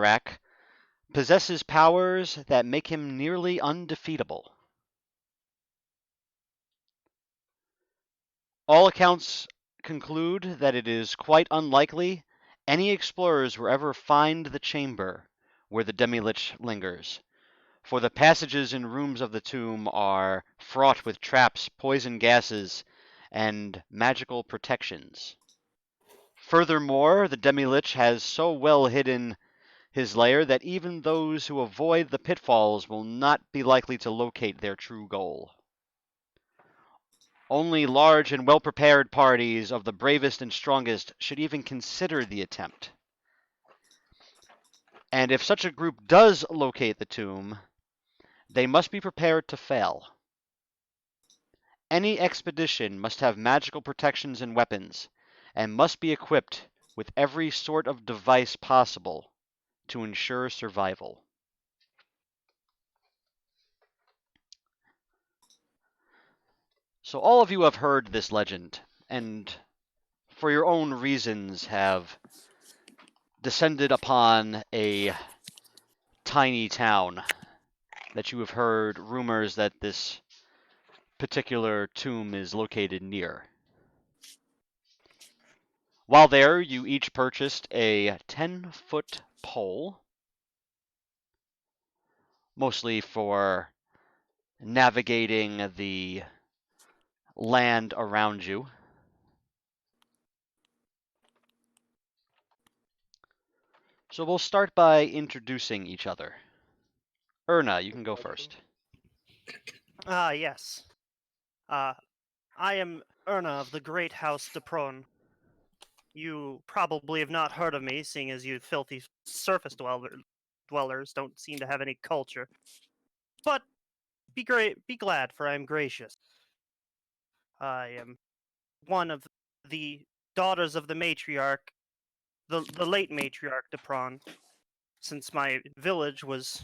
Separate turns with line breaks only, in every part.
Narak, possesses powers that make him nearly undefeatable. All accounts conclude that it is quite unlikely any explorers will ever find the chamber where the demi-lich lingers, for the passages and rooms of the tomb are fraught with traps, poison gases, and magical protections. Furthermore, the demi-lich has so well hidden his lair that even those who avoid the pitfalls will not be likely to locate their true goal. Only large and well-prepared parties of the bravest and strongest should even consider the attempt. And if such a group does locate the tomb, they must be prepared to fail. Any expedition must have magical protections and weapons, and must be equipped with every sort of device possible to ensure survival. So all of you have heard this legend, and for your own reasons have descended upon a tiny town that you have heard rumors that this particular tomb is located near. While there, you each purchased a 10-foot pole, mostly for navigating the land around you. So we'll start by introducing each other. Erna, you can go first.
Yes. I am Erna of the Great House de Pron. You probably have not heard of me, seeing as you filthy surface dwellers don't seem to have any culture. But be glad, for I am gracious. I am one of the daughters of the matriarch, the late matriarch de Pron, since my village was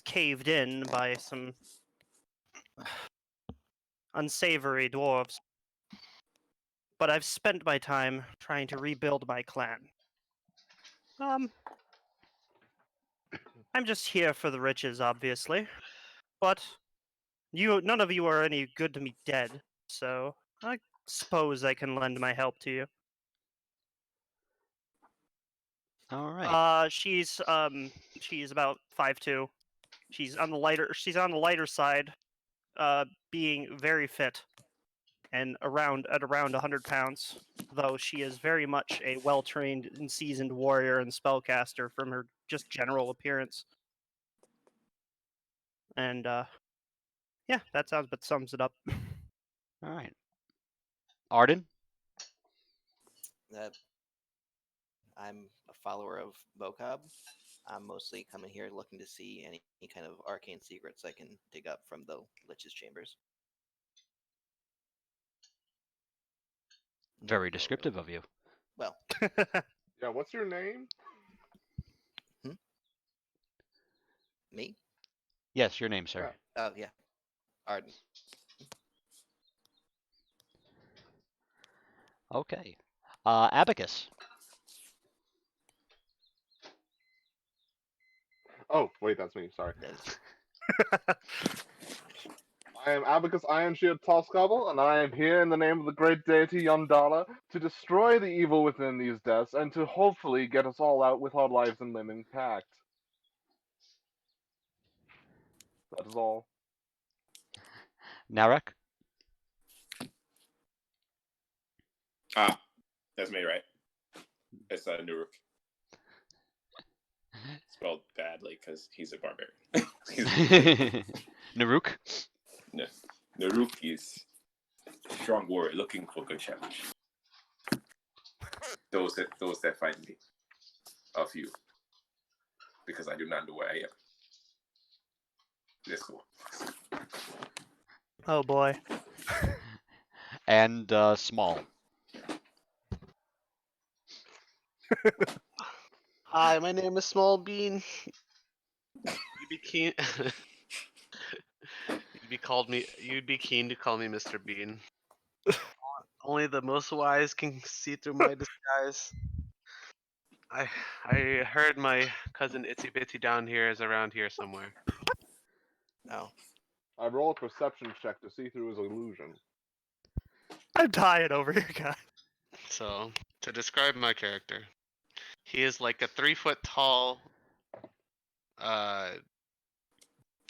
caved in by some unsavory dwarves. But I've spent my time trying to rebuild my clan. I'm just here for the riches, obviously. But none of you are any good to me dead, so I suppose I can lend my help to you.
All right.
She's about 5'2". She's on the lighter side, being very fit and around 100 pounds, though she is very much a well-trained and seasoned warrior and spellcaster from her just general appearance. And yeah, that sums it up.
All right. Arden?
I'm a follower of Bokob. I'm mostly coming here looking to see any kind of arcane secrets I can dig up from the Lich's chambers.
Very descriptive of you.
Well,
Yeah, what's your name?
me?
Yes, your name, sir.
Oh, yeah. Arden.
Okay. Abacus.
Oh, wait, that's me. Sorry.
That is-
I am Abacus Iron Shield Tosscobble, and I am here in the name of the great deity Yondala to destroy the evil within these deaths and to hopefully get us all out with our lives and limb intact. That is all.
Narek?
That's me, right? It's Nuruk. Spelled badly because he's a barbarian.
Naruk?
No. Nuruk is a strong warrior looking for good challenge. Those that find me are few. Because I do not know where I am. Let's go.
Oh boy.
And Small.
Hi, my name is Small Bean. You'd be keen. You'd be keen to call me Mr. Bean. Only the most wise can see through my disguise. I heard my cousin Itsy Bitsy down here is around here somewhere.
Oh,
I roll a perception check to see through his illusion.
I'm dying over here, guys.
So, to describe my character, he is like a 3 foot tall, uh,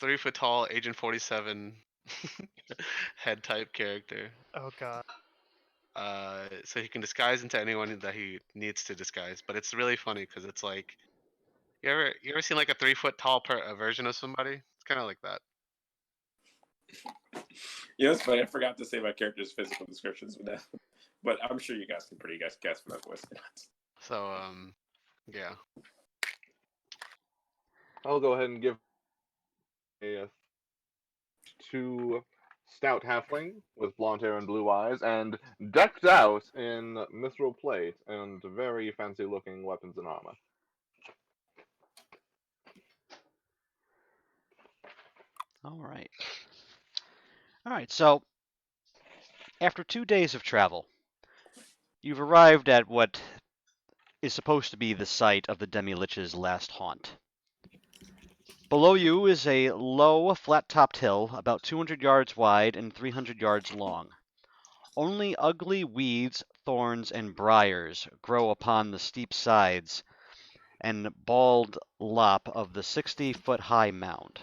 3 foot tall Agent 47 head type character.
Oh god.
So he can disguise into anyone that he needs to disguise. But it's really funny because it's like, you ever seen like a 3 foot tall version of somebody? It's kind of like that.
You know, it's funny. I forgot to say my character's physical descriptions with that, but I'm sure you guys can pretty guess from that voice.
So yeah.
I'll go ahead and give a 2 stout halfling with blonde hair and blue eyes, and decked out in mithril plate and very fancy-looking weapons and armor.
All right. All right. So, after 2 days of travel, you've arrived at what is supposed to be the site of the Demi-Lich's last haunt. Below you is a low, flat-topped hill about 200 yards wide and 300 yards long. Only ugly weeds, thorns, and briars grow upon the steep sides and bald lop of the 60-foot-high mound.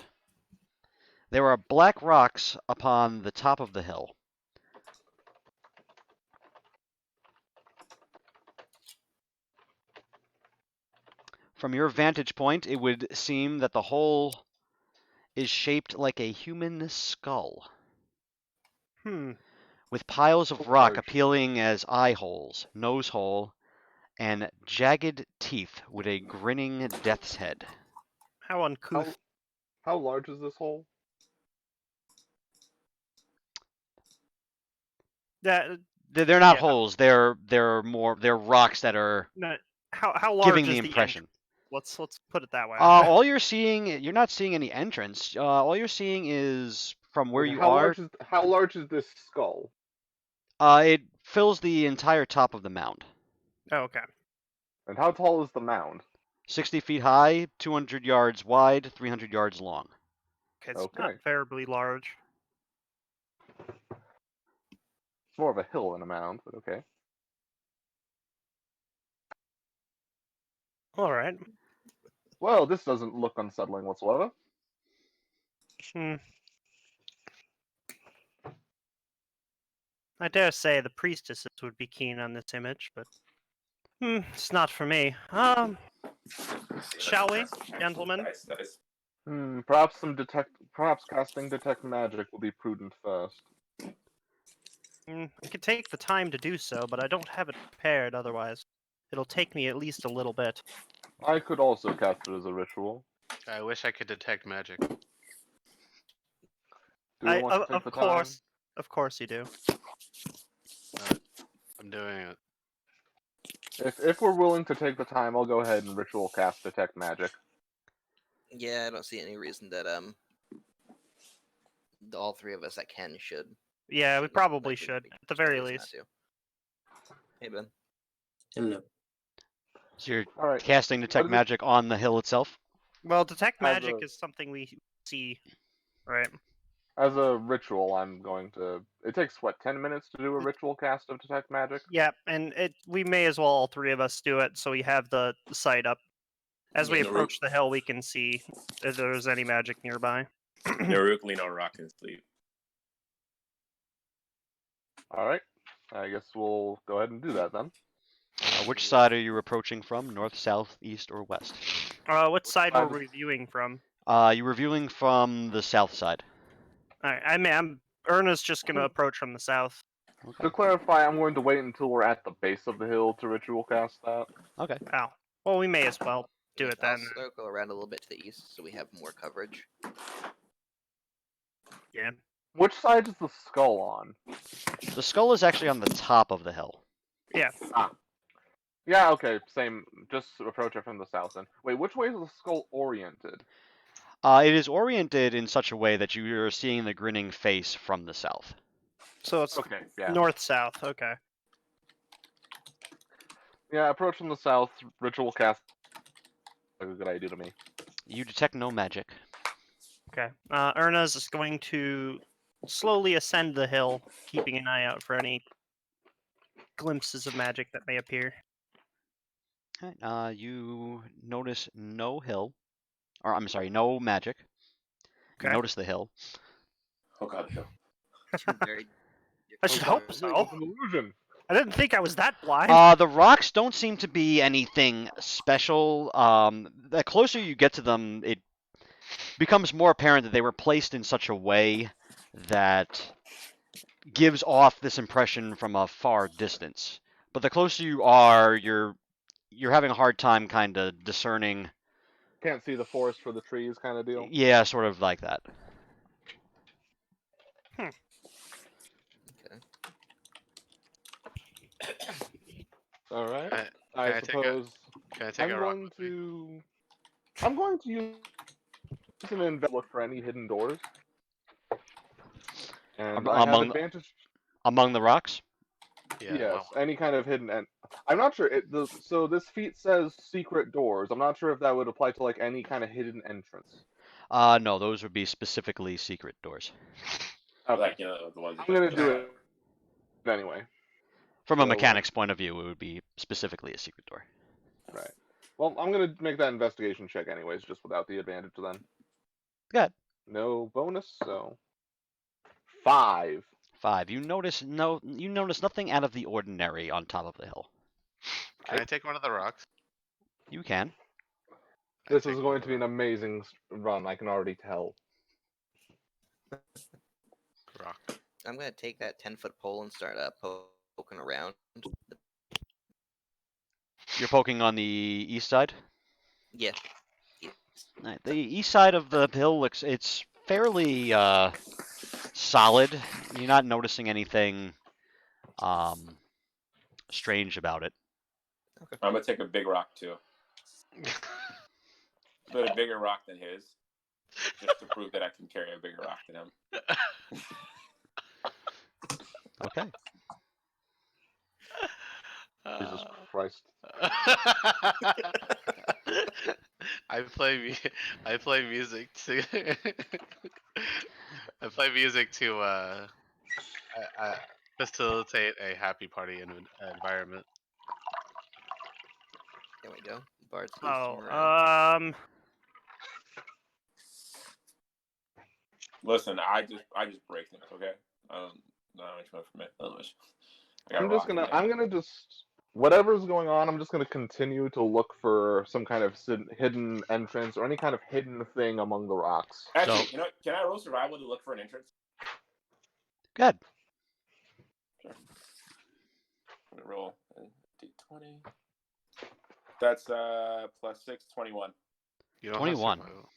There are black rocks upon the top of the hill. From your vantage point, it would seem that the whole is shaped like a human skull, with piles of rock
Large.
appealing as eye holes, nose hole, and jagged teeth with a grinning death's head.
How uncouth.
How large is this hole?
That
They're not
Yeah.
holes. They're rocks that are
no, how large
giving
is
the
the
impression.
Let's put it that way.
All you're not seeing any entrance. All you're seeing is from where
Okay,
you
how
are.
large is this skull?
It fills the entire top of the mound.
Oh, okay.
And how tall is the mound?
60 feet high, 200 yards wide, 300 yards long.
Okay, it's not
Okay.
terribly large.
It's more of a hill than a mound, but okay.
All right.
Well, this doesn't look unsettling whatsoever.
I dare say the priestesses would be keen on this image, but it's not for me. Shall we, gentlemen?
Nice.
Perhaps casting detect magic will be prudent first.
I could take the time to do so, but I don't have it prepared otherwise. It'll take me at least a little bit.
I could also cast it as a ritual.
I wish I could detect magic.
Do you want to take the time?
Of course you do.
I'm doing it.
If we're willing to take the time, I'll go ahead and ritual cast detect magic.
yeah, I don't see any reason that all three of us that can should.
Yeah, we
Like,
probably
we
should,
make
at the very
choice not
least.
to. Hey Ben.
Hello.
So you're
All right.
casting detect
Let's-
magic on the hill itself.
Well, detect
As
magic
a-
is something we see, right?
As a ritual, I'm going to. It takes what 10 minutes to do a ritual cast of detect magic.
Yeah, and we may as well all three of us do it, so we have the site up. As we
Yeah,
approach the hill, we can see if there's any magic nearby.
Heroically on rock and sleep.
All right. I guess we'll go ahead and do that then.
Which side are you approaching from? North, south, east, or west?
What side
side
were
is-
we viewing from?
You're viewing from the south side.
Alright, Erna's just gonna approach from the south.
To clarify, I'm going to wait until we're at the base of the hill to ritual cast that.
Okay.
Oh, well, we may as well do it then.
I'll go around a little bit to the east so we have more coverage.
Yeah.
Which side is the skull on?
The skull is actually on the top of the hill.
Yeah.
Yeah, okay, same. Just approach it from the south then. Wait, which way is the skull oriented?
It is oriented in such a way that you are seeing the grinning face from the south.
So it's
Okay, yeah.
north-south. Okay.
Yeah, approach from the south. Ritual cast. Like a good idea to me.
You detect no magic.
Okay. Erna's is going to slowly ascend the hill, keeping an eye out for any glimpses of magic that may appear.
Alright, you notice no hill, or I'm sorry, no magic. You
Okay.
notice the hill.
Oh god, no.
Very
I
different.
should
Oh,
hope
God,
so.
It's an illusion.
I didn't think I was that blind.
The rocks don't seem to be anything special. The closer you get to them, it becomes more apparent that they were placed in such a way that gives off this impression from a far distance. But the closer you are, you're having a hard time kind of discerning.
Can't see the forest for the trees, kind of deal.
Yeah, sort of like that.
Okay.
All right.
Can
I
I take a
suppose
Can I take
I'm
a rock
going
with me?
to. I'm going to use an invent look for any hidden doors, and I have
Among
advantage.
the rocks.
Yeah.
Yes,
Well,
any kind of hidden. And I'm not sure. So this feat says secret doors. I'm not sure if that would apply to like any kind of hidden entrance.
No, those would be specifically secret doors.
Okay,
Like, the ones
I'm gonna
that
do it anyway.
From a
So,
mechanics point of view, it would be specifically a secret door.
right. Well, I'm gonna make that investigation check anyways, just without the advantage then.
Good.
No bonus, so 5.
5. You notice nothing out of the ordinary on top of the hill.
can I take one of the rocks?
You can.
I
This
take
is
one
going
of
to
the
be an amazing run. I can already tell.
rock.
I'm gonna take that 10-foot pole and start poking around.
You're poking on the east side.
Yeah. Yes.
Right, the east side of the hill it's fairly solid. You're not noticing anything strange about it.
I'm gonna take a big rock too. But a bigger rock than his. Just to prove that I can carry a bigger rock than him.
Okay.
Jesus Christ.
I play music to I play music to facilitate a happy party environment.
There we go. Bard's
Oh,
boosting around.
Listen, I just break things, okay? Not much more from it. Not much. I got a
I'm just
rock in
gonna.
there.
I'm gonna just. Whatever's going on, I'm just gonna continue to look for some kind of hidden entrance or any kind of hidden thing among the rocks.
Actually,
So-
can I roll survival to look for an entrance?
Good.
Sure. I'm gonna roll a d20. That's plus 6, 21.
You don't
21.
have survival.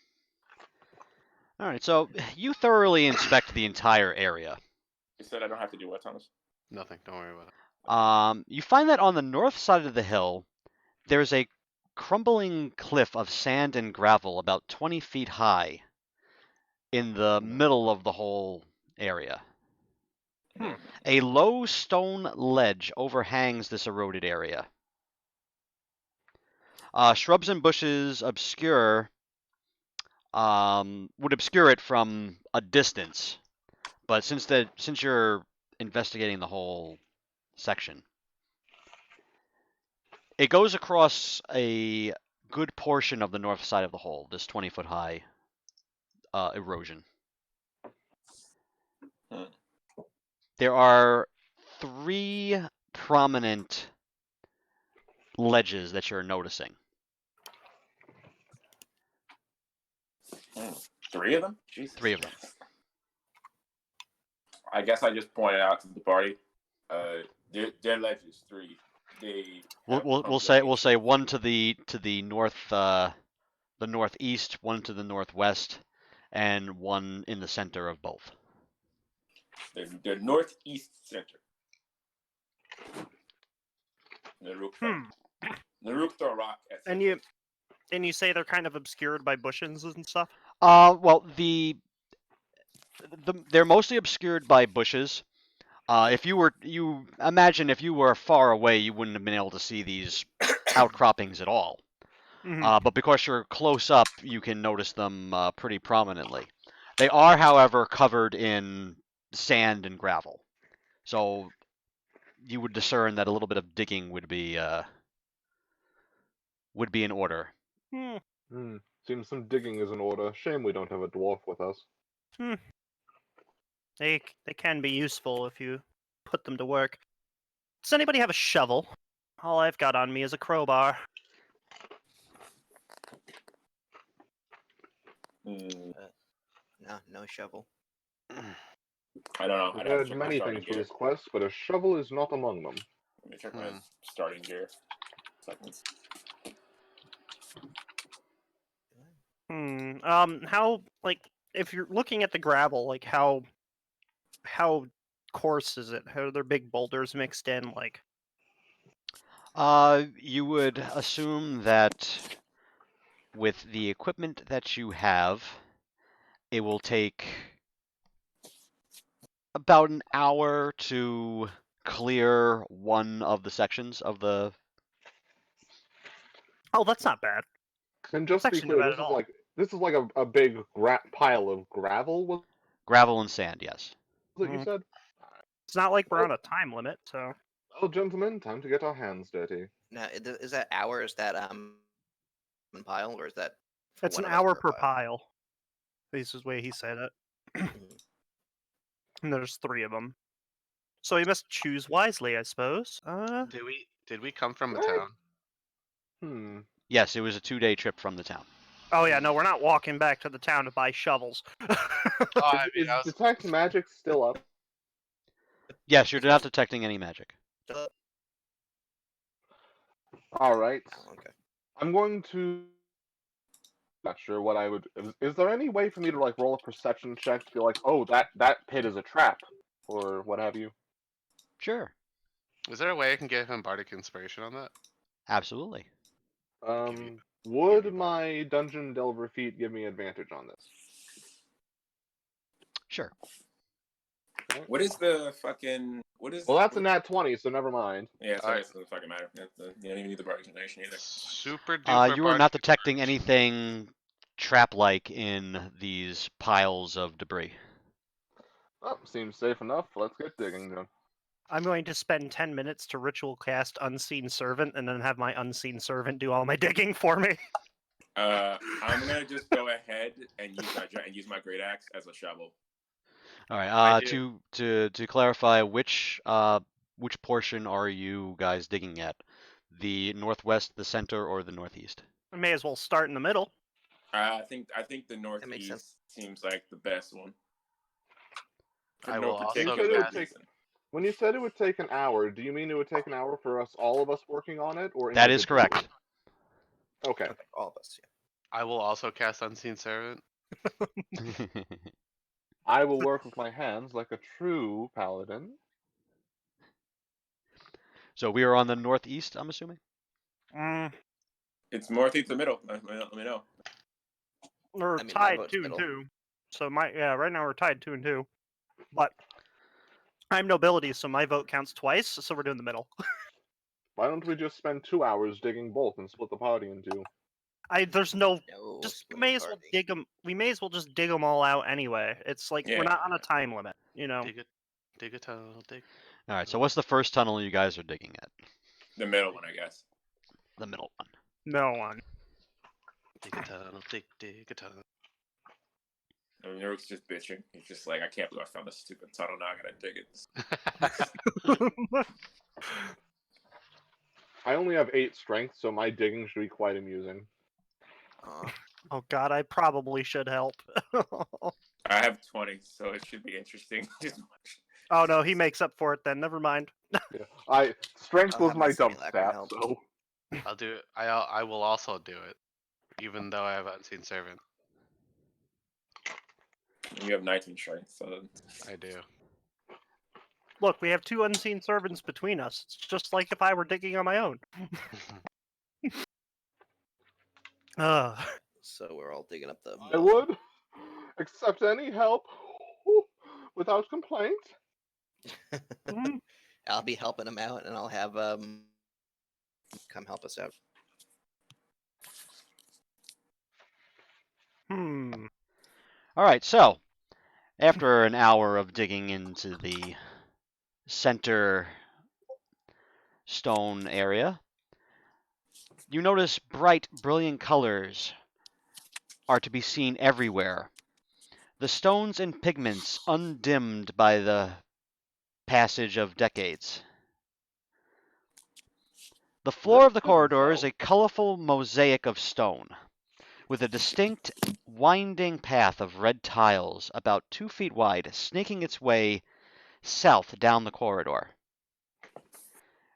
All right. So you thoroughly inspect the entire area.
You said I don't have to do what, Thomas?
Nothing. Don't worry about it.
You find that on the north side of the hill, there's a crumbling cliff of sand and gravel about 20 feet high in the middle of the whole area. A low stone ledge overhangs this eroded area. Shrubs and bushes would obscure it from a distance, but since you're investigating the whole section, it goes across a good portion of the north side of the hole. This 20-foot high erosion. There are 3 prominent ledges that you're noticing.
3 of them? Jesus.
3 of them.
I guess I just pointed out to the party. Their ledges 3.
We'll say one to the north, the northeast, one to the northwest, and one in the center of both.
They're northeast center. Naruk throw a rock at
And you say they're kind of obscured by bushes and stuff?
Well, they're mostly obscured by bushes. If you imagine if you were far away, you wouldn't have been able to see these outcroppings at all.
Mhm.
But because you're close up, you can notice them pretty prominently. They are, however, covered in sand and gravel, so you would discern that a little bit of digging would be in order.
Hmm.
Seems some digging is in order. Shame we don't have a dwarf with us.
Hmm. They can be useful if you put them to work. Does anybody have a shovel? All I've got on me is a crowbar.
Hmm,
No shovel.
I don't know.
We've
I'd have to
had
check my
many
starting
things for
gear.
this quest, but a shovel is not among them.
Let me check my
Hmm.
starting gear. Seconds.
How, like, if you're looking at the gravel, like how coarse is it? How are there big boulders mixed in? Like,
You would assume that with the equipment that you have, it will take about an hour to clear one of the sections of the
oh, that's not bad.
And
That's
just to be
actually not
clear,
bad at all.
this is like a big pile of gravel. Was
gravel and sand. Yes.
what you
Mhm.
said?
It's not like we're
Well,
on a time limit, so
well, gentlemen, time to get our hands dirty.
Now, is that hour? Is that pile, or is that for
it's
one
an
of us
hour
per
per
pile?
pile. This is the way he said it.
Mhm.
And there's 3 of them. So you must choose wisely, I suppose.
Did we come from a
Eh,
town?
Hmm.
Yes, it was a 2-day trip from the town.
Oh yeah, no, we're not walking back to the town to buy shovels.
Oh, I mean,
Is
I was.
detect magic still up?
Yes, you're
Is
not
what?
detecting any magic.
Still up?
All right.
Oh, okay.
I'm going to. Not sure what I would. Is there any way for me to like roll a perception check to be like, oh, that pit is a trap, or what have you?
Sure.
Is there a way I can get him bardic inspiration on that?
Absolutely.
Give you,
Would
bardic.
my dungeon delver feat give me advantage on this?
Sure.
What is the fucking? What is?
Well, that's a nat 20, so never mind.
Yeah, so I
Alright.
guess it doesn't fucking matter. You don't even need the bardic inspiration either.
Super duper
You are
bardic
not detecting
inspiration.
anything trap-like in these piles of debris.
Oh, seems safe enough. Let's get digging then.
I'm going to spend 10 minutes to ritual cast Unseen Servant and then have my Unseen Servant do all my digging for me.
I'm gonna just go ahead and use my great axe as a shovel.
All
I
right.
do.
To clarify, which portion are you guys digging at? The northwest, the center, or the northeast?
I may as well start in the middle.
I think the
makes sense.
northeast seems like the best one. For
I
no
will also
particular
said it would
cast.
take-
reason.
When you said it would take an hour, do you mean it would take an hour for us, all of us working on it, or
That is
individually?
correct.
Okay.
Okay, all of us. Yeah.
I will also cast unseen servant.
I will work with my hands like a true paladin.
So we are on the northeast, I'm assuming?
Mm,
It's northeast the middle. Let me know.
we're
I mean, my
tied
vote's
2 and
middle.
2. So right now we're tied 2 and 2. But I'm nobility, so my vote counts twice. So we're doing the middle.
Why don't we just spend 2 hours digging both and split the party in two?
There's no.
No
Just
splitting
may as well
party.
dig them. We may as well just dig them all out anyway. It's like we're
Yeah.
not on a time limit, you know.
Dig a tunnel, dig.
All right. So what's the first tunnel you guys are digging at?
The middle one, I guess.
The middle one.
No one.
Dig a tunnel, dig a tunnel.
I mean, Eric's just bitching. He's just like, I can't believe I found this stupid tunnel. Now I gotta dig it.
I only have 8 strength, so my digging should be quite amusing.
Oh God, I probably should help.
I have 20, so it should be interesting. Just watch.
Oh no, he makes up for it then. Never mind.
Yeah, strength
I'll
was
have my
my dump
simulacrum
stat,
help.
so
I'll do it. I will also do it, even though I have unseen servant.
You have 19 strength, so
I do.
Look, we have 2 unseen servants between us. It's just like if I were digging on my own.
So we're all digging up the.
I would accept any help without complaint.
I'll be helping him out, and I'll have come help us out.
All right, so after an hour of digging into the center stone area, you notice bright, brilliant colors are to be seen everywhere. The stones and pigments undimmed by the passage of decades. The floor of the corridor is a colorful mosaic of stone, with a distinct winding path of red tiles about 2 feet wide, snaking its way south down the corridor.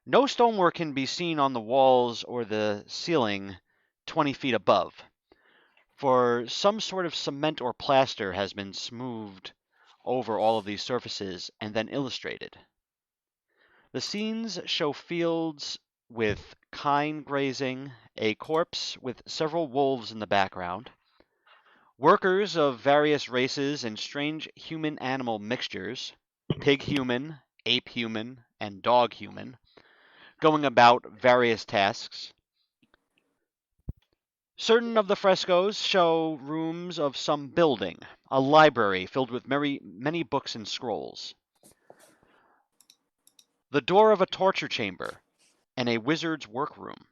No stonework can be seen on the walls or the ceiling 20 feet above, for some sort of cement or plaster has been smoothed over all of these surfaces and then illustrated. The scenes show fields with kine grazing, a corpse with several wolves in the background, workers of various races and strange human-animal mixtures, pig-human, ape-human, and dog-human, going about various tasks. Certain of the frescoes show rooms of some building, a library filled with many books and scrolls, the door of a torture chamber, and a wizard's workroom.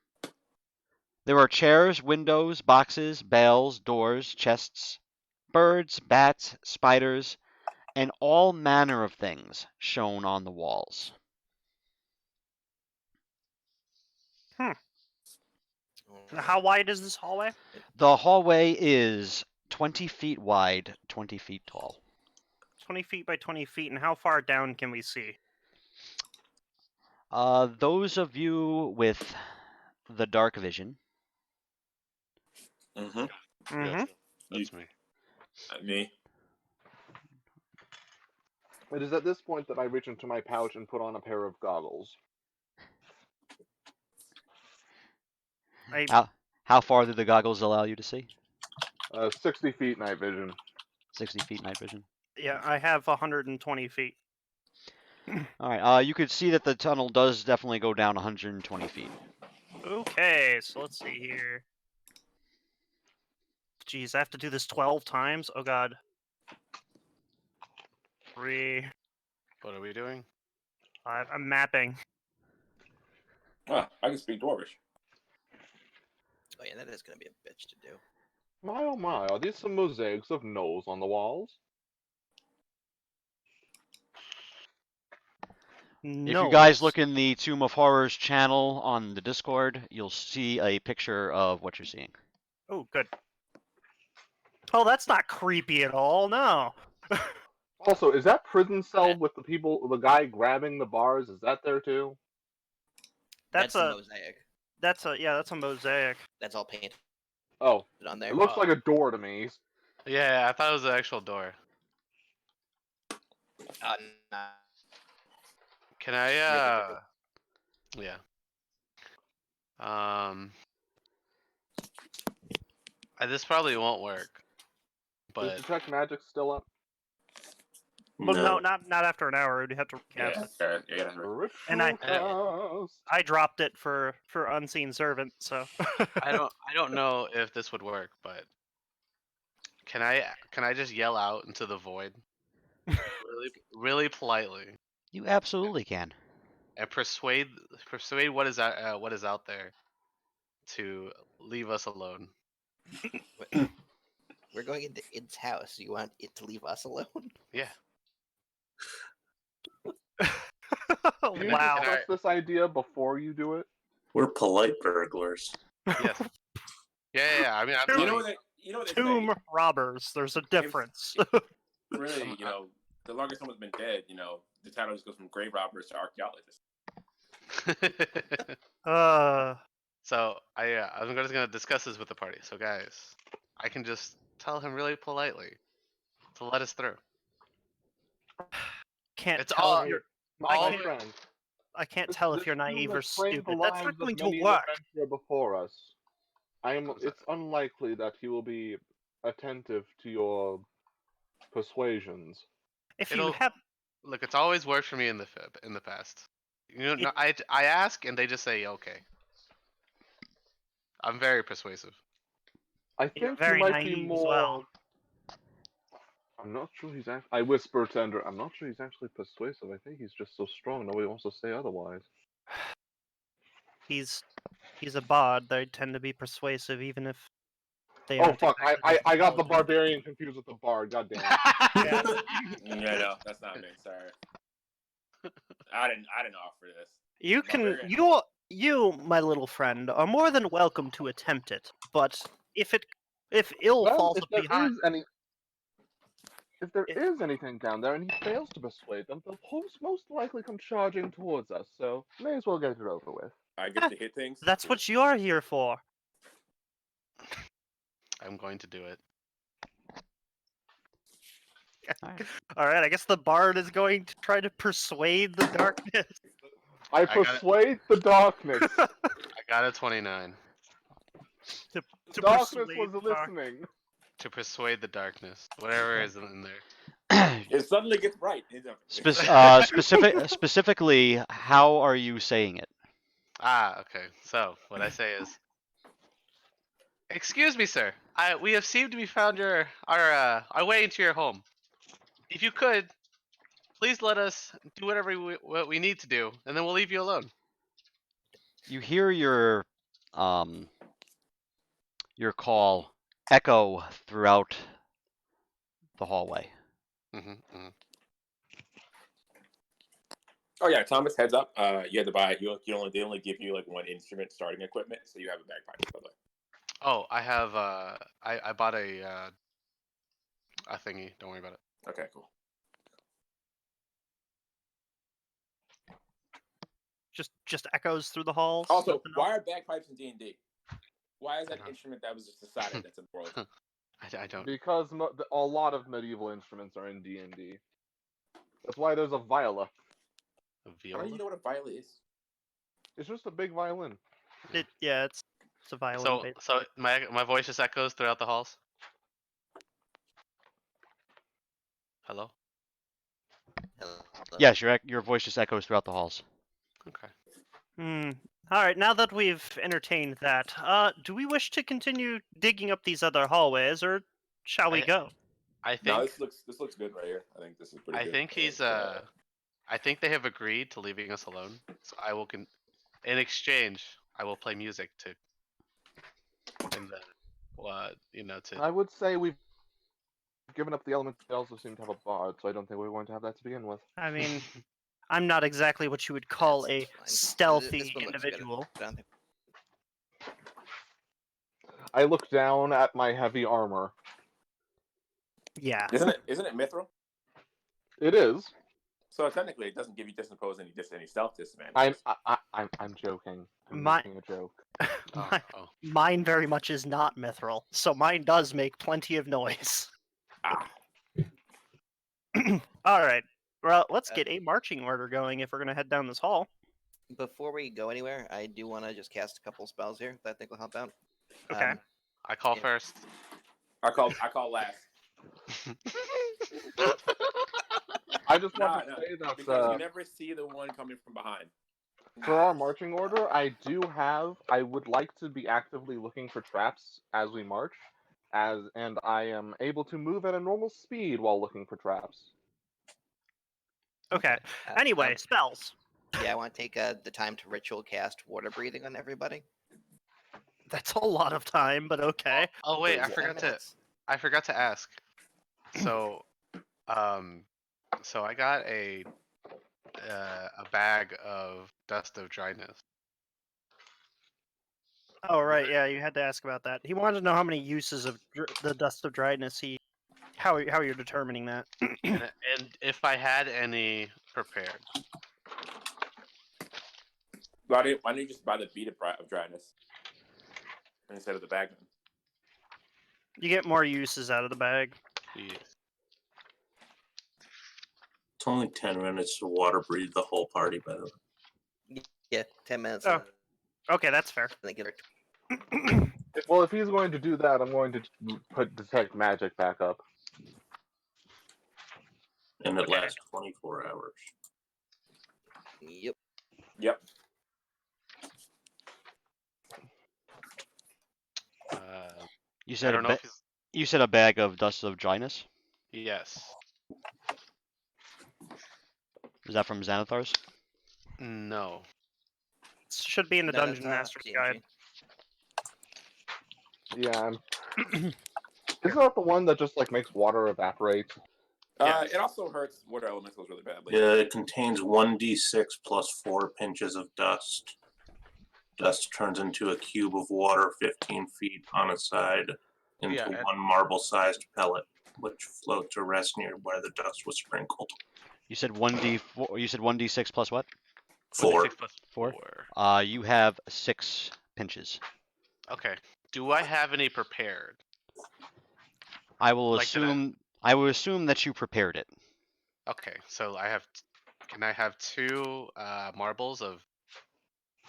There are chairs, windows, boxes, bales, doors, chests, birds, bats, spiders, and all manner of things shown on the walls.
How wide is this hallway?
The hallway is 20 feet wide, 20 feet tall.
20 feet by 20 feet, and how far down can we see?
Those of you with the dark vision,
Mm-hmm.
Yes, that's me.
Me.
It is at this point that I reach into my pouch and put on a pair of goggles.
how far do the goggles allow you to see?
60 feet night vision.
60 feet night vision.
Yeah, I have 120 feet.
All right. You could see that the tunnel does definitely go down 120 feet.
Okay, so let's see here. Jeez, I have to do this 12 times? Oh god. 3.
What are we doing?
I'm mapping.
Ah, I can speak Dwarvish.
Oh yeah, that is gonna be a bitch to do.
My oh my, are these some mosaics of gnolls on the walls?
If you guys look in the Tomb of Horrors channel on the Discord, you'll see a picture of what you're seeing.
Oh, good. Oh, that's not creepy at all, no.
Also, is that prison cell with the guy grabbing the bars, is that there too?
That's
a
a
mosaic.
that's a mosaic.
That's all painted
Oh,
on there.
it looks like a door to me.
Yeah, I thought it was the actual door.
Nah.
Can I, yeah. This probably won't work,
Is
but
detect magic still up?
Well, no, not after an hour. We'd have to cast
Yeah,
it.
fair. You gotta
Ritual
And I-
cast.
I dropped it for unseen servant, so.
I don't know if this would work, but can I just yell out into the void? Really politely,
You absolutely can.
and persuade what is out there to leave us alone.
We're going into Id's house. You want it to leave us alone?
Yeah.
Do you
Wow.
discuss this idea before you do it?
We're polite burglars.
Yes. Yeah. I mean, I'm
You know
doing.
what? You know what they
Tomb
say.
robbers. There's a difference.
Really, the longer someone's been dead, the title just goes from grave robbers to archaeologists.
So I'm just gonna discuss this with the party. So guys, I can just tell him really politely to let us through.
Can't
It's
tell
all-
if you're.
My friend,
I can't tell if
this
you're
tomb
naive
has
or
framed the
stupid. That's
lives
not
of
going to
many an
work.
adventurer before us. It's unlikely that he will be attentive to your persuasions.
If
It'll-
you have
Look, it's always worked for me in the past. You know, no, I ask and they just say okay. I'm very persuasive.
I
You're
think you
very
might be
naive as
more.
well.
I'm not sure he's actually. I whisper to Ender. I'm not sure he's actually persuasive. I think he's just so strong. Nobody wants to say otherwise.
He's a bard. They tend to be persuasive, even if they
Oh
aren't
fuck!
exactly
I got the
intelligent.
barbarian confused with the bard. God damn.
Yeah.
Yeah, no, that's not me. Sorry. I didn't offer this.
You can
Barbarian.
you, my little friend, are more than welcome to attempt it. But if ill
Well,
falls behind,
if there
if,
is anything down there and he fails to persuade them, they'll most likely come charging towards us. So may as well get it over with.
I get to hit things.
that's what you're here for.
I'm going to do it.
Alright.
All right, I guess the bard is going to try to persuade the darkness.
I
got it.
persuade the darkness.
I got a 29
The
to
darkness
persuade
was
the dark-
listening.
to persuade the darkness. Whatever is in there.
It suddenly gets bright.
Specifically, how are you saying it?
Ah, okay. So what I say is, excuse me, sir. We have seemed to be found our way into your home. If you could, please let us do what we need to do, and then we'll leave you alone.
You hear your call echo throughout the hallway.
Mm-hmm.
Oh yeah, Thomas. Heads up. You had to buy. They only give you like one instrument starting equipment, so you have a bagpipe. By the way.
Oh, I have I bought a thingy. Don't worry about it.
Okay, cool.
just echoes through the halls.
Also,
nothing
why
else?
are bagpipes in D&D? Why is that an
Uh-huh.
instrument that was just decided that's in the world?
I don't.
Because a lot of medieval instruments are in D&D. That's why there's a viola.
A
I
viola?
don't even know what a viola is.
It's just a big violin.
It's a violin.
So
basically.
so my voice just echoes throughout the halls. Hello.
Hello.
Yes, your voice just echoes throughout the halls.
Okay.
All right, now that we've entertained that, do we wish to continue digging up these other hallways, or shall we
I-
go?
I
No,
think
this looks good right here. I think this is pretty
I
good.
think he's I think they have agreed to leaving us alone. So I will in exchange I will play music to in the to
I would say we've given up the element. They also seem to have a bard, so I don't think we're going to have that to begin with.
I mean, I'm not exactly what you would call a
That's fine.
stealthy
This one looks good.
individual.
I don't think-
I look down at my heavy armor.
Yeah.
Isn't it mithril?
It is.
So technically, it doesn't impose any stealth disadvantages.
I'm joking. I'm
My-
making a joke.
oh.
Mine very much is not mithril, so mine does make plenty of noise.
Ah,
All right. Well, let's
Uh,
get a marching order going if we're going to head down this hall.
Before we go anywhere, I do want to just cast a couple spells here that I think will help out.
Okay.
I call
Yeah.
first.
I call last.
I just want
No,
to say that
because you never see the one coming from behind.
for our marching order, I would like to be actively looking for traps as we march, and I am able to move at a normal speed while looking for traps.
Okay.
Uh,
Anyway,
um,
spells.
yeah, I want to take the time to ritual cast water breathing on everybody.
That's a lot of time, but okay.
Oh wait,
For 10 minutes.
I forgot to ask. So so I got a bag of dust of dryness.
Oh right, yeah, you had to ask about that. He wanted to know how many uses of the dust of dryness how you're determining that.
and if I had any prepared.
Why don't you just buy the bead of dryness instead of the bag?
You get more uses out of the bag.
Yes.
It's only 10 minutes to water breathe the whole party, by the way.
Yeah, 10 minutes.
Oh. Okay, that's fair.
Well, if he's going to do that, I'm going to put detect magic back up.
And it
Okay.
lasts 24 hours.
Yep.
Yep.
You
I
said
don't know if he's.
you said a bag of dust of dryness.
Yes.
Is that from Xanathar's?
No.
Should be in the
No,
Dungeon
that's,
Master's
DMG.
Guide.
Yeah. Isn't that the one that just like makes water evaporate?
Yes.
It also hurts water elementals really badly.
Yeah, it contains 1d6 plus 4 pinches of dust. Dust turns into a cube of water 15 feet on a side into
Yeah,
one marble-sized pellet, which floats to rest near where the dust was sprinkled.
You said 1d4. You said 1d6 plus what?
4.
1d6 plus
4.
4.
You have 6 pinches.
Okay. Do I have any prepared?
I will
Like, did I-
assume. I will assume that you prepared it.
Okay, so I have. Can I have 2 marbles of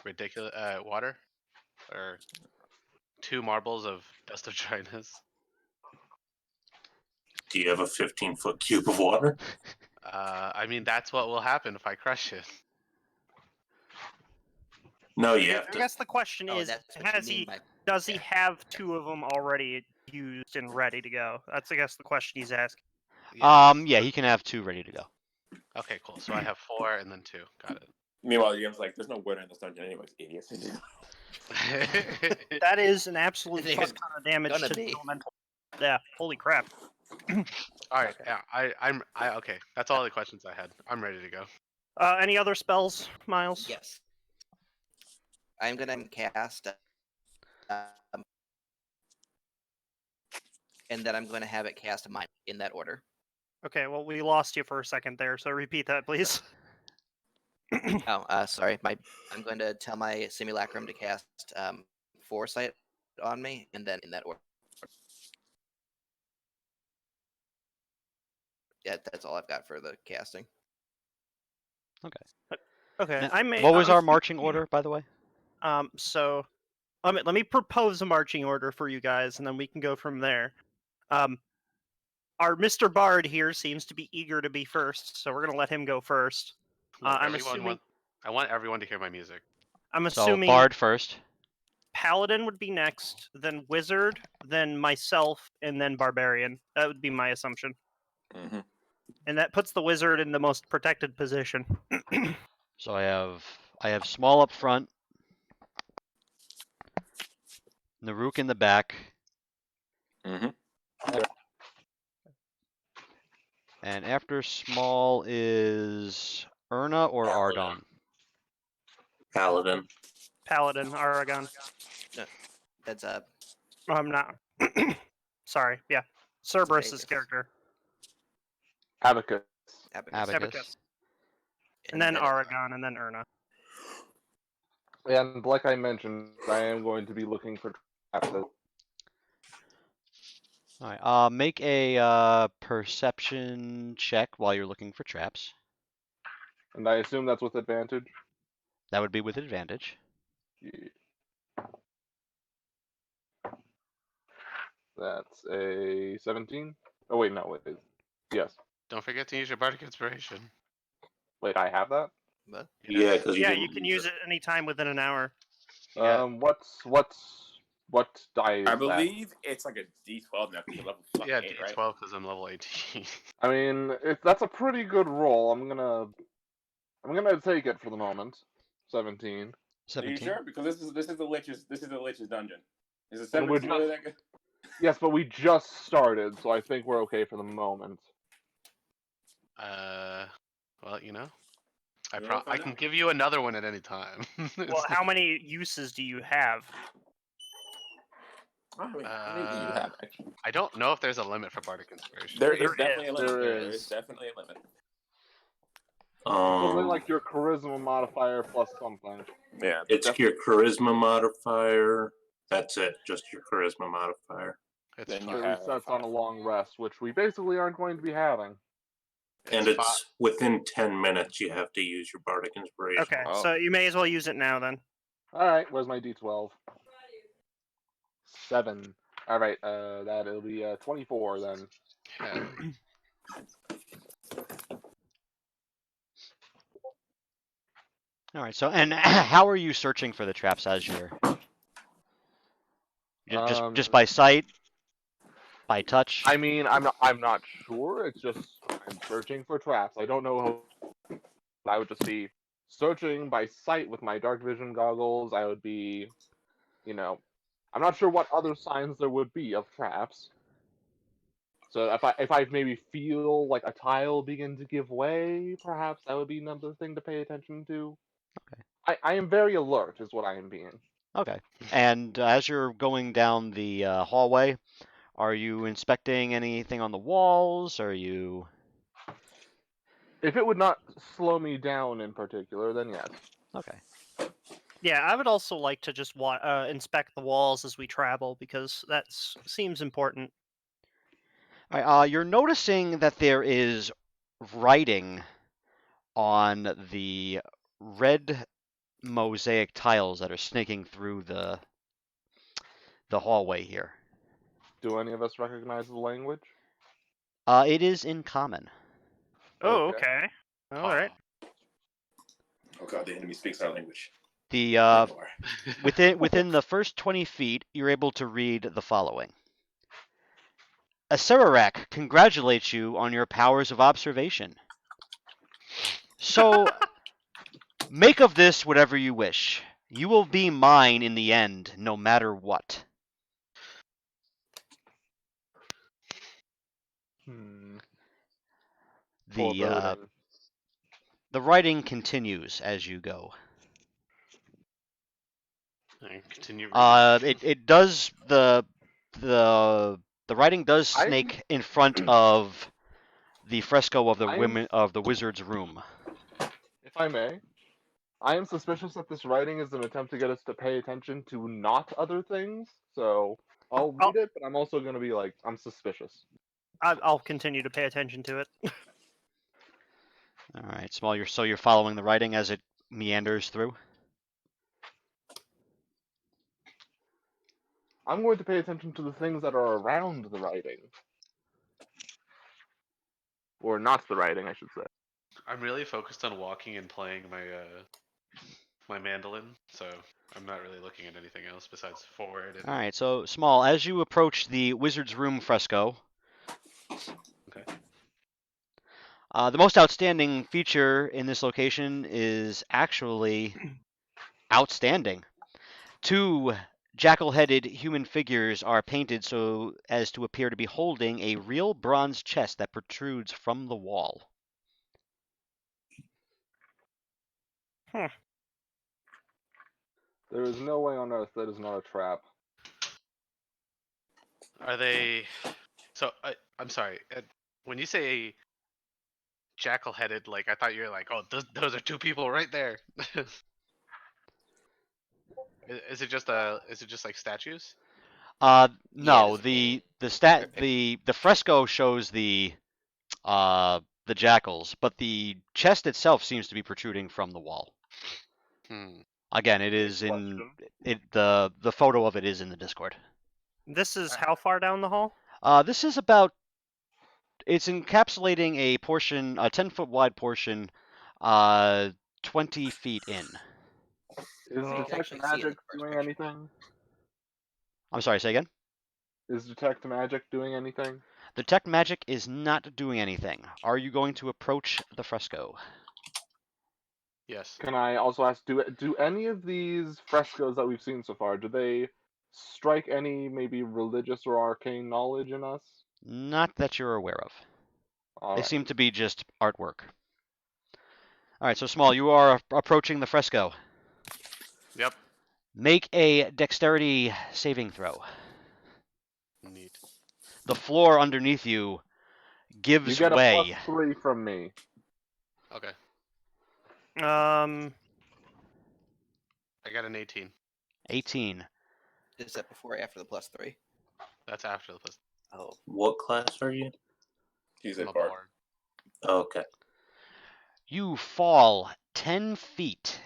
ridiculous water, or 2 marbles of dust of dryness?
Do you have a 15-foot cube of water?
I mean, that's what will happen if I crush it.
No, you
I
have to.
guess the question
Oh,
is,
that's what
has
you mean
he?
by
Does he have 2 of them already used and ready to go? That's, I guess, the question he's asking.
Yeah.
Yeah, he can have 2 ready to go.
Okay, cool. So I have 4 and then 2. Got
Meanwhile, Ian's like, "There's no water in this dungeon, anyways, idiots."
it.
That is an absolute
There's
fuck ton of damage
gonna
to the
be.
elemental. Yeah, holy crap.
All right.
Okay.
Yeah. Okay. That's all the questions I had. I'm ready to go.
Any other spells, Miles?
Yes. I'm gonna cast, and then I'm gonna have it cast mine in that order.
Okay, well, we lost you for a second there, so repeat that, please.
Oh, sorry. I'm going to tell my simulacrum to cast foresight on me, and then in that order. Yeah, that's all I've got for the casting.
Okay,
Now,
I may.
what was our marching order, by the way?
So let me propose a marching order for you guys, and then we can go from there. Our Mr. Bard here seems to be eager to be first, so we're gonna let him go first.
Look,
I'm assuming.
I want everyone to hear my music.
I'm
So
assuming
Bard first.
Paladin would be next, then Wizard, then myself, and then Barbarian. That would be my assumption.
Mm-hmm.
And that puts the Wizard in the most protected position.
So I have small up front, Naruk in the back,
Mm-hmm.
and after small is Erna or Ardon.
Paladin.
Paladin, Aragon.
That's
Oh, I'm not. Sorry, yeah. Cerberus's
Vegas.
character.
Abacus.
Abacus.
Abacus.
And then Aragon, and then Erna.
And like I mentioned, I am going to be looking for traps.
All right. Make a perception check while you're looking for traps.
And I assume that's with advantage.
That would be with advantage.
Yeah. That's a 17. Oh wait, no, wait. Yes.
Don't forget to use your bardic inspiration.
Wait, I have that.
What?
Yeah, because
Yeah, you can use it anytime within an hour.
Yeah.
What die is
I
that?
believe it's like a D12 now because you're level fucking
Yeah,
8, right?
D12 because I'm level 18.
I mean, if that's a pretty good roll, I'm gonna take it for the moment. 17.
Are you
17.
sure? Because this is the lich's dungeon. Is it
And we're
17 really that good?
Yes, but we just started, so I think we're okay for the moment.
Well, you know, I
You wanna
I
find
can
out?
give you another one at any time.
Well, how many uses do you have?
How many do you have? Actually?
I don't know if there's a limit for bardic inspiration.
There
There
is definitely a limit.
There
There
is.
is definitely a limit.
Something like your charisma modifier plus something.
Yeah.
It's your charisma modifier. That's it, just your charisma modifier.
It's
Then you
It
five.
have
resets on a
5.
long rest, which we basically aren't going to be having.
And
It's
it's within 10 minutes you have to use your bardic inspiration.
Okay,
Oh.
so you may as well use it now then.
Alright, where's my D12? 7. Alright, it'll be 24 then.
Yeah.
All right. So, and how are you searching for the traps as you're just by sight, by touch?
I mean, I'm not sure. It's just I'm searching for traps. I don't know how. I would just be searching by sight with my dark vision goggles. I would be, you know, I'm not sure what other signs there would be of traps. So if I maybe feel like a tile begin to give way, perhaps that would be another thing to pay attention to.
Okay.
I am very alert, is what I am being.
Okay. And as you're going down the hallway, are you inspecting anything on the walls? Are you?
If it would not slow me down in particular, then yes.
Okay.
Yeah, I would also like to just inspect the walls as we travel because that seems important.
All right, you're noticing that there is writing on the red mosaic tiles that are snaking through the hallway here.
Do any of us recognize the language?
It is in common.
Oh,
Okay.
okay. All right.
Oh god, the enemy speaks our language.
The
Never.
within the first 20 feet, you're able to read the following. Acererak congratulates you on your powers of observation. So, make of this whatever you wish. You will be mine in the end, no matter what.
Hmm.
The
Foreboding.
the writing continues as you go.
I continue reading.
It does the the writing does
I'm
snake in front of the fresco of the
I'm
women of the wizard's room.
if I may, I am suspicious that this writing is an attempt to get us to pay attention to not other things. So I'll
I'll,
read it, but I'm also gonna be like, I'm suspicious.
I'll continue to pay attention to it.
All right, Small. You're following the writing as it meanders through.
I'm going to pay attention to the things that are around the writing. Or not the writing, I should say.
I'm really focused on walking and playing my mandolin, so I'm not really looking at anything else besides forward and
All right, so Small, as you approach the wizard's room fresco,
okay.
the most outstanding feature in this location is actually outstanding. Two jackal-headed human figures are painted so as to appear to be holding a real bronze chest that protrudes from the wall.
There is no way on earth that is not a trap.
Are they? So I'm sorry. When you say jackal-headed, like I thought you were like, oh, those are two people right there. Is it just like statues?
Yeah,
No,
there's a painting.
the fresco shows the jackals, but the chest itself seems to be protruding from the wall.
Hmm.
Again, it
Big
is in
question.
the photo of it is in the Discord.
This is how far down the hall?
This is it's encapsulating a portion, a 10-foot wide portion, uh, 20 feet in.
Is
Oh.
You can
detect
actually see in the
magic
first
doing
picture.
anything?
I'm sorry, say again?
Is detect magic doing anything?
Detect magic is not doing anything. Are you going to approach the fresco?
Yes.
Can I also ask, do any of these frescoes that we've seen so far, do they strike any maybe religious or arcane knowledge in us?
Not that you're aware of.
All
They
right.
seem to be just artwork. All right, so Small, you are approaching the fresco.
Yep.
Make a dexterity saving throw.
Neat.
The floor underneath you
You
gives
get a
way.
+3 from me.
Okay.
Um,
I got an 18.
18.
Is that before or after the +3?
That's after the plus.
Oh,
What class are you?
He's
I'm
a
a
bard.
bard.
Okay.
You fall 10 feet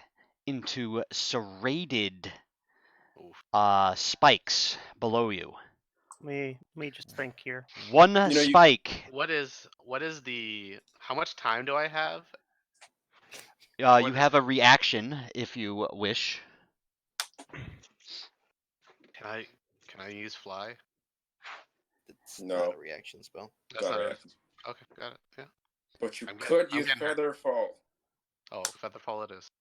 into serrated
Oof.
spikes below you.
me just think here.
One
know, you-
spike.
What is the? How much time do I have?
You
What is-
have a reaction if you wish.
Can I use fly?
It's
No.
not a reaction spell.
That's
Got
not
it.
a, okay. Got it. Yeah.
But you
I'm getting-
could
I'm
use
getting hurt.
Featherfall.
Oh, featherfall it is.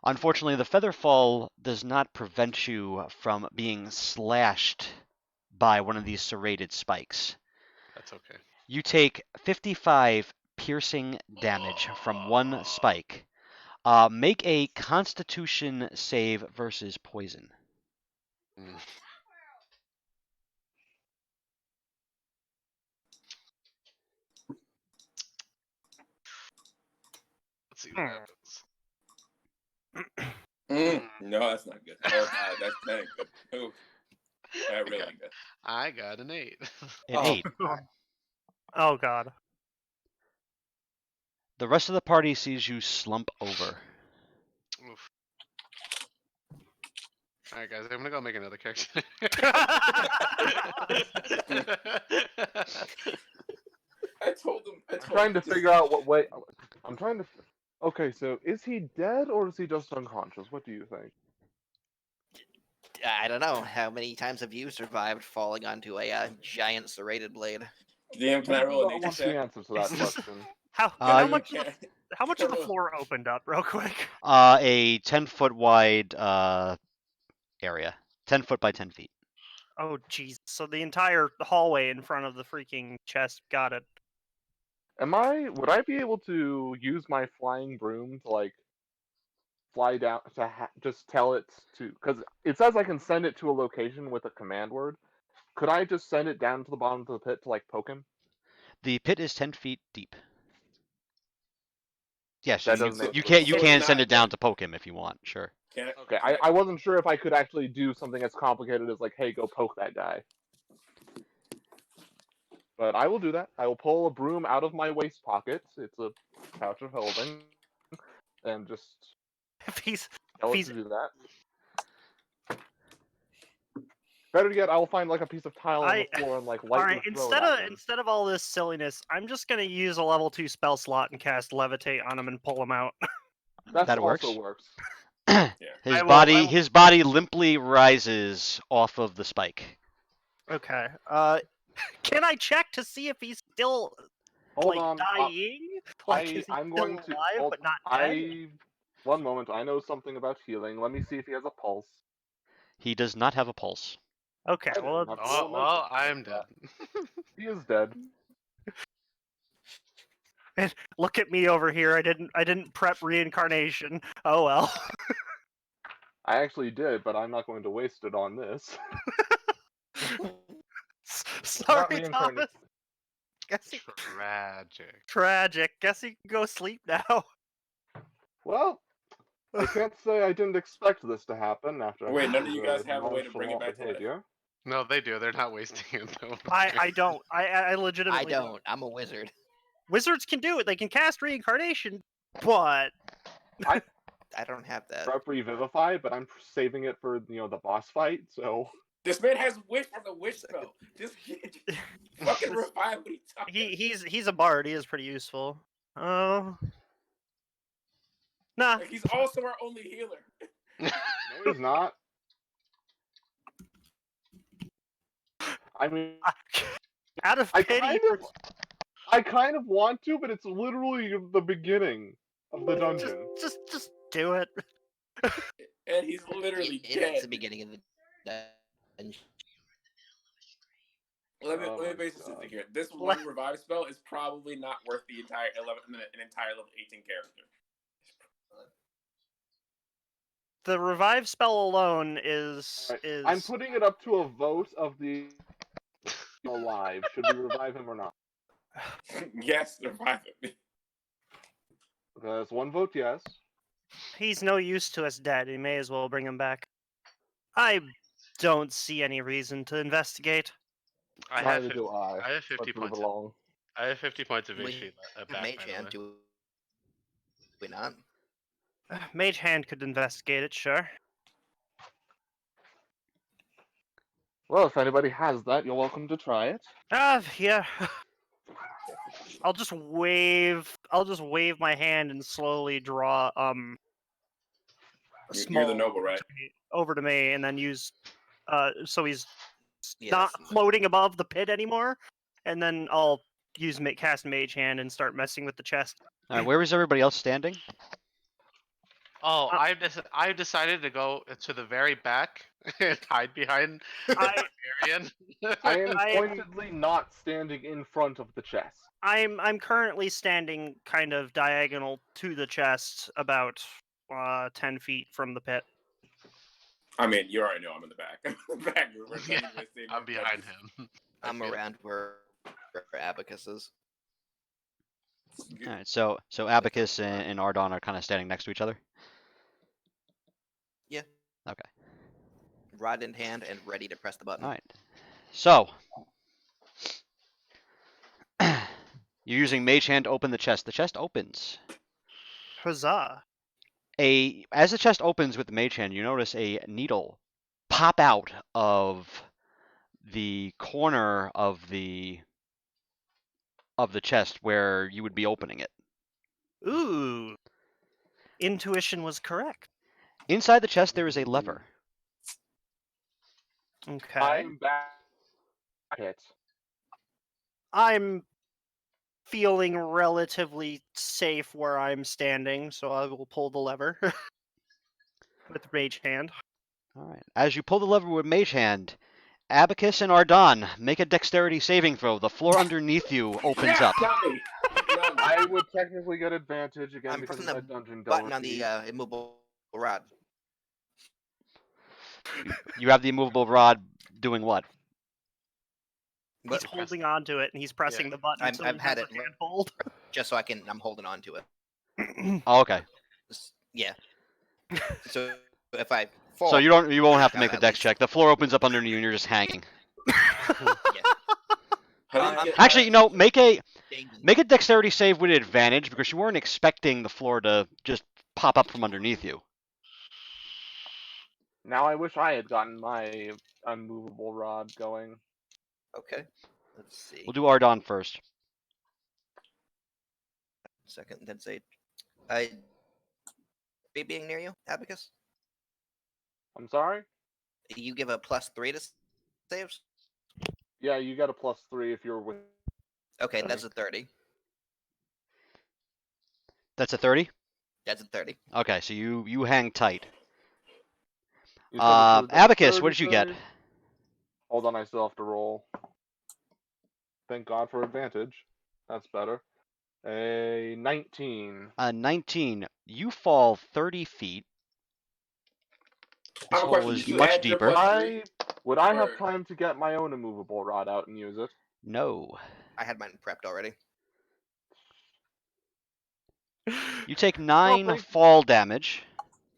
Unfortunately, the Featherfall does not prevent you from being slashed by one of these serrated spikes.
That's okay.
You take 55 piercing damage from one spike. Make a Constitution save versus poison.
Mm. Let's see what happens.
No, that's not good. Oh God, that ain't good. Ooh, that really
Okay.
good.
I got an 8.
An
Oh.
8.
Oh god.
The rest of the party sees you slump over.
Oof. All right, guys, I'm gonna go make another character.
I told him.
I'm trying to figure out what way. I'm trying to. Okay, so is he dead or is he just unconscious? What do you think?
I don't know. How many times have you survived falling onto a giant serrated blade?
DM, can I roll a
I
nature
want the
check?
answer to that question.
How
Uh,
much
Can-
of
can I
the
roll-
floor opened up real quick?
A 10-foot wide area. 10 foot by 10 feet.
Oh jeez. So the entire hallway in front of the freaking chest got it.
Would I be able to use my flying broom to like fly down to just tell it to? Because it says I can send it to a location with a command word. Could I just send it down to the bottom of the pit to like poke him?
The pit is 10 feet deep. Yes,
That
you,
doesn't make
you
sense.
can you
So
can
it's
send
not
it down
dead.
to poke him if you want. Sure.
Can I,
Okay,
can
I wasn't sure if I could actually do something as complicated as like, hey, go poke that guy. But I will do that. I will pull a broom out of my waist pocket. It's a pouch of holding, and just
If he's
tell it
he's-
to do that. Better yet, I will find like a piece of tile on the floor and like
all
lightly
right,
throw it at him.
instead of all this silliness, I'm just gonna use a level 2 spell slot and cast levitate on him and pull him out.
That
also
works.
works.
His
I will-
his body limply rises off of the spike.
Okay. Can I check to see if he's still
Hold
like
on.
dying? Like is he
I'm
still
going to.
alive
hold-
but not dead?
One moment. I know something about healing. Let me see if he has a pulse.
He does not have a pulse.
Okay,
I
well
didn't have to
Oh,
roll a
well,
medicine
I
check
am
for
dead.
that. He is dead.
look at me over here. I didn't prep reincarnation. Oh well.
I actually did, but I'm not going to waste it on this.
Sorry,
reincarnate.
Thomas. Guess he...
Tragic.
Tragic. Guess he can go sleep now.
Well, I can't say I didn't expect this to happen after.
Wait, none of you guys
the
have a way to bring it
nonchalant
back to life?
behavior.
No, they do. They're not wasting it though.
I don't. I legitimately
I don't. I'm a wizard.
Wizards can do it. They can cast reincarnation, but
I don't have that.
Prep revivify, but I'm saving it for the boss fight. So
This man has a wish spell. Just fucking revive what he's talking.
he's a bard. He is pretty useful. Oh. Nah.
Like, he's also our only healer.
no, he's not. I mean,
Out of
I
pity.
kind of want to, but it's literally the beginning of the dungeon.
Just do it.
And he's literally
It's
dead.
the beginning of the dungeon.
Let me
Oh my
base this
God.
here. This one revive spell is probably not worth the entire 11 minute, an entire level 18 character.
The revive spell alone is
Alright,
is.
I'm putting it up to a vote of the alive. Should we revive him or not?
Yes, revive him.
That's one vote yes.
He's no use to us dead. We may as well bring him back. I don't see any reason to investigate.
I
Neither
have 50,
do I.
I have 50
Let's move
points.
along.
I have 50 points of
We
HP back.
Mage
By the
hand,
way.
do we not?
Mage Hand could investigate it, sure.
Well, if anybody has that, you're welcome to try it.
Yeah. I'll just wave my hand and slowly draw a
You're the
small
noble, right?
over to me, and then use so he's
Yeah,
not
that's-
floating above the pit anymore. And then I'll cast Mage Hand and start messing with the chest.
All right, where is everybody else standing?
Oh,
Uh,
I've decided to go to the very back and hide behind
I
Marion.
I am
I am-
pointedly not standing in front of the chest.
I'm currently standing kind of diagonal to the chest, about 10 feet from the pit.
I mean, you already know I'm in the back. back.
Yeah, I'm behind him.
I'm
I feel-
around where Abacus is.
All right, so Abacus and Ardon are kind of standing next to each other.
Yeah.
Okay.
Rod in hand and ready to press the button.
All right. So you're using Mage Hand to open the chest. The chest opens.
Huzzah!
As the chest opens with the Mage Hand, you notice a needle pop out of the corner of the chest where you would be opening it.
Ooh, intuition was correct.
Inside the chest, there is a lever.
Okay.
I'm back. Pit.
I'm feeling relatively safe where I'm standing, so I will pull the lever with Mage Hand.
All right. As you pull the lever with Mage Hand, Abacus and Ardon make a dexterity saving throw. The floor underneath you opens up.
Not me. Not me.
I would technically get advantage again
I'm
because
pressing
of
the
my dungeon
button
delver
on the
feat.
immovable rod.
You have the immovable rod doing what?
He's
But
holding on to it, and he's pressing the button
I've-
until
I've
he
had
has
it
a handhold.
just so I'm holding on to it.
Oh, okay.
Yeah. So if I fall,
So you won't have to make the
at
dex
least.
check. The floor opens up underneath you and you're just hanging.
Yeah.
How do you
I'm
get-
Actually, you know, make a
Dang.
dexterity save with advantage because you weren't expecting the floor to just pop up from underneath you.
Now I wish I had gotten my unmovable rod going.
Okay. Let's see.
We'll do Ardon first.
Second, then say, I be being near you, Abacus.
I'm sorry?
You give a +3 to saves.
Yeah, you get a +3 if you're with.
Okay, that's a 30.
That's a 30?
That's a 30.
Okay, so you hang tight.
You said it's a
Abacus, what did you
dexterity
get?
save? Hold on, I still have to roll. Thank God for advantage. That's better. A 19.
19. You fall 30 feet.
I
This
have a
hole
question.
is
Did you
much
add your
deeper.
+3?
Would I have
Or-
time to get my own immovable rod out and use it?
No.
I had mine prepped already.
You take 9
thank-
fall damage.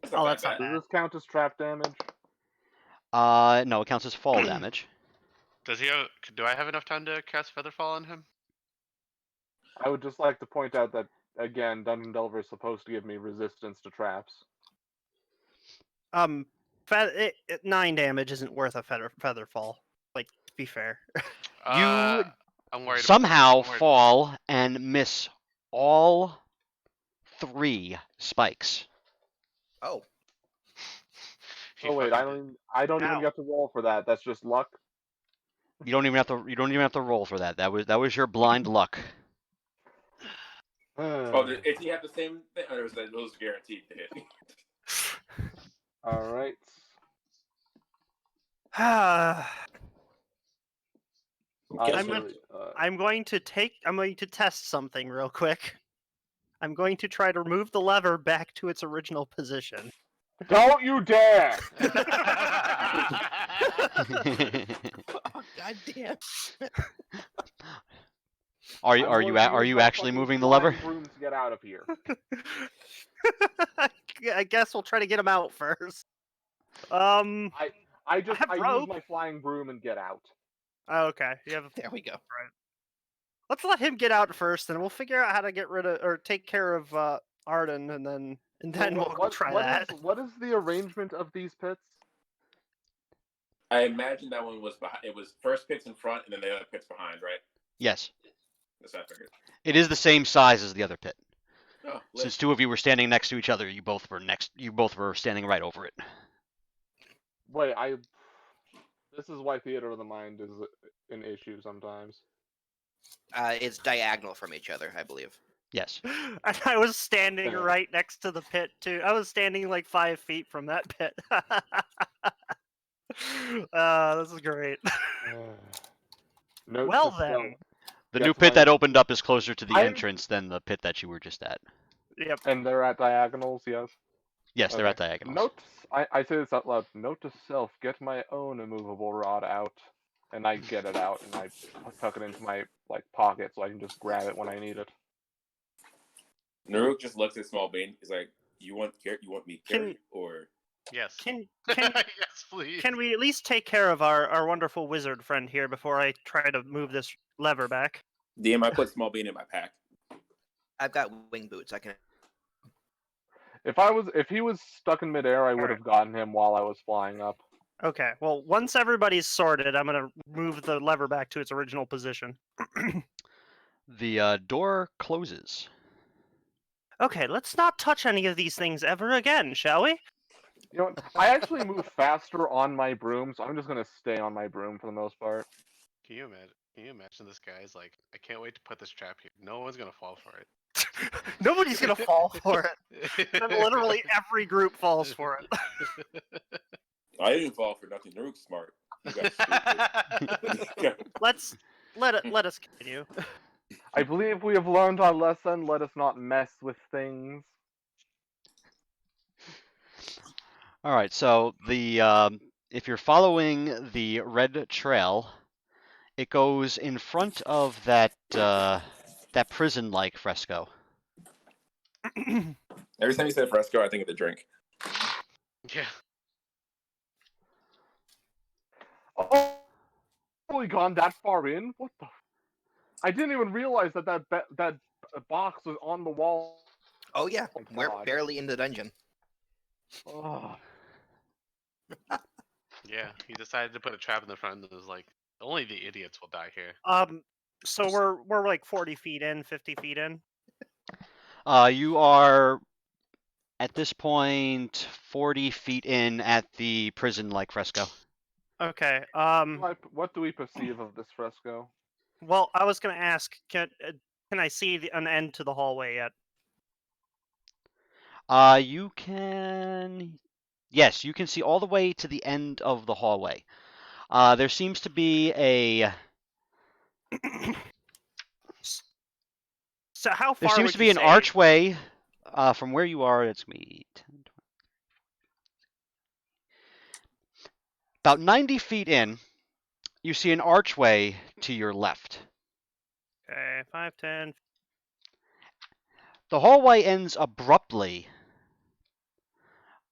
That's not
Oh,
bad,
that's not
bad.
Does this count as trap damage?
No, it counts as fall damage.
Does he have? Do I have enough time to cast Featherfall on him?
I would just like to point out that, again, Dungeon Delver is supposed to give me resistance to traps.
9 damage isn't worth a feather fall. Like, to be fair.
You
I'm worried.
Somehow
I'm worried-
fall and miss all 3 spikes.
Oh,
He
Oh wait,
fucking
I don't even
Ow.
get to roll for that. That's just luck.
You don't even have to roll for that. That was your blind luck.
Oh, if you have the same thing, or is that those guaranteed to hit?
All right.
Guess
I'm
what?
gonna- I'm going to test something real quick. I'm going to try to remove the lever back to its original position.
Don't you dare!
oh God damn.
Are
I'm going to use
you
my
actually
fucking
moving the
flying
lever?
broom to get out of here.
I guess we'll try to get him out first.
I
have
use
rope.
my flying broom and get out.
Oh, okay. You have.
There we go.
Let's let him get out first, and we'll figure out how to get rid of or take care of Arden, and then
So
we'll try that.
What is the arrangement of these pits?
I imagine that one was behind. It was first pits in front, and then the other pits behind, right?
Yes.
That's what I figured.
It is the same size as the other pit.
Oh,
Since two of you were standing next to each other, you both were standing right over it.
Wait, this is why theater of the mind is an issue sometimes.
It's diagonal from each other, I believe.
Yes.
And I was standing right next to the pit too. I was standing like 5 feet from that pit. This is great.
Note
Well
to
then.
self,
The
Yes,
new pit
my-
that opened up is closer to the
I'm-
entrance than the pit that you were just at.
Yep.
and they're at diagonals, yes?
Yes, they're
Okay.
at diagonals.
Note, I say this out loud. Note to self, get my own immovable rod out. And I get it out, and I tuck it into my pocket so I can just grab it when I need it.
Naruk just looks at Small Bean. He's like, "You want me
Can-
carried or?"
Yes.
Can
Yes, please.
can we at least take care of our wonderful wizard friend here before I try to move this lever back?
DM, I put Small Bean in my pack.
I've got wing boots. I can.
If he was stuck in midair, I would
Alright.
have gotten him while I was flying up.
Okay. Well, once everybody's sorted, I'm gonna move the lever back to its original position.
The door closes.
Okay, let's not touch any of these things ever again, shall we?
You know what? I actually move faster on my broom, so I'm just gonna stay on my broom for the most part.
Can you imagine this guy's like, I can't wait to put this trap here. No one's gonna fall for it.
Nobody's gonna fall for it. And literally every group falls for it.
I didn't fall for nothing. Naruk's smart. You guys stupid.
Let us continue.
I believe we have learned our lesson. Let us not mess with things.
All right. So if you're following the red trail, it goes in front of that prison-like fresco.
Every time you say fresco, I think of the drink.
Yeah.
Oh, only gone that far in? What the? I didn't even realize that box was on the wall.
Oh yeah,
Oh,
we're
God.
barely in the dungeon.
Oh.
Yeah. He decided to put a trap in the front and was like, only the idiots will die here.
So we're like 40 feet in, 50 feet in.
You are at this point 40 feet in at the prison-like fresco.
Okay.
What do we perceive of this fresco?
Well, I was gonna ask, can I see an end to the hallway yet?
You can. Yes, you can see all the way to the end of the hallway. There seems to be a.
So how
There
far
seems
would
to
you
be an
say?
archway from where you are. It's me. About 90 feet in, you see an archway to your left.
Okay, 5, 10.
The hallway ends abruptly,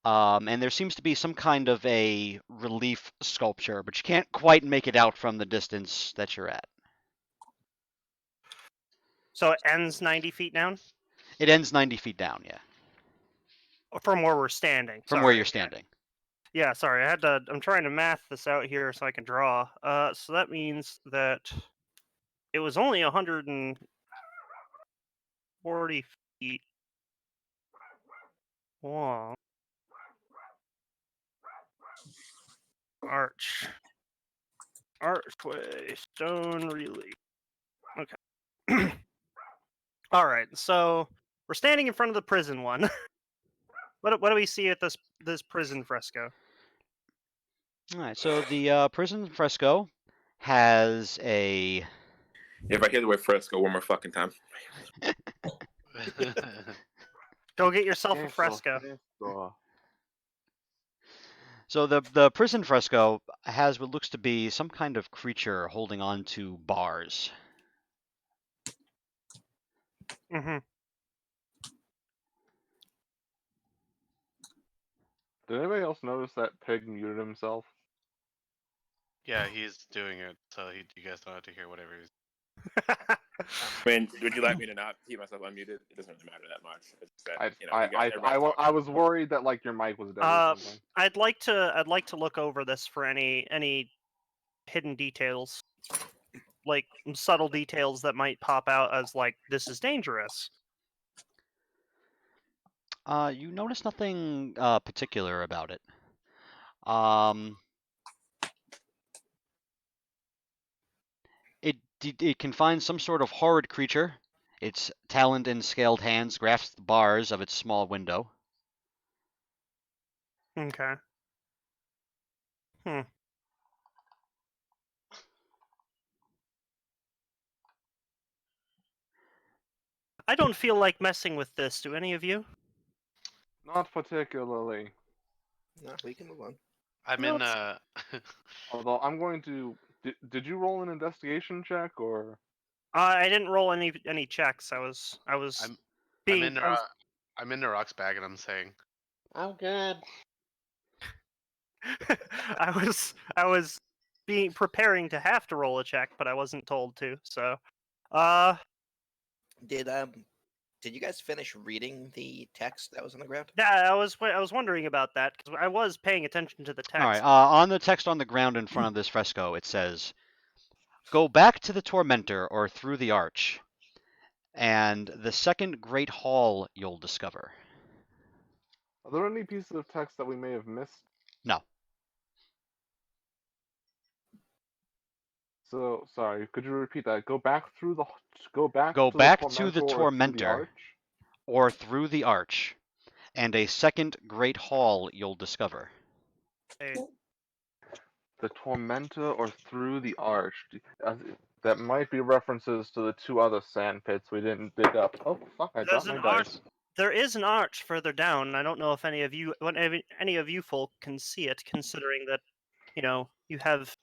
and there seems to be some kind of a relief sculpture, but you can't quite make it out from the distance that you're at.
So it ends 90 feet down
It ends 90 feet down, yeah,
from where we're standing.
from
Sorry.
where you're standing.
Yeah, sorry. I'm trying to math this out here so I can draw. So that means that it was only 140 feet long. Archway, stone relief. Okay. All right. So we're standing in front of the prison one. What do we see at this prison fresco?
All right, so the prison fresco has a.
If I hear the word fresco one more fucking time.
Go get yourself a
Eso,
fresco.
fresco.
So the prison fresco has what looks to be some kind of creature holding on to bars.
Mm-hmm.
Did anybody else notice that Pig muted himself?
Yeah, he's doing it, so you guys don't have to hear whatever he's.
I mean, would you like me to not keep myself unmuted? It doesn't really matter that much. It's that, you know, you guys, everybody's talking.
I was worried that like your mic was dead or something.
I'd like to look over this for any hidden details, like subtle details that might pop out as like this is dangerous.
You notice nothing particular about it. It can find some sort of horrid creature. Its taloned and scaled hands grasp the bars of its small window.
Okay. I don't feel like messing with this. Do any of you?
Not particularly.
No, we can move on.
I'm
No,
in.
Although I'm going to. Did you roll an investigation check or?
I didn't roll any checks. I was
I'm
being.
in. I'm in Narok's bag, and I'm saying,
I'm good.
I was being preparing to have to roll a check, but I wasn't told to. So,
Did you guys finish reading the text that was on the ground?
yeah, I was wondering about that because I was paying attention to the text.
All right. On the text on the ground in front of this fresco, it says, "Go back to the tormentor or through the arch, and the second great hall you'll discover."
Are there any pieces of text that we may have missed?
No.
So sorry. Could you repeat that? Go back Go back
Go
to
back
the
to the
tormentor or through the
tormentor
arch.
or through the arch, and a second great hall you'll discover.
Hey,
The tormentor or through the arch. That might be references to the two other sand pits we didn't dig up. Oh fuck! I
There's
dropped my
an arch.
dice.
There is an arch further down. And I don't know if any of you folk can see it, considering that you have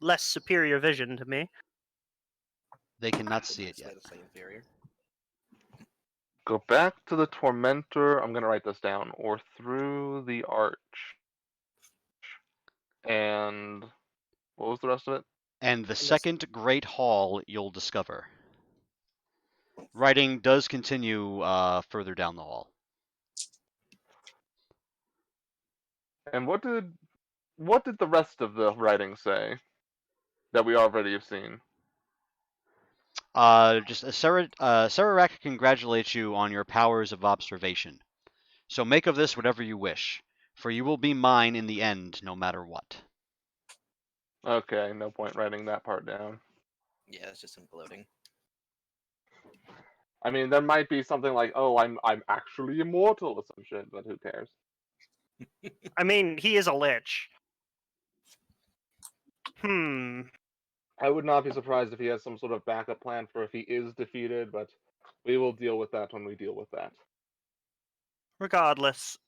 less superior vision to me.
They cannot see it yet.
Slightly inferior.
Go back to the tormentor. I'm gonna write this down. Or through the arch. And what was the rest of it?
And the second great hall you'll discover. Writing does continue further down the hall.
And what did the rest of the writing say that we already have seen?
Just Sararak congratulates you on your powers of observation. So make of this whatever you wish, for you will be mine in the end, no matter what.
Okay, no point writing that part down.
Yeah, it's just some gloating.
I mean, there might be something like, "Oh, I'm actually immortal" or some shit, but who cares?
I mean, he is a lich.
I would not be surprised if he has some sort of backup plan for if he is defeated, but we will deal with that when we deal with that.
Regardless,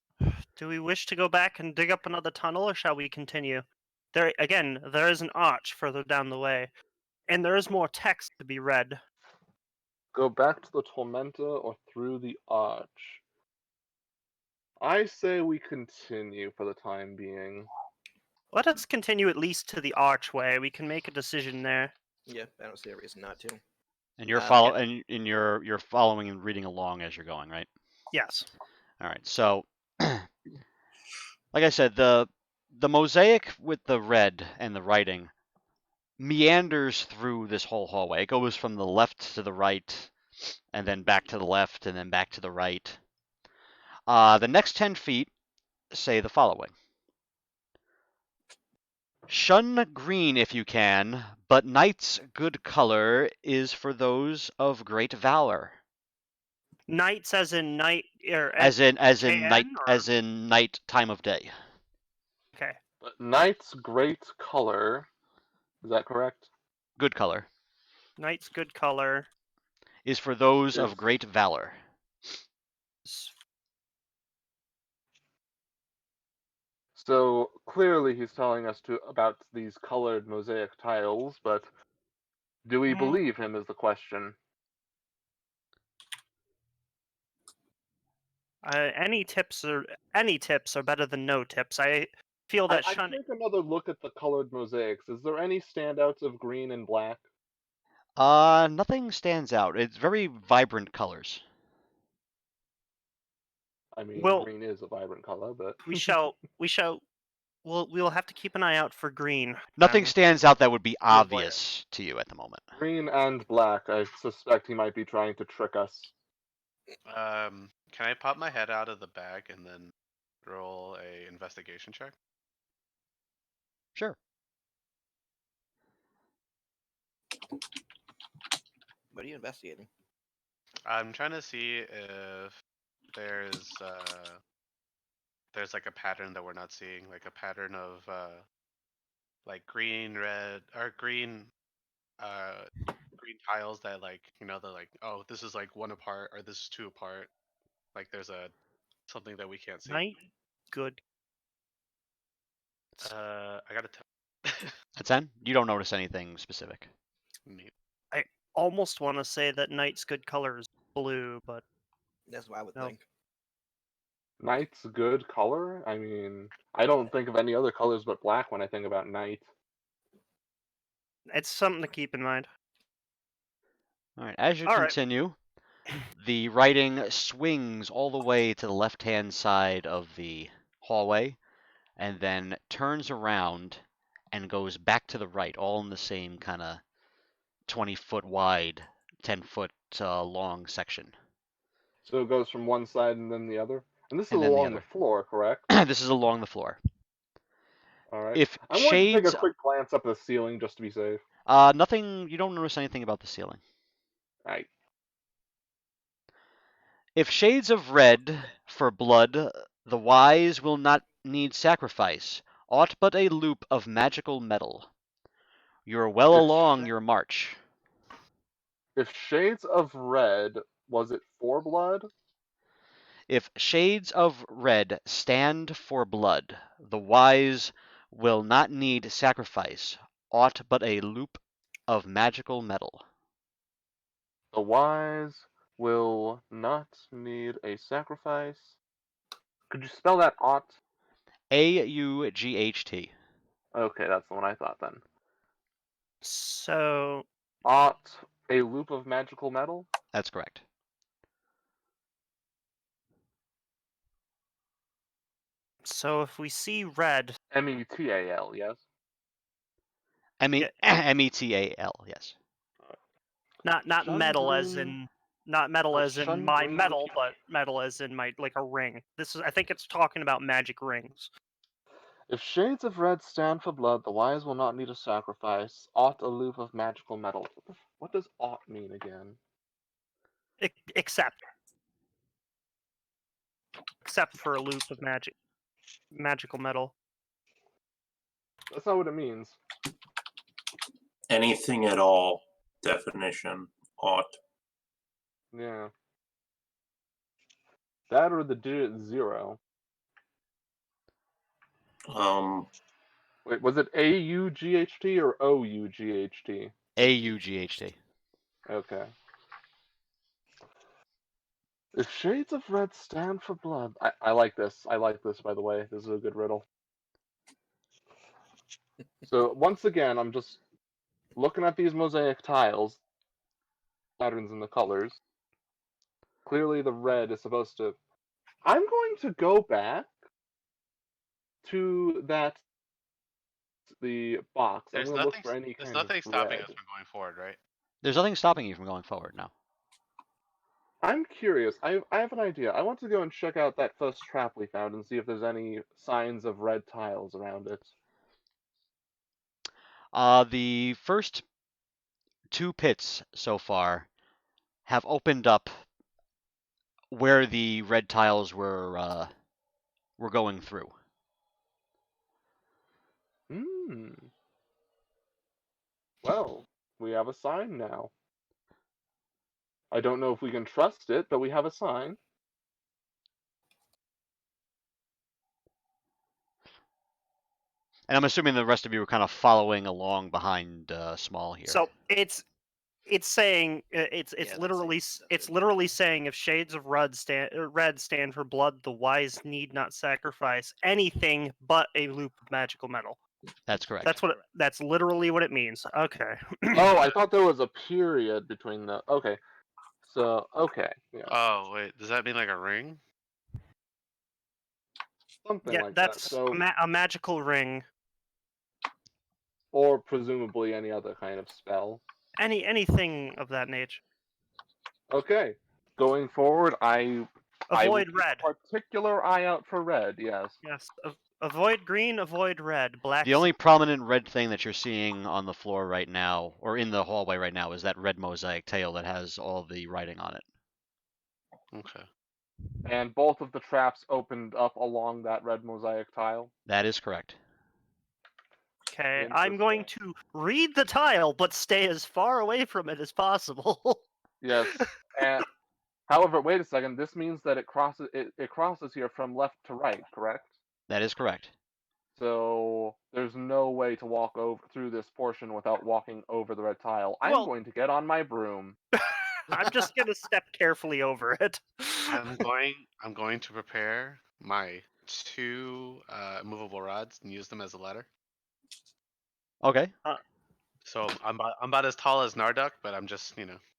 do we wish to go back and dig up another tunnel, or shall we continue? There is an arch further down the way, and there is more text to be read.
Go back to the tormentor or through the arch. I say we continue for the time being.
Let us continue at least to the archway. We can make a decision there.
Yeah, I don't see a reason not to.
And you're you're following and reading along as you're going, right?
Yes.
All right. So, like I said, the mosaic with the red and the writing meanders through this whole hallway. It goes from the left to the right, and then back to the left, and then back to the right. The next 10 feet say the following. Shun green if you can, but night's good color is for those of great valor.
Nights as in night, or
As in night,
KN, or-
as in night time of day.
Okay.
But night's great color. Is that correct?
Good color
Night's good color.
is for those
Is-
of great valor.
So clearly he's telling us about these colored mosaic tiles, but do we believe him is the question.
Any tips are better than no tips. I feel that
I'd take another look at the colored mosaics. Is there any standouts of green and black?
Nothing stands out. It's very vibrant colors.
I mean,
Well-
green is a vibrant color, but
We will have to keep an eye out for green.
Nothing
then.
stands out that would be
avoid it.
obvious to you at the moment.
green and black. I suspect he might be trying to trick us.
Can I pop my head out of the bag and then roll a investigation check?
Sure.
What are you investigating?
I'm trying to see if there's like a pattern that we're not seeing, like a pattern of like green, red, or green green tiles that, like, they're like, oh, this is like one apart or this is two apart. Like there's something that we can't see.
Night, good.
I got a 10.
A 10? You don't notice anything specific.
Neat.
Almost want to say that night's good color is blue, but
That's what I would
No.
think.
Night's a good color. I mean, I don't think of any other colors but black when I think about night.
it's something to keep in mind.
All right, as you
All right.
continue, the writing swings all the way to the left-hand side of the hallway and then turns around and goes back to the right, all in the same kind of 20-foot wide, 10-foot long section.
So it goes from one side and then the other. And this is
And then the
along the
other.
floor, correct?
This is along the floor.
All right.
If
I'm going to take
shades,
a quick glance up the ceiling just to be safe.
nothing, you don't notice anything about the ceiling.
Right.
If shades of red for blood, the wise will not need sacrifice, aught but a loop of magical metal. You're well
If
along
sh-
your march.
If shades of red, was it for blood?
If shades of red stand for blood, the wise will not need sacrifice, aught but a loop of magical metal.
The wise will not need a sacrifice. Could you spell that ought?
AUGHT.
Okay, that's the one I thought then.
So
Ought a loop of magical metal?
That's correct.
if we see red,
METAL, yes?
Yeah.
METAL, yes.
not metal as
Shun
in not metal as in
Shun
my
Green.
metal, but metal as in my like a ring. I think it's talking about magic rings.
If shades of red stand for blood, the wise will not need a sacrifice. Ought a loop of magical metal. What does ought mean again?
Except for a loop of magical metal.
That's not what it means.
Anything at all. Definition. Ought.
Yeah. That or the digit 0. Wait, was it AUGHT or OUGHT?
AUGHT.
Okay. If shades of red stand for blood. I like this. I like this, by the way. This is a good riddle. So, once again, I'm just looking at these mosaic tiles, patterns in the colors. Clearly, the red is supposed to. I'm going to go back to the box. I'm
There's
going to look
nothing.
for any
There's
kind of
nothing stopping
red.
us from going forward, right?
There's nothing stopping you from going forward now.
I'm curious. I have an idea. I want to go and check out that first trap we found and see if there's any signs of red tiles around it.
The first two pits so far have opened up where the red tiles were going through.
Hmm. Well, we have a sign now. I don't know if we can trust it, but we have a sign.
And I'm assuming the rest of you are kind of following along behind Small here.
So it's saying it's
Yeah, that's
literally
it.
it's literally saying if shades of red stand for blood, the wise need not sacrifice anything but a loop of magical metal.
That's correct.
That's literally what it means. Okay.
Oh, I thought there was a period between the. Okay. So, okay. Yeah.
Oh wait, does that mean like a ring?
Something
Yeah,
like that.
that's
So,
a magical ring.
or presumably any other kind of spell.
Anything of that nature.
Okay. Going forward, I will
Avoid
keep
red.
a particular eye out for red. Yes.
Yes. Avoid green. Avoid red. Black.
The only prominent red thing that you're seeing on the floor right now, or in the hallway right now, is that red mosaic tile that has all the writing on it.
Okay.
And both of the traps opened up along that red mosaic tile.
That is correct.
Okay, I'm going to read the tile, but stay as far away from it as possible.
Yes. And however, wait a second. This means that it crosses here from left to right, correct?
That is correct.
So there's no way to walk over through this portion without walking over the red tile. I'm
Well-
going to get on my broom.
I'm just gonna step carefully over it.
I'm going to prepare my 2 movable rods and use them as a ladder.
Okay.
So I'm about as tall as Narduk, but I'm just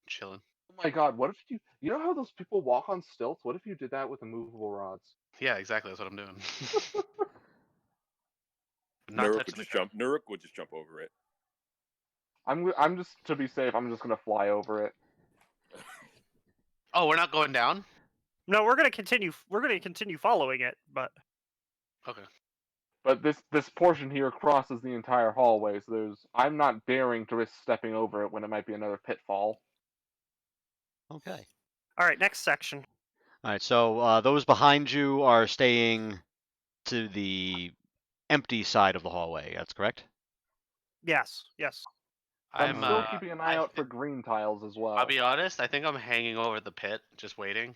chilling.
Oh my god, what if you know how those people walk on stilts? What if you did that with immovable rods?
Yeah, exactly. That's what I'm doing. Not
Nuruk
touching
would
the
just jump. Nuruk would just jump over it.
I'm just to be safe, I'm just gonna fly over it.
Oh, we're not going down?
No, we're gonna continue. We're gonna continue following it, but
Okay.
But this portion here crosses the entire hallway, so I'm not daring to risk stepping over it when it might be another pitfall.
Okay.
all right. Next section.
All right. So those behind you are staying to the empty side of the hallway. That's correct.
Yes. Yes.
I'm still
I'm
keeping an eye out for green tiles as well.
I'll be honest, I think I'm hanging over the pit, just waiting.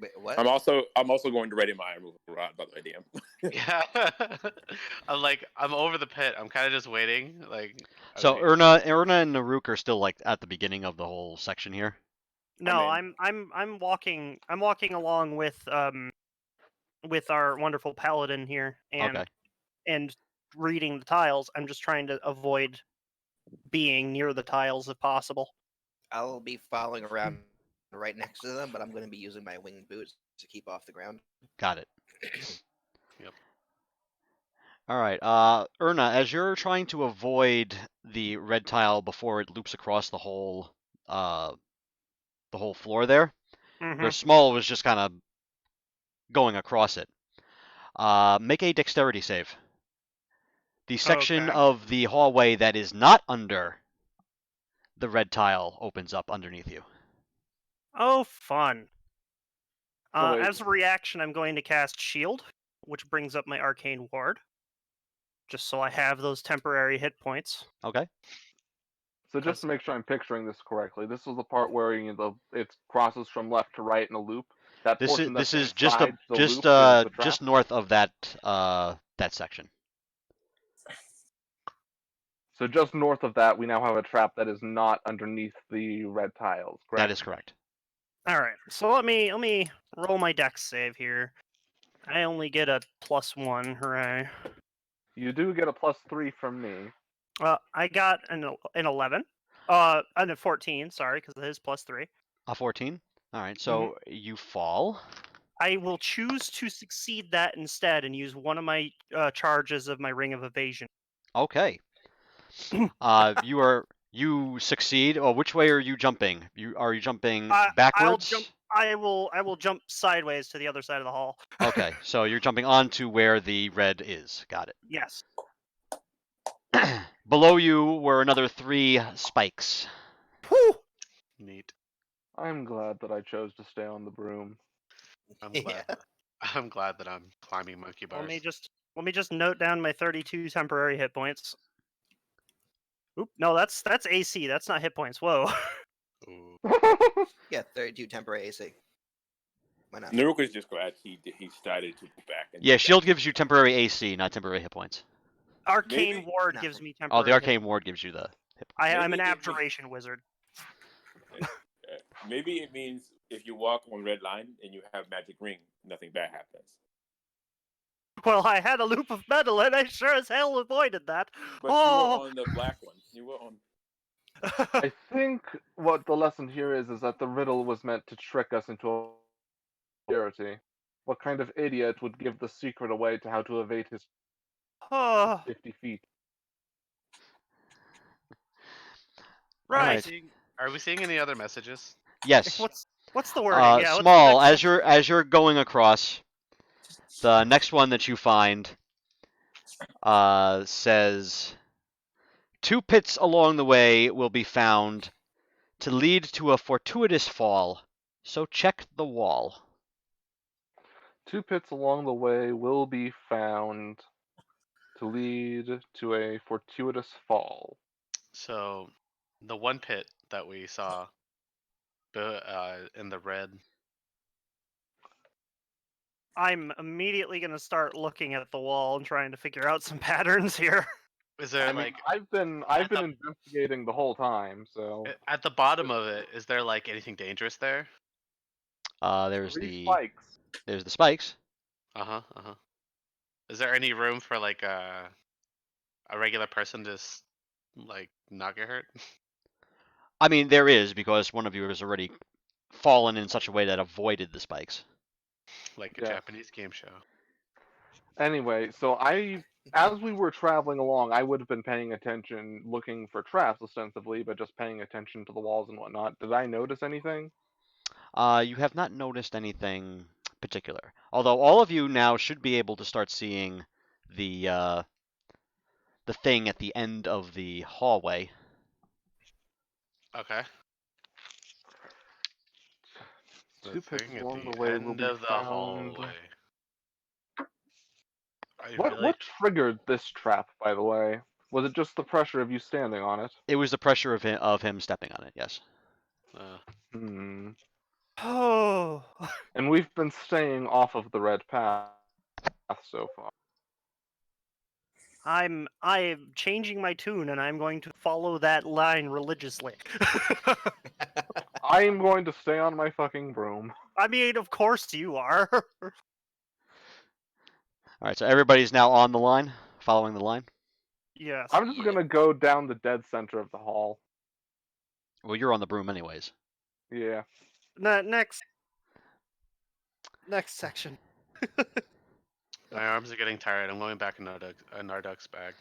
Wait, what?
I'm also going to ready my removal rod. By the way, DM.
Yeah. I'm over the pit. I'm kind of just waiting.
So Erna and Naruk are still like at the beginning of the whole section here.
No,
in.
I'm walking. I'm walking along with our wonderful paladin here, and
Okay.
and reading the tiles. I'm just trying to avoid being near the tiles if possible.
I'll be following around right next to them, but I'm going to be using my winged boots to keep off the ground.
Got it.
Yep.
All right. Erna, as you're trying to avoid the red tile before it loops across the whole floor there,
Mhm.
where Small was just kind of going across it. Make a dexterity save. The section
Okay.
of the hallway that is not under the red tile opens up underneath you.
Oh, fun.
So wait.
As a reaction, I'm going to cast Shield, which brings up my Arcane Ward, just so I have those temporary hit points.
Okay.
So just to make sure I'm picturing this correctly, this is the part where it crosses from left to right in a loop. That portion
This
that's
is just
inside the loop is the trap.
just north of that section.
So just north of that, we now have a trap that is not underneath the red tiles. Correct?
That is correct.
All right, so let me roll my dex save here. I only get a +1. Hooray!
You do get a +3 from me.
I got an 11. And a 14. Sorry, because it is +3.
A 14. All right. So you fall.
I will choose to succeed that instead and use one of my charges of my Ring of Evasion.
Okay. You succeed. Oh, which way are you jumping? Are you jumping backwards?
I will jump sideways to the other side of the hall.
Okay, so you're jumping onto where the red is. Got it.
Yes.
Below you were another 3 spikes.
Whew!
Neat.
I'm glad that I chose to stay on the broom.
I'm glad. I'm glad that I'm climbing monkey bars.
Let me just note down my 32 temporary hit points. Oop, no, that's AC. That's not hit points. Whoa.
Ooh.
Yeah, 32 temporary AC. Why not?
Nuruk is just glad he started to go back. And
Yeah, shield gives you temporary AC, not temporary hit points.
Arcane
Maybe-
Ward
No.
gives me temporary.
Oh, the arcane ward gives you the hit points.
I'm an
Maybe it means-
abjuration wizard.
Maybe it means if you walk on red line and you have magic ring, nothing bad happens.
Well, I had a loop of metal, and I sure as hell avoided that.
But you were on the black one. You were on.
I think what the lesson here is that the riddle was meant to trick us into obscurity. What kind of idiot would give the secret away to how to evade his
Oh,
50 feet?
All
right.
right.
Are we seeing any other messages?
Yes.
What's the wording? Yeah. What's the
Small.
next
As you're going across, the next one that you find says 2 pits along the way will be found to lead to a fortuitous fall. So check the wall.
2 pits along the way will be found to lead to a fortuitous fall.
So, the one pit that we saw in the red.
I'm immediately gonna start looking at the wall and trying to figure out some patterns here.
Is there
I mean,
like
I've been
at the
investigating the whole time, so
at the bottom of it? Is there like anything dangerous there?
There's
3
the
spikes.
Uh
spikes.
huh. Uh huh. Is there any room for like a regular person to like not get hurt?
I mean, there is because one of you has already fallen in such a way that avoided the spikes.
Like a
Yes.
Japanese game show.
Anyway, so as we were traveling along, I would have been paying attention, looking for traps ostensibly, but just paying attention to the walls and whatnot. Did I notice anything?
You have not noticed anything particular. Although all of you now should be able to start seeing the thing at the end of the hallway.
Okay. The
2 pits
thing at
along
the
the way will
end
be
of the
found.
hallway. I really
What triggered this trap, by the way? Was it just the pressure of you standing on it?
It was the pressure of him stepping on it. Yes.
Hmm.
Oh,
And we've been staying off of the red path so far.
I'm changing my tune, and I'm going to follow that line religiously.
I am going to stay on my fucking broom.
I mean, of course you are.
All right. So everybody's now on the line, following the line.
Yes.
I'm just
Yeah.
gonna go down the dead center of the hall.
Well, you're on the broom anyways.
Yeah.
Next section.
My arms are getting tired. I'm going back in Narduk's bag.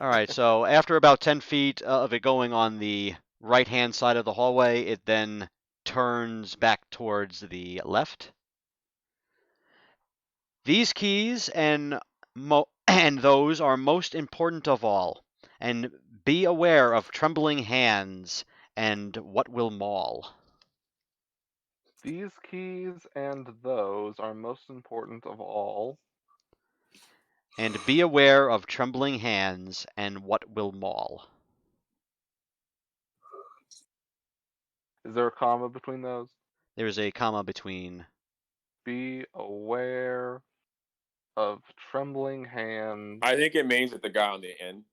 All right. So after about 10 feet of it going on the right-hand side of the hallway, it then turns back towards the left. These keys and those are most important of all, and be aware of trembling hands and what will maul.
These keys and those are most important of all.
And be aware of trembling hands and what will maul.
Is there a comma between those?
There's a comma between.
Be aware of trembling hands.
I think it means that the guy on the end,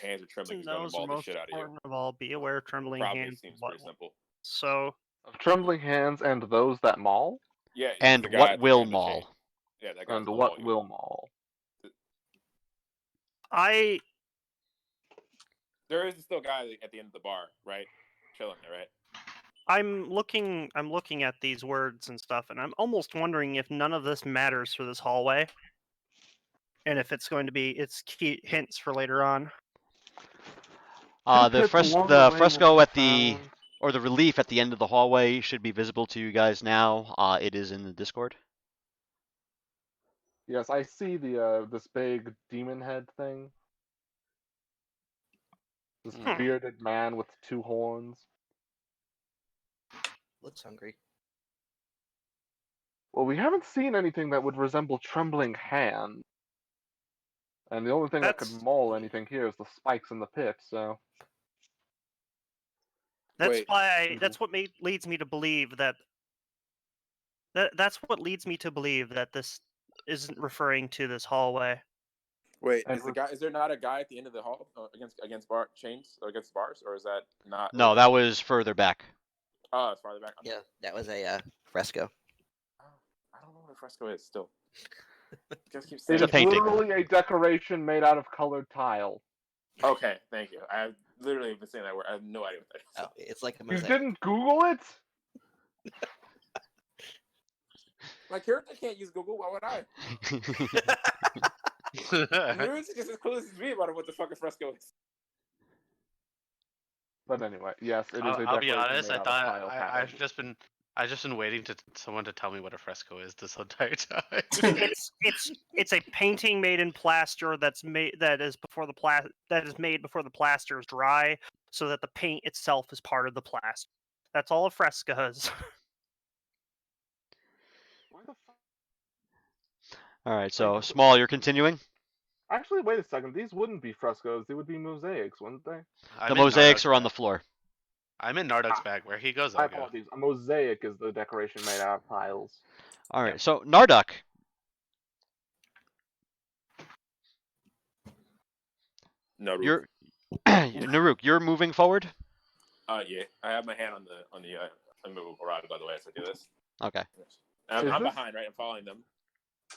hands are trembling,
And
is going to
those are
maul the
most
shit out of you.
important of all. Be aware, trembling
Probably
hands.
seems
What?
pretty simple.
So
Of trembling hands and those that maul?
Yeah, it's
And
the guy
what
at the
will
end of the chain.
maul.
Yeah, that guy's
And
gonna
what
maul you.
will maul?
There is still a guy at the end of the bar, right? Chilling there, right?
I'm looking at these words and stuff, and I'm almost wondering if none of this matters for this hallway, and if it's going to be its key hints for later on.
Two pits along the way will
fresco
be
at the
found.
or the relief at the end of the hallway should be visible to you guys now. It is in the Discord.
Yes, I see the this big demon head thing. This
Hmm.
bearded man with 2 horns.
Looks hungry.
Well, we haven't seen anything that would resemble trembling hands. And the only thing that could
That's
maul anything here is the spikes in the pit, so.
that's
Wait.
why that's what leads me to believe that that's what leads me to believe that this isn't referring to this hallway.
Wait,
And
is there not a guy at the end of the hall against bar chains or against bars, or is that not?
No, that was further back.
Oh, it's farther back.
Yeah, that was a fresco.
I don't know what a fresco is still. Just keep
It
saying
It's a
is
it.
painting.
literally a decoration made out of colored tile.
Okay, thank you. I've literally been saying that word. I have no idea what that is.
Oh, it's like a
You
mosaic.
didn't Google it?
My character can't use Google. Why would I? Rune's just as clueless as me about what the fuck a fresco is.
But anyway, yes, it is a
I'll be
decoration
honest.
made
I
out of
thought
tile
I've
patterns.
just been waiting to someone to tell me what a fresco is this entire time.
It's a painting made in plaster that is made before the plaster is dry, so that the paint itself is part of the plaster. That's all a fresco is.
Why the fuck?
All right, so Small, you're continuing.
Actually, wait a second. These wouldn't be frescoes. They would be mosaics, wouldn't they?
I'm
The
in
mosaics
Narduk's
are on the
bag.
floor.
I'm in Narduk's bag. Where he goes,
My
I'll go.
apologies. A mosaic is the decoration made out of tiles.
All right,
Yep.
so Narduk,
No,
you're Naruk, you're moving forward.
yeah. I have my hand on the unmovable rod, by the way, as I do this.
Okay.
I'm
Is this-
behind, right? I'm following them.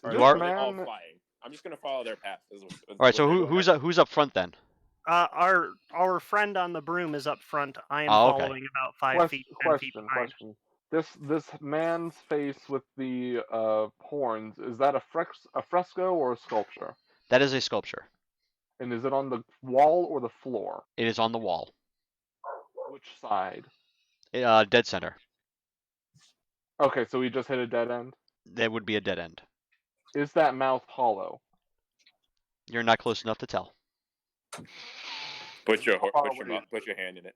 Or
You
are
are-
they all
man-
flying? I'm just gonna follow their path.
All right, so who's up front then?
Our friend on the broom is up front. I am
Oh, okay.
following about 5 feet, 10 feet behind.
Question. This man's face with the horns, is that a fresco or a sculpture?
That is a sculpture.
And is it on the wall or the floor?
It is on the wall.
Which side?
Dead center.
Okay, so we just hit a dead end.
That would be a dead end.
Is that mouth hollow?
You're not close enough to tell.
Put your
How far away is
put your hand in it.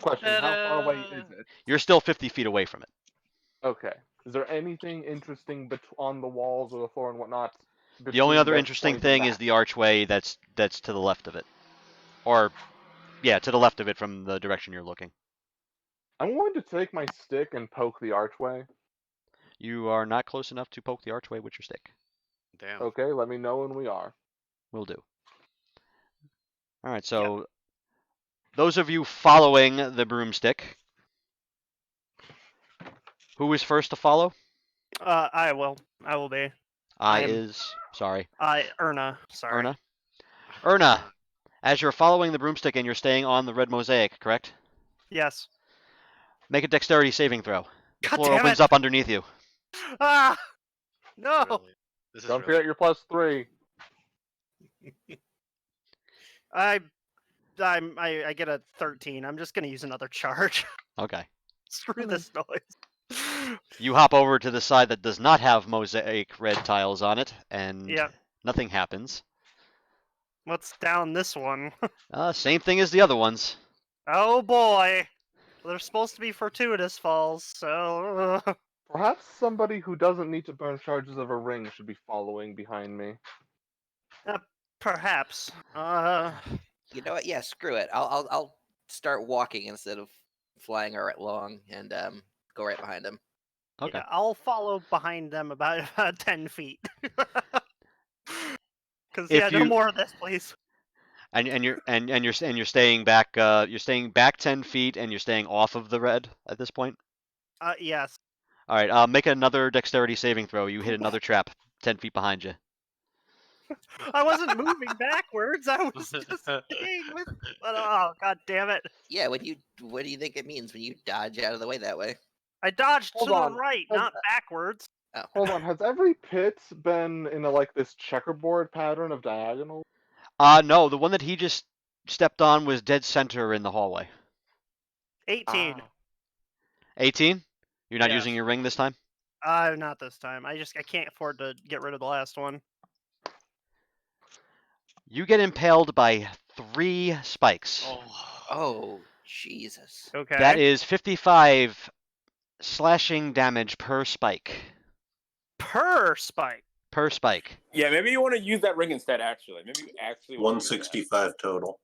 Question, how far away is it?
You're still 50 feet away from it.
Okay. Is there anything interesting on the walls or the floor and whatnot?
The only
between
other
this
interesting
point and
thing is
that?
the archway that's to the left of it. Or, yeah, to the left of it from the direction you're looking.
I'm going to take my stick and poke the archway.
You are not close enough to poke the archway with your stick.
Damn.
Okay, let me know when we are.
Will do. All right, so those of you following the broomstick, who is first to follow?
I will be.
Sorry,
Erna. Sorry.
Erna. Erna, as you're following the broomstick and you're staying on the red mosaic, correct?
Yes.
Make a dexterity saving throw. The
God
floor
damn
opens
it!
up underneath you.
Ah! No!
Really. This is
Don't
really
forget your +3.
I get a 13. I'm just gonna use another charge.
Okay.
Screw this noise.
You hop over to the side that does not have mosaic red tiles on it, and
Yep.
nothing happens.
What's down this one?
Same thing as the other ones.
Oh boy! They're supposed to be fortuitous falls, so.
Perhaps somebody who doesn't need to burn charges of a ring should be following behind me.
Perhaps.
You know what? Yeah, screw it. I'll start walking instead of flying along and go right behind him.
Okay.
Yeah, I'll follow behind them about 10 feet. Because no more of this, please.
And you're staying back. You're staying back 10 feet, and you're staying off of the red at this point.
Yes.
All right. Make another dexterity saving throw. You hit another trap 10 feet behind you.
I wasn't moving backwards. I was just staying with. But, oh, god damn it!
Yeah, what do you think it means when you dodge out of the way that way?
I dodged
Hold
to
on.
the right, not backwards.
Oh.
Hold on, has every pit been in this checkerboard pattern of diagonal?
No, the one that he just stepped on was dead center in the hallway.
18.
18? You're not
Yes.
using your ring this time?
Not this time. I can't afford to get rid of the last one.
You get impaled by 3 spikes.
Oh, Jesus.
Okay.
That is 55 slashing damage per spike.
Per spike.
Per spike.
Yeah, maybe you want to use that ring instead. Actually, maybe you actually want to use that.
165 total.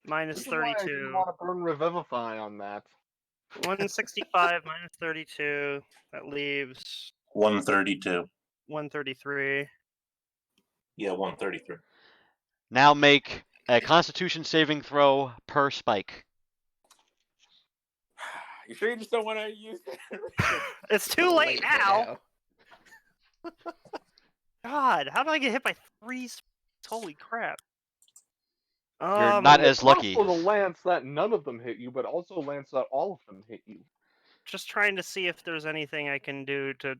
Minus
This is why I
32.
didn't want to burn Revivify on that.
165 minus 32. That leaves
132.
133.
Yeah, 133.
Now make a Constitution saving throw per spike.
You sure you just don't want to use it?
It's too late
for
now. God, how did I get hit by 3 spikes? Holy crap.
You're not
It's
as lucky.
possible to Lance that none of them hit you, but also Lance that all of them hit you.
Just trying to see if there's anything I can do to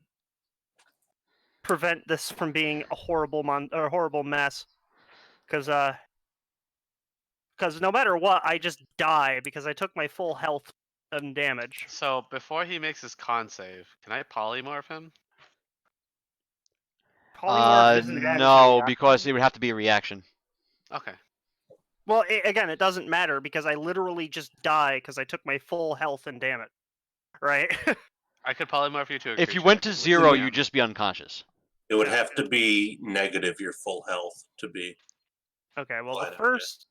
prevent this from being a horrible horrible mess. Because no matter what, I just die because I took my full health and damage.
So before he makes his con save, can I polymorph him?
Polymorph isn't
that
No,
reaction?
because it would have to be a reaction.
Okay.
Well, again, it doesn't matter because I literally just die because I took my full health and damage. Right?
I could polymorph you to a
If you
creature
went
that
to
can
0,
withstand-
you'd just be unconscious.
It would
Yeah.
have to be negative your full health to be.
Okay, well,
Flat
the
out
first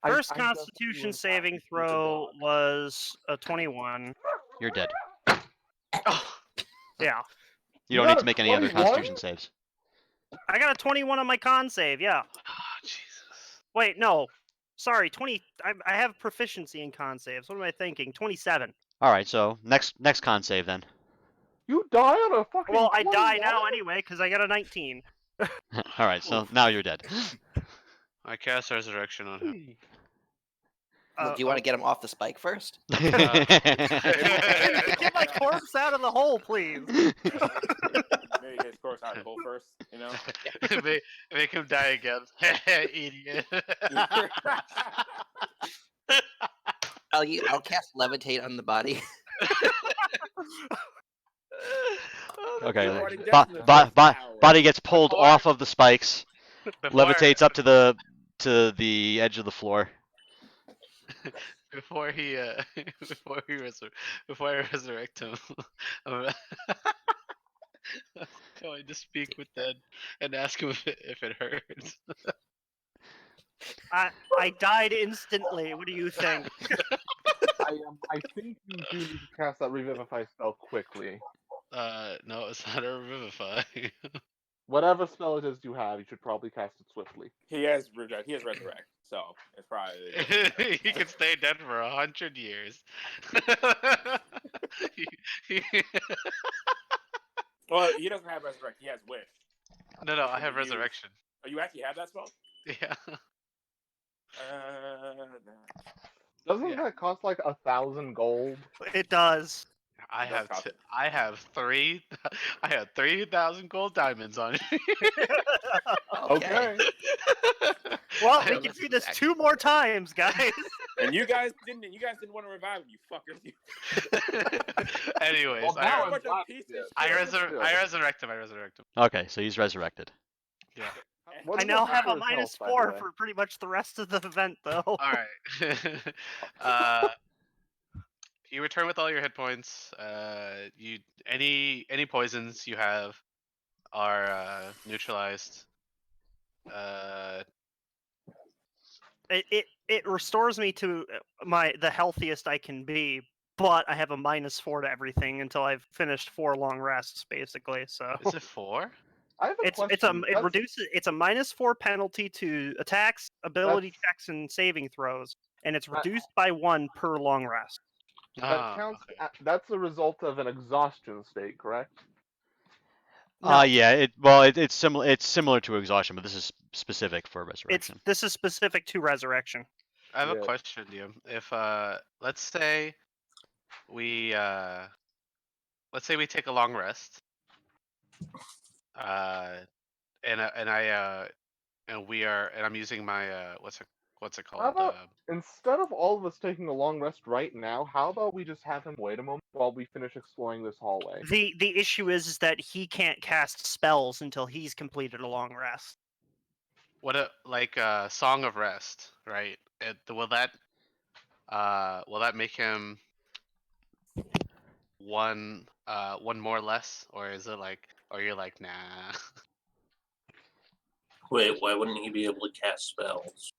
I
first
just
Constitution
threw
saving
an
throw
dog.
was a 21.
You're dead.
Oh,
Yeah,
You
You
don't need
got
to
a
make any other
21?
Constitution saves.
I got a 21 on my con save. Yeah.
Jesus.
Wait, no. Sorry, 20. I have proficiency in con saves. What am I thinking? 27.
All right, so next con save then.
You die on a fucking
Well, I die
21?
now anyway because I got a 19.
All right, so now you're dead.
I cast Resurrection on him.
Well, do you want to get him off the spike first?
Get my corpse out of the hole, please.
Maybe his course out of the hole first, you know?
make him die again. Idiot.
I'll cast levitate on the body.
Okay,
You're already dead in the first hour.
body gets pulled
Before-
off of the spikes,
Before-
levitates up to the edge of the floor.
Before he before I resurrect him, I'm going to speak with Dead and ask him if it hurts.
I died instantly. What do you think?
I think you do need to cast that Revivify spell quickly.
No, it's not a revivify.
Whatever spell it is you have, you should probably cast it swiftly.
He has resurrect, so it's probably.
He can stay dead for 100 years.
Well, he doesn't have resurrect. He has wish.
No, I have
Can you use-
resurrection.
Oh, you actually have that spell?
Yeah.
Doesn't
Yeah.
that cost like 1,000 gold?
It does.
I
It does
have
cost it.
I have 3,000 gold diamonds on it.
Okay.
Well,
I
we
have
can
a
do this
stack.
2 more times, guys.
And you guys didn't want to revive him, you fuckers.
Anyways,
Well, now
You're a
I'm
bunch of
glad
pieces
you
of
did.
I
shit.
resurrect him. I resurrect him.
Okay, so he's resurrected.
Yeah.
What
I
does
now
that
have
do
a
to his health, by the
-4
way?
for pretty much the rest of the event, though.
All right. You return with all your hit points. You any poisons you have are neutralized.
It restores me to the healthiest I can be, but I have a -4 to everything until I've finished 4 long rests, basically. So
Is it 4?
I have a
it
question. That's-
reduces it's a -4 penalty to attacks, ability checks, and saving throws, and it's reduced by 1 per long rest.
That counts.
Okay.
That's a result of an exhaustion state, correct?
No.
Yeah. It's similar. It's similar to exhaustion, but this is specific for resurrection.
This is specific to resurrection.
I have a
Yeah.
question, Liam. If let's say we take a long rest, and I'm using my what's it
How
called?
about instead of all of us taking a long rest right now, how about we just have him wait a moment while we finish exploring this hallway?
The issue is that he can't cast spells until he's completed a long rest.
What a Song of Rest, right? Will that make him one more or less, or is it or you're like, nah?
Wait, why wouldn't he be able to cast spells?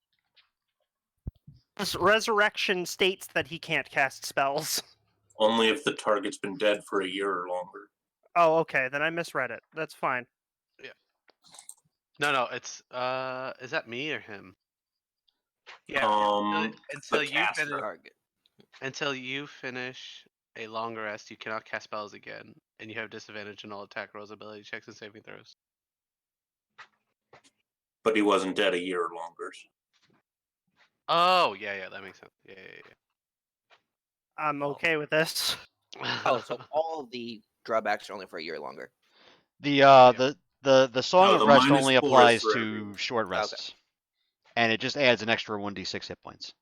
This resurrection states that he can't cast spells.
Only if the target's been dead for a year or longer.
Oh, okay, then I misread it. That's fine.
No, it's is that me or him? Yeah,
The
until you
caster.
finish.
Target.
Until you finish a long rest, you cannot cast spells again, and you have disadvantage on all attack rolls, ability checks, and saving throws.
But he wasn't dead a year longer.
Oh, yeah, that makes sense. Yeah.
I'm okay with this.
Oh, so all of the drawbacks are only for a year longer.
The Song
No,
of
the
Rest
-4
only
is
applies
for
to
everyone.
short
Okay.
rests, and it just adds an extra 1d6 hit points.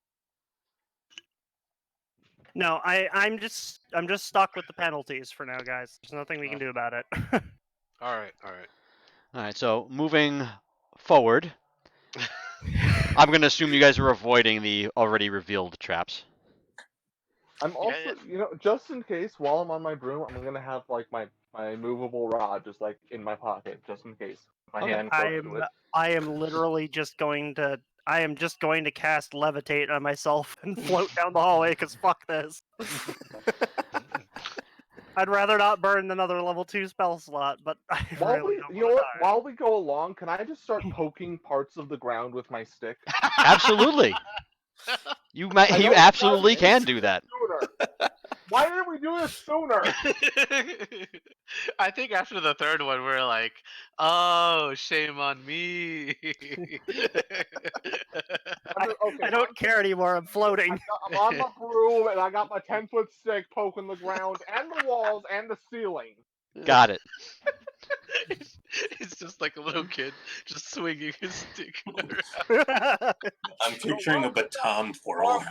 No, I'm just stuck with the penalties for now, guys. There's nothing we can do about it.
All right.
All right, so moving forward, I'm going to assume you guys are avoiding the already revealed traps.
I'm also,
Yeah.
just in case, while I'm on my broom, I'm gonna have like my movable rod just like in my pocket, just in case. My
Okay.
hand close to it.
I am literally just going to cast levitate on myself and float down the hallway because fuck this. I'd rather not burn another level 2 spell slot, but I
While
really
we,
don't
you know
want to
what?
die.
While we go along, can I just start poking parts of the ground with my stick?
Absolutely. You absolutely can do that.
Sooner. Why didn't we do this sooner?
I think after the third one, we're like, oh, shame on me.
Okay,
I don't care anymore. I'm floating.
I'm on my broom and I got my 10-foot stick poking the ground and the walls and the ceiling.
Got it.
It's just like a little kid just swinging his stick around.
I'm picturing a baton twirl.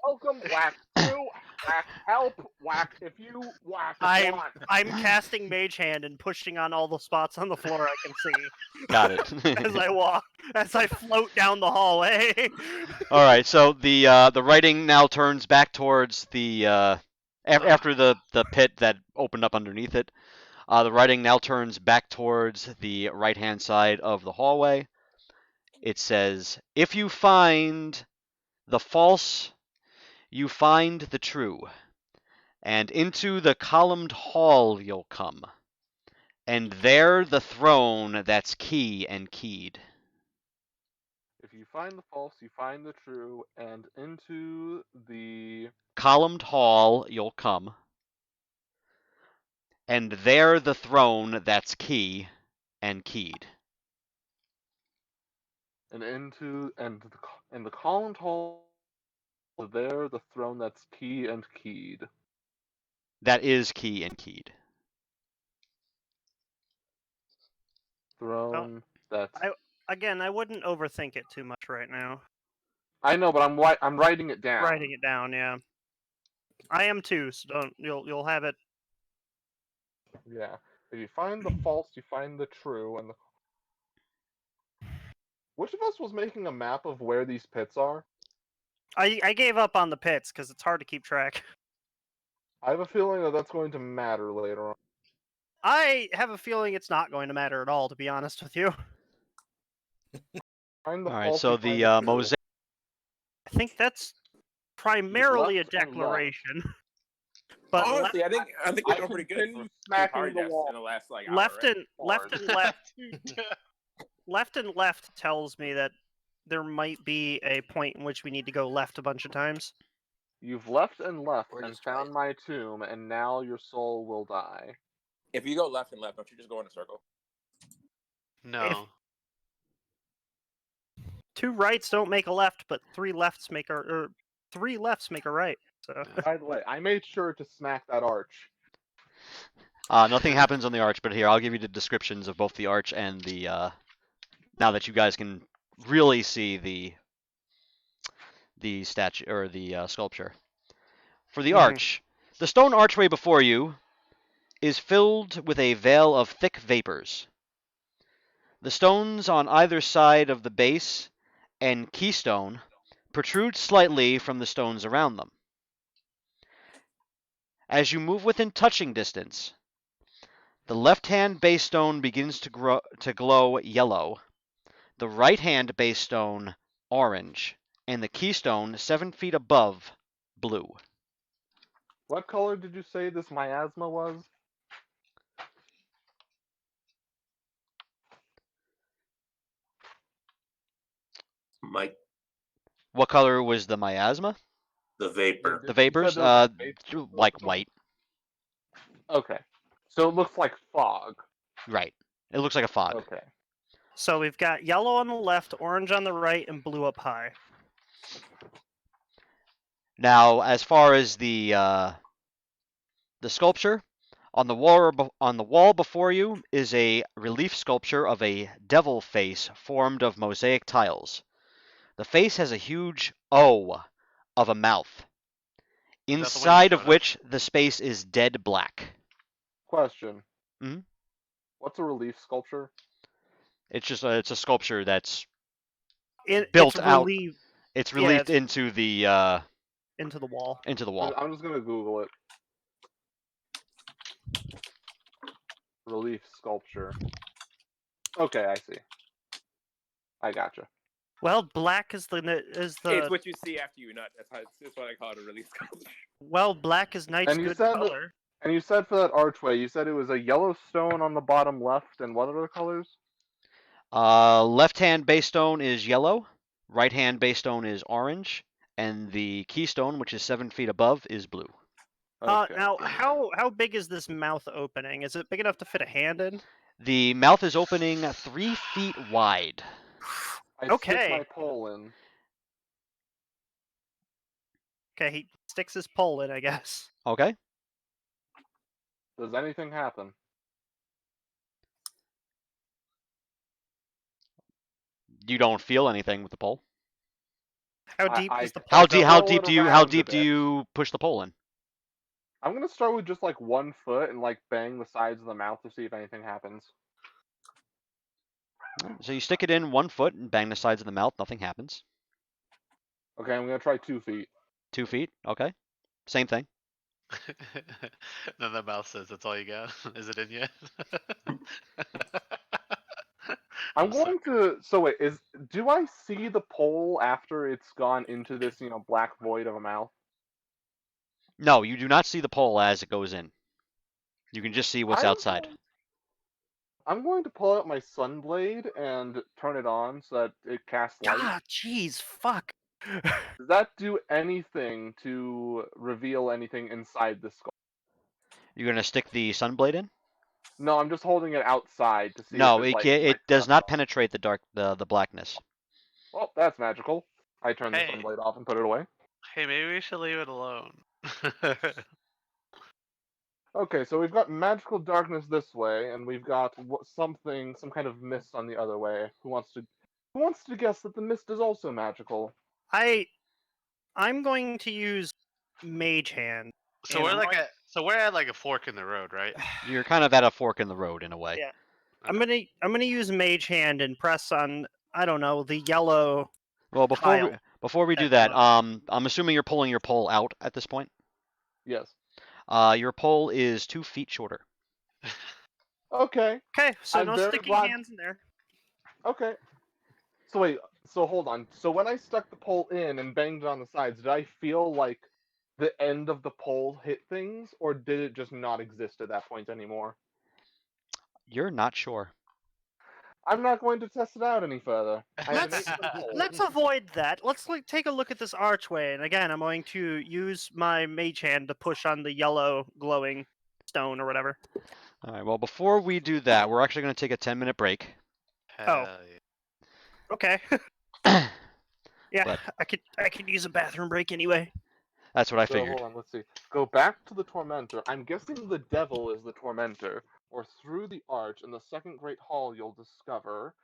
Welcome, whack. You whack. Help, whack. If you whack, want.
I'm casting Mage Hand and pushing on all the spots on the floor I can see
Got it.
as I walk, as I float down the hallway.
All right, so the writing now turns back towards the after the pit that opened up underneath it. The writing now turns back towards the right-hand side of the hallway. It says, "If you find the false, you find the true, and into the columned hall you'll come, and there the throne that's key and keyed."
If you find the false, you find the true, and into the
Columned hall you'll come, and there the throne that's key and keyed.
and into and the, in the columned hall there the throne that's key and keyed.
That is key and keyed.
Throne that's
I wouldn't overthink it too much right now.
I know, but I'm writing it down.
Writing it down, yeah. I am too, so don't you'll have it.
Yeah. If you find the false, you find the true, and the which of us was making a map of where these pits are?
I gave up on the pits because it's hard to keep track.
I have a feeling that that's going to matter later on.
I have a feeling it's not going to matter at all, to be honest with you.
Find the
All right,
false,
so
you find
the
the true.
mosaic.
I think that's primarily a
left and left.
declaration. But
Honestly, I think we're
I
doing pretty good
continue
for
smacking
party
the
deaths
wall.
in the last like hour.
left
Right?
and left and left tells me that there might be a point in which we need to go left a bunch of times.
You've left and left
Or
and
just
found my tomb, and now your soul will die.
If you go left and left, don't you just go in a circle?
No.
Two rights don't make a left, but three lefts make a right. So
By the way, I made sure to smack that arch.
Nothing happens on the arch, but here I'll give you the descriptions of both the arch and the. Now that you guys can really see the statue or the sculpture. For the arch, the stone archway before you is filled with a veil of thick vapors. The stones on either side of the base and keystone protrude slightly from the stones around them. As you move within touching distance, the left-hand base stone begins to glow yellow, the right-hand base stone orange, and the keystone 7 feet above blue.
What color did you say this miasma was?
Mike,
What color was the miasma?
The vapor.
The
You said
vapors,
there was a vapor
like
floating?
white.
Okay. So it looks like fog.
Right. It looks like a fog.
Okay.
So we've got yellow on the left, orange on the right, and blue up high.
Now, as far as the sculpture, on the wall before you is a relief sculpture of a devil face formed of mosaic tiles. The face has a huge O of a mouth,
Is that the one you
inside of
showed us?
which the space is dead black.
Question.
Mhm.
What's a relief sculpture?
It's a sculpture that's
It's
built out.
relieved
It's
Yeah,
relieved
it's-
into the
into the wall.
wall.
I'm just gonna Google it. Relief sculpture. Okay, I see. I gotcha.
Well, black is
It's what you see after you nut. That's what I call it, a release sculpture.
well, black is night's
And you
good
said
color.
And you said for that archway, you said it was a yellow stone on the bottom left, and what other colors?
Left hand base stone is yellow. Right hand base stone is orange, and the keystone, which is 7 feet above, is blue.
Okay.
Now, how big is this mouth opening? Is it big enough to fit a hand in?
The mouth is opening 3 feet wide.
I
Okay.
stick my pole in.
Okay, he sticks his pole in, I guess.
Okay.
Does anything happen?
You don't feel anything with the pole.
How deep
I
is the
How
pole?
deep?
twirl
How
it
deep do you? How
around a
deep do
bit.
you push the pole in?
I'm gonna start with just like 1 foot and like bang the sides of the mouth to see if anything happens.
So you stick it in 1 foot and bang the sides of the mouth. Nothing happens.
Okay, I'm gonna try 2 feet.
2 feet. Okay. Same thing.
Then the mouth says, "That's all you got? Is it in yet?"
I'm
so
going to. So wait, do I see the pole after it's gone into this black void of a mouth?
No, you do not see the pole as it goes in. You can just see what's
I'm
outside.
going- I'm going to pull out my sunblade and turn it on so that it casts light.
Ah, jeez, fuck.
Does that do anything to reveal anything inside the skull?
You're gonna stick the sunblade in?
No, I'm just holding it outside to see if
No,
it like
it
lights
does
up
not
at all.
penetrate the blackness.
Well, that's magical. I turn the
Hey.
sunblade off and put it away.
hey, maybe we should leave it alone.
Okay, so we've got magical darkness this way, and we've got some kind of mist on the other way. Who wants to guess that the mist is also magical?
I'm going to use Mage Hand.
so
And
we're
I'm
like
going-
we're at like a fork in the road, right?
You're kind of at a fork in the road in a way.
Yeah. I'm gonna use Mage Hand and press on, I don't know, the yellow.
Well, before we do
at
that,
the
I'm assuming you're pulling your pole out at this point.
Yes.
Your pole is 2 feet shorter.
Okay.
Okay, so
I'm
no
very
sticking
glad-
hands in there.
Okay. So wait, so hold on. So when I stuck the pole in and banged it on the sides, did I feel like the end of the pole hit things, or did it just not exist at that point anymore?
You're not sure.
I'm not going to test it out any further. I have an
Let's-
8-foot pole.
Let's avoid that. Let's take a look at this archway. And again, I'm going to use my Mage Hand to push on the yellow glowing stone or whatever.
All right. Well, before we do that, we're actually going to take a 10-minute break.
Hell yeah.
Okay.
That's
Yeah,
But-
I could use a bathroom break anyway.
what I
So
figured.
hold on, let's see. Go back to the tormentor. I'm guessing the devil is the tormentor. Or through the arch in the second great hall you'll discover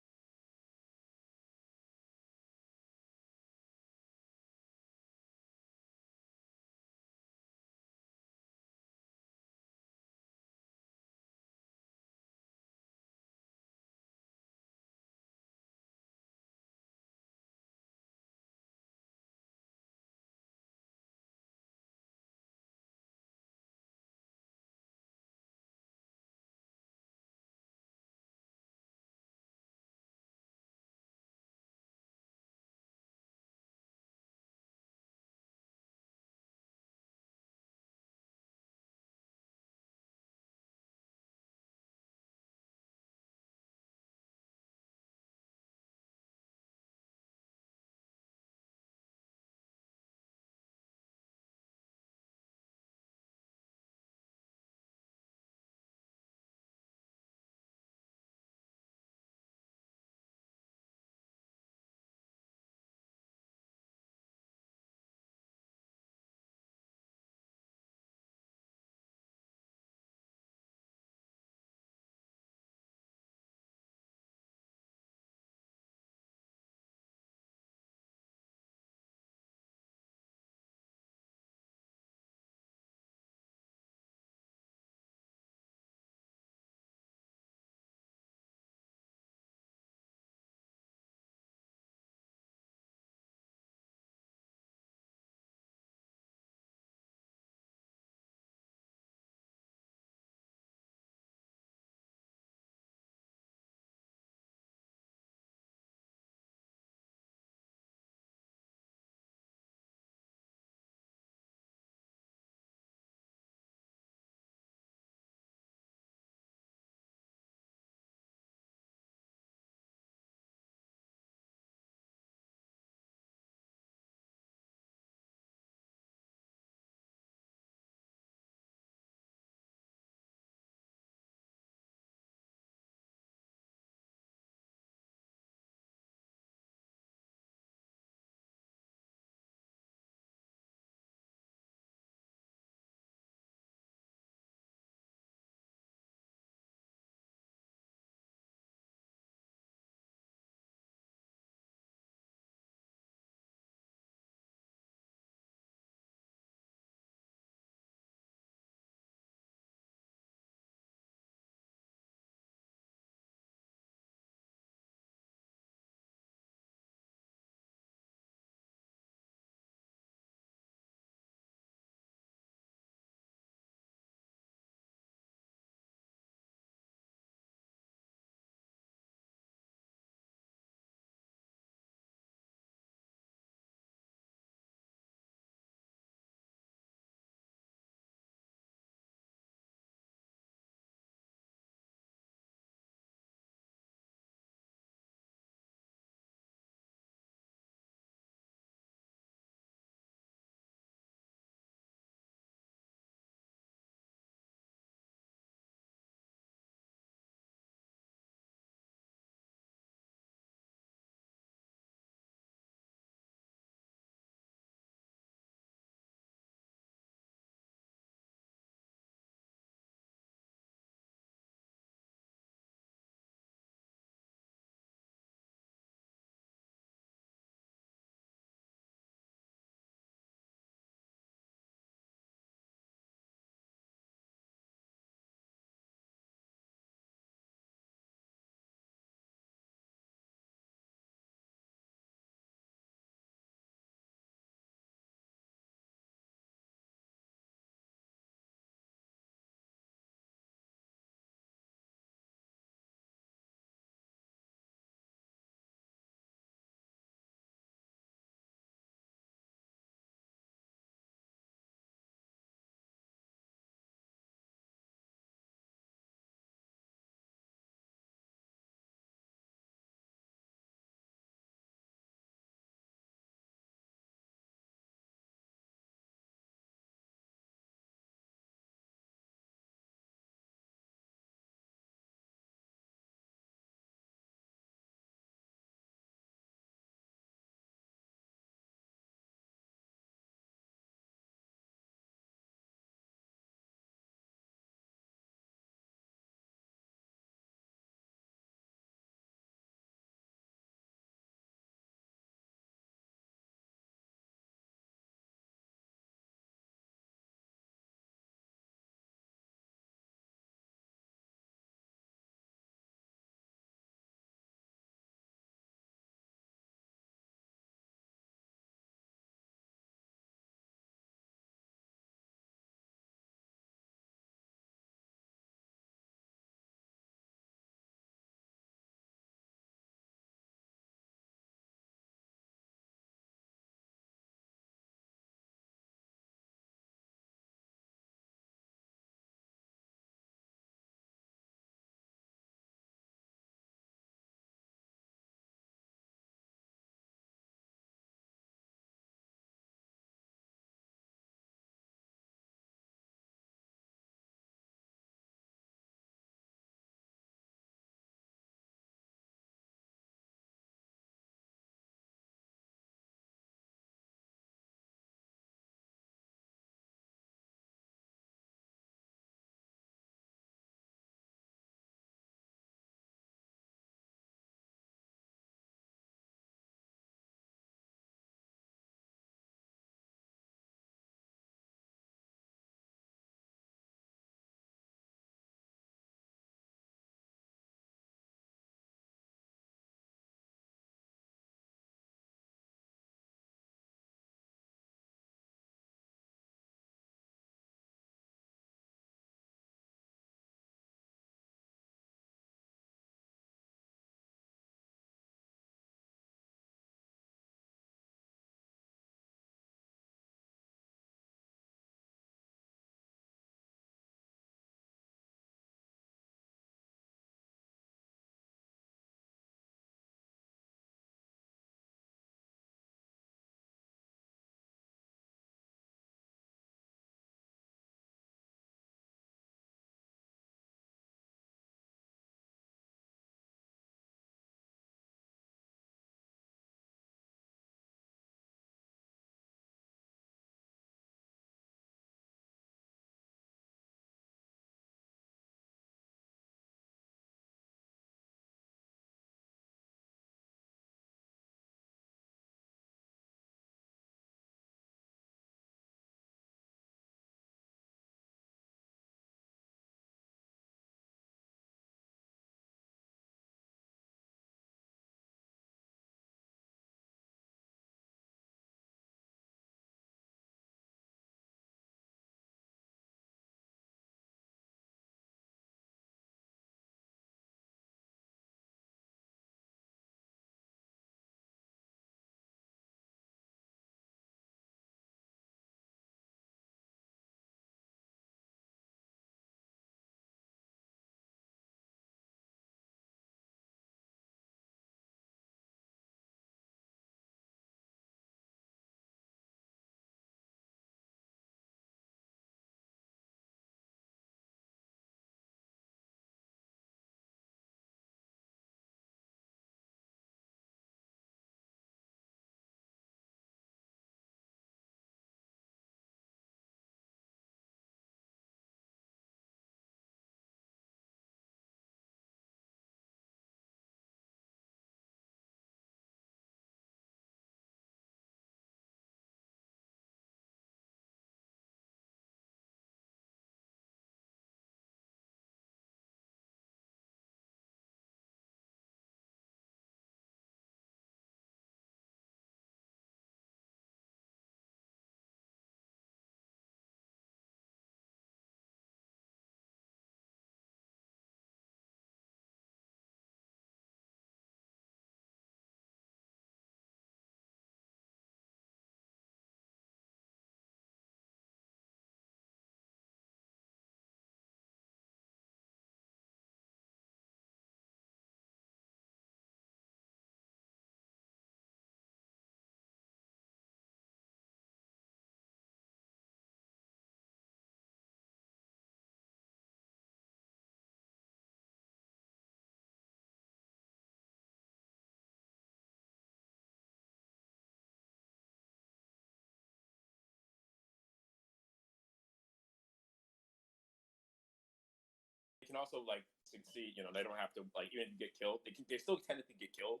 can also like succeed. You know, they don't have to like even get killed. They still technically get killed,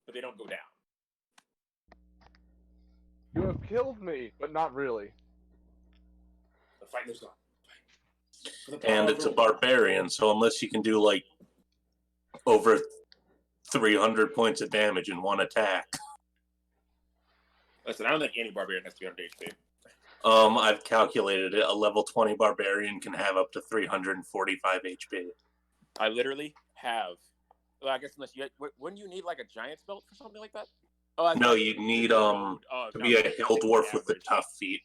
but they don't go down.
You have killed me, but not really.
The fight is on.
And it's a barbarian, so unless you can do like over 300 points of damage in one attack.
Listen, I don't think any barbarian has 300 HP.
I've calculated it. A level 20 barbarian can have up to 345 HP.
I literally have. Well, I guess unless you wouldn't you need like a giant's belt for something like that? Oh,
No, you need to be a hill dwarf with the tough feet.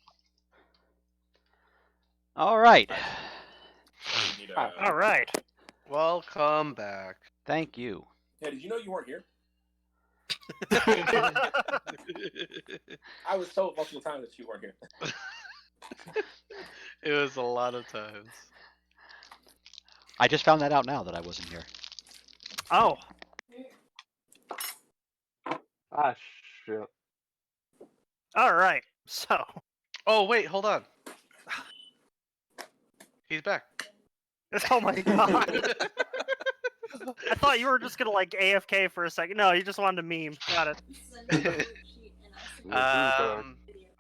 All right.
All right.
Welcome back.
Thank you.
Yeah, did you know you weren't here? I was told multiple times that you weren't here.
It was a lot of times.
I just found that out now that I wasn't here.
Oh.
Ah, shit.
All right. So.
Oh wait, hold on. He's back.
Oh my god. I thought you were just gonna like AFK for a second. No, you just wanted to meme. Got it.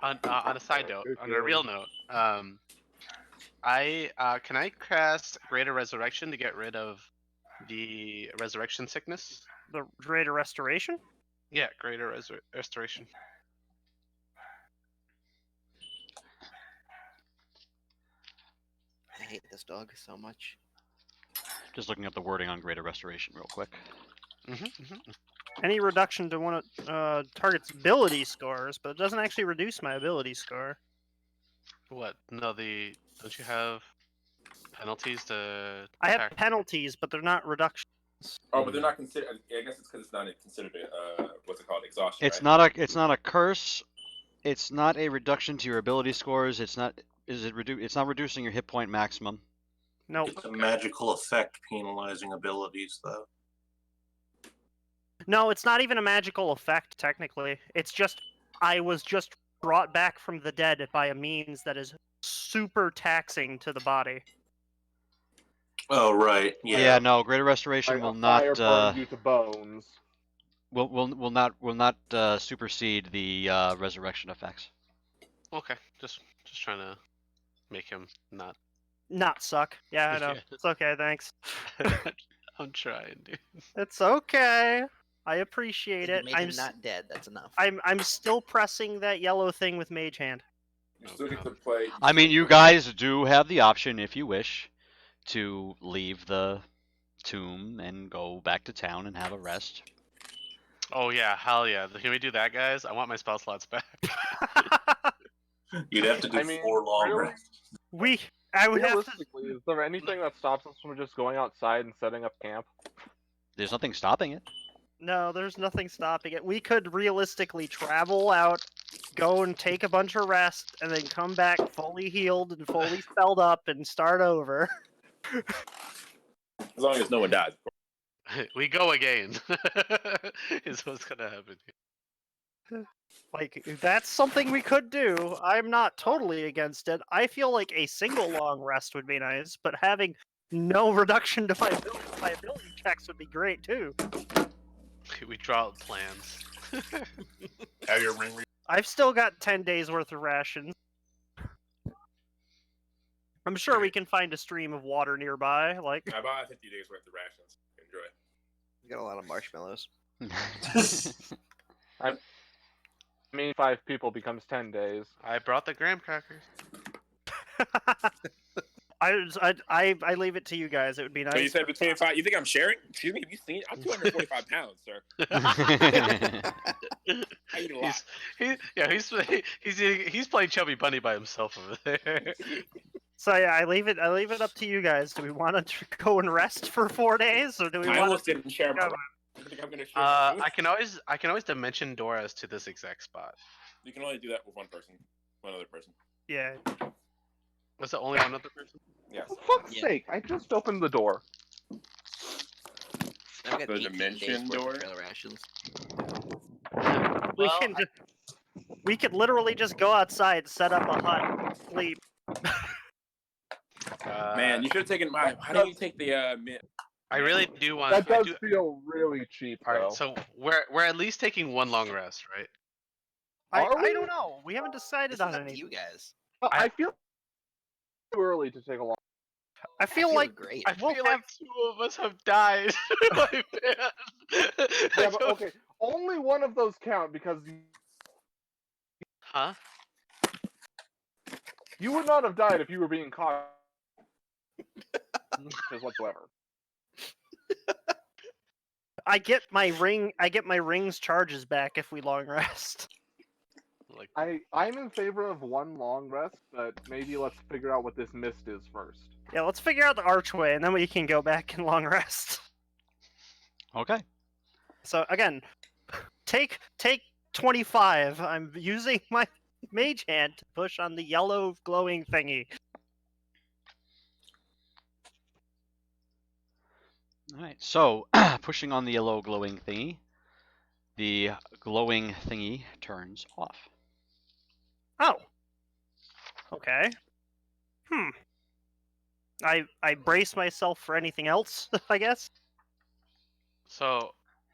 On a side note, on a real note, can I cast Greater Resurrection to get rid of the resurrection sickness?
The greater restoration?
Yeah, Greater Restoration.
I hate this dog so much.
Just looking at the wording on Greater Restoration real quick.
Any reduction to one of target's ability scores, but it doesn't actually reduce my ability score.
What? No, don't you have penalties to
I have
attack?
penalties, but they're not reductions.
Oh, but they're not considered. I guess it's because it's not considered what's it called, exhaustion.
It's
right?
not a curse. It's not a reduction to your ability scores. It's not reducing your hit point maximum.
Nope.
It's a magical effect penalizing abilities, though.
No, it's not even a magical effect, technically. It's just, I was just brought back from the dead by a means that is super taxing to the body.
Oh, right. Yeah.
Yeah, no, Greater Restoration
Like
will
a
not
fire burned you to bones.
will not supersede the resurrection effects.
Okay, just trying to make him not.
Not suck. Yeah, I know.
Yeah.
It's okay, thanks.
I'm trying, dude.
It's okay. I appreciate
If you
it.
make him not dead, that's enough.
I'm still pressing that yellow thing with Mage Hand.
You still get to play.
I mean, you guys do have the option, if you wish, to leave the tomb and go back to town and have a rest.
Oh yeah, hell yeah! Can we do that, guys? I want my spell slots back.
You'd have to do 4 long
really?
rests.
I would have to.
Realistically, is there anything that stops us from just going outside and setting up camp?
There's nothing stopping it.
No, there's nothing stopping it. We could realistically travel out, go and take a bunch of rest, and then come back fully healed and fully spelled up and start over.
As long as no one dies.
We go again. Is what's gonna happen here.
Like, that's something we could do. I'm not totally against it. I feel like a single long rest would be nice, but having no reduction to my ability checks would be great too.
We draw out plans.
Have your ring.
I've still got 10 days worth of rations. I'm sure we can find a stream of water nearby. Like,
I bought 50 days worth of rations. Enjoy.
You got a lot of marshmallows.
I mean, 5 people becomes 10 days.
I brought the graham crackers.
I leave it to you guys. It would be nice.
So you said between 5. You think I'm sharing? Excuse me. Have you seen? I'm 245 pounds, sir. I eat a lot.
He's playing Chubby Bunny by himself over there.
So yeah, I leave it up to you guys. Do we want to go and rest for 4 days, or do we
I
want
almost
to?
didn't share my. You think I'm gonna share my food?
I can always dimension Doras to this exact spot.
You can only do that with one other person.
Yeah.
Was it only one other person?
Yes.
For fuck's
Yeah.
sake, I just opened the door.
I've got
The
18
dimension
days worth
door?
of trail rations.
We could literally just go outside, set up a hut, sleep.
Man, you should have taken my. Why didn't you take the?
I really do want.
That
I
does
do.
feel really cheap,
All right,
though.
so we're at least taking one long rest, right?
Are
I
we?
don't know. We haven't decided
This
on
is up to
anything.
you guys.
I feel too early to take a long.
I feel like
great.
I
We'll
feel
have-
like 2 of us have died. My man.
Yeah, but okay, only one of those count because
Huh?
you would not have died if you were being caught whatsoever.
I get my ring's charges back if we long rest.
Like,
I'm in favor of one long rest, but maybe let's figure out what this mist is first.
Yeah, let's figure out the archway and then we can go back and long rest.
Okay.
So again, take 25. I'm using my mage hand to push on the yellow glowing thingy.
All right. So pushing on the yellow glowing thingy, the glowing thingy turns off.
Oh. Okay. I brace myself for anything else, I guess.
so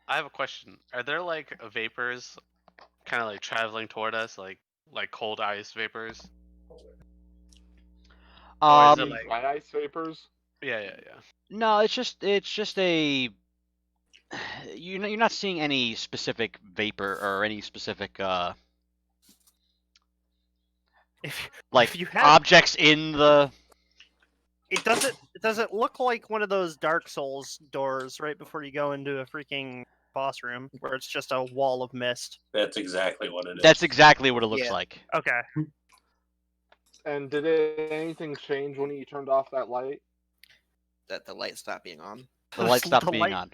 I have a question. Are there like vapors kind of like traveling toward us, like cold ice vapors? Or is it like
Dry ice vapors?
yeah.
No, it's just a you're not seeing any specific vapor or any specific
If
like
if you had
objects in the.
it doesn't look like one of those Dark Souls doors right before you go into a freaking boss room where it's just a wall of mist.
That's exactly what it is.
That's exactly what it looks
Yeah.
like.
Okay.
And did anything change when you turned off that light?
That the light stopped being on.
The light stopped
The
being
light-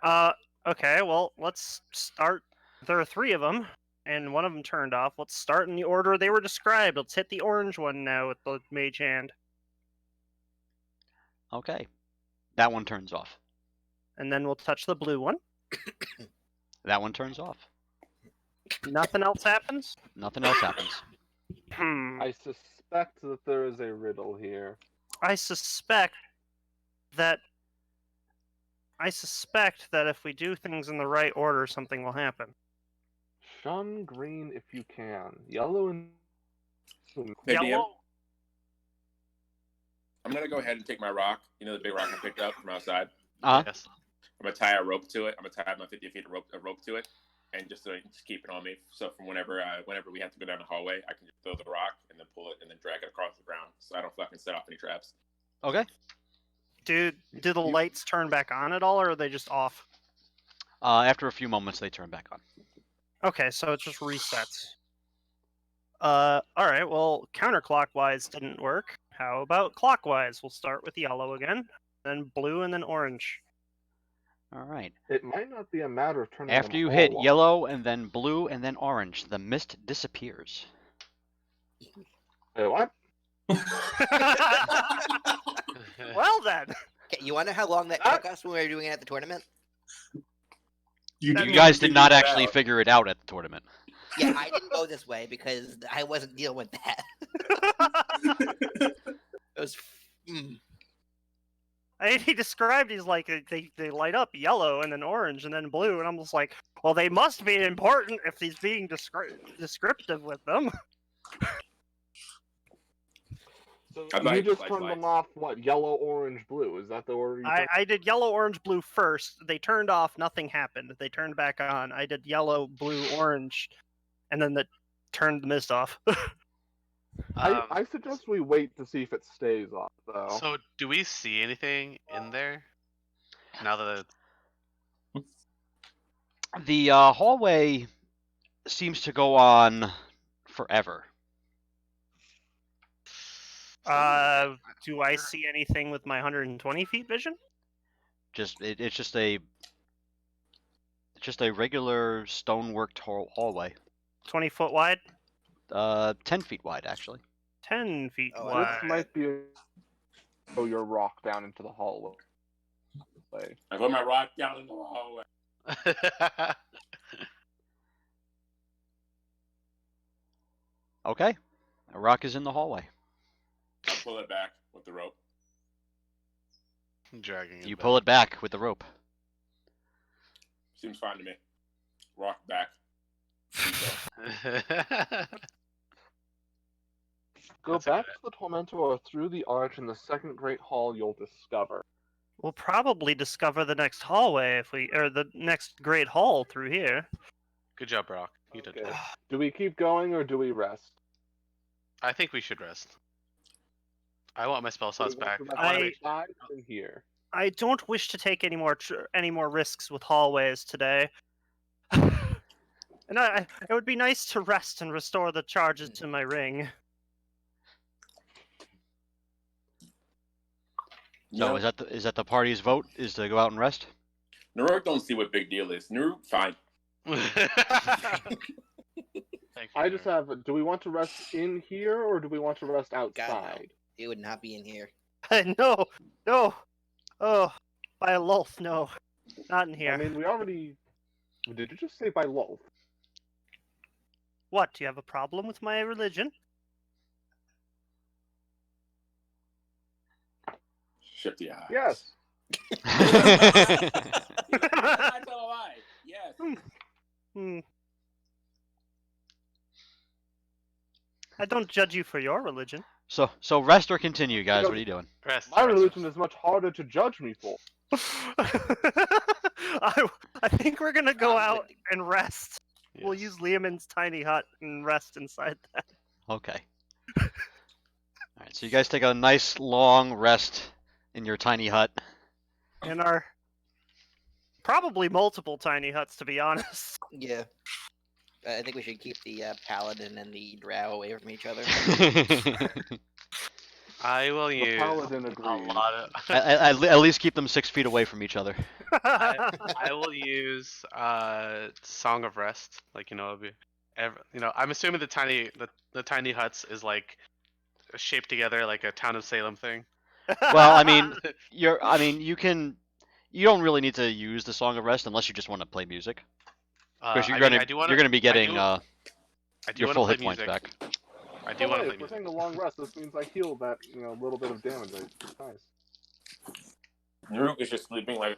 on.
Okay, well, let's start. There are 3 of them, and one of them turned off. Let's start in the order they were described. Let's hit the orange one now with the mage hand.
Okay. That one turns off.
And then we'll touch the blue one.
That one turns off.
Nothing else happens?
Nothing else happens.
I suspect that there is a riddle here.
I suspect that if we do things in the right order, something will happen.
Shun green if you can. Yellow and
Hey, DM,
Yellow.
I'm gonna go ahead and take my rock. You know the big rock I picked up from outside.
Yes.
I'm gonna tie a rope to it. I'm gonna tie my 50 feet of rope to it, and just keep it on me. So from whenever we have to go down the hallway, I can just throw the rock and then pull it and then drag it across the ground, so I don't fucking set off any traps.
Okay.
Do the lights turn back on at all, or are they just off?
After a few moments, they turn back on.
Okay, so it just resets. All right. Well, counterclockwise didn't work. How about clockwise? We'll start with yellow again, then blue, and then orange.
All right.
it might not be a matter of turning
After
them
you
all
hit
off.
yellow and then blue and then orange, the mist disappears.
Wait, what?
Well then.
Okay, you wonder how long that took us when we were doing it at the tournament?
You
didn't
guys
figure
did not
that
actually
out.
figure it out at the tournament.
Yeah, I didn't go this way because I wasn't dealing with that. It was.
He described these like they light up yellow and then orange and then blue, and I'm just like, well, they must be important if he's being descriptive with them.
So
I thought
you
you
just
liked
turned
lights.
them off, what, yellow, orange, blue? Is that the order you turned?
I did yellow, orange, blue first. They turned off. Nothing happened. They turned back on. I did yellow, blue, orange, and then that turned the mist off.
I suggest we wait to see if it stays off, though.
So do we see anything in there? Now that
The hallway seems to go on forever.
Do I see anything with my 120 feet vision?
It's just a regular stoneworked hallway.
20 foot wide,
10 feet wide actually.
10 feet
Oh,
This
wide.
might be throw your rock down into the hallway.
I put my rock down in the hallway.
Okay. A rock is in the hallway.
I pull it back with the rope.
Dragging it.
You pull it back with the rope.
Seems fine to me. Rock back.
Go
That's
back to the Tormentor or through the arch in the second great hall you'll discover.
We'll probably discover the next hallway or the next great hall through here.
Good job, Brock. You did.
Okay.
Good.
Do we keep going or do we rest?
I think we should rest. I want my spell
Do we
slots
want
back.
to rest
I want to
outside
make.
or in here?
I don't wish to take any more risks with hallways today. And it would be nice to rest and restore the charges to my ring.
So is that the party's vote? Is to go out and rest?
Naruk don't see what big deal is. Naruk, fine.
Thank you,
I just
Jared.
have. Do we want to rest in here or do we want to rest
God, no.
outside?
It would not be in here.
No. Oh, by Lulth, no. Not in here.
I mean, we already. Did you just say by Lulth?
What, do you have a problem with my religion?
Shifty eyes.
Yes.
I tell a lie. Yes.
I don't judge you for your religion.
So rest or continue, guys? What are you doing?
Rest.
My
rest,
religion
rest.
is much harder to judge me for.
I think we're gonna go out and rest.
Yes.
We'll use Liamon's tiny hut and rest inside that.
Okay. All right. So you guys take a nice long rest in your tiny hut.
In our probably multiple tiny huts, to be honest.
Yeah. I think we should keep the paladin and the drow away from each other.
I will
The
use
paladin
a
agrees.
lot of.
at least keep them 6 feet away from each other.
I will use Song of Rest. Like it'll be, I'm assuming the tiny huts is like shaped together like a Town of Salem thing.
Well, I mean, you don't really need to use the Song of Rest unless you just want to play music. Because you're gonna be getting your full hit points back.
I do want to play
If we're
music.
taking a long rest, this means I heal that little bit of damage. It's nice.
Naruk is just sleeping like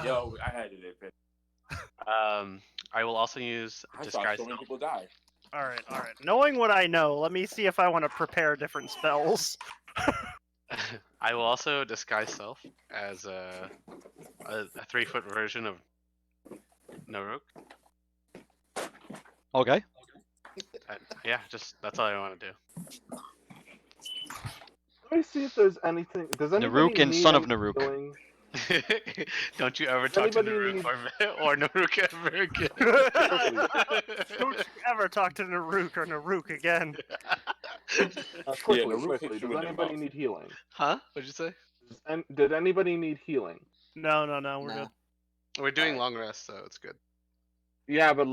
yo, I had it.
I will also use
I saw
disguise.
so many people die.
All right. Knowing what I know, let me see if I want to prepare different spells.
I will also disguise self as a 3-foot version of Naruk.
Okay.
Yeah, that's all I want to do.
Let me see if there's anything. Does anybody
Naruk and
need
son of
any
Naruk.
healing?
Don't you ever talk to
Anybody
Naruk or Naruk ever again.
Don't you ever talk to Naruk or Naruk again.
Quickly,
Naruk
quickly.
hits you
Does
in the
anybody
mouth.
need healing?
Huh? What'd you say?
Did anybody need healing?
No, we're
Nah.
good.
We're doing
Alright.
long rest, so it's good.
Yeah, but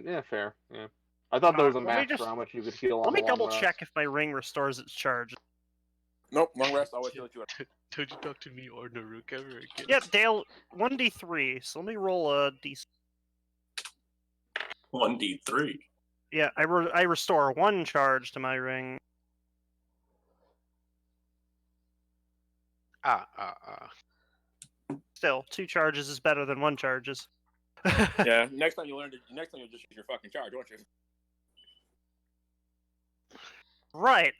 yeah, fair. Yeah, I thought there was a
Let me
max
just-
for how much you could heal on
Let me
a long
double
rest.
check if my ring restores its charge.
Nope, long rest always heals you.
Don't you talk to me or Naruk ever again.
Yep, Dale, 1d3. So let me roll a d.
1d3.
Yeah, I restore 1 charge to my ring. Still, 2 charges is better than 1 charges.
Yeah, next time you'll just use your fucking charge, won't you?
Right.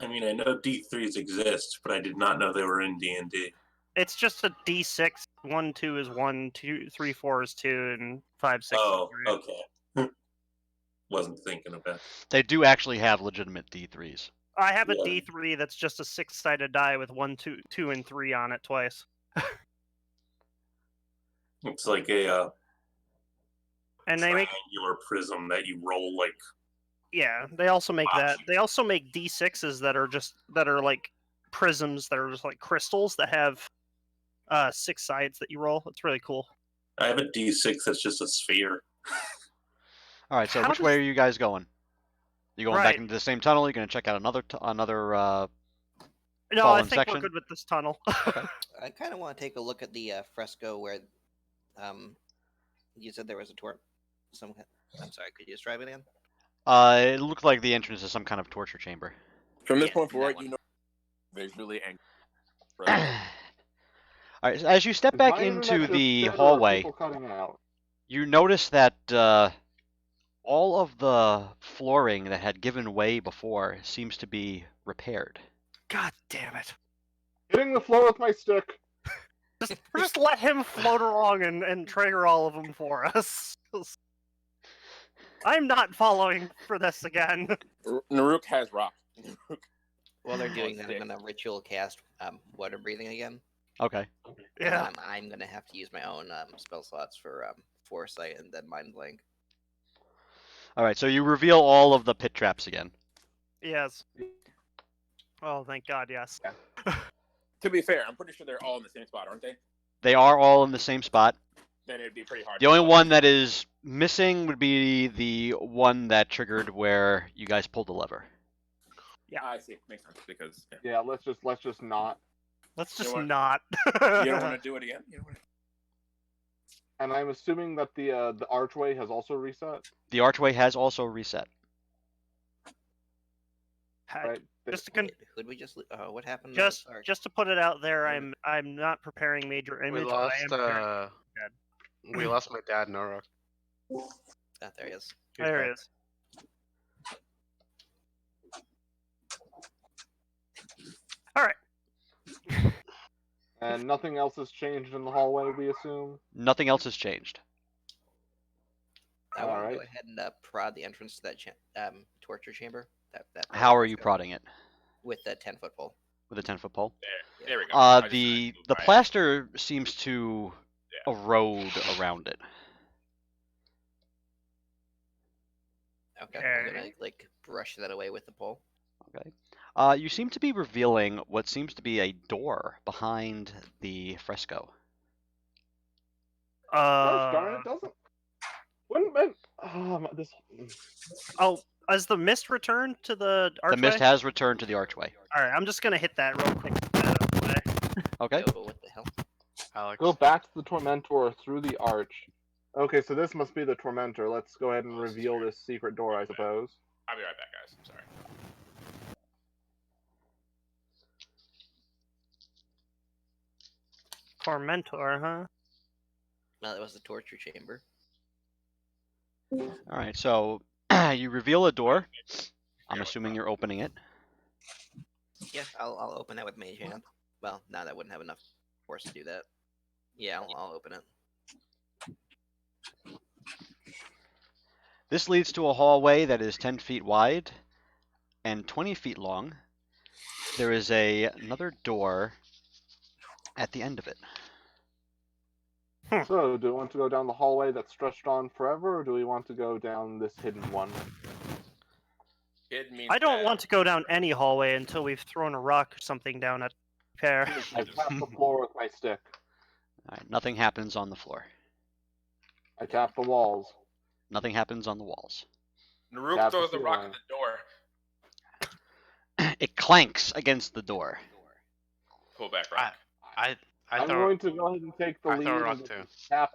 I mean, I know D3s exist, but I did not know they were in D&D.
It's just a d6. 1, 2 is 1, 2, 3, 4 is 2, and 5, 6
Oh,
is 3.
okay. Wasn't thinking of that.
They do actually have legitimate D3s.
I have a
Yeah.
d3 that's just a 6-sided die with 1, 2, and 3 on it twice.
It's like a
And they make
triangular prism that you roll like.
Yeah, they also make that. They also make D6s that are like prisms that are just like crystals that have 6 sides that you roll. It's really cool.
I have a D6 that's just a sphere.
All right. So
How
which
does-
way are you guys going? You going back
Right.
into the same tunnel? You gonna check out another
No, I
Fallen
think
section?
we're good with this tunnel.
I kind of want to take a look at the fresco where, you said there was a I'm sorry, could you describe it again?
It looked like the entrance to some kind of torture chamber.
From this
Yeah,
point
that
forward,
one.
you know visually angry.
All right, as you step
Is
back
my internet
into
just
the
dead, or are
hallway,
people cutting out?
you notice that all of the flooring that had given way before seems to be repaired.
God damn it!
Hitting the floor with my stick.
Just let him float along and trigger all of them for us. I'm not following for this again.
Naruk has rock.
While they're doing
Oh,
that, I'm
sick.
gonna ritual cast water breathing again.
Okay.
Yeah.
And I'm gonna have to use my own spell slots for foresight and then mind blank.
All right, so you reveal all of the pit traps again.
Yes. Oh, thank God, yes.
To be fair, I'm pretty sure they're all in the same spot, aren't they?
They are all in the same spot.
Then it'd be pretty hard.
The only one that is missing would be the one that triggered where you guys pulled the lever.
Yeah.
I see. Makes sense because
Yeah, let's just not.
Let's
You
just
know what?
not.
you don't want to do it again. You don't wanna...
And I'm assuming that the archway has also reset.
The archway has also reset.
Right?
Just to
Wait, who'd we just? What happened? Sorry.
just to put it out there, I'm not preparing major image.
We
but I
lost.
am preparing-
We lost my dad, Norok.
Ah, there he is.
He's
There
back.
it is. All right.
And nothing else has changed in the hallway, we assume.
Nothing else has changed.
I want to
Alright.
go ahead and prod the entrance to that torture chamber. That
How are you prodding it?
With the 10-foot pole.
With a 10-foot pole?
There we go. I just
The
moved
the
by it.
plaster seems to erode around it.
Okay. I'm gonna
Okay.
like brush that away with the pole.
Okay. You seem to be revealing what seems to be a door behind the fresco.
Gosh darn it, doesn't. Wouldn't been. This.
Oh, has the mist returned to the archway?
The mist has returned to the archway.
All right, I'm just gonna hit that real quick. Get that out of the way.
Okay.
Oh, what the hell?
Alex.
Go back to the Tormentor through the arch. Okay, so this must be the Tormentor. Let's go ahead and reveal this secret door, I suppose.
I'll be right back, guys. I'm sorry.
Tormentor, huh?
No, that was the torture chamber.
All right. So you reveal a door. I'm assuming you're opening it.
Yeah, I'll open that with mage hand. Well, no, that wouldn't have enough force to do that. Yeah, I'll open it.
This leads to a hallway that is 10 feet wide and 20 feet long. There is another door at the end of it.
So, do we want to go down the hallway that's stretched on forever, or do we want to go down this hidden one?
It means
I don't
that-
want to go down any hallway until we've thrown a rock or something down at pair.
I tap the floor with my stick.
All right. Nothing happens on the floor.
I tap the walls.
Nothing happens on the walls.
Naruk
Tap the
throws the rock
ceiling.
at the door.
It clanks against the door.
Pull back rock.
I
I'm
throw.
going to go ahead and take the
I
lead
throw a
and
rock
just
too.
tap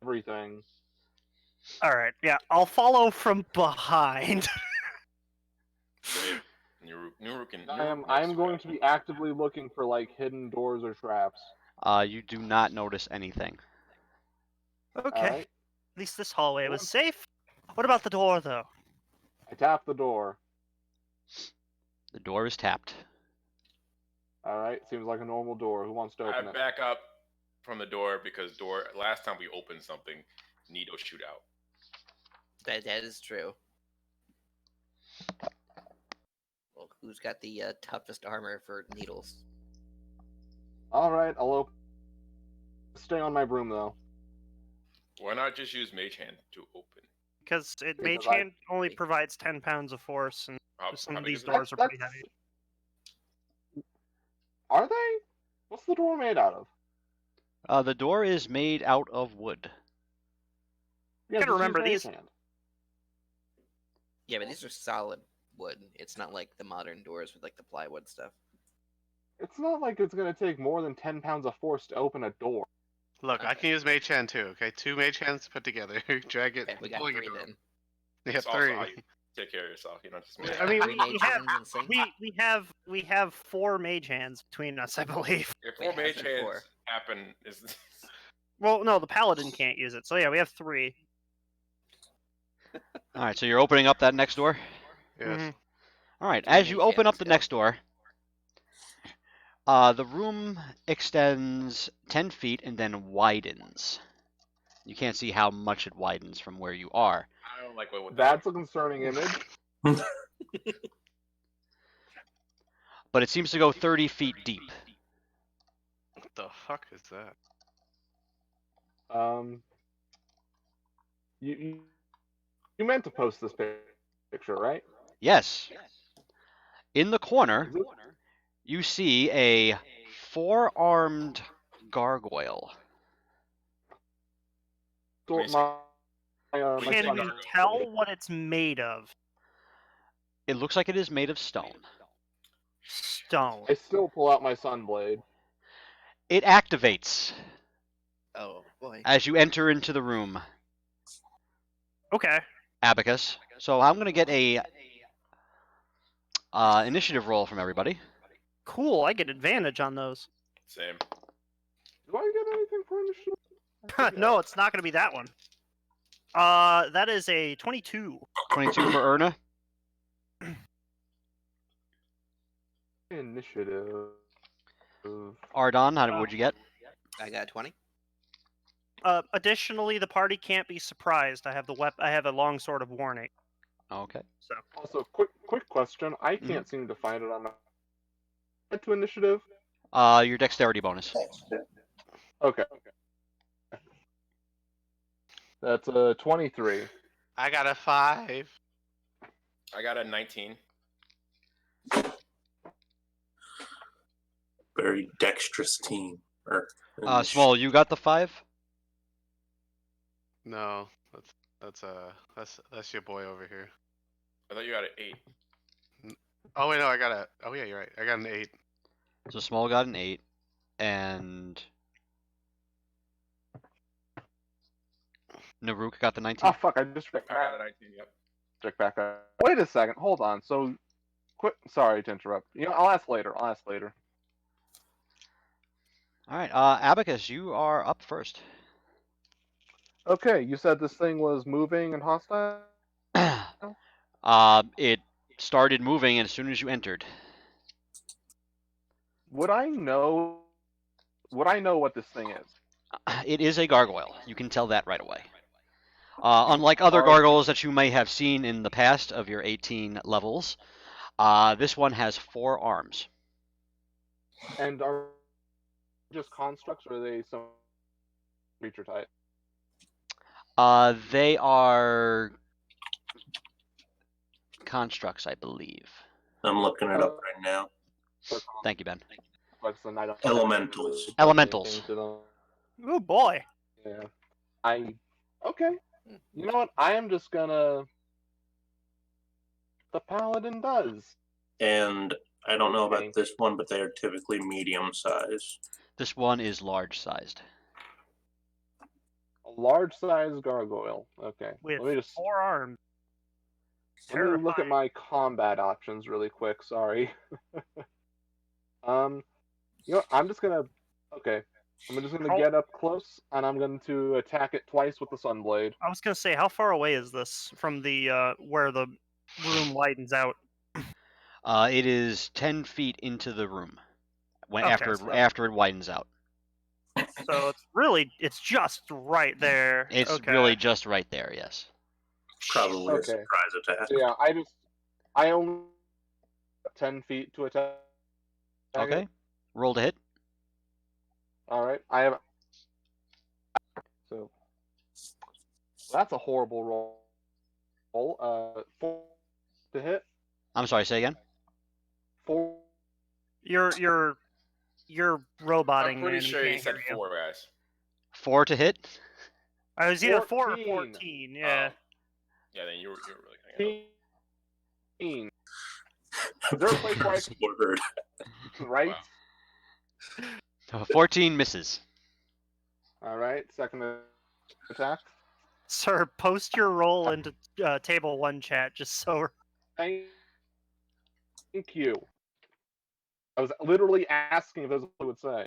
everything.
All right, yeah, I'll follow from behind.
Naruk and
I'm going to be actively looking for like hidden doors or traps.
You do not notice anything.
Okay,
Alright?
at least this hallway was safe. What about the door, though?
I tap the door.
The door is tapped.
Alright, seems like a normal door. Who wants to
I
open it?
back up from the door because last time we opened something, Nito shoot out.
That is true. Well, who's got the toughest armor for needles?
Alright, I'll stay on my broom though.
Why not just use Mage Hand to open?
Because
Because
Mage
I-
Hand only provides 10 pounds of force, and some of
big
these
is it?
doors are pretty
That's-
heavy.
Are they? What's the door made out of?
The door is made out of wood.
Yeah,
gotta
just use
remember
Mage
these-
Hand.
Yeah, but these are solid wood. It's not like the modern doors with like the plywood stuff.
It's not like it's gonna take more than 10 pounds of force to open a door.
Look, I can use mage hand too. Okay, 2 mage hands put together. Drag it.
Okay, we got
pulling
3
it over.
then.
Yeah,
It's also
3.
how take care of yourself. You know, just
I mean,
Three mage hands and sing.
we have 4 mage hands between us, I believe.
if
Wait,
4
how's
mage
that
hands
4?
happen, is
Well, no, the paladin can't use it. So yeah, we have 3.
All right, so you're opening up that next door.
Yes.
Mhm.
All right,
3
as you
mage
open up
hands
the
go.
next door, the room extends 10 feet and then widens. You can't see how much it widens from where you are.
I don't like what
That's a concerning image.
But it seems to go 30 feet deep.
What the fuck is that?
You meant to post this picture, right?
Yes. In the corner,
Is it?
you see a 4-armed gargoyle.
So my
Can
son-
we tell what it's made of?
It looks like it is made of stone.
Stone.
I still pull out my sunblade.
It activates
Oh boy.
as you enter into the room,
Okay.
Abacus. So I'm going to get a initiative roll from everybody.
Cool. I get advantage on those.
Same.
Do I get anything for initiative?
No, it's not going to be that one. That is a 22.
22 for Erna.
Initiative.
Ardon, what'd you get?
I got 20.
Additionally, the party can't be surprised. I have I have a long sword of warning.
Okay.
So
Also, quick question. I can't seem to find it on my to initiative.
Your dexterity bonus.
Okay. That's a 23.
I got a 5.
I got a 19.
Very dexterous team.
Small, you got the 5?
No, that's your boy over here.
I thought you got an 8.
Oh wait, no, I got a. Oh yeah, you're right. I got an 8.
So Small got an 8, and Naruk got the 19.
Oh fuck! I just
I got a 19. Yep.
check back up. Wait a second. Hold on. So, quick. Sorry to interrupt. I'll ask later. I'll ask later.
All right, Abacus, you are up first.
Okay. You said this thing was moving and hostile.
It started moving as soon as you entered.
Would I know what this thing is?
It is a gargoyle. You can tell that right away. Unlike other
Are-
gargoyles that you may have seen in the past of your 18 levels, this one has 4 arms.
And are just constructs, or are they some creature type?
They are constructs, I believe.
I'm looking it up right now.
Thank you, Ben.
Constructs, and I don't
Elementals.
Elementals.
anything to them.
oh boy.
Yeah. Okay. You know what? I am just gonna. The paladin does.
And I don't know
Okay.
about this one, but they are typically medium size.
This one is large-sized.
A large-sized gargoyle. Okay.
With
Let me just
4 arms.
let me look at my combat options really quick. Sorry. I'm just gonna. Okay. I'm just gonna get up close, and I'm going to attack it twice with the sunblade.
I was gonna say, how far away is this from the where the room widens out?
It is 10 feet into the room when
Okay,
after
so-
after it widens out.
So it's just right there.
It's
okay.
really just right there. Yes.
Probably a
Okay.
surprise attack.
So yeah, I only 10 feet to attack.
Okay. Roll to hit.
All right. I have. So that's a horrible roll. 4 to hit.
I'm sorry. Say again.
4.
You're roboting.
I'm pretty
man, we
sure he
can't
said
hear you.
4, guys.
4 to hit.
I was either 4 or
14.
14. Yeah.
Oh. Yeah, then you were really hanging
15. Is there a place where I
First word.
can write?
Wow.
14 misses.
All right. Second attack.
Sir, post your roll into table 1 chat just so.
Thank you. I was literally asking if this is what it would say.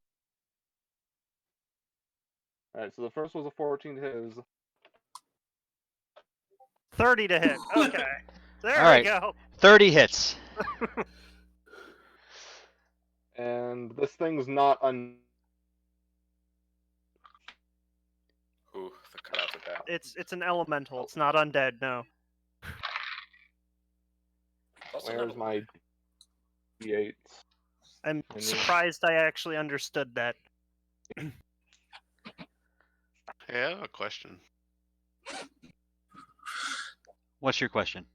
Alright, so the first was a 14 to his.
30 to hit. Okay. There
All
we
right.
go.
30 hits.
And this thing's not
Ooh, the cutouts with that.
It's an elemental. It's not undead, no.
Also
Where's
not
my D8s?
I'm
I mean-
surprised I actually understood that.
Hey, I have a question.
What's your question?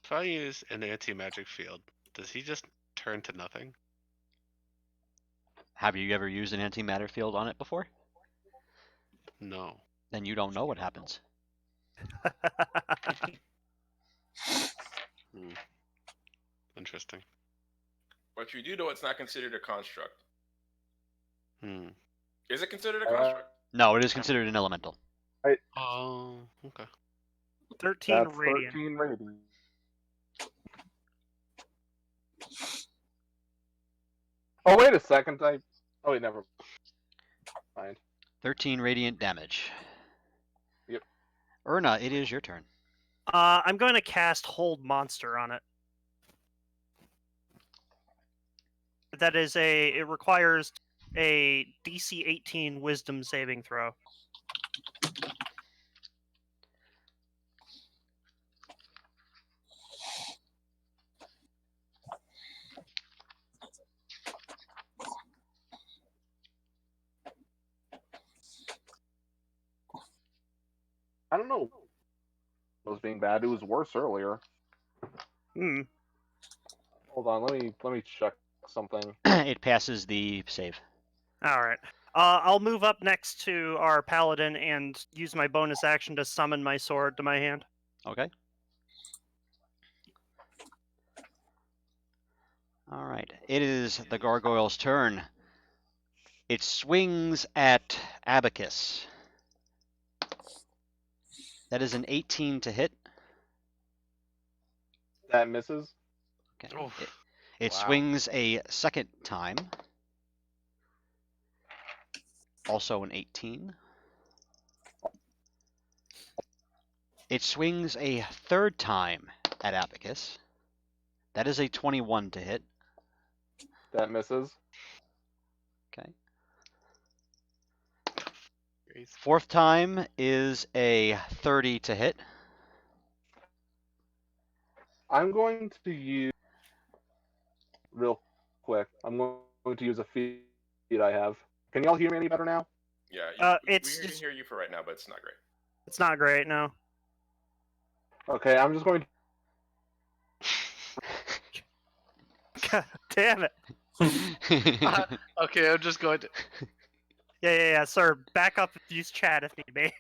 If I use an anti-magic field, does he just turn to nothing?
Have you ever used an antimatter field on it before?
No.
Then you don't know what happens.
Interesting.
But you do know it's not considered a construct.
Hmm.
Is it considered a construct?
No, it is considered an elemental.
Oh, okay.
13
That's
radiant.
13 radiant. Oh, wait a second. Oh, wait, never mind.
13 radiant damage.
Yep.
Erna, it is your turn.
I'm going to cast Hold Monster on it. That is it requires a DC 18 Wisdom saving throw.
I don't know. It was being bad. It was worse earlier.
Hmm.
Hold on, let me check something.
It passes the save.
All right. I'll move up next to our paladin and use my bonus action to summon my sword to my hand.
Okay. All right. It is the gargoyle's turn. It swings at Abacus. That is an 18 to hit.
That misses.
Okay.
Oof.
It
Wow.
swings a second time. Also an 18. It swings a third time at Abacus. That is a 21 to hit.
That misses.
Okay.
Great.
Fourth time is a 30 to hit.
I'm going to use real quick. I'm going to use a feat I have. Can y'all hear me any better now?
Yeah, we
it's
can hear you for right now, but it's not great.
It's not great, no.
Okay, I'm just going to.
God damn it.
Okay, I'm just going to.
Yeah, sir. Back up and use chat if need be.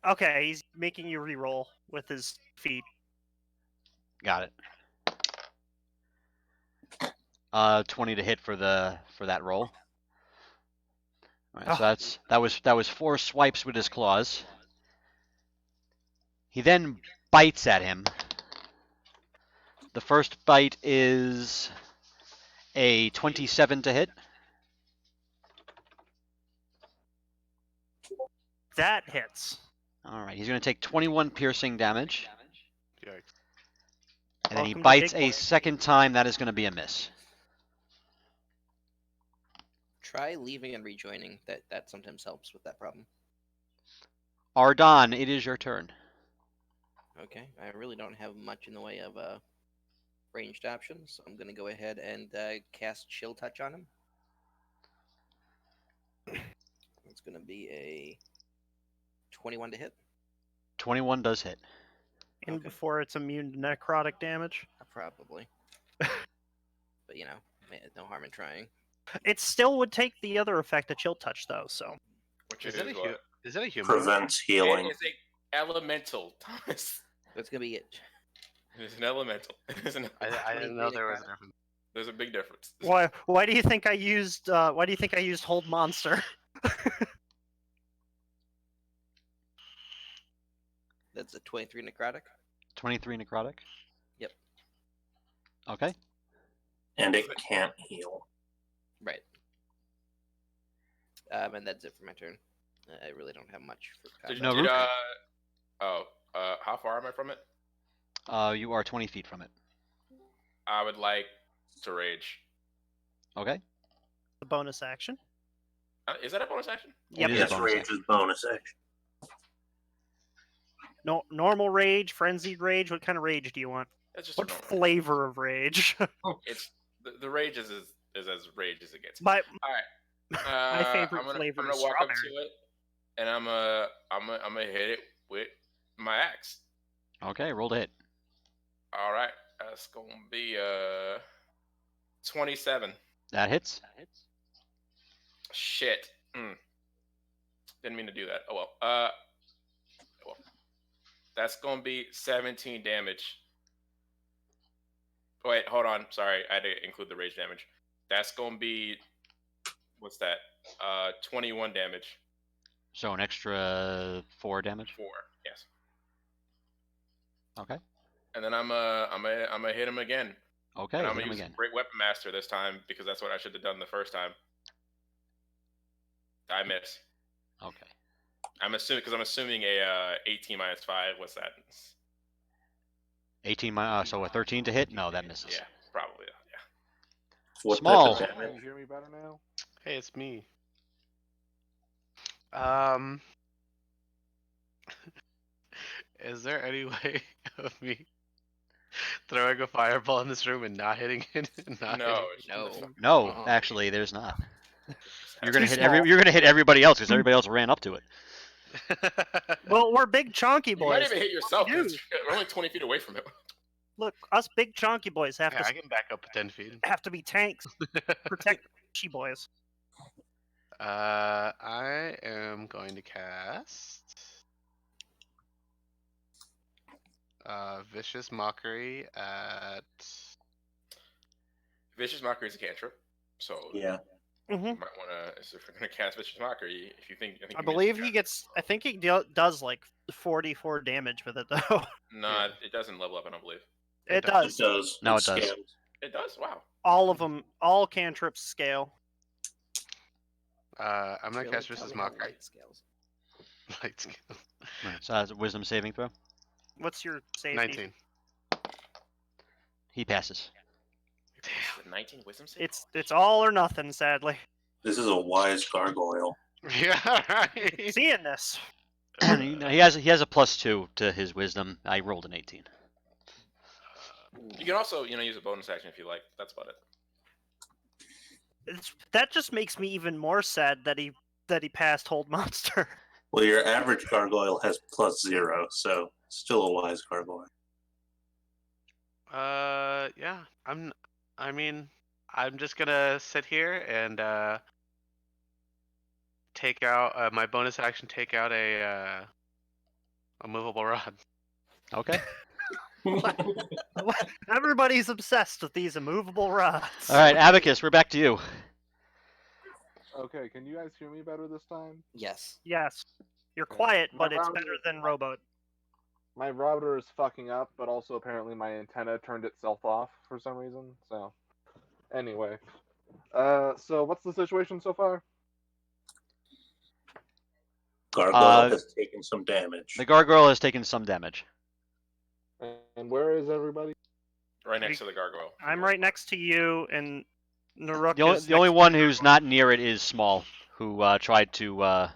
Okay, he's making you re-roll with his feet.
Got it. 20 to hit for that roll. All right, so that was 4 swipes with his claws. He then bites at him. The first bite is a 27 to hit.
That hits.
All right, he's going to take 21 piercing damage.
Yikes.
And then he
Welcome to
bites
Big
a
Boy.
second time. That is going to be a miss.
Try leaving and rejoining. That sometimes helps with that problem.
Ardon, it is your turn.
Okay, I really don't have much in the way of ranged options, so I'm going to go ahead and cast Chill Touch on him. It's going to be a 21 to hit.
21 does hit.
And
Okay.
before it's immune to necrotic damage.
Probably. But, no harm in trying.
It still would take the other effect of Chill Touch, though, so.
Which
Is
it
that
is
a
what?
is that a human?
Prevents healing.
It is a elemental, Thomas.
That's going to be it.
It is an elemental. It is an
I didn't know there was a difference.
There's a big difference.
Why do you think I used hold monster?
That's a 23 necrotic.
23 necrotic.
Yep.
Okay.
And it can't heal.
Right. And that's it for my turn. I really don't have much for
Did,
combat.
No,
did,
Rook?
how far am I from it?
You are 20 feet from it.
I would like to rage.
Okay.
The bonus action.
Is that a bonus action?
Yep.
It is a
Yes,
bonus
rage
action.
is bonus action.
No, normal rage, frenzied rage. What kind of rage do you want?
That's just
What
a normal.
flavor of rage?
It's the rage is as rage as it gets.
My
All right.
my favorite
I'm
flavor
gonna
is
walk up to
strawberry.
it, and I'm gonna hit it with my axe.
Okay, roll to hit.
All right, that's gonna be 27.
That hits.
Shit. Didn't mean to do that. Oh well. Well, that's gonna be 17 damage. Wait, hold on. Sorry, I had to include the rage damage. That's gonna be what's that? 21 damage.
So an extra 4 damage.
4. Yes.
Okay.
And then I'm gonna hit him again.
Okay,
And I'm
hit
gonna
him
use
again.
Great Weapon Master this time because that's what I should have done the first time. I miss.
Okay.
I'm assuming a 18 minus 5. What's that?
18 so a 13 to hit? No, that misses.
Yeah, probably. Yeah.
What
Small.
type of
Can you
damage?
hear me better now?
Hey, it's me. Is there any way of me throwing a fireball in this room and not hitting it? Not
No.
No.
No,
Uh-uh.
actually, there's not. You're
Too
gonna hit
small.
You're gonna hit everybody else because everybody else ran up to it.
hitting.
Well, we're big chonky
You
boys.
might even hit yourself.
Dude.
'Cause we're only 20 feet away from it.
Look, us big chonky boys have
yeah,
to
I can back up 10 feet.
have to be tanks. Protect she boys.
I am going to cast Vicious Mockery at.
Vicious Mockery is a cantrip, so
Yeah.
you might want to. If you're gonna cast Vicious Mockery, if you think,
I believe he gets. I think he does like 44 damage with it though.
No,
Yeah.
it doesn't level up. I don't believe
It
It
does.
does.
No,
It's
it does.
scaled.
it does. Wow.
All of them. All cantrips scale.
I'm gonna
Really?
cast
Tell
Vicious
me how
Mockery.
light scales.
Light scale.
Right, so that's a wisdom saving throw.
What's your safety?
19.
He passes.
Is it 19 wisdom save?
It's all or nothing. Sadly,
This is a wise gargoyle.
Yeah, right.
seeing this.
And he has a +2 to his wisdom. I rolled an 18.
You can also, use a bonus action if you like. That's about it.
That just makes me even more sad that he passed hold monster.
Well, your average gargoyle has +0, so still a wise gargoyle.
Yeah. I'm just gonna sit here and take out my bonus action. Take out a movable rod.
Okay.
Everybody's obsessed with these immovable rods.
All right, Abacus, we're back to you.
Okay, can you guys hear me better this time?
Yes.
Yes, you're
Okay.
quiet,
My
but it's
router-
better than Rowboat.
My router is fucking up, but also apparently my antenna turned itself off for some reason. So, anyway, so what's the situation so far?
Gargoyle has taken some damage.
The gargoyle has taken some damage.
And where is everybody?
Right next to the gargoyle.
I'm right next to you, and Naruk
The
is
only
next
one who's not near it is Small, who tried to
Well,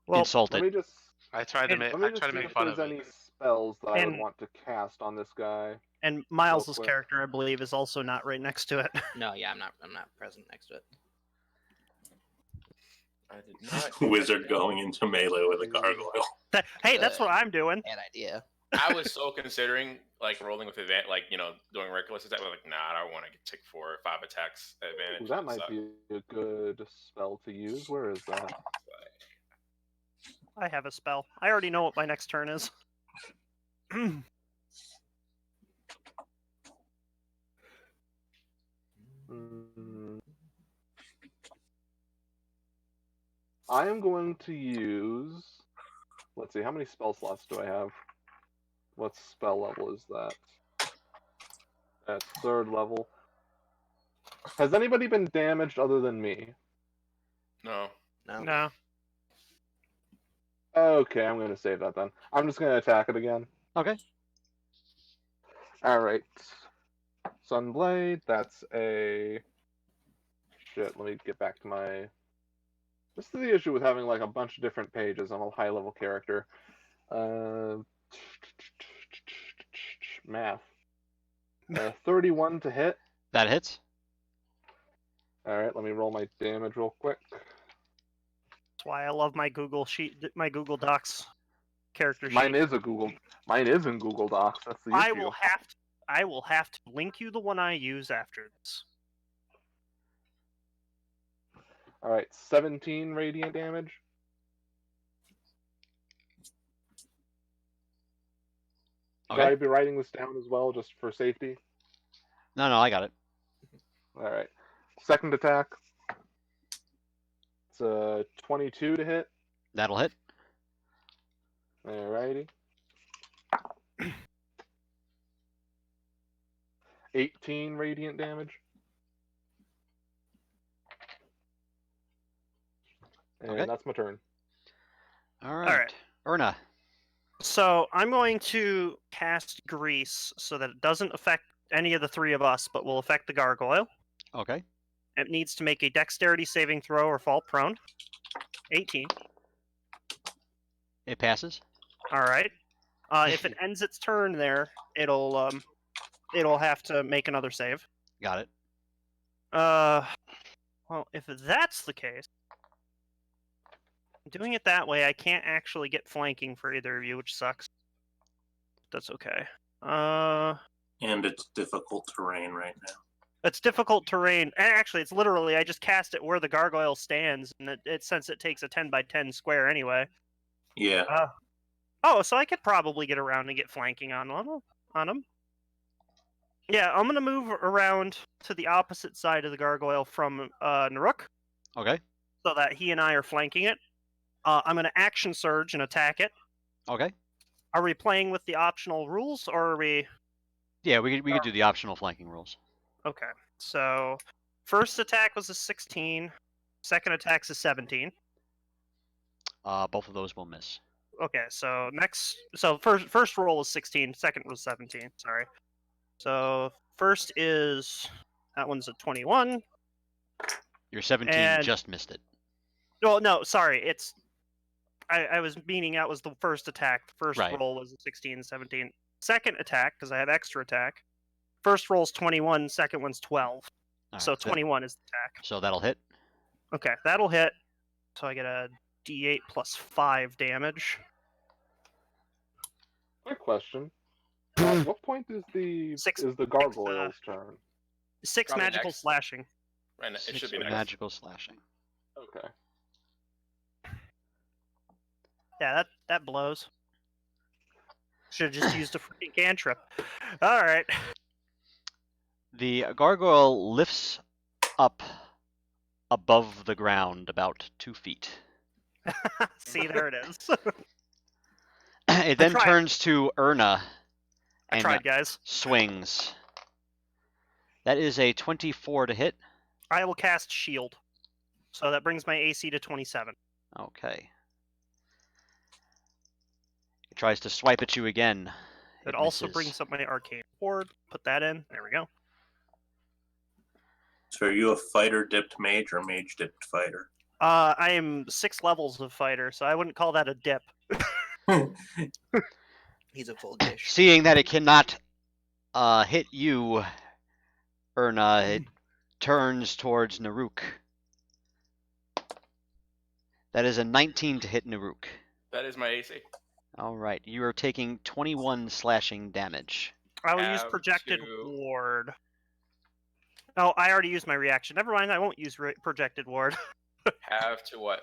insult
Let
it.
me just
I tried to
And-
make.
let me
I
just
tried to
see
make
if
fun
there's
of
any
it.
spells that I would
And-
want to cast on this guy.
and Miles's
quick.
character, I believe, is also not right next to it.
No, yeah, I'm not present next to it.
I did not.
Wizard going into melee with a gargoyle.
Hey, that's what I'm doing.
Bad idea.
I was so considering rolling with advantage, doing reckless attack. I was like, nah, I don't want to take 4 or 5 attacks at advantage.
Ooh, that might be a good spell to use. Where is that?
I have a spell. I already know what my next turn is.
I am going to use. Let's see, how many spell slots do I have? What spell level is that? That's 3rd level. Has anybody been damaged other than me?
No.
No.
No.
Okay, I'm gonna save that then. I'm just gonna attack it again.
Okay.
Alright. Sunblade, that's a... Shit, let me get back to my... This is the issue with having like a bunch of different pages on a high level character. Math. 31 to hit.
That hits.
Alright, let me roll my damage real quick.
That's why I love my Google Docs character sheet.
Mine is in Google Docs, that's the issue.
I will have to link you the one I use after this.
Alright, 17 radiant damage. Should
Okay.
I be writing this down as well, just for safety?
No, I got it.
Alright. Second attack. It's a 22 to hit.
That'll hit.
Alrighty. 18 radiant damage. And
Okay.
that's my turn.
All right. Erna.
So I'm going to cast Grease so that it doesn't affect any of the three of us, but will affect the gargoyle.
Okay.
It needs to make a dexterity saving throw or fall prone. 18.
It passes.
All right. If it ends its turn there, it'll have to make another save.
Got it.
Well, if that's the case, doing it that way, I can't actually get flanking for either of you, which sucks. That's okay.
And it's difficult terrain right now.
It's difficult terrain. Actually, it's literally, I just cast it where the gargoyle stands, and since it takes a 10 by 10 square anyway.
Yeah.
Oh, so I could probably get around and get flanking on him. Yeah, I'm going to move around to the opposite side of the gargoyle from Naruk,
Okay.
so that he and I are flanking it. I'm going to action surge and attack it.
Okay.
Are we playing with the optional rules, or are we...
Yeah, we could do the optional flanking rules.
Okay, so first attack was a 16, second attack's a 17.
Both of those will miss.
Okay, so first roll was 16, second was 17, sorry. So first is, that one's a 21.
Your 17
And-
just missed it.
Oh, no, sorry, I was meaning that was the first attack. The first
Right.
roll was a 16, 17. Second attack, because I have extra attack. First roll's 21, second one's 12.
All
So
right,
21 is the attack.
So that'll hit.
Okay, that'll hit. So I get a D8 plus 5 damage.
Quick question. At what point is the gargoyle's turn?
6
Probably
magical
next.
slashing.
Right now, it should
Six
be next.
magical slashing.
Okay.
Yeah, that blows. Should have just used a freaking cantrip. Alright.
The gargoyle lifts up above the ground about 2 feet.
See, there it is.
It then
tried.
turns to Erna
I
and
tried, guys.
swings. That is a 24 to hit.
I will cast Shield. So that brings my AC to 27.
Okay. It tries to swipe at you again.
It also
misses.
brings up my Arcane Ward. Put that in. There we go.
So are you a fighter dipped mage or mage dipped fighter?
I am 6 levels of fighter, so I wouldn't call that a dip.
He's a full dish.
Seeing that it cannot hit you, Erna, it turns towards Naruk. That is a 19 to hit Naruk.
That is my AC.
All right, you are taking 21 slashing damage.
I will use
Have
Projected
to-
Ward. Oh, I already used my reaction. Never mind, I won't use Projected Ward.
Have to what?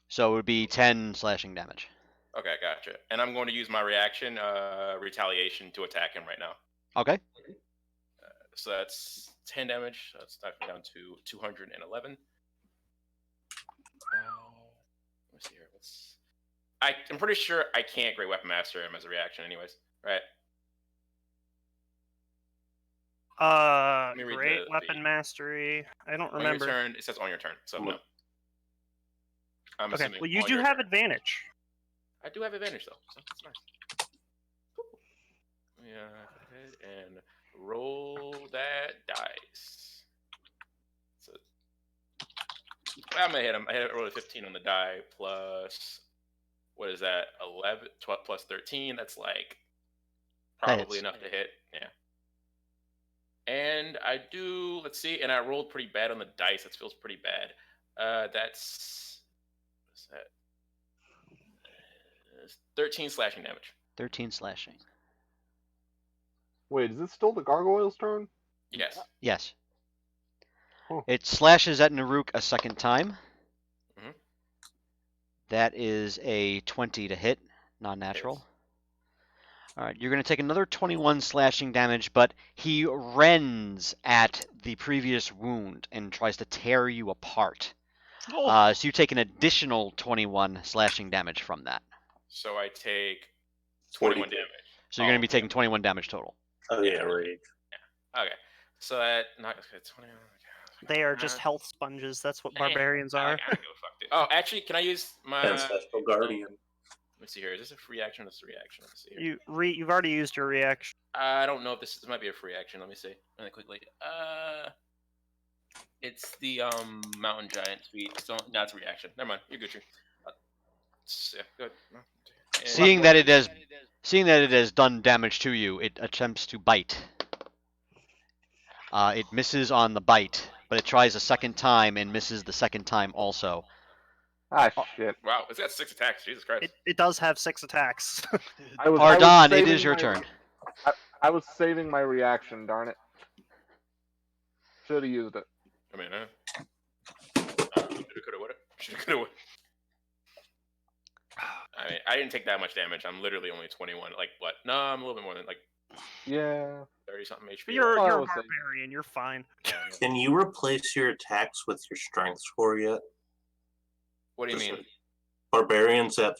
So it would be 10 slashing damage.
Okay, gotcha. And I'm going to use my reaction, retaliation, to attack him right now.
Okay.
So that's 10 damage. That's knocking down to 211. I'm pretty sure I can't Great Weapon Master him as a reaction, anyways. Right? me read
Great
the-
weapon mastery. I don't
On your
remember.
turn, it says on your turn, so no. I'm
Okay,
assuming
well you
on
do
your
have
turn.
advantage.
I do have advantage though, so that's nice. Yeah, go ahead and roll that dice. So I'm gonna hit him. I rolled a 15 on the die plus what is that? 11, 12 plus 13. That's like probably
hits.
enough to hit. Yeah. And I do. Let's see. And I rolled pretty bad on the dice. That feels pretty bad. That's what's that? 13 slashing damage.
13 slashing.
Wait, is it still the gargoyle's turn?
Yes.
Yes.
Huh.
It slashes at Naruk a second time.
Mhm.
That is a 20 to hit, non-natural.
Hits.
All right, you're going to take another 21 slashing damage, but he rends at the previous wound and tries to tear you apart. So you take an additional 21 slashing damage from that.
So I take 21 damage.
So you're going to be taking 21 damage total.
Oh yeah, rage.
Okay. So that not okay, 20.
They are just health sponges. That's what barbarians
I
are.
gotta go fuck it. Oh, actually, can I use my?
Ancestral guardian.
Let me see here. Is this a free action or is this a reaction? Let me see here.
You've already used your reaction.
I don't know if this might be a free action. Let me see really quickly. It's the mountain giant feat. So no, it's a reaction. Never mind. You're Gucci. Yeah, good. And-
Seeing that it has done damage to you, it attempts to bite. It misses on the bite, but it tries a second time and misses the second time also.
Ah, shit.
Wow, it's got 6 attacks. Jesus Christ.
It does have 6 attacks.
Ardon, it
saving
is your
my-
turn.
I was saving my reaction, darn it. Should have used it.
I mean, coulda, woulda. Shoulda, coulda, woulda. I mean, I didn't take that much damage. I'm literally only 21. Like what? No, I'm a little bit more than like
Yeah.
30 something HP.
You're
I
a
was saying-
barbarian. You're fine.
Can you replace your attacks with your strength score yet?
What do you mean?
Barbarians at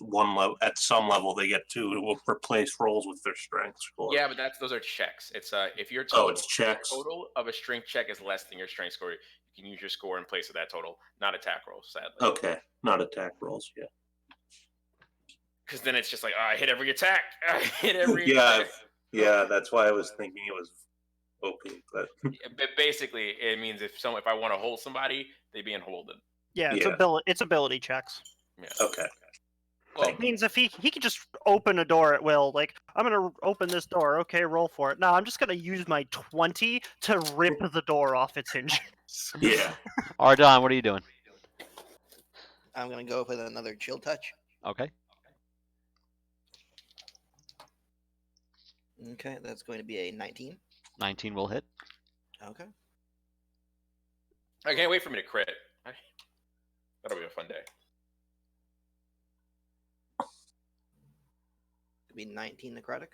at some level, they get to replace rolls with their strength score.
Yeah, but those are checks. It's if your
Oh, it's checks.
total of a strength check is less than your strength score, you can use your score in place of that total, not attack rolls. Sadly.
Okay, not attack rolls. Yeah.
Because then it's just like, I hit every attack. I hit every
Yeah,
attack.
yeah. That's why I was thinking it was OP, but
Yeah, but basically, it means if I want to hold somebody, they being holden.
Yeah,
Yeah.
it's ability checks.
Yeah.
okay.
Well,
It means if he could just open a door at will, like I'm gonna open this door. Okay, roll for it. No, I'm just gonna use my 20 to rip the door off its hinges.
Yeah.
Ardon, what are you doing?
I'm gonna go with another chill touch.
Okay.
Okay, that's going to be a 19.
19 will hit.
Okay.
I can't wait for me to crit. That'll be a fun day.
It'll be 19 necrotic.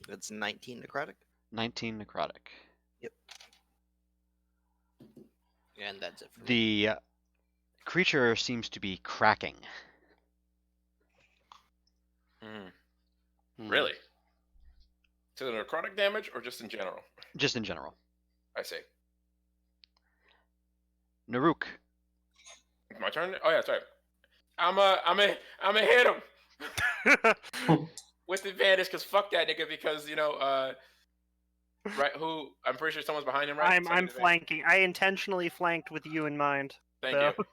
That's 19 necrotic.
19 necrotic.
And that's it for me.
The creature seems to be cracking.
Really? To the necrotic damage or just in general?
Just in general.
I see.
Naruk.
My turn? Oh yeah, sorry. I'm gonna hit him with advantage because fuck that nigga because right? Who? I'm pretty sure someone's behind him, right?
I'm
So I get advantage.
flanking. I intentionally flanked with you in mind.
Thank
so-
you.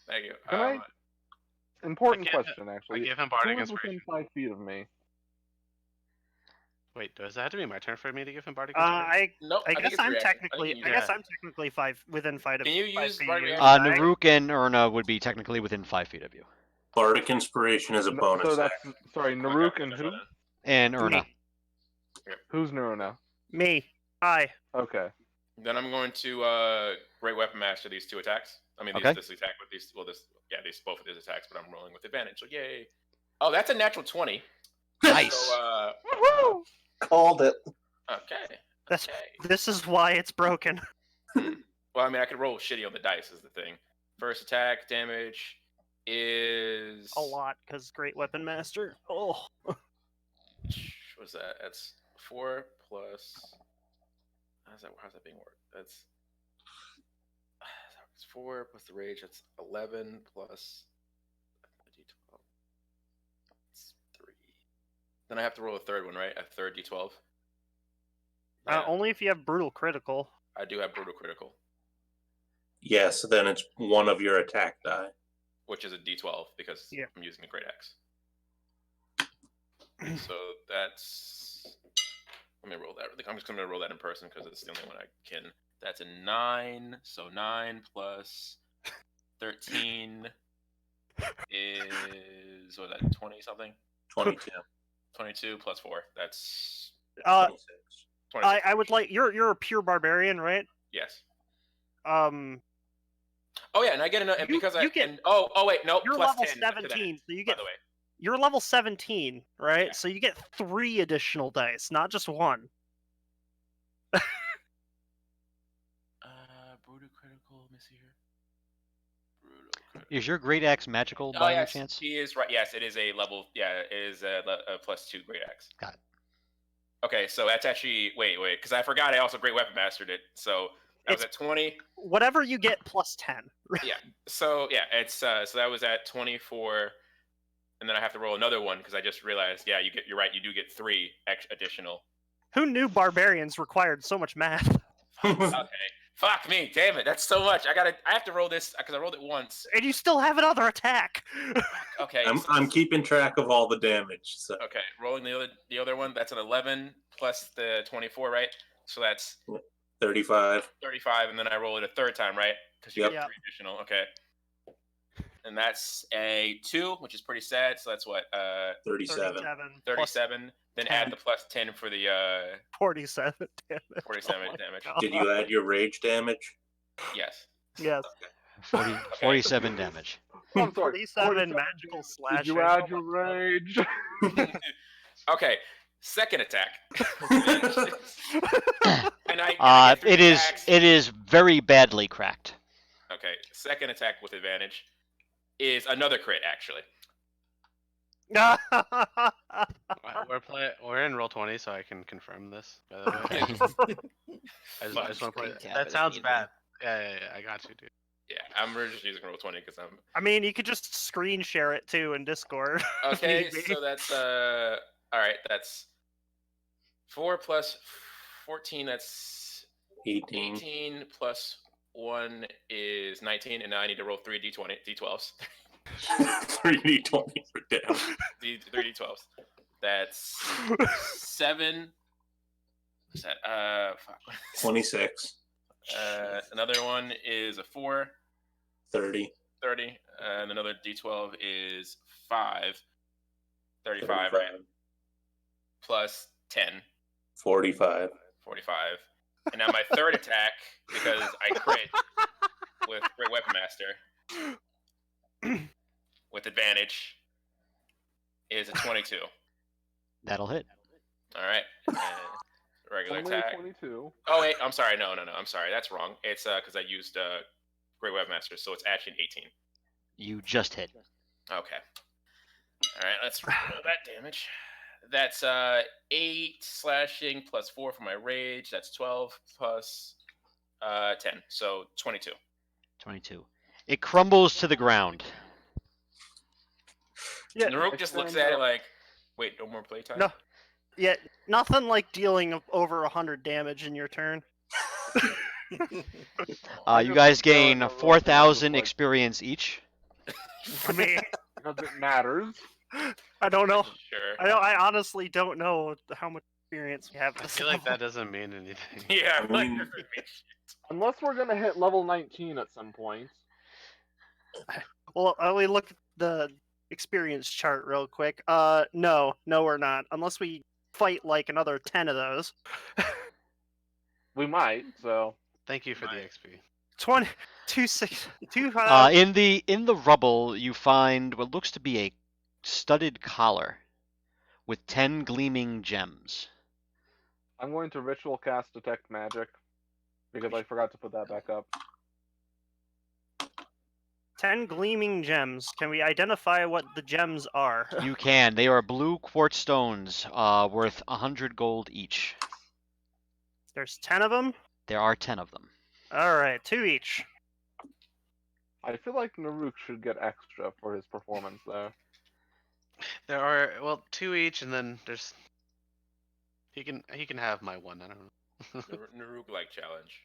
Thank you.
Can I- Important
I give-
question, actually.
I give him
Who
bardic
is within
inspiration.
5 feet of me?
Wait, does that have to be my turn for me to give him bardic inspiration?
Nope.
I
think
guess
it's a
I'm
reaction.
technically.
think
I
you
guess
can
I'm technically within 5 of.
Can you
5
use
feet of
bardic
you.
reaction?
Naruk and Erna would be technically within 5 feet of you.
Bardic inspiration is a
No,
bonus.
so that's
action.
sorry,
Okay,
Naruk and
that's
who?
fine
And Erna.
Me.
Who's Nero now?
Me. Hi.
Okay.
Then I'm going to Great Weapon Master these 2 attacks. I mean,
Okay.
this attack with these. Well, these both of these attacks, but I'm rolling with advantage. So yay! Oh, that's a natural 20.
Nice.
So,
Woohoo!
Called it.
okay.
That's
Okay.
This is why it's broken.
Well, I mean, I could roll shitty on the dice is the thing. First attack damage is
A lot, because Great Weapon Master. Oh.
What's that? That's 4 plus. How's that being worked? That's it's 4 plus the rage. That's 11 plus d12. It's 3. Then I have to roll a third one, right? A third d12. Yeah,
Only if you have Brutal Critical.
I do have brutal critical,
Yes, then it's one of your attack die.
which is a d12 because
Yeah.
I'm using the great axe. So that's. Let me roll that. I'm just going to roll that in person because it's the only one I can. That's a 9. So 9 plus 13 is, what was that, 20 something?
22.
22 plus 4. That's
26.
26.
I would like you're a pure barbarian, right?
Yes.
Oh
yeah, and I get another
You-
because
you get-
oh wait, no,
you're
plus
level
10 to that,
17, so you
by
get
the way.
you're level 17, right?
Yeah.
So you get 3 additional dice, not just 1.
Brutal critical. Let me see here. Brutal critical.
Is your great axe magical by any chance?
He is right. Yes, it is a level. Yeah, it is a plus 2 great axe.
Got it.
Okay, so that's actually wait, because I forgot I also great weapon mastered it. So that was at 20.
Whatever you get plus 10.
Yeah. So yeah, it's so that was at 24, and then I have to roll another one because I just realized. Yeah, you're right. You do get 3 additional.
Who knew barbarians required so much math?
Okay. Fuck me, damn it! That's so much. I have to roll this because I rolled it once.
And you still have another attack.
Okay.
I'm keeping track of all the damage. So
Okay, rolling the other one. That's an 11 plus the 24, right? So that's
35.
35, and then I roll it a third time, right? Because you
Yep.
get 3 additional. Okay. And that's a 2, which is pretty sad. So that's what
37.
37. Then
10.
add the plus 10 for the
47 damage.
47
Oh my
damage.
God.
Did you add your rage damage?
Yes.
Yes.
47 damage.
I'm sorry.
47 magical slashing.
Did you add
Oh
your
my God.
rage?
Okay. Second attack. And I get 3 attacks.
It is very badly cracked.
Okay. Second attack with advantage is another crit, actually.
We're in roll 20, so I can confirm this. By the way, I just want to play.
Screen cap
That
it
sounds
if need
bad. Yeah, I got you, dude.
Yeah, I'm just using roll 20 because I'm.
I mean, you could just screen share it too in Discord. if
Okay,
need be.
so that's all right. That's 4 plus 14. That's
18.
18 plus 1 is 19, and now I need to roll 3 d12s.
3d20 for damage.
3 d12s. That's 7. What's that? Fuck.
26.
Another one is a 4.
30.
30. And another d12 is 5. 35, right? Plus 10.
45.
45. And now my third attack, because I crit with Great Weapon Master with advantage, is a 22.
That'll hit.
All right. Regular
Only
attack.
22.
Oh wait, I'm sorry. No. I'm sorry. That's wrong. It's because I used Great Weapon Master, so it's actually an 18.
You just hit.
Okay. All right. Let's roll that damage. That's 8 slashing plus 4 for my rage. That's 12 plus 10, so 22.
22. It crumbles to the ground.
Yeah.
Naruk just looks at it like, wait, no more playtime?
No. Yeah, nothing like dealing over 100 damage in your turn.
You guys gain 4,000 experience each.
I mean,
Because it matters.
I don't know.
Sure.
I honestly don't know how much experience we have.
I feel like that doesn't mean anything.
Yeah,
I
like,
mean-
Unless we're gonna hit level 19 at some point.
Well, we look at the experience chart real quick. No, we're not. Unless we fight like another 10 of those.
We might, so.
Thank you for the XP.
20, 2, 6, 2,
In the rubble, you find what looks to be a studded collar with 10 gleaming gems.
I'm going to ritual cast detect magic because I forgot to put that back up.
10 gleaming gems. Can we identify what the gems are?
You can. They are blue quartz stones, worth 100 gold each.
There's 10 of them?
There are 10 of them.
Alright, 2 each.
I feel like Naruk should get extra for his performance there.
There are, well, 2 each, and then there's. He can have my one. I don't know.
Naruk like challenge.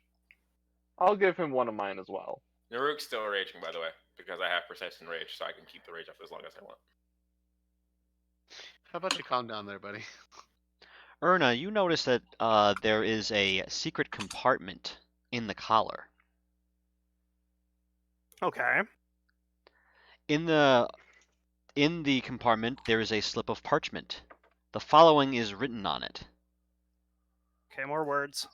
I'll give him one of mine as well.
Naruk's still raging, by the way, because I have persistent rage, so I can keep the rage up as long as I want.
How about you calm down there, buddy?
Erna, you notice that there is a secret compartment in the collar.
Okay.
In the compartment, there is a slip of parchment. The following is written on it.
Okay, more words.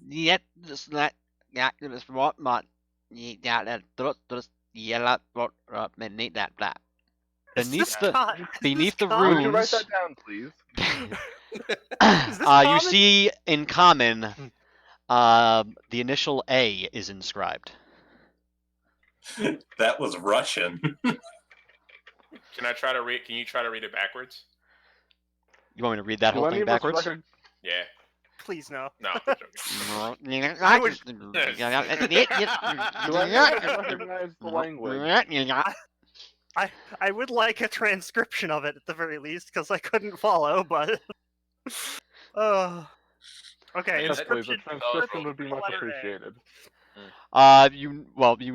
Yet this that this what not that that
Is
beneath
this
the
con- is
beneath
this
the
common?
Would you write
runes
that down, please?
Is this
you
common?
see in common the initial A is inscribed.
That was Russian.
Can I try to read? Can you try to read it backwards?
You want me to read that
Do
whole
any
thing
of us
backwards?
Yeah.
Please no.
No. I'm joking.
I would-
Do any of us recognize the language?
I would like a transcription of it at the very least, because I couldn't follow, but... Okay,
Yeah,
Yes,
that-
please. A
inscription,
transcription would be much
letter A.
appreciated.
You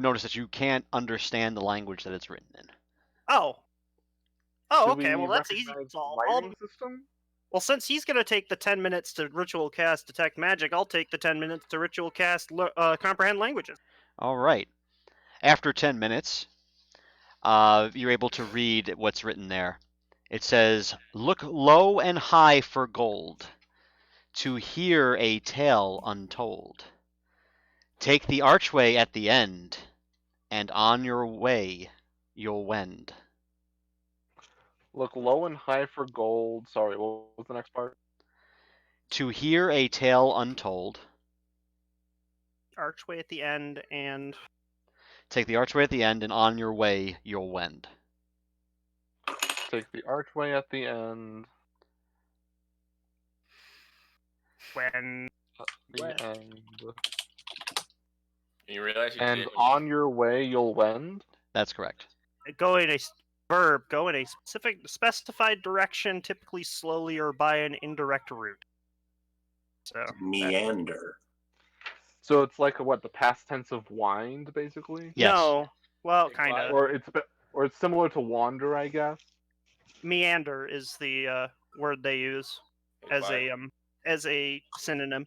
notice that you can't understand the language that it's written in.
Oh.
Do
Okay,
we
well that's easy to
recognize the
solve.
lighting system?
Well, since he's going to take the 10 minutes to ritual cast Detect Magic, I'll take the 10 minutes to ritual cast Comprehend Languages.
All right. After 10 minutes, you're able to read what's written there. It says, "Look low and high for gold, to hear a tale untold. Take the archway at the end, and on your way you'll wend."
Look low and high for gold. Sorry, what was the next part?
To hear a tale untold.
Archway at the end, and...
Take the archway at the end, and on your way you'll wend.
Take the archway at the end.
When...
The end.
And you realize you
And
did.
on your way, you'll wend.
That's correct.
Go in a verb, go in a specified direction, typically slowly or by an indirect route. So
Meander.
So it's like what, the past tense of wind, basically?
Yes.
No, well,
Like
kind of.
Or it's similar to wander, I guess.
Meander is the word they use as a synonym.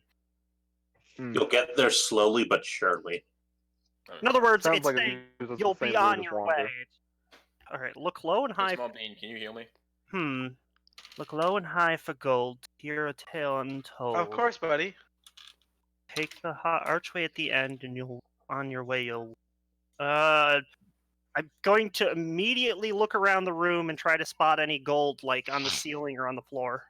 You'll get there slowly but surely.
In other words,
Sounds
it's
like
saying
it uses
you'll
the same
be
root
on
as
your
wander.
way. All right, look low and
Hey,
high.
Small Bean, can you heal me?
Look low and high for gold. Hear a tale untold.
Of course, buddy.
Take the archway at the end, and you'll on your way. You'll. I'm going to immediately look around the room and try to spot any gold, like on the ceiling or on the floor.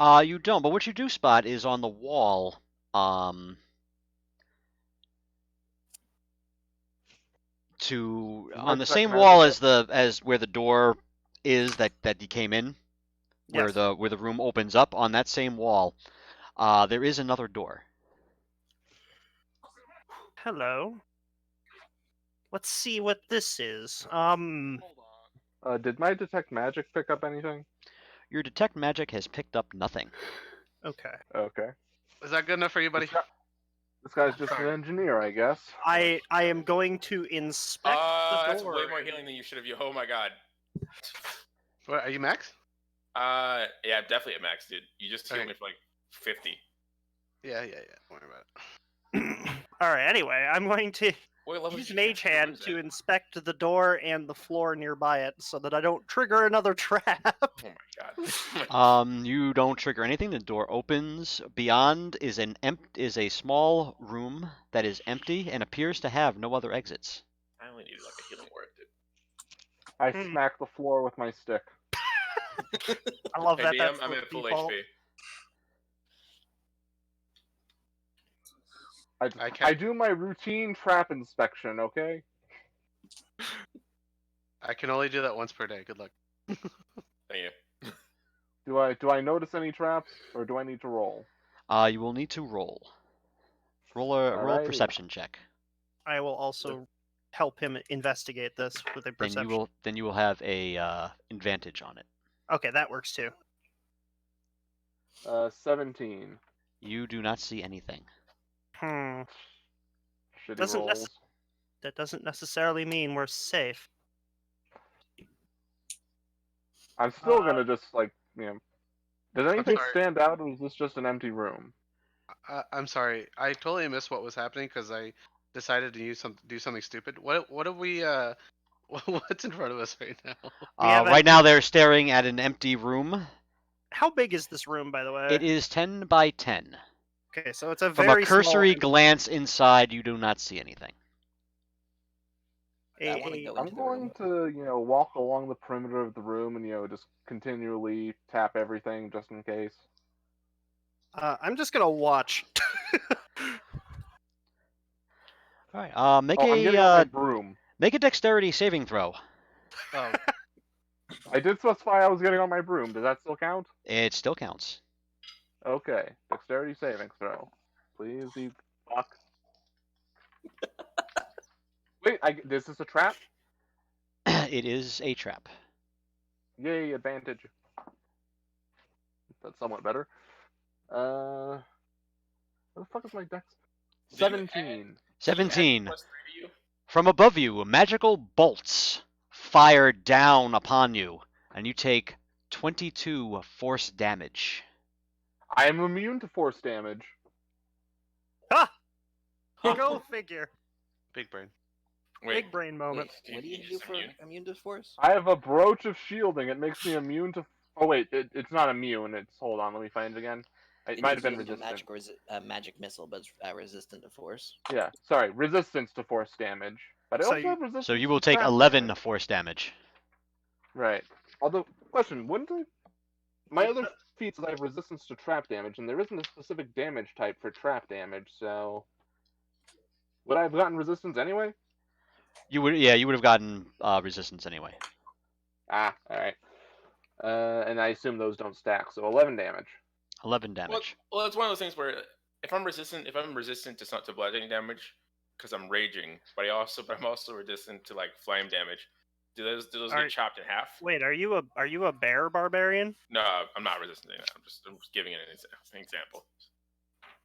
You don't, but what you do spot is on the wall. On the
Detect
same
magic
wall
yet?
as where the door is that you came in, where
Yes.
the room opens up. On that same wall, there is another door.
Hello. Let's see what this is.
Did my detect magic pick up anything?
Your detect magic has picked up nothing.
Okay.
Okay.
Is that good enough for you, buddy?
This guy's just an engineer, I guess.
I am going to inspect the
That's
door.
way more healing than you should have. Oh my god.
What, are you max?
Yeah, I'm definitely at max, dude. You just healed
Okay.
me for like 50.
Yeah. Don't worry about it.
All right. Anyway, I'm going to
What level
use
did you
Mage
cast the
Hand
runes
to
at?
inspect the door and the floor nearby it, so that I don't trigger another trap.
Oh my god.
You don't trigger anything. The door opens. Beyond is a small room that is empty and appears to have no other exits.
I only needed like a healing word, dude.
I
Hmm.
smack the floor with my stick.
I love
Hey,
that.
DM,
That's
I'm
the
at full
default.
HP.
I can't.
I do my routine trap inspection, okay?
I can only do that once per day. Good luck.
Thank you.
Do I notice any traps, or do I need to roll?
You will need to roll. Roll a
Alrighty.
perception check.
I will also help him investigate this with a
Then
perception.
you will have a advantage on it.
Okay, that works too.
17.
You do not see anything.
Hmm.
Shitty
Doesn't nec-
rolls.
That doesn't necessarily mean we're safe.
I'm still gonna just like Does anything
sorry.
stand out, or is this just an empty room?
I'm sorry. I totally missed what was happening because I decided to do something stupid. What have we? What's in front of us right now?
Right now they're staring at an empty room.
How big is this room, by the way?
It is 10 by 10.
Okay, so it's a
From
very
a cursory
small.
glance inside, you do not see anything.
I want to go
I'm
into the room.
going to, walk along the perimeter of the room and, just continually tap everything just in case.
I'm just gonna watch.
All right. Make
I'm getting on my broom.
make a dexterity saving throw.
Oh,
I did specify I was getting on my broom. Does that still count?
It still counts.
Okay. Dexterity saving throw. Please, you fuck. Wait, this is a trap?
It is a trap.
Yay, advantage. That's somewhat better. Where the fuck is my dex?
Did you
17.
17.
+3 to you?
From above you, magical bolts fire down upon you, and you take 22 force damage.
I am immune to force damage.
Ha! Go figure.
big brain.
Wait,
Big brain moment.
Wait, what do you do for immune to force?
I have a brooch of shielding. It makes me immune to. Oh wait, it's not immune. Hold on, let me find it again. It might have been resistant.
Magic missile, but it's resistant to force.
Yeah, sorry, resistance to force damage. But I
So
also have resistance.
So you will
to
take
trap
11
damage.
force damage.
Right. Although, question: wouldn't I? My other feats is I have resistance to trap damage, and there isn't a specific damage type for trap damage. So, would I have gotten resistance anyway?
You would have gotten resistance anyway.
Ah, all right. And I assume those don't stack, so 11 damage.
11 damage.
Well, it's one of those things where if I'm resistant to bludgeoning damage because I'm raging, but I'm also resistant to like flame damage. Do those get chopped in half?
Wait, are you a bear barbarian?
No, I'm not resistant to that. I'm just giving it an example.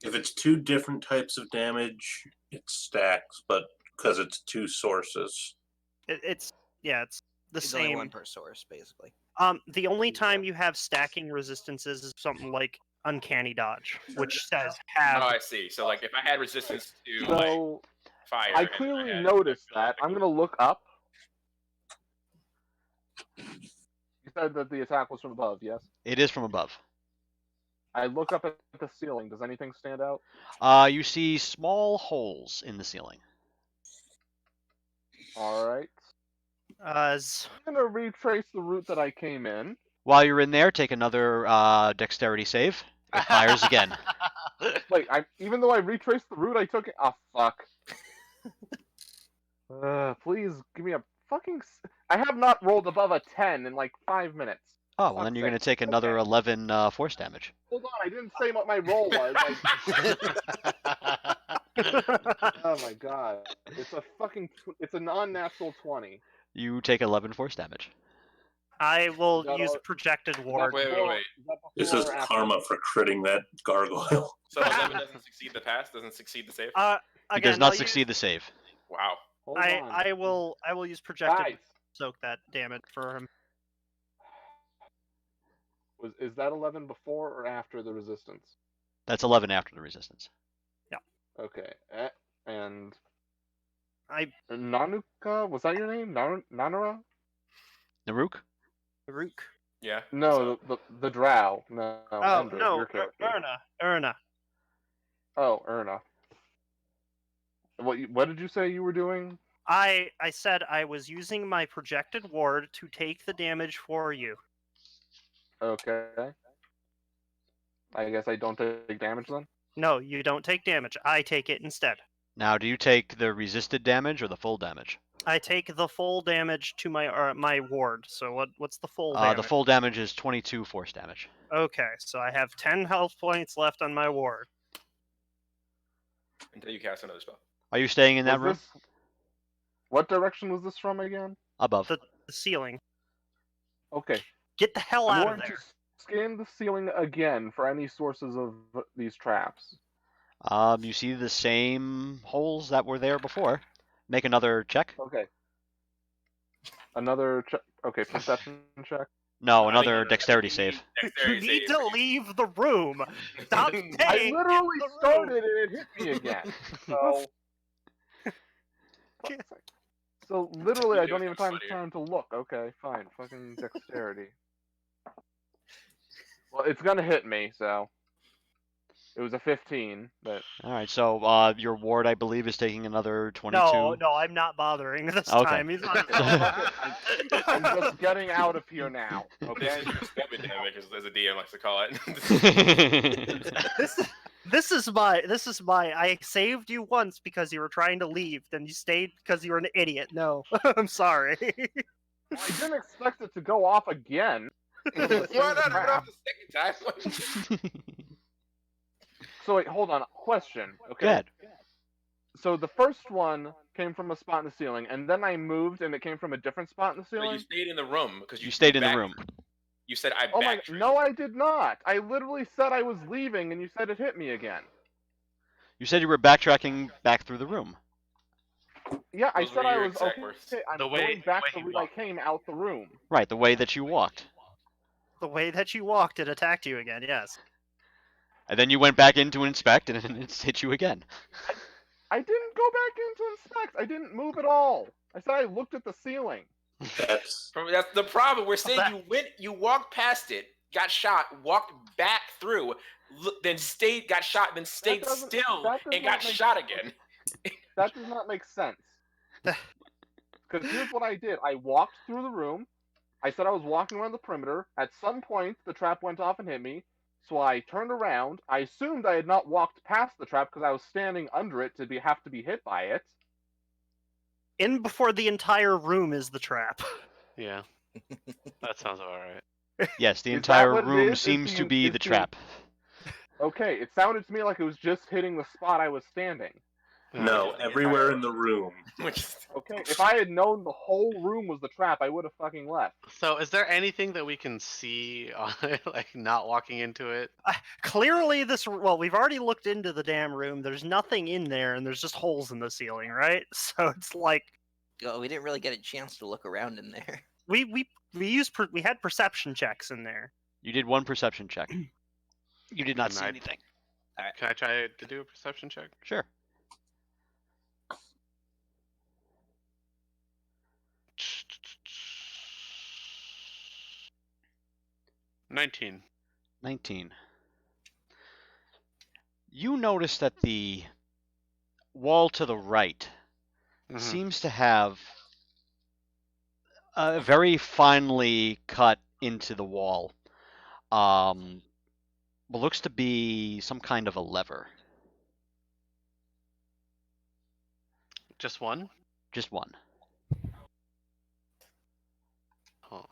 If it's two different types of damage, it stacks, but because it's two sources.
It's the
It's
same.
only one per source, basically.
The only time you have stacking resistances is something like uncanny dodge, which says have.
Oh, I see. So like if I had resistance to
So
fire,
I
and then
clearly
had
noticed that. I'm gonna look up. You said that the attack was from above, yes?
It is from above.
I look up at the ceiling. Does anything stand out?
You see small holes in the ceiling.
All right. I'm gonna retrace the route that I came in.
While you're in there, take another dexterity save. It fires again.
Wait, even though I retraced the route I took it. Ah, fuck. Please give me a fucking. I have not rolled above a 10 in like 5 minutes.
Oh, well, then you're going to take another 11 force damage.
Hold on, I didn't say what my roll was. Oh my god. It's a non-natural 20.
You take 11 force damage.
I will use projected ward.
Wait.
This is karma for critting that gargoyle.
So 11 doesn't succeed the pass, doesn't succeed the save.
He does not succeed the save.
Wow.
I will use projected soak that damage for him.
Is that 11 before or after the resistance?
That's 11 after the resistance.
Yeah.
Okay. And
Nanuka,
was that your name? Nanara?
Naruk?
Naruk.
Yeah.
No, the drow. No.
Oh
Ender,
no,
your character.
Erna.
Oh, Erna. What did you say you were doing?
I said I was using my projected ward to take the damage for you.
Okay. I guess I don't take damage then?
No, you don't take damage. I take it instead.
Now, do you take the resisted damage or the full damage?
I take the full damage to my ward. So what's the full damage?
The full damage is 22 force damage.
Okay, so I have 10 health points left on my ward.
Until you cast another spell.
Are you staying in that room?
What direction was this from again?
Above.
The ceiling.
Okay.
Get the hell
I'm
out
going
of there.
to scan the ceiling again for any sources of these traps.
You see the same holes that were there before. Make another check.
Okay. Another check. Okay, perception check.
No,
I
another
think
dexterity
you
save.
need
You
dexterity
need
save
to
for you.
leave the room. Stop
I
staying
I
in
literally
the room.
started and it hit me again. So.
Yeah.
So literally, I
Videos
don't even
are
have
funnier.
time to look. Okay, fine. Fucking dexterity. Well, it's gonna hit me, so. It was a 15, but.
All right, so your ward, I believe, is taking another 22.
No, I'm not bothering this
Okay.
time. He's on his
Fuck
own.
it. I'm just getting out of here now. Okay.
This is stupid damage, as a DM likes to call it.
This is my I saved you once because you were trying to leave, then you stayed because you were an idiot. No, I'm sorry.
I didn't expect it to go off again.
Why not run off the second time?
So wait, hold on. Question. Okay.
Good.
So the first one came from a spot in the ceiling, and then I moved, and it came from a different spot in the
No,
ceiling.
you stayed in the room because
You stayed in the
back-
room.
You said I
Oh my!
backtracked.
No, I did not. I literally said I was leaving, and you said it hit me again.
You said you were backtracking back through the room.
Yeah, I
Those
said
were
I
your
was
exact
okay.
words.
I'm
The way-
going back
the way
the
he
route I
walked.
came out the room.
Right, the way that you walked.
The way that you walked, it attacked you again. Yes.
And then you went back in to inspect, and it hit you again.
I didn't go back in to inspect. I didn't move at all. I said I looked at the ceiling.
That's
That's the problem. We're saying
That-
you walked past it, got shot, walked back through, then stayed, got shot, then stayed
doesn't-
still,
that does
and
not
got
make
shot
sense.
again.
That does not make sense. Because here's what I did. I walked through the room. I said I was walking around the perimeter. At some point, the trap went off and hit me. So I turned around. I assumed I had not walked past the trap because I was standing under it to have to be hit by it.
In before the entire room is the trap.
Yeah. That sounds about right.
Yes, the
Is that
entire
what it
room
is?
seems to be the trap.
Okay, it sounded to me like it was just hitting the spot I was standing.
no,
Which is the
everywhere
entire-
in the room.
Which is-
Okay, if I had known the whole room was the trap, I would have fucking left.
So, is there anything that we can see on it, like not walking into it?
Clearly, well, we've already looked into the damn room. There's nothing in there, and there's just holes in the ceiling, right? So it's like
Oh, we didn't really get a chance to look around in there.
we had perception checks in there.
You did one perception check. You did not
Can
see
I-
anything.
Can I try to do a perception check?
Sure.
19.
19. You notice that the wall to the right
Mhm.
seems to have a very finely cut into the wall. What looks to be some kind of a lever.
Just one?
Just one.
Oh.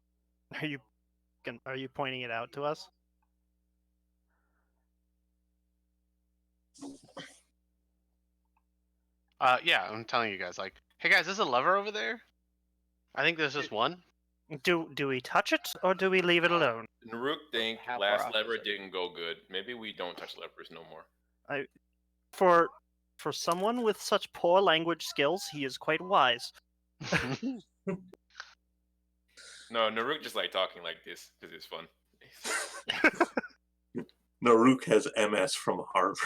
Are you pointing it out to us?
Yeah, I'm telling you guys, like, hey guys, there's a lever over there. I think there's just one.
Do we touch it or do we leave it alone?
Naruk think
How far
last
off
lever
is it?
didn't go good. Maybe we don't touch levers no more.
For someone with such poor language skills, he is quite wise.
No, Naruk just like talking like this because it's fun.
Naruk has MS from Harvard.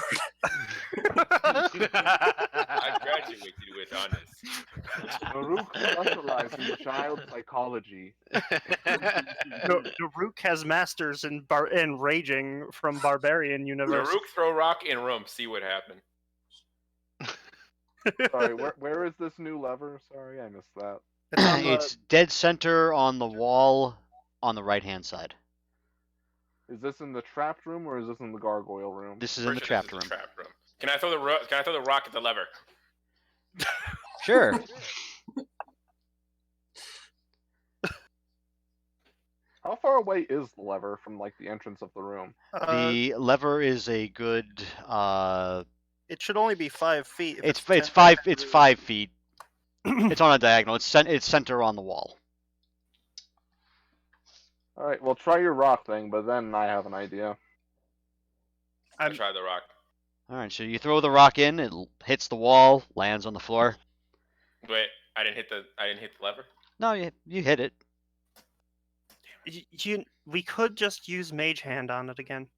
I graduated with honors.
Baruch specializes in child psychology.
Naruk has masters in raging from Barbarian University.
Naruk throw rock in room, see what happened.
Sorry, where is this new lever? Sorry, I missed that.
It's on the,
It's dead center on the wall on the right-hand side.
Is this in the trapped room or is this in the gargoyle room?
This is in the
Pretty sure
trapped
this is
room.
the trap room. Can I throw the rock at the lever?
Sure.
How far away is the lever from like the entrance of the room?
The lever is a good.
It should only be 5 feet. If
It's
10
5 feet. It's on a diagonal. It's center on the wall.
All right, well try your rock thing, but then I have an idea.
I tried the rock.
All right, so you throw the rock in. It hits the wall, lands on the floor.
Wait, I didn't hit the lever.
No, you hit it.
we could just use Mage Hand on it again.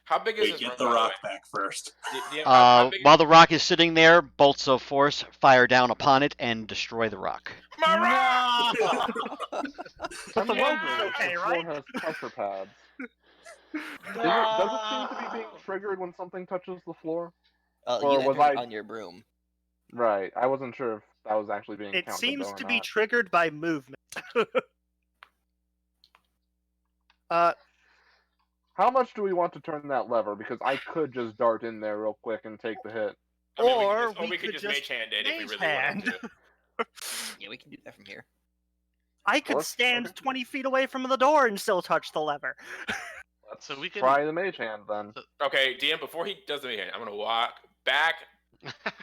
How big is
Wait,
this
get
room?
the
by
rock
way?
back first.
How big
While the rock is sitting there, bolts of force fire down upon it and destroy the rock.
My rock!
I'm wondering
okay,
if the
right?
floor has pressure pads. Does it seem to be being triggered when something touches the floor? Or
You
was
entered
I-
on your broom.
Right, I wasn't sure if that was actually being
It
counted
seems
or
to
not.
be triggered by movement.
How much do we want to turn that lever? Because I could just dart in there real quick and take the hit.
I mean,
Or
we
we
could
could
just mage hand it if we
mage
really wanted
hand.
to.
Yeah, we can do that from here.
I could
Let's-
stand
okay.
20 feet away from the door and still touch the lever.
Let's
So we can-
try the mage hand then.
Okay, DM, before he does the mage hand, I'm gonna walk back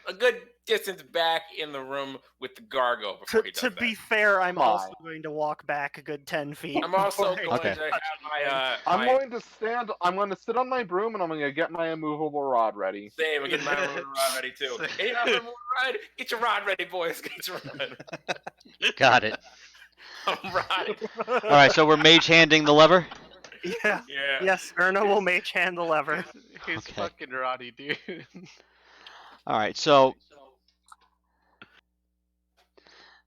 a good distance back in the room with the gargoyle before he does
To
that.
be fair, I'm
Fine.
also going to walk back a good 10 feet.
I'm also
before I
going
Okay.
to have my
I'm going to stand. I'm going to sit on my broom and I'm going to get my immovable rod ready.
same and get my rod ready too. Hey, you have a rod? Get your rod ready, boys. Get your rod.
Got it.
I'm right.
All right, so we're mage handing the lever.
Yeah.
Yeah.
Yes, Erna will mage hand the lever.
He's
Okay.
fucking Roddy, dude.
All right, so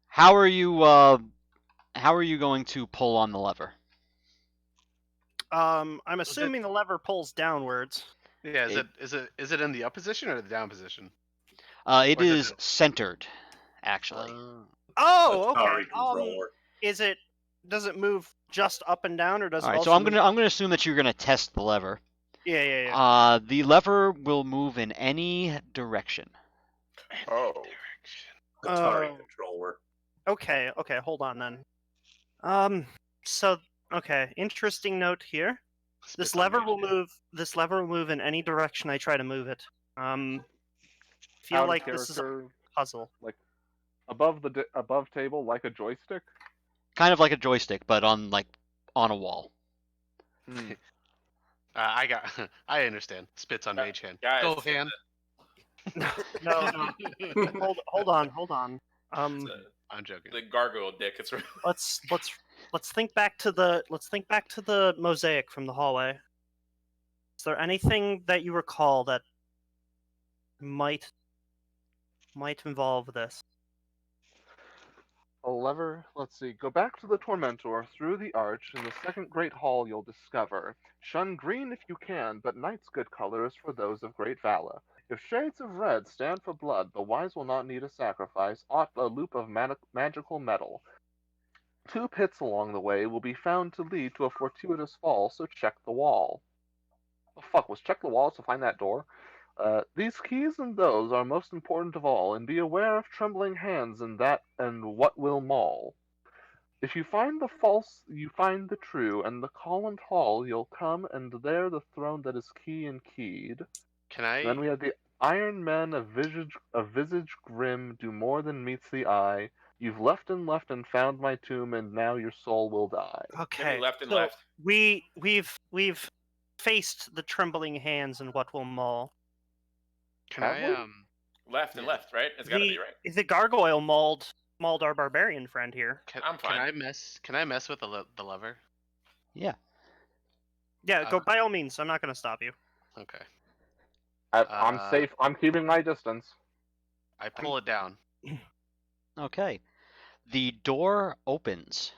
how are you going to pull on the lever?
I'm assuming the lever pulls downwards.
Yeah, is it in the up position or the down position?
It
Or is it
is centered, actually.
Oh,
Atari
okay.
controller.
Does it move just up and down, or does
All
it
right,
also
so I'm
move-
gonna assume that you're gonna test the lever.
Yeah.
The lever will move in any direction.
Oh.
Atari
Oh.
controller.
Okay, hold on then. Okay, interesting note here. This
Spits on
lever
mage
will
hand.
move. This lever will move in any direction I try to move it. Feel
Out of
like this is a
character,
puzzle.
like above table, like a joystick.
Kind of like a joystick, but on a wall.
I understand. Spits on mage hand.
Guys,
Go hand.
No. Hold on.
I'm joking.
the gargoyle dick. It's really...
Let's think back to the mosaic from the hallway. Is there anything that you recall that might involve this?
A lever. Let's see. Go back to the Tormentor, through the arch, in the second great hall you'll discover. Shun green if you can, but night's good color is for those of great valor. If shades of red stand for blood, the wise will not need a sacrifice, aught a loop of magical metal. 2 pits along the way will be found to lead to a fortuitous fall, so check the wall. The fuck, was check the wall to find that door? These keys and those are most important of all, and be aware of trembling hands and that and what will maul. If you find the false, you find the true, and the columned hall you'll come, and there the throne that is key and keyed.
Can I?
Then we have the Iron Men, a visage grim, do more than meets the eye. You've left and found my tomb, and now your soul will die.
Okay.
left and
so
left.
We've faced the trembling hands and what will maul.
Can
Have
I?
we?
Left and left, right? It's gotta be right.
The gargoyle mauled our barbarian friend here.
I'm fine.
Can I mess with the lever?
Yeah.
Yeah, go by all means. I'm not going to stop you.
Okay.
I'm safe. I'm keeping my distance.
I pull it down.
Okay. The door opens.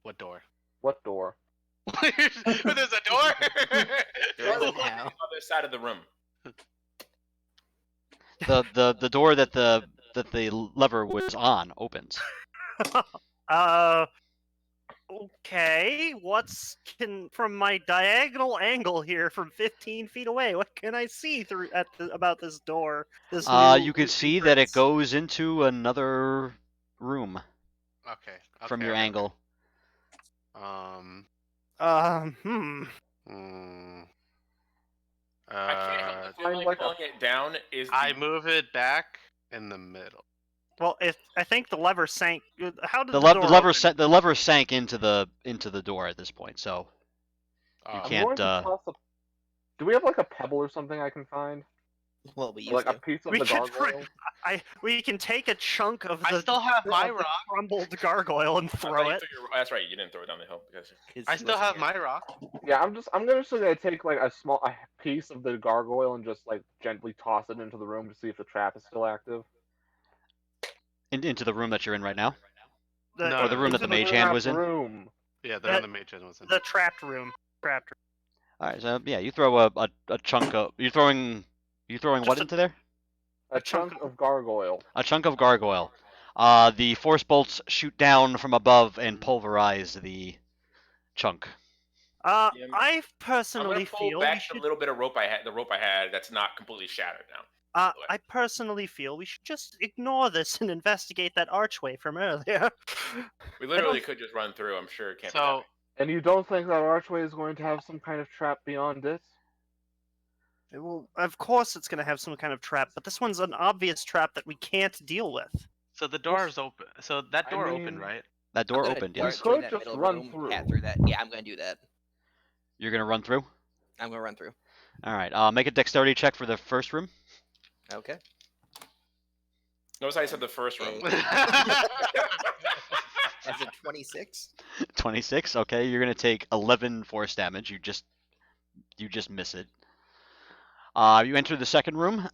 What door?
What door?
There's a door.
There's
Oh,
one on
now.
the other side of the room.
The door that the lever was on opens.
Okay, from my diagonal angle here from 15 feet away? What can I see through about this door? This new
You could see that it
entrance?
goes into another room
Okay.
from your angle.
Um.
Hmm.
hmm,
I can't help but feel
Find
like
like a-
pulling it down is.
I move it back in the middle.
Well, I think the lever sank. How did
The,
the
le-
door
the lever
open?
sa- the lever sank into the door at this point, so you
Oh.
I'm
can't.
going to toss a. Do we have like a pebble or something I can find?
Well, we
Or,
used
like a
to.
piece of
We
the
can
gargoyle?
we can take a chunk of
I
the
still have my
of the
rock.
crumbled gargoyle and
I thought
throw
you
it.
threw that's right. You didn't throw it down the hill because
'Cause
I
he
still
wasn't
have
here.
my rock.
Yeah, I'm gonna take like a piece of the gargoyle and just like gently toss it into the room to see if the trap is still active.
Into the room that you're in right now,
No,
or the room that
into
the mage hand was in.
room.
Yeah, the
That-
one the mage was in.
the trapped room.
All right, so yeah, you throw a chunk of. You're throwing what
Just a-
into there?
A
chunk
chunk of gargoyle.
A chunk of gargoyle. The force bolts shoot down from above and pulverize the chunk.
I
I'm
personally
gonna pull
feel
back
we
the
should.
little bit of rope I had. The rope I had that's not completely shattered now.
I personally feel we should just ignore this and investigate that archway from earlier.
We literally could just run through. I'm sure it can't be that
So
big.
And you don't think that archway is going to have some kind of trap beyond it?
Well, of course it's going to have some kind of trap, but this one's an obvious trap that we can't deal with.
So the door is open. So that
I
door
mean-
opened, right?
That
I'm
door
gonna
opened,
dart
yes.
through
could
that
just
middle
run
room,
through.
Pat through that. Yeah, I'm gonna do that.
You're gonna run through.
I'm gonna run through.
All right. Make a dexterity check for the first room.
Okay.
Notice I said the first room.
That's a 26.
26. Okay, you're gonna take 11 force damage. You just miss it. You enter the second room.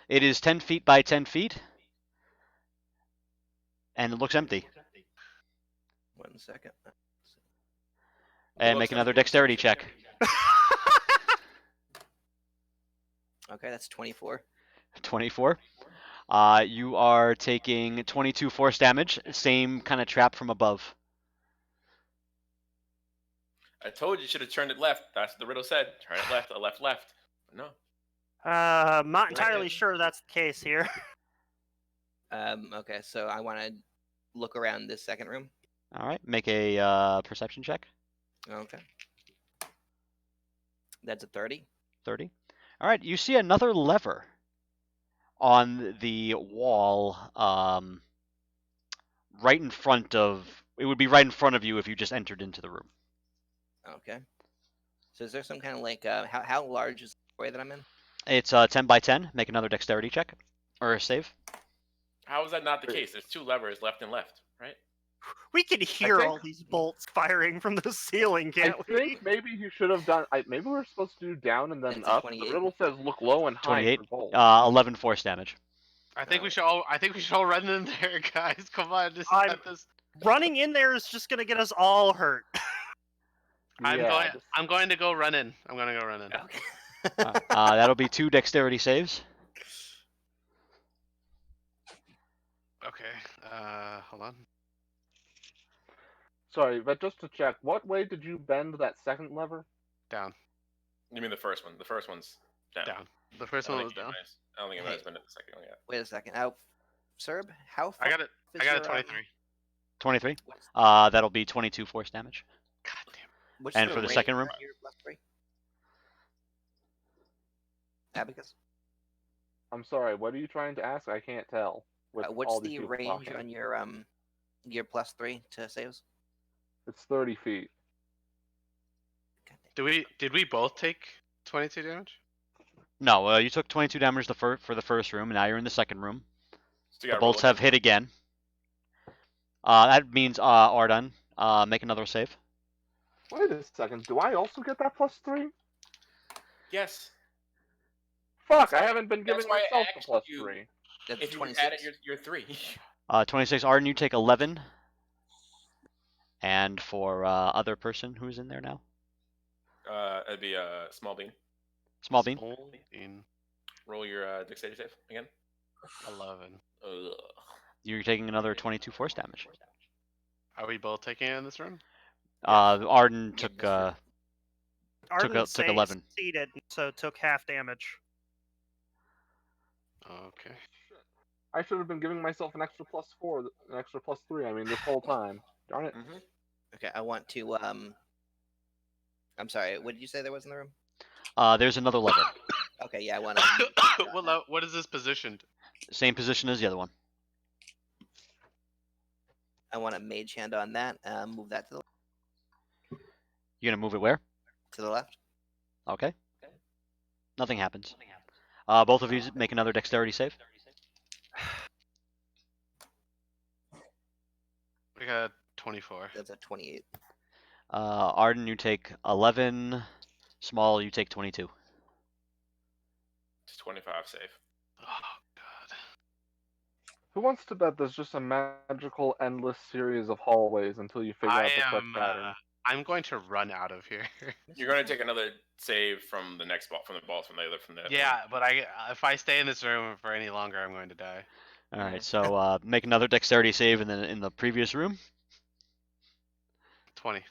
It is 10 feet by 10 feet, and it looks empty.
1 second.
And make another dexterity check.
Okay, that's 24.
24. You are taking 22 force damage. Same kind of trap from above.
I told you should have turned it left. That's what the riddle said. Turn it left. Left. No.
Not entirely sure that's the case here.
Okay, so I want to look around this second room.
All right. Make a perception check.
Okay. That's a 30.
30. All right. You see another lever on the wall, right in front of. It would be right in front of you if you just entered into the room.
Okay. So is there some kind of like how large is the way that I'm in?
It's 10 by 10. Make another dexterity check or a save.
How is that not the case? There's two levers, left and left, right?
We can hear
think-
all these bolts firing from the ceiling, can't
I
we?
think maybe you should have done. Maybe we were supposed to do down and then
It's a
up.
28.
The riddle says look low and high
28.
for gold.
11 force damage.
I think we should all run in there, guys. Come on, this
I'm-
is this.
Running in there is just going to get us all hurt.
Yeah,
I'm going to go run in. I'm going to go run in.
Okay.
That'll be 2 dexterity saves.
Okay. Hold on.
Sorry, but just to check, what way did you bend that second lever?
Down.
You mean the first one? The first one's down.
Down. The first
I don't
one was
think
down.
I don't think anybody's been at the second one yet.
Wait a second. Now, Serb, how far
I got it.
is
I got
your,
a 23.
23.
what's-
That'll be 22 force damage.
God damn.
what's
and for the second room?
range on your +3? Abacus?
I'm sorry, what are you trying to ask? I can't tell. With all
What's
these
the
people
range
talking.
on your +3 to saves?
It's 30 feet.
God damn.
Did we both take 22 damage?
No, you took 22 damage for the first room, and now you're in the second room.
So you
The
gotta roll
bolts
it.
have hit again. That means Ardan, make another save.
Wait a second, do I also get that +3?
Yes.
Fuck, I haven't been
That's
giving
why I
myself the
asked you.
+3.
That's
If you
26.
add it, you're 3.
26. Ardan, you take 11. And for other person who's in there now,
It'd be a small bean.
small bean.
In
Roll your dexterity save again.
11.
Ugh.
You're taking another 22 force damage.
Are we both taking it in this room?
Arden
Yeah,
took
Mr.
Arden
took 11.
succeeded, so took half damage.
Okay.
I should have been giving myself an extra +4, an extra +3. I mean, this whole time. Darn it.
Mm-hmm.
Okay, I want to. I'm sorry. What did you say there was in the room?
There's another lever.
Okay, yeah, I want to.
What is this positioned?
Same position as the other one.
I want a mage hand on that. Move that
You're gonna move it where?
to the left.
Okay. Nothing happens. Both of you make another dexterity save.
We got 24.
That's a 28.
Arden, you take 11. Small, you take 22.
It's 25 save.
Oh god.
Who wants to bet there's just a magical, endless series of hallways until you figure out the correct pattern?
I'm going to run out of here.
You're going to take another save from the next ball, from the balls from the other, from the.
Yeah, but if I stay in this room for any longer, I'm going to die.
All right, so make another dexterity save in the previous room.
20.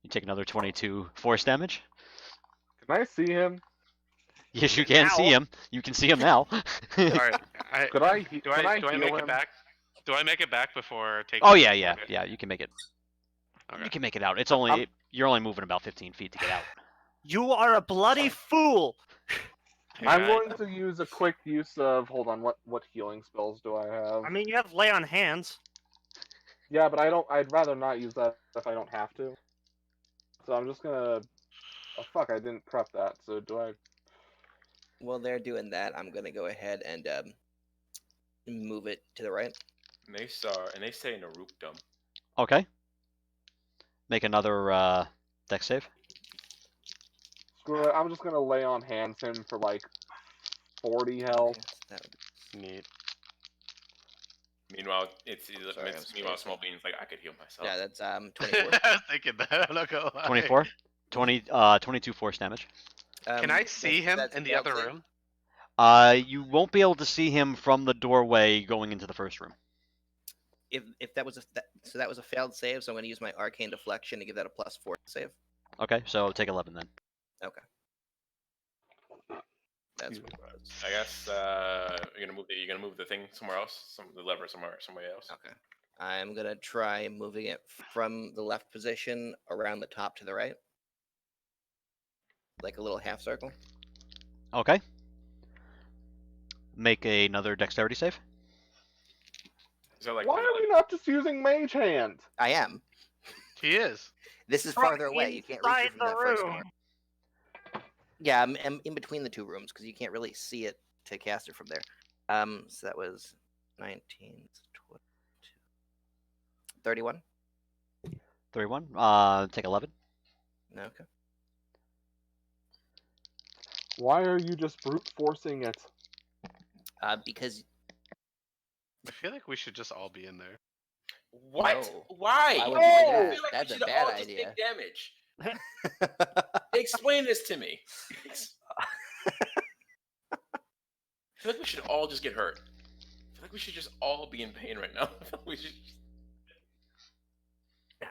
You take another 22 force damage.
Can I see him?
Yes, you can see
Now.
him. You can see him now.
All right.
Could I?
Do I
heal
make
him?
it back? Do I make it back before taking?
Oh yeah, yeah,
Okay.
yeah. You can make it.
Okay.
You can make it out. It's only you're only moving about 15 feet to get out.
You are a bloody fool!
Hey,
I'm
guys.
going to use a quick use of. Hold on. What healing spells do I have?
I mean, you have lay on hands.
Yeah, but I don't. I'd rather not use that if I don't have to. So I'm just gonna. Oh fuck! I didn't prep that. So do I?
While they're doing that, I'm gonna go ahead and move it to the right.
And they say Narukdom.
Okay. Make another dex save.
Screw it. I'm just gonna lay on hands him for like 40 health.
Okay, so that would
Neat.
Meanwhile,
Sorry, I'm
meanwhile,
spacing.
Small Bean's like, I could heal myself.
Yeah, that's 24.
I was thinking that. I'm not gonna lie.
24. 22 force damage.
Can I see him
that's
in the
failed
other
save.
room?
You won't be able to see him from the doorway going into the first room.
If that was so that was a failed save, so I'm gonna use my arcane deflection to give that a +4 save.
Okay, so take 11 then.
Okay. That's what it was.
I guess you're gonna move the thing somewhere else, the lever somewhere else.
Okay. I'm gonna try moving it from the left position around the top to the right, like a little half circle.
Okay. Make another dexterity save.
So like,
Why are we not just using Mage Hand?
I am.
He is.
This is
From
farther away. You can't reach
inside
it from
the
that first
room.
door. Yeah, I'm in between the two rooms because you can't really see it to cast it from there. So that was 19, 22, 31.
31. Take 11.
Okay.
Why are you just brute forcing it?
Because
I feel like we should just all be in there.
what?
No.
Why?
Why would
I
you do
feel
that?
like
That's
we
a
should
bad
all just
idea.
take damage. Explain this to me. I feel like we should all just get hurt. I feel like we should just all be in pain right now. I feel like we should.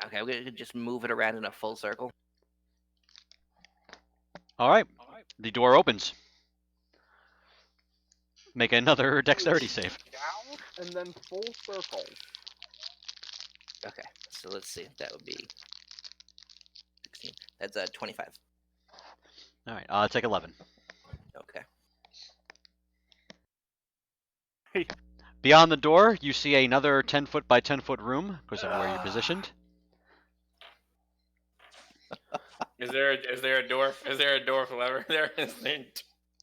Okay, we're gonna just move it around in a full circle.
All right. The door opens. Make another dexterity save.
Down and then full circle.
Okay, so let's see. That would be 16. That's 25.
All right. Take 11.
Okay.
Beyond the door, you see another 10-foot by 10-foot room because of where you're positioned.
Is there a door? Is there a door for lever there?
I don't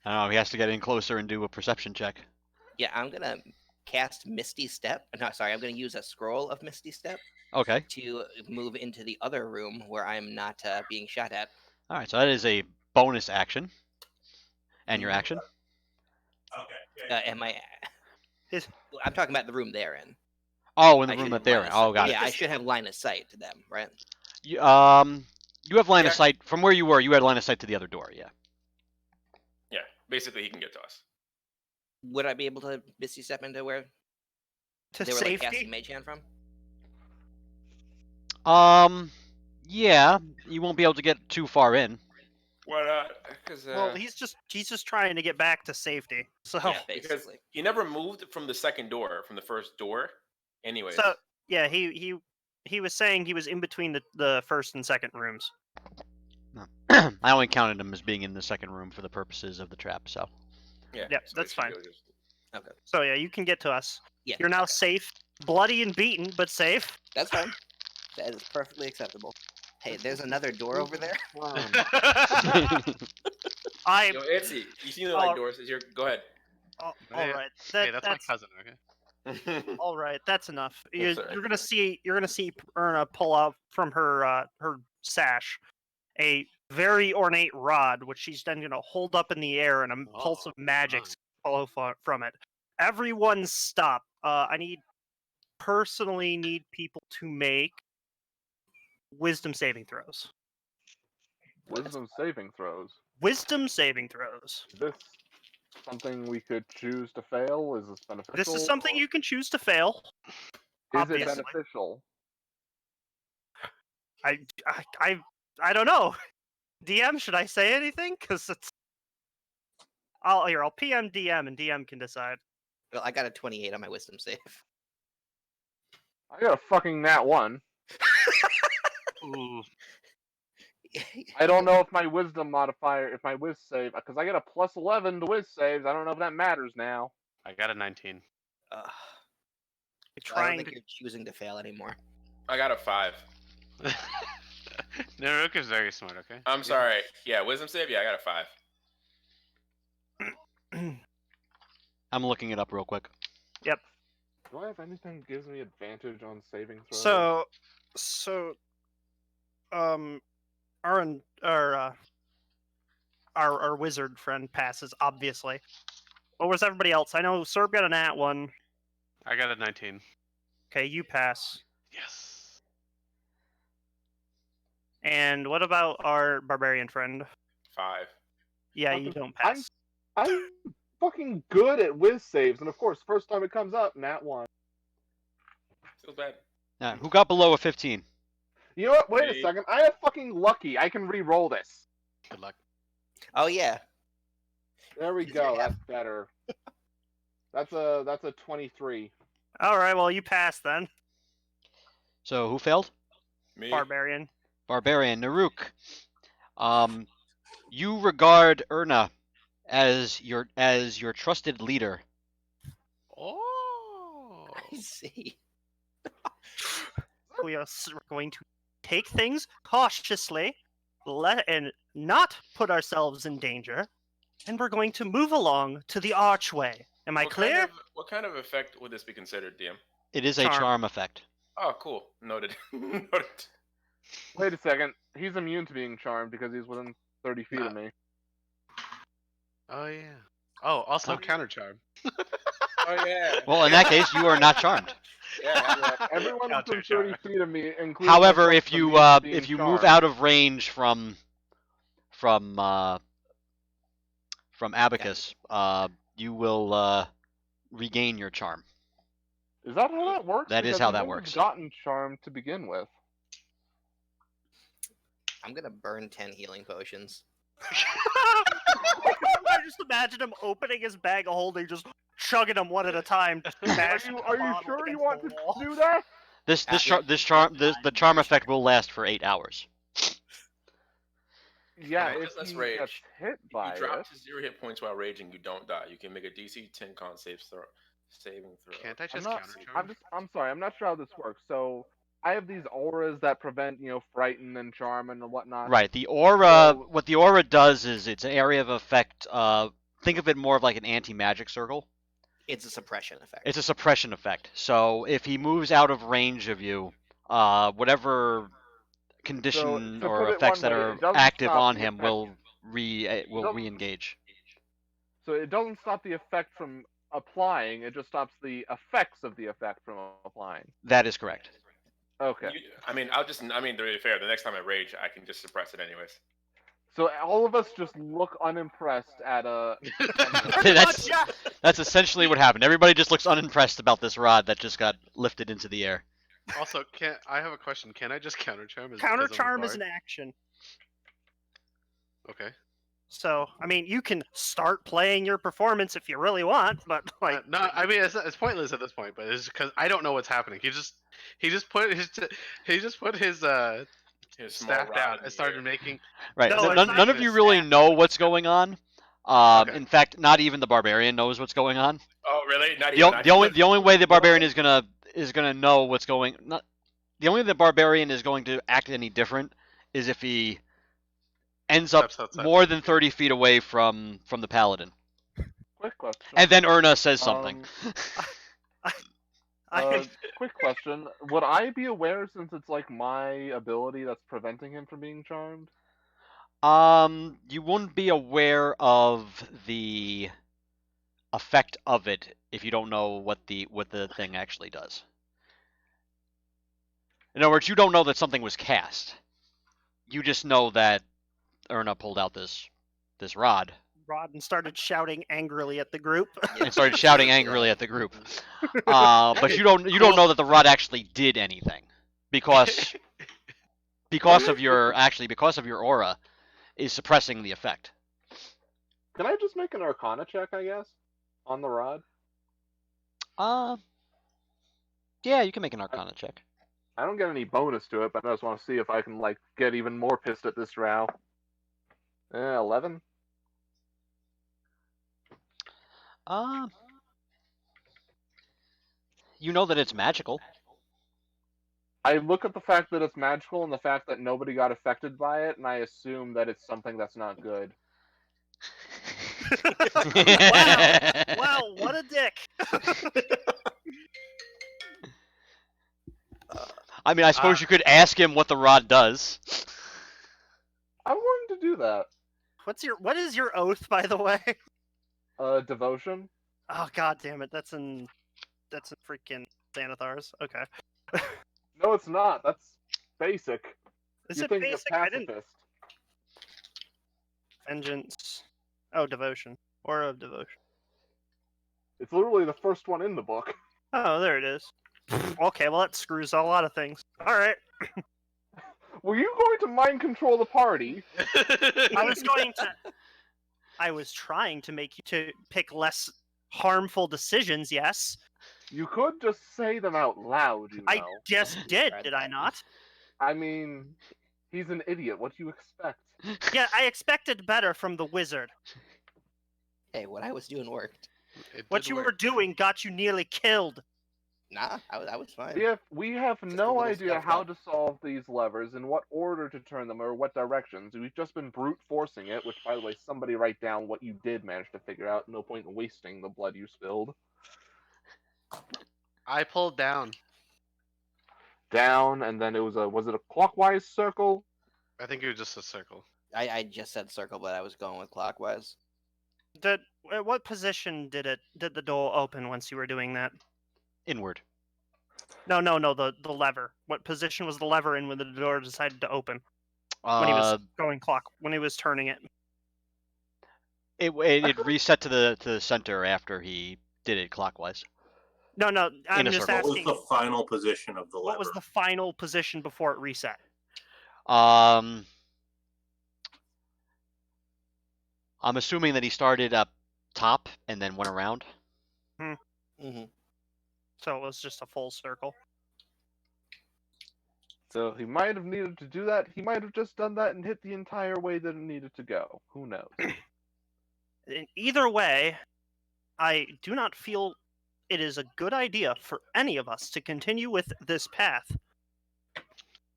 know. He has to get in closer and do a perception check.
Yeah, I'm gonna cast Misty Step. No, sorry, I'm gonna use a scroll of Misty Step
Okay.
to move into the other room where I'm not being shot at.
All right. So that is a bonus action. And your action?
Am I? I'm talking about the room they're in.
Oh, in the
I
room
should
that
have
they're
line
in.
of sight.
Oh, got
Yeah,
it.
I should have line of sight to them, right?
You have line of
Yeah.
sight from where you were. You had line of sight to the other door. Yeah.
Yeah, basically he can get to us.
Would I be able to Misty Step into where
To
they were like
safety?
casting Mage Hand from?
Yeah, you won't be able to get too far in.
Why not? Because
Well, he's just trying to get back to safety. So
Yeah,
because
basically.
he never moved from the second door, from the first door. Anyways,
so yeah, he was saying he was in between the first and second rooms.
I only counted him as being in the second room for the purposes of the trap, so.
yeah,
Yep,
so
that's
it should
fine.
go just-
Okay.
So yeah, you can get to us.
Yeah.
You're now
okay.
safe, bloody and beaten, but safe.
That's fine. That is perfectly acceptable. Hey, there's another door over there.
I
Yo, Etsy, you seem to like
Oh.
doors. Is your go ahead.
all
Hey,
right.
Hey, that's my cousin. Okay.
All right. That's enough.
That's all right.
You're gonna see Erna pull out from her sash a very ornate rod, which she's then gonna hold up in the air, and a pulse of magic
fun.
flow from it. Everyone stop. I personally need people to make wisdom saving throws.
Wisdom saving throws.
Wisdom saving throws.
Is this something we could choose to fail? Is this beneficial?
This is something
or-
you can choose to fail.
Is
obviously.
it beneficial?
I don't know. DM, should I say anything? Because it's. I'll PM DM, and DM can decide.
Well, I got a 28 on my wisdom save.
I got a fucking nat 1.
Ooh.
I don't know if my wisdom modifier, if my whiz save, because I get a plus 11 to whiz saves. I don't know if that matters now.
I got a 19.
Ugh.
You're
I don't
trying
think
to.
you're choosing to fail anymore.
I got a 5.
Naruk is very smart. Okay.
I'm sorry. Yeah, wisdom save. Yeah, I got a 5.
I'm looking it up real quick.
Yep.
Do I have anything that gives me advantage on saving throws?
Our wizard friend passes, obviously. What was everybody else? I know Serb got a nat 1.
I got a 19.
Okay, you pass.
Yes.
And what about our barbarian friend?
5.
Yeah, you don't pass.
I'm fucking good at whiz saves, and of course, first time it comes up, nat 1.
Feels bad.
Who got below a 15?
You know what? Wait a
Me.
second. I have fucking lucky. I can re-roll this.
Good luck.
Oh yeah.
There we
Easier
go.
to have.
That's better. That's a 23.
All right, well, you pass then,
So who failed?
Me.
barbarian.
Barbarian Naruk. You regard Erna as your trusted leader.
Oh.
I see.
We're going to take things cautiously, and not put ourselves in danger, and we're going to move along to the archway. Am I clear?
What kind of effect would this be considered, DM?
It is a
Charm.
charm effect.
Oh, cool. Noted. Noted.
Wait a second. He's immune to being charmed because he's within 30 feet of me.
Oh yeah. Oh, also
Huh.
counter charm.
Oh yeah.
Well, in that case, you are not charmed.
Yeah.
Everyone
Counter
within 30
charm.
feet of me, including
However,
myself,
if you
immune to being
if you move
charmed.
out of range from Abacus, you will regain your charm.
Is that how that works?
That is
Because
how
he
that
wouldn't
works.
have gotten charmed to begin with.
I'm gonna burn 10 healing potions.
I just imagine him opening his bag of holding, just chugging them one at a time.
Are you sure you want to do that?
The charm effect will last for 8 hours.
Yeah,
Okay,
if
let's
he
rage.
gets hit by
You drop
it.
to 0 hit points while raging. You don't die. You can make a DC 10 con saving throw.
Can't I
I'm
just
not.
counter charm?
I'm sorry. I'm not sure how this works. So I have these auras that prevent, frighten and charm and whatnot.
Right. The aura.
So-
What the aura does is it's an area of effect. Think of it more of like an anti-magic circle.
It's a suppression effect.
It's a suppression effect. So if he moves out of range of you, whatever condition
to
or
put it
effects
one
that
way,
are
it doesn't
active
stop
on
the
him
effect.
will
doesn't-
re-engage.
So it doesn't stop the effect from applying. It just stops the effects of the effect from applying.
That is correct.
Okay.
To be fair, the next time I rage, I can just suppress it anyways.
So all of us just look unimpressed at a.
That's essentially what happened. Everybody just looks unimpressed about this rod that just got lifted into the air.
Also, I have a question? Can I just counter charm?
Counter charm is an action.
Okay.
So, I mean, you can start playing your performance if you really want, but like,
No, I mean it's pointless at this point. But it's because I don't know what's happening. He just put his
His small
staff
rod
down
in
and
the
started
air.
making.
Right.
No,
started
it's
None,
not
none
making
of
a
you really
staff.
know what's going on.
Okay.
In fact, not even the barbarian knows what's going on.
Oh, really? Not
The,
even
o-
I
the
can
only
look.
the only way the barbarian is gonna know what's going. Not the only way the barbarian is going to act any different is if he ends up
Steps outside
more
30
than
feet.
30 feet away from the paladin.
Quick question.
And then Erna says something.
Quick question. Would I be aware since it's like my ability that's preventing him from being charmed?
You wouldn't be aware of the effect of it if you don't know what the thing actually does. In other words, you don't know that something was cast. You just know that Erna pulled out this rod
Rodden started shouting angrily at the group.
and started shouting angrily at the group. But you don't
Cool.
know that the rod actually did anything because of your aura is suppressing the effect.
Can I just make an Arcana check, I guess, on the rod?
Yeah, you can make an Arcana check.
I don't get any bonus to it, but I just want to see if I can like get even more pissed at this row. 11.
You know that it's magical.
I look at the fact that it's magical and the fact that nobody got affected by it, and I assume that it's something that's not good.
Wow, what a dick.
I mean, I suppose you could ask him what the rod does.
I'm willing to do that.
What is your oath, by the way?
Devotion.
Oh, god damn it, that's in freaking Xanathar's. Okay.
No, it's not. That's basic.
Is
You
it
think
basic?
a
I didn't.
pacifist.
Vengeance. Oh, devotion. Aura of devotion.
It's literally the first one in the book.
Oh, there it is. Okay, well that screws a lot of things. Alright.
Were you going to mind control the party?
I was trying to make you to pick less harmful decisions, yes.
You could just say them out loud, you know.
I just did
Tried
I
that.
not?
I mean, he's an idiot. What do you expect?
Yeah, I expected better from the wizard.
Hey, what I was doing worked.
What you were doing got you nearly killed.
Nah, I was fine.
We have
Just a
no
little
idea
stuffed
how
up.
to solve these levers, in what order to turn them, or what directions. We've just been brute forcing it, which, by the way, somebody write down what you did manage to figure out. No point in wasting the blood you spilled.
I pulled down.
Down, and then it was it a clockwise circle?
I think it was just a circle.
I just said circle, but I was going with clockwise.
At what position did the door open once you were doing that?
Inward.
No, the lever. What position was the lever in when the door decided to open? When he was when he was turning it.
It reset to the center after he did it clockwise.
No, I'm
In a
just
circle.
What was
asking.
the final position of the lever?
What was the final position before it reset?
I'm assuming that he started up top and then went around.
Mm-hmm.
So it was just a full circle.
So he might have needed to do that. He might have just done that and hit the entire way that it needed to go. Who knows?
In either way, I do not feel it is a good idea for any of us to continue with this path.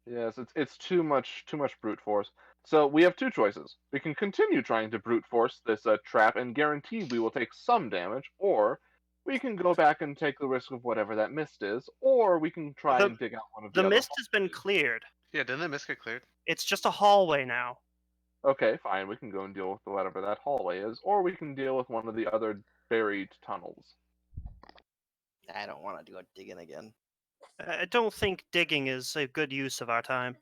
Yes, it's too much brute force. So we have two choices. We can continue trying to brute force this trap and guarantee we will take some damage, or we can go back and take the risk of whatever that mist is, or we can try and dig out one of the
The
other
mist has been cleared.
Yeah, didn't the mist get cleared?
It's just a hallway now.
Okay, fine. We can go and deal with whatever that hallway is, or we can deal with one of the other buried tunnels.
I don't want to do a digging again.
I don't think digging is a good use of our time.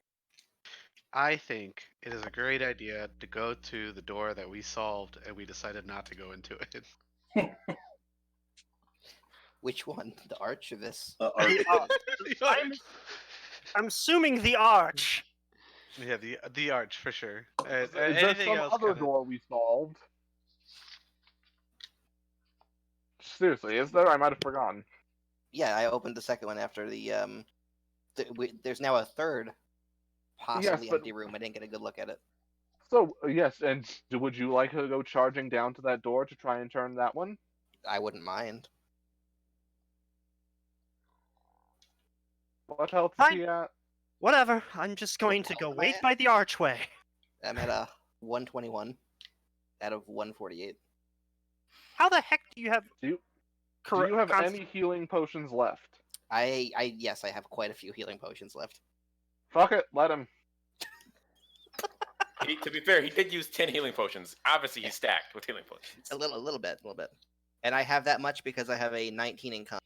I think it is a great idea to go to the door that we solved and we decided not to go into it.
Which one? The arch or this?
Arch.
I'm assuming the arch.
Yeah, the arch for sure.
Is there
Anything
some
else?
other
kinda-
door we solved? Seriously, is there? I might have forgotten.
Yeah, I opened the second one after the there's now a third possibly
but-
empty room. I didn't get a good look at it.
So yes, and would you like to go charging down to that door to try and turn that one?
I wouldn't mind.
What health is
Fine.
he at?
Whatever. I'm just going to go wait by the archway.
I'm at a 121 out of 148.
How the heck do you have?
Do you have any healing potions left?
Yes, I have quite a few healing potions left.
Fuck it, let him.
To be fair, he did use 10 healing potions. Obviously, he's stacked with healing potions.
A little bit. And I have that much because I have a 19 in con.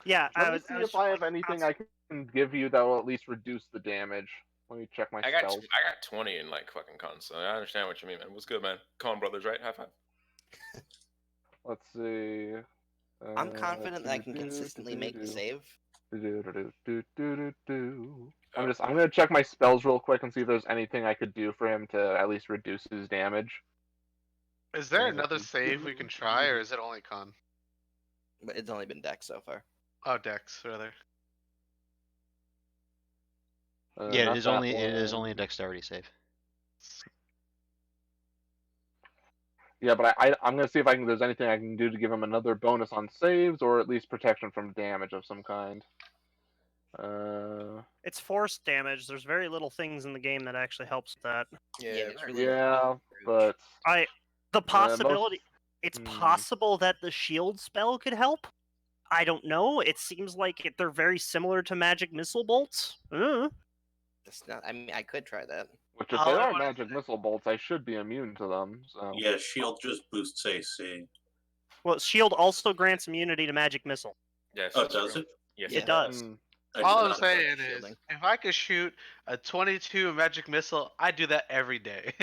Yeah,
Let me see if I have anything I can give you that will at least reduce the damage. Let me check my
I got
spells.
20 in like fucking con, so I understand what you mean, man. What's good, man? Con brothers, right? High five.
Let's see.
I'm confident that I can consistently make the save.
I'm gonna check my spells real quick and see if there's anything I could do for him to at least reduce his damage.
Is there another save we can try, or is it only con?
But it's only been dex so far.
Oh, dex rather.
Yeah,
Not
it is
that
only a
one.
dexterity save.
Yeah, but I'm gonna see if there's anything I can do to give him another bonus on saves, or at least protection from damage of some kind.
It's force damage. There's very little things in the game that actually helps with that.
It's really
Yeah, but
The possibility. It's
Hmm.
possible that the shield spell could help. I don't know. It seems like they're very similar to magic missile bolts.
That's not. I mean, I could try that.
which if
All
they
I
are
wanna
magic missile bolts, I should be immune to them. So
Yeah, shield just boosts AC.
Well, shield also grants immunity to magic missile.
Yes.
Oh,
that's
does
true.
it?
Yes,
Yeah.
It does.
Hmm.
I
All
did
I'm
not-
saying is,
shielding.
if I could shoot a 22 magic missile, I do that every day.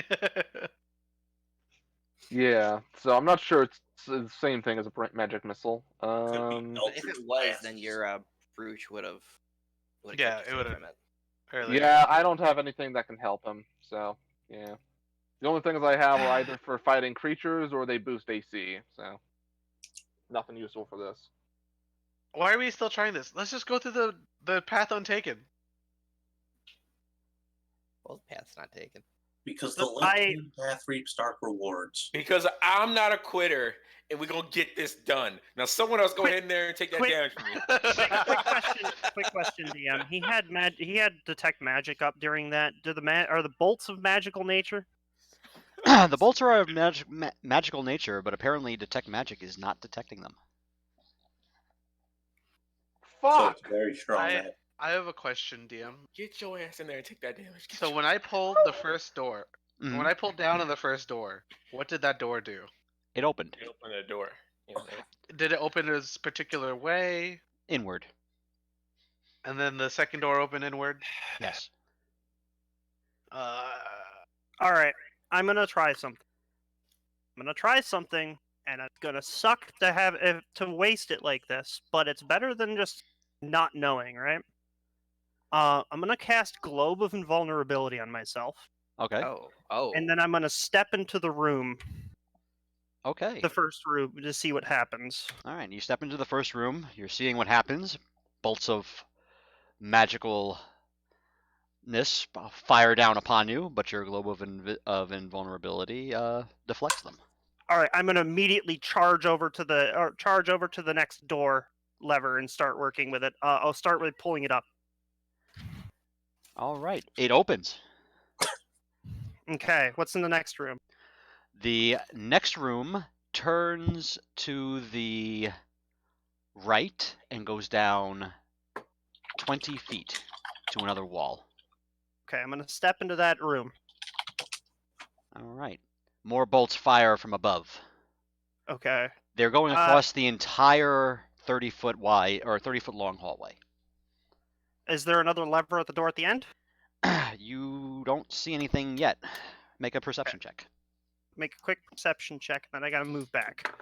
Yeah, so I'm not sure it's the same thing as a magic missile.
But if
Eldritch
it was,
Blast.
then your Brooch would have.
Yeah, it would've- Earlier.
Yeah, I don't have anything that can help him. So yeah, the only things I have are either for fighting creatures or they boost AC. So nothing useful for this.
Why are we still trying this? Let's just go through the path untaken.
Well, the path's not taken.
Because the
Look,
left-hand path reaps dark rewards.
Because I'm not a quitter, and we're gonna get this done. Now, someone else go ahead in there and take that
Quick-
damage from me.
Quick question, DM. He had detect magic up during that. Are the bolts of magical nature?
The bolts are of magical nature, but apparently detect magic is not detecting them.
So
Fuck!
it's very strong. That
I have a question, DM.
Get your ass in there and take that damage.
So when I pulled the first door,
Mhm.
when I pulled down on the first door, what did that door do?
It opened
You open the door. You know,
Did it open a particular way,
inward.
and then the second door opened inward?
Yes.
All right, I'm gonna try something. And it's gonna suck to waste it like this, but it's better than just not knowing, right? I'm gonna cast Globe of Invulnerability on myself,
Okay.
Oh.
and then I'm gonna step into the room,
Okay.
the first room, to see what happens.
All right. You step into the first room. You're seeing what happens. Bolts of magicalness fire down upon you, but your globe of invulnerability deflects them.
All right, I'm gonna immediately charge over to the next door lever and start working with it. I'll start with pulling it up.
All right. It opens.
Okay, what's in the next room?
The next room turns to the right and goes down 20 feet to another wall.
Okay, I'm gonna step into that room.
All right. More bolts fire from above.
Okay.
They're going across the entire 30-foot wide or 30-foot long hallway.
Is there another lever at the door at the end?
You don't see anything yet. Make a perception check.
Make a quick perception check, and then I gotta move back.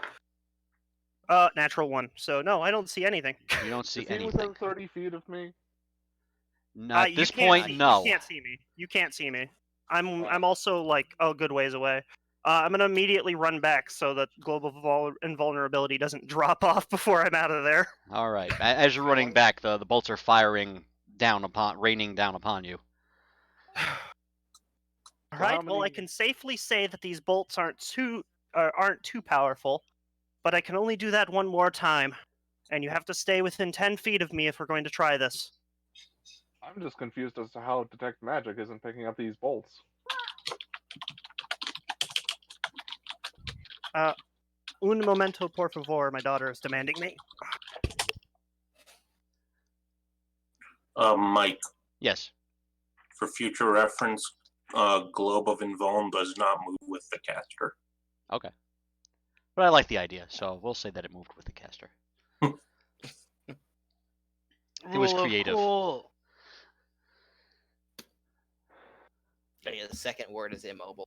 Natural 1. So no, I don't see anything.
You don't see
Is he
anything.
within 30 feet of me?
At
You
this
can't
point,
see,
no.
You can't see me. You can't see me. I'm also like a good ways away. I'm gonna immediately run back so that global invulnerability doesn't drop off before I'm out of there.
All right. As you're running back, the bolts are raining down upon you.
All
So how
right. Well, I
many-
can safely say that these bolts aren't too powerful, but I can only do that one more time, and you have to stay within 10 feet of me if we're going to try this.
I'm just confused as to how detect magic isn't picking up these bolts.
Un momento, por favor. My daughter is demanding me.
Mike,
Yes.
for future reference, Globe of Invuln does not move with the caster.
Okay. But I like the idea, so we'll say that it moved with the caster. It was
Rule of
creative.
cool.
Yeah, the second word is immobile.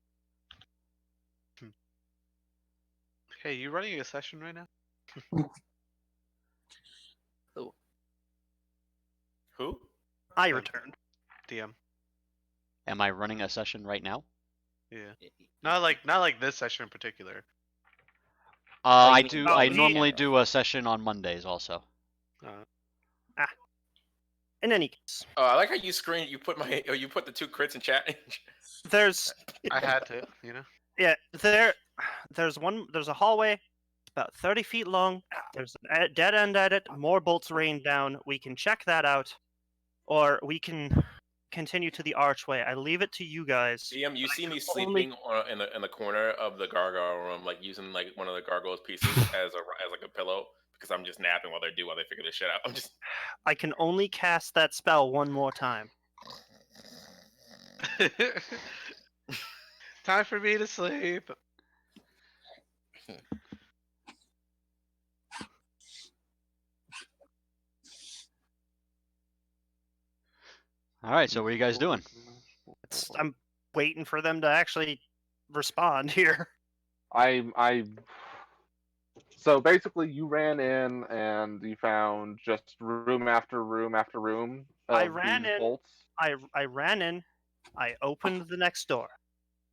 Hey, you running a session right now?
Who?
I returned.
DM.
Am I running a session right now?
Yeah. Not like this session in particular.
Oh,
I
you mean-
do.
Oh,
I
he-
normally do a session on Mondays also.
In any case,
Oh, I like how you put the 2 crits in chat.
there's
I had to, you know.
there's a hallway about 30 feet long. There's a dead end at it. More bolts rain down. We can check that out, or we can continue to the archway. I leave it to you guys.
DM, you see me
only-
sleeping in the corner of the gargoyle room, like using like one of the gargoyle's pieces as like a pillow because I'm just napping while they figure this shit out. I'm just
I can only cast that spell one more time.
Time for me to sleep.
All right. So what are you guys doing?
I'm waiting for them to actually respond here.
So basically, you ran in and you found just room after room after room of
I ran
these
in.
bolts.
I ran in. I opened the next door.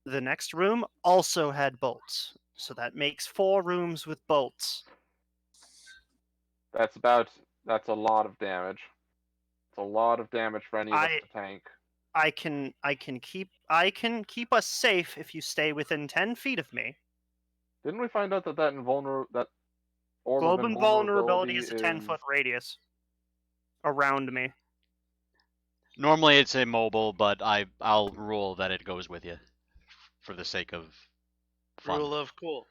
The next room also had bolts, so that makes 4 rooms with bolts.
That's a lot of damage. It's a lot of damage for any of us to tank.
I can keep us safe if you stay within 10 feet of me.
Didn't we find out that that orb
Globe
of
invulnerability
invulnerability
is a 10-foot radius around me.
Normally it's immobile, but I'll rule that it goes with you for the sake of fun.
Rule of cool.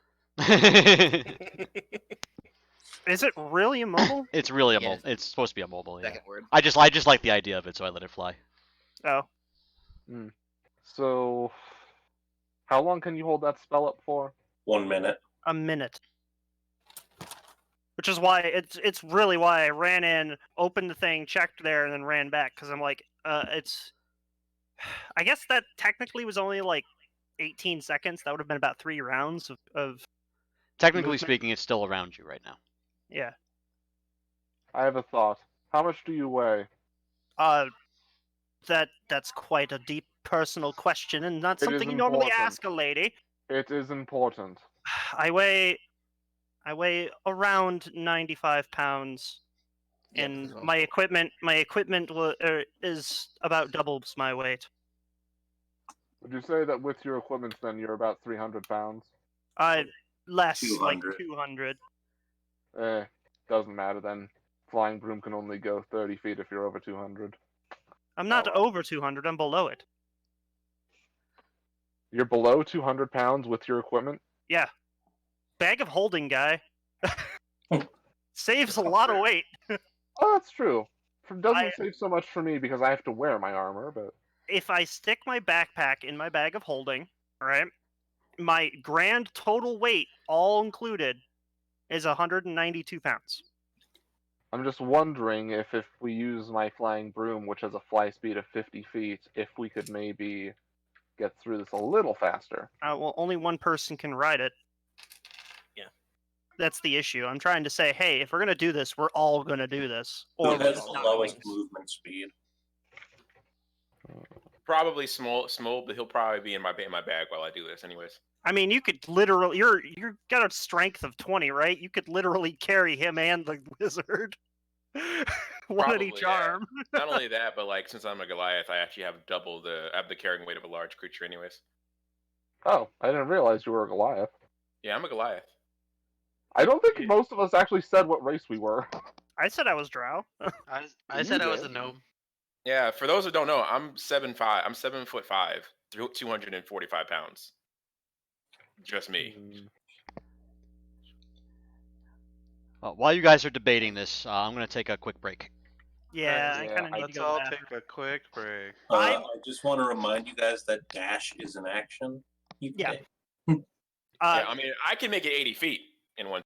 Is it really immobile?
It's really
Yeah,
immobile. It's supposed to be immobile. Yeah.
Second word.
I just like the idea of it, so I let it fly.
Oh,
So, how long can you hold that spell up for?
1 minute.
a minute. Which is why it's really why I ran in, opened the thing, checked there, and then ran back because I'm like, it's. I guess that technically was only like 18 seconds. That would have been about 3 rounds of
Technically
movement.
speaking, it's still around you right now.
Yeah.
I have a thought. How much do you weigh?
That's quite a deep personal question, and not
It
something
is
you normally
important.
ask a lady.
It is important.
I weigh around 95 pounds,
Yeah,
and
that's
my equipment is about doubles my weight.
Would you say that with your equipment, then you're about 300 pounds?
Less, like
200.
200.
Doesn't matter then. Flying broom can only go 30 feet if you're over 200.
I'm not
Oh, well.
over 200. I'm below it.
You're below 200 pounds with your equipment?
Yeah. Bag of holding guy. Saves a lot of weight.
Oh, that's true. Doesn't
I-
save so much for me because I have to wear my armor, but
If I stick my backpack in my bag of holding, right, my grand total weight, all included, is 192 pounds.
I'm just wondering if we use my flying broom, which has a fly speed of 50 feet, if we could maybe get through this a little faster.
Well, only one person can ride it. That's the issue. I'm trying to say, hey, if we're gonna do this, we're all gonna do this,
Who
or we're
has
just
the
not going
lowest
to.
movement speed?
Probably small, but he'll probably be in my bag while I do this, anyways.
I mean, you could literally. You're got a strength of 20, right? You could literally carry him and the wizard. One at each
Probably, yeah.
arm.
Not only that, but like since I'm a Goliath, I actually have I have the carrying weight of a large creature, anyways.
Oh, I didn't realize you were a Goliath.
Yeah, I'm a Goliath.
I don't think
Yeah.
most of us actually said what race we were.
I said I was Drow.
I said I was a gnome.
Yeah, for those who don't know, I'm 7'5". I'm 7'5", 245 pounds. Just me.
While you guys are debating this, I'm going to take a quick break.
Yeah,
Alright,
I kind of need to
Let's
go to the
all
bathroom.
take a quick break.
I just want to remind you guys that dash is an action.
Yeah.
Yeah, I mean, I can make it 80 feet in one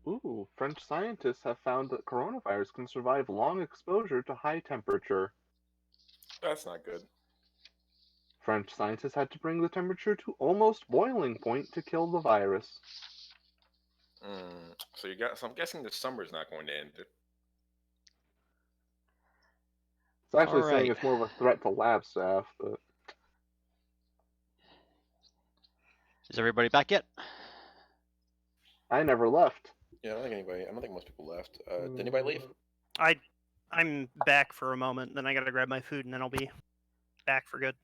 Ooh, French scientists have found that coronavirus can survive long exposure to high temperature.
That's not good.
French scientists had to bring the temperature to almost boiling point to kill the virus.
So you got. So I'm guessing the summer's not going to end.
It's actually
All
saying
right.
it's more of a threat to lab staff, but
Is everybody back yet?
I never left.
Yeah, I don't think anybody. I don't think most people left. Did anybody leave?
I'm back for a moment. Then I gotta grab my food, and then I'll be back for good.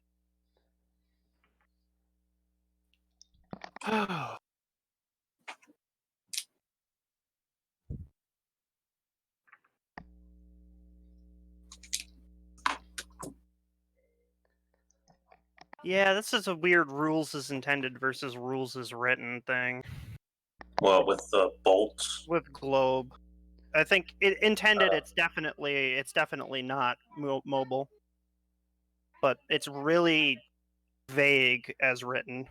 Yeah, this is a weird rules is intended versus rules is written thing
Well, with the bolts.
with Globe. I think it intended. It's definitely not mobile, but it's really vague as written.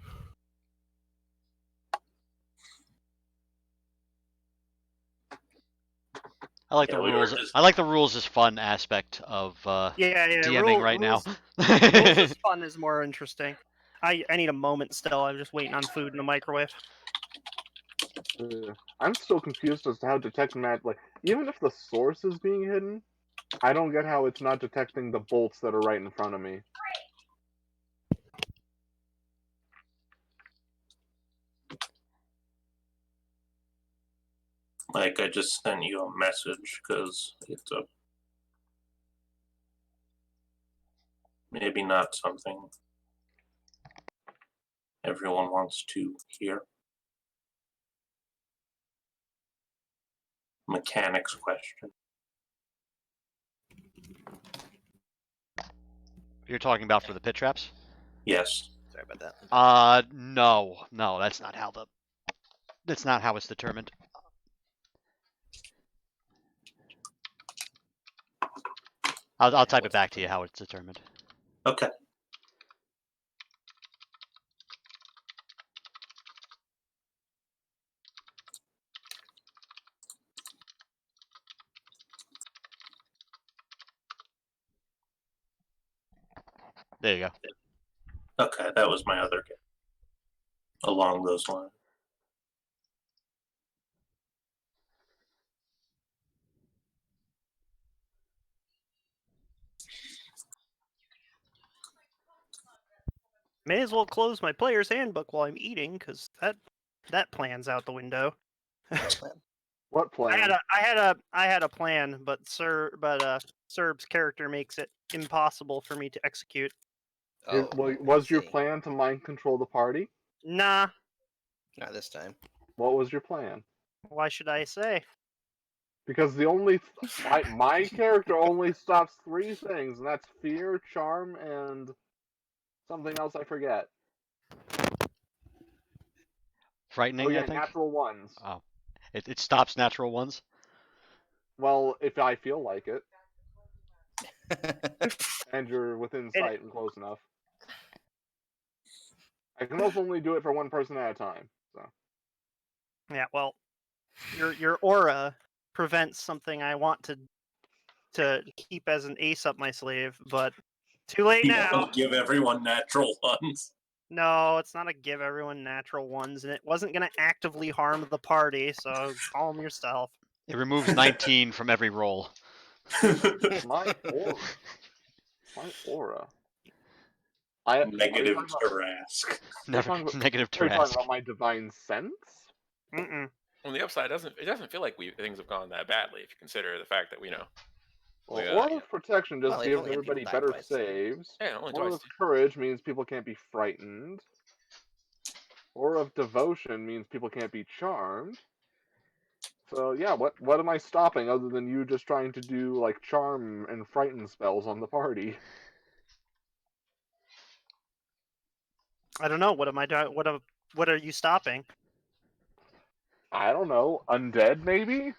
I like
Yeah,
the
we were
rules.
just-
I like the rules as fun aspect of
Yeah.
DMing right now.
Rules is fun is more interesting. I need a moment still. I'm just waiting on food in the microwave.
I'm still confused as to how detecting that, like, even if the source is being hidden, I don't get how it's not detecting the bolts that are right in front of me.
Like, I just sent you a message because it's a maybe not something everyone wants to hear. Mechanics question.
You're talking about for the pit traps?
Yes.
Sorry about that.
No, that's not how it's determined. I'll type it back to you how it's determined.
Okay.
There you go.
Okay, that was my other guess. Along those lines.
May as well close my player's handbook while I'm eating, because that plan's out the window.
What plan?
I had a plan, but Serb's character makes it impossible for me to execute.
Was your plan to mind control the party?
Nah,
Not this time.
What was your plan?
why should I say?
Because my character only stops 3 things, and that's fear, charm, and something else I forget.
Frightening,
Oh yeah,
I think.
natural ones.
Oh, it stops natural ones.
Well, if I feel like it, and you're within sight and close enough. I can also only do it for one person at a time. So
Yeah, well, your aura prevents something I want to keep as an ace up my sleeve, but too late now.
Don't give everyone natural ones.
No, it's not a give everyone natural ones, and it wasn't going to actively harm the party, so calm yourself.
It removes 19 from every roll.
my aura. My aura.
Negative Tarask.
Negative
Are you talking
Tarask.
about my divine sense?
Mm-mm.
On the upside, it doesn't feel like things have gone that badly if you consider the fact that we know.
Well,
We,
Aura of Protection just
Well, they've
gives
only had people
everybody
die
better
twice, so-
saves.
Yeah, only
Aura
twice.
of Courage means people can't be frightened. Aura of Devotion means people can't be charmed. So yeah, what am I stopping other than you just trying to do like charm and frighten spells on the party?
I don't know. What am I doing? What are you stopping?
I don't know, undead maybe?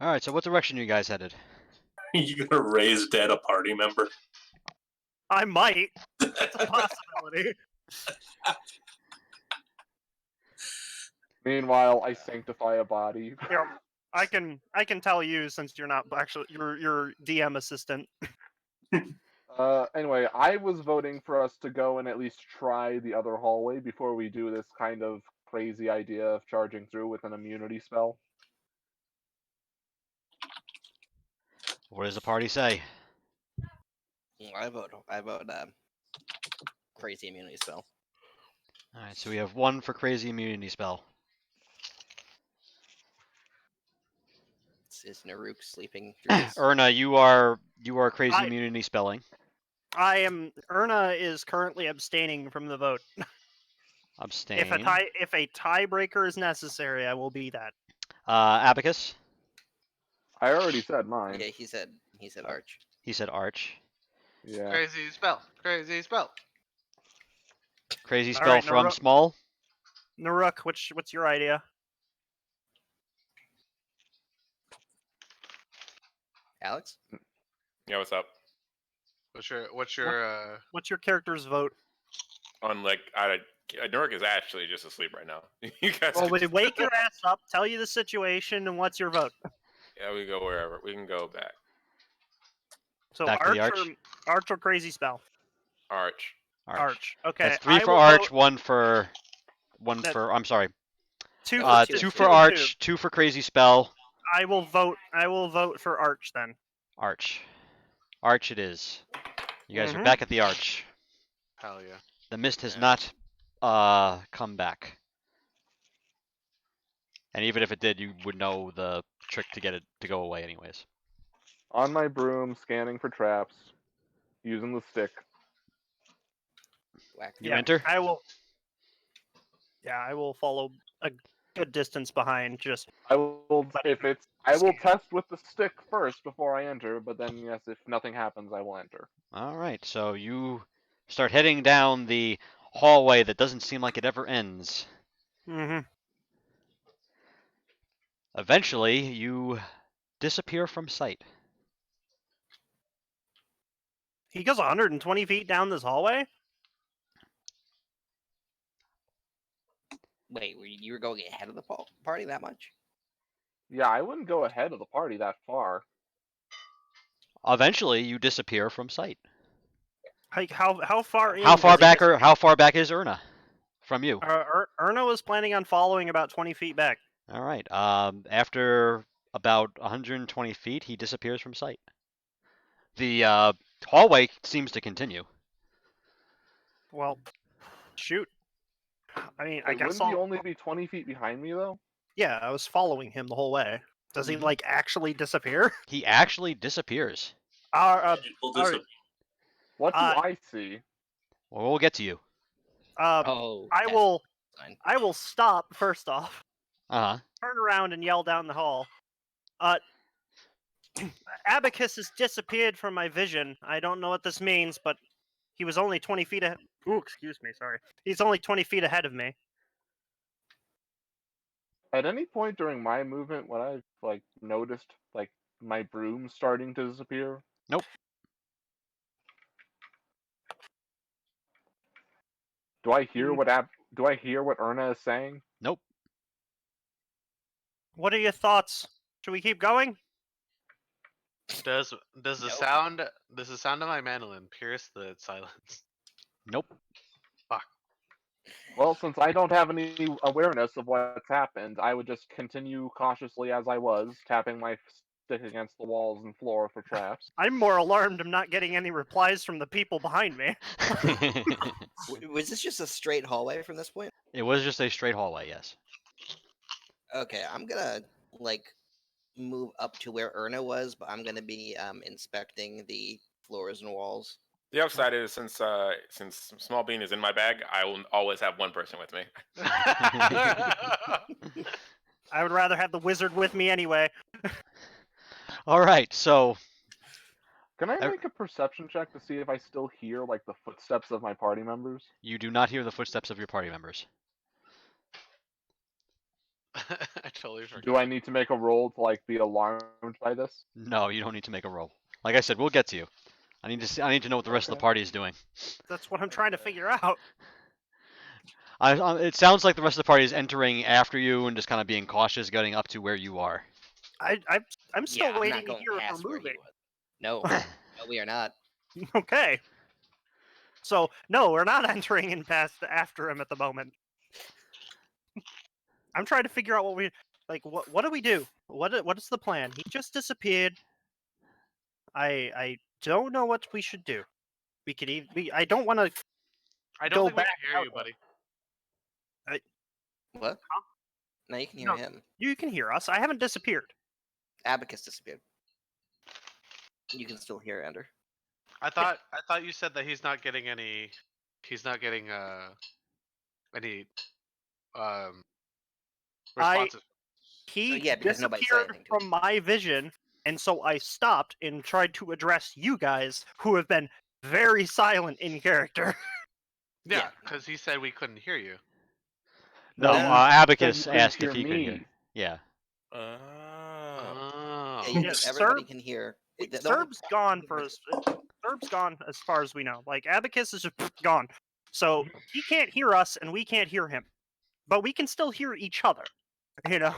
All right, so what direction are you guys headed?
You gonna raise dead a party member?
I might. That's a possibility.
Meanwhile, I sanctify a body.
Here, I can tell you since you're not actually your DM assistant.
Anyway, I was voting for us to go and at least try the other hallway before we do this kind of crazy idea of charging through with an immunity spell.
What does the party say?
I vote. Crazy immunity spell.
All right, so we have 1 for crazy immunity spell.
Is Naruk sleeping through this?
Erna, you are crazy
I-
immunity spelling.
Erna is currently abstaining from the vote.
Abstain.
If a tiebreaker is necessary, I will be that.
Abacus.
I already said mine.
Yeah, he said Arch.
He said Arch.
Yeah.
Crazy spell. Crazy spell.
Crazy
All
spell
right,
from
Naruk.
Small.
Naruk, what's your idea?
Alex?
Yeah, what's up?
What's your
What's your character's vote?
On like, Nurk is actually just asleep right now. You guys.
Well, we wake your ass up, tell you the situation, and what's your vote?
Yeah, we go wherever. We can go back.
So
Back to the Arch?
Arch or crazy spell?
Arch.
Arch. Okay.
That's 3
I
for
will
Arch,
vote
1 for
That-
I'm sorry.
2
Uh,
for
2
2
two,
for
two.
Arch, 2 for crazy spell.
I will vote for Arch then.
Arch. Arch it is. You guys are
Mhm.
back at the Arch.
hell yeah?
The mist has
Yeah.
not come back. And even if it did, you would know the trick to get it to go away anyways.
On my broom, scanning for traps, using the stick.
Whack.
You
Yeah,
enter?
I will. Yeah, I will follow a good distance behind. Just
I will
But
if it's I will
scan.
test with the stick first before I enter, but then yes, if nothing happens, I will enter.
All right, so you start heading down the hallway that doesn't seem like it ever ends.
mm-hmm.
Eventually, you disappear from sight.
He goes 120 feet down this hallway.
Wait, you were going ahead of the party that much?
Yeah, I wouldn't go ahead of the party that far.
Eventually, you disappear from sight.
Like how far in?
How far
does he
back how far back is Erna from you?
Erna was planning on following about 20 feet back.
All right. After about 120 feet, he disappears from sight. The hallway seems to continue.
Well, shoot. I mean, I
Wait,
guess
wouldn't he
I'll.
only be 20 feet behind me though?
Yeah, I was following him the whole way. Does he
Mhm.
like actually disappear?
He actually disappears.
Magical
all right.
disappear.
What do
Uh,
I see?
Well, we'll get to you.
Oh.
I
that's
will.
fine.
I will stop first off.
Uh huh.
Turn around and yell down the hall. Abacus has disappeared from my vision. I don't know what this means, but he was only 20 feet ahead. Ooh, excuse me, sorry. He's only 20 feet ahead of me.
At any point during my movement when I've like noticed like my broom starting to disappear?
Nope.
Do I hear what Erna is saying?
Nope.
What are your thoughts? Should we keep going?
Does the
Nope.
sound of my mandolin pierce the silence?
Nope.
Well, since I don't have any awareness of what's happened, I would just continue cautiously as I was, tapping my stick against the walls and floor for traps.
I'm more alarmed I'm not getting any replies from the people behind me.
Was this just a straight hallway from this point?
It was just a straight hallway, yes.
Okay, I'm gonna like move up to where Erna was, but I'm gonna be inspecting the floors and walls.
The upside is since Small Bean is in my bag, I will always have one person with me.
I would rather have the wizard with me anyway.
All right, so
Can I make a perception check to see if I still hear like the footsteps of my party members?
you do not hear the footsteps of your party members.
I totally forgot.
Do I need to make a roll to like be alarmed by this?
No, you don't need to make a roll. Like I said, we'll get to you. I need to know what the rest of the
Okay.
party is doing.
That's what I'm trying to figure out.
It sounds like the rest of the party is entering after you and just kind of being cautious, getting up to where you are.
I'm still
Yeah, I'm
waiting
not
to
going
hear if
past
we're
where he
moving.
was. No, no, we are not.
Okay. So no, we're not entering and past after him at the moment. I'm trying to figure out what we like. What do we do? What is the plan? He just disappeared. I don't know what we should do. We could even. I don't want to.
I don't
Go
think we
back
can hear you,
out.
buddy.
What? No, you can hear
No.
him.
You can hear us. I haven't disappeared.
Abacus disappeared. You can still hear Ender.
I thought you said that he's not getting any. He's not getting any responses.
He
yeah, because nobody said
disappeared
anything to him.
from my vision, and so I stopped and tried to address you guys, who have been very silent in character.
Yeah,
Yeah.
because he said we couldn't hear you.
No,
you
Abacus
said you couldn't
asked if he could
me.
hear. Yeah.
Oh.
Oh.
Yeah,
Yes,
everybody
Serb-
can hear.
Serb's gone for Serb's gone as far as we know. Like Abacus is just gone, so he can't hear us, and we can't hear him, but we can still hear each other. You know.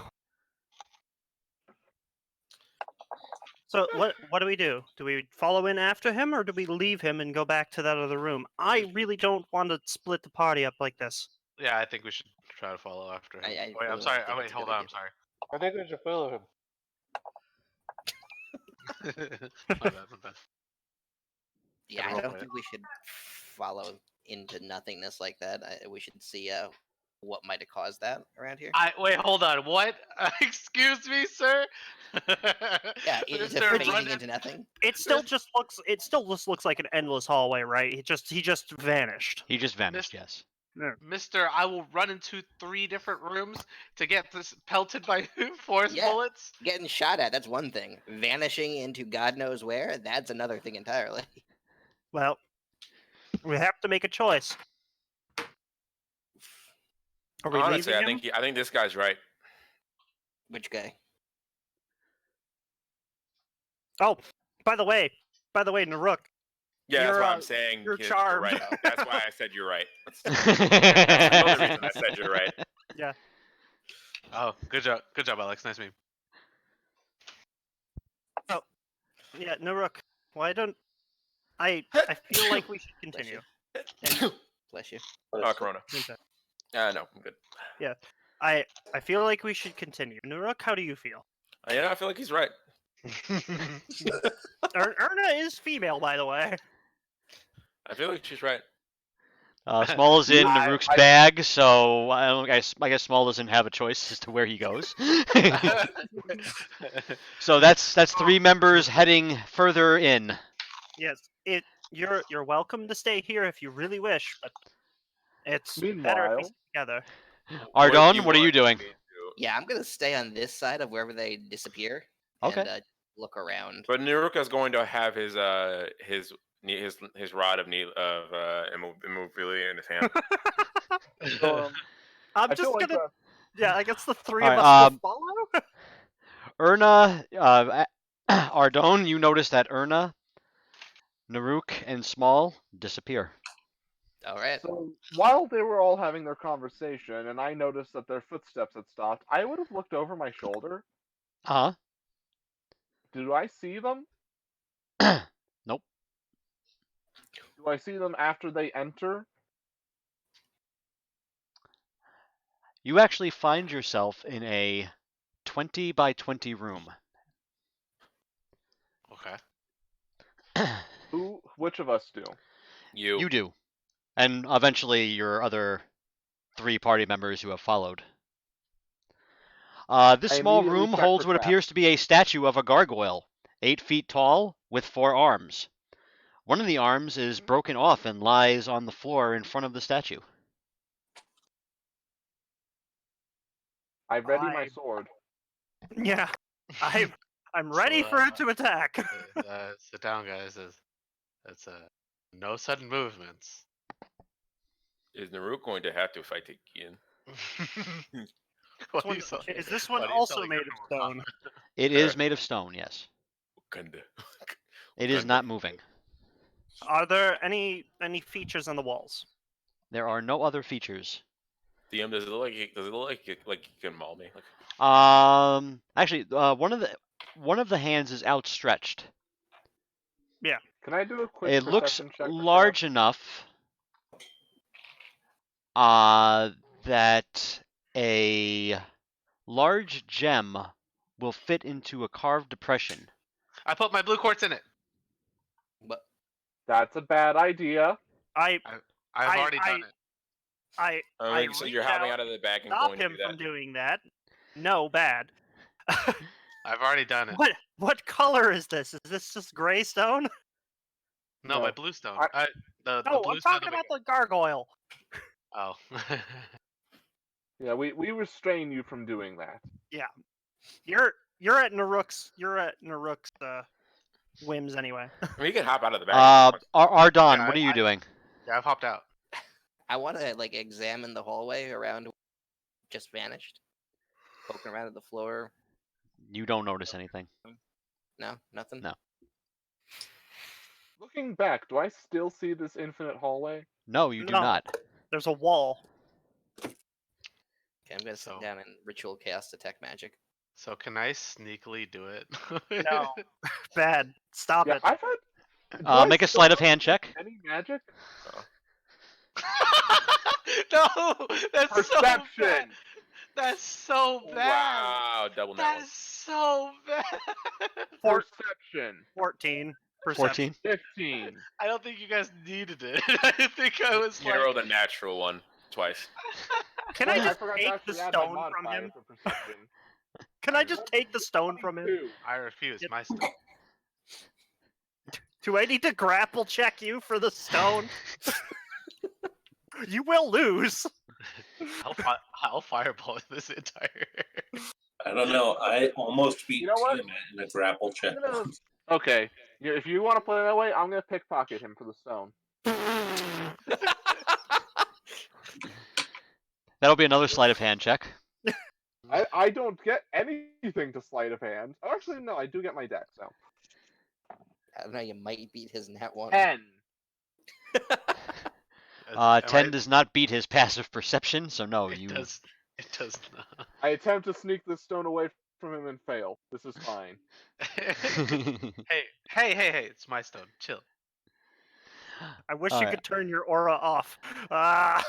So what do we do? Do we follow in after him, or do we leave him and go back to that other room? I really don't want to split the party up like this.
Yeah, I think we should try to follow after him.
I
Wait,
really
I'm sorry.
think
Oh, wait,
it's a
hold
good
on.
idea.
I'm sorry.
I think we should follow him.
My bad.
Yeah, I
Gotta roll
don't
it.
think we should follow into nothingness like that. We should see what might have caused that around here.
Wait, hold on. What? Excuse me, sir.
Yeah, it's
Mr.
fading
Run-
into nothing.
It still just looks like an endless hallway, right? He just vanished.
He just vanished, yes.
Mister, I will run into 3 different rooms to get this pelted by force
Yeah.
bullets.
Getting shot at, that's one thing. Vanishing into God knows where, that's another thing entirely.
Well, we have to make a choice. Are we
Honestly,
leaving him?
I think this guy's right.
Which guy?
Oh, by the way, Naruk.
Yeah, that's
You're,
why I'm saying
you're
you're
charmed.
right. That's why I said you're right. That's another reason I said you're right.
Oh, good job, Alex. Nice meme.
Yeah, Naruk. Why don't I feel like we should
Bless
continue.
you. Bless you.
Oh, Corona.
Okay.
No, I'm good.
I feel like we should continue. Naruk, how do you feel?
Yeah, I feel like he's right.
Erna is female, by the way.
I feel like she's right.
Small is in
I-
Naruk's bag, so I guess Small doesn't have a choice as to where he goes. So that's 3 members heading further in.
Yes, you're welcome to stay here if you really wish, but it's better if we
Meanwhile-
stay together.
Ardon, what are you doing?
Yeah, I'm gonna stay on this side of wherever they disappear.
Okay.
And look around.
But Niruka's going to have his rod of immovability in his hand.
So,
I'm
I
just
feel like
gonna. Yeah, I guess the 3 of
Alright,
us will follow.
Erna, Ardon, you notice that Erna, Naruk, and Small disappear.
All right.
so while they were all having their conversation, and I noticed that their footsteps had stopped, I would have looked over my shoulder.
Uh
Do I see them?
huh. Nope.
Do I see them after they enter?
You actually find yourself in a 20 by 20 room.
Okay.
Which of us do?
You do. And eventually your other 3 party members who have followed. This
I
small
immediately
room
check
holds
for
what
traps.
appears to be a statue of a gargoyle, 8 feet tall, with 4 arms. One of the arms is broken off and lies on the floor in front of the statue.
I ready my
I-
sword.
Yeah, I'm ready
So,
for it to attack.
Sit down, guys. It's no sudden movements.
Is Naruk going to have to fight again?
What are you selling?
Is this one
What are you
also
selling
made
your
of
armor
stone?
It is made of stone, yes.
Kinda.
It is not moving.
Are there any features on the walls?
There are no other features
DM, does it look like you can maul me? Like,
Actually, one of the hands is outstretched.
Can I do a quick
It looks
perception check?
large enough that a large gem will fit into a carved depression.
I put my blue quartz in it.
But
That's a bad idea.
I've already
I-
done it.
I
so
reach
you're hopping
out,
out of the bag and
stop
going to
him
do that.
from doing that. No, bad.
I've already done it.
What color is this? Is this just gray stone?
No,
No.
my blue stone. The
No,
blue
I'm
stone.
talking about the gargoyle.
Oh.
Yeah, we restrain you from doing that.
You're at Naruk's whims anyway.
I mean, you can hop out of the bag.
Ardon,
Yeah,
what are you doing?
Yeah, I've hopped out.
I want to like examine the hallway around. Just vanished. Poking around at the floor.
You don't notice anything.
No, nothing.
No.
Looking back, do I still see this infinite hallway?
No, you do
No.
not.
There's a wall.
Okay, I'm gonna sit down and ritual cast detect magic.
So can I sneakily do it?
No. Bad. Stop
Yeah,
it.
I've had. do I
Make a
still
sleight of
not
hand check.
Any magic?
No, that's so bad.
Perception.
That's so bad.
Wow, double net
That
one.
is so bad.
Perception.
14.
14.
15.
I don't think you guys needed it. I think I was
You rolled a natural one twice.
Can
Wait,
I just
forgot to
take the
actually add my
stone from
modifier
him?
for perception.
Can I just take the stone from him?
22.
I refuse.
Yep.
My stone.
Do I need to grapple check you for the stone? You will lose.
I'll fireball this entire.
I don't know. I almost beat
You know what?
Tiamat in a grapple check.
Okay, if you want to play that way, I'm gonna pickpocket him for the stone.
That'll be another sleight of hand check.
I don't get anything to sleight of hand. Oh, actually, no, I do get my dex. So
I don't know. You might beat his nat one.
10.
10 does not beat his passive perception, so no, you.
It does not.
I attempt to sneak the stone away from him and fail. This is fine.
Hey! It's my stone. Chill.
I wish you
Alright.
could turn your aura off. Ah.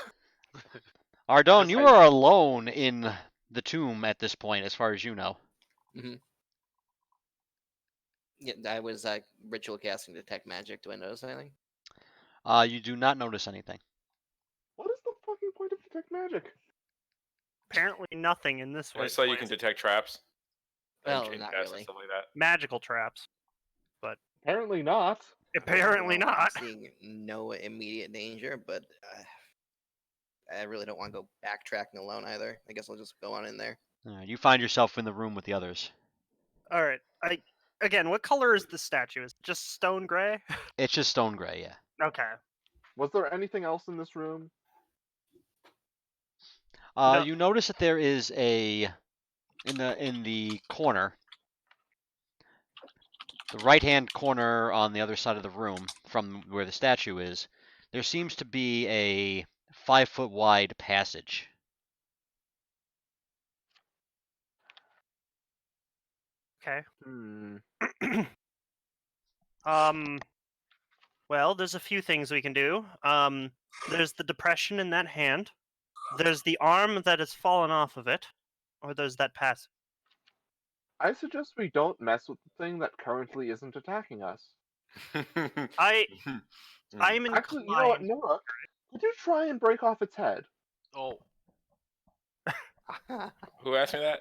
Ardon, you
I-
are alone in the tomb at this point, as far as you know.
Yeah, I was ritual casting detect magic. Do I notice anything?
You do not notice anything.
What is the fucking point of detect magic?
Apparently nothing in this way.
Just so you can detect traps. and
Well,
chain
not
cast and
really.
Stuff like that.
Magical traps.
Apparently not.
Apparently
Well,
not.
I'm seeing no immediate danger, but I really don't want to go backtracking alone either. I guess I'll just go on in there.
You find yourself in the room with the others.
Alright. Again, what color is the statue? Is it just stone gray?
It's just stone gray, yeah.
Okay.
Was there anything else in this room?
No.
You notice that there is in the corner, the right-hand corner on the other side of the room from where the statue is, there seems to be a 5-foot wide passage.
Okay.
Hmm.
Well, there's a few things we can do. There's the depression in that hand. There's the arm that has fallen off of it. Or there's that pass.
I suggest we don't mess with the thing that currently isn't attacking us.
I'm inclined.
Actually, you know what, Noah? Could you try and break off its head?
Oh.
Who asked me that?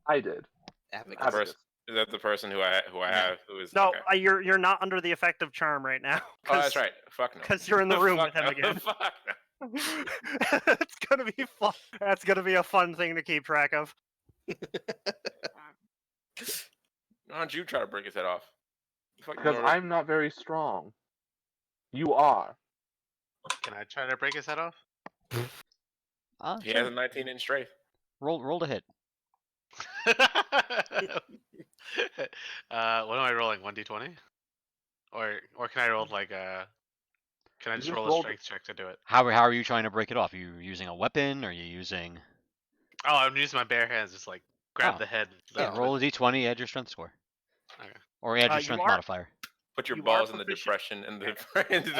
I did.
Advocates.
First, is that the person who I have who is
No,
okay.
you're not under the effect of charm right now.
Oh, that's right. Fuck no.
Because you're in the room with
Fuck
him
no.
again.
Fuck no.
It's gonna be fun. That's gonna be a fun thing to keep track of.
Why don't you try to break his head off? Fuck
Because
no.
I'm not very strong. You are.
Can I try to break his head off?
He
Sure.
has a 19-inch strength.
Roll to hit.
What am I rolling? 1d20? Or can I roll like a? Can I just
just
roll a
rolled-
strength check to do it?
How are you trying to break it off? Are you using a weapon? Are you using?
Oh, I'm using my bare hands, just like grab
Oh,
the head.
Yeah,
lift
roll
it.
a d20, add your strength score,
Okay.
or add your
You
strength
are-
modifier.
Put your
You are
balls in the
proficient-
depression and the into the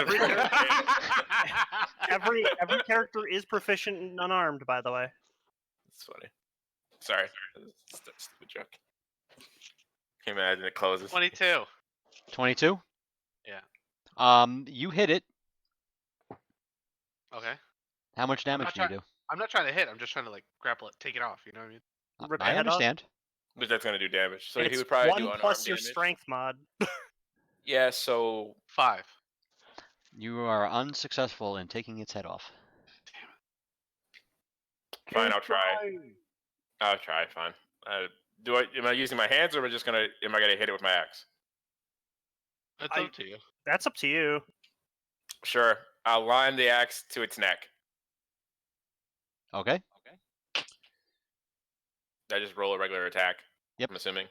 Every
depression.
Every character is proficient and unarmed, by the way.
That's funny. Sorry, stupid joke. Can you imagine it closes?
22.
22.
Yeah.
You hit it.
Okay.
How much damage
not
do you do?
I'm not trying to hit. I'm just trying to like grapple it, take it off. You know what I mean?
Rip the
I
head off.
understand.
But that's gonna do damage. So he
It's
would probably
1
do unarmed
plus your
damage.
strength mod.
Yeah. So
5.
You are unsuccessful in taking its head off.
fine, I'll
Keep
try.
trying.
I'll try. Fine. Am I using my hands or am I gonna hit it with my axe?
It's up to you.
That's up to you.
Sure. I'll line the axe to its neck.
Okay.
I just roll a regular attack.
Yep.
I'm assuming.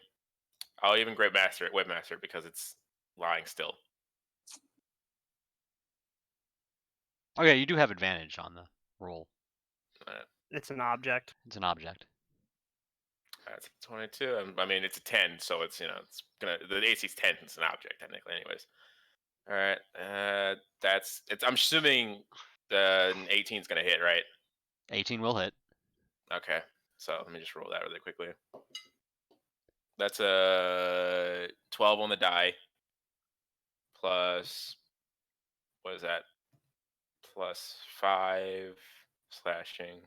I'll even webmaster it because it's lying still.
Okay, you do have advantage on the roll.
It's an object.
It's an object.
That's 22. I mean, it's a 10, so it's it's gonna the AC's 10. It's an object technically, anyways. All right. I'm assuming the 18 is gonna hit, right?
18 will hit.
Okay. So let me just roll that really quickly. That's a 12 on the die. Plus, what is that? Plus 5 slashing.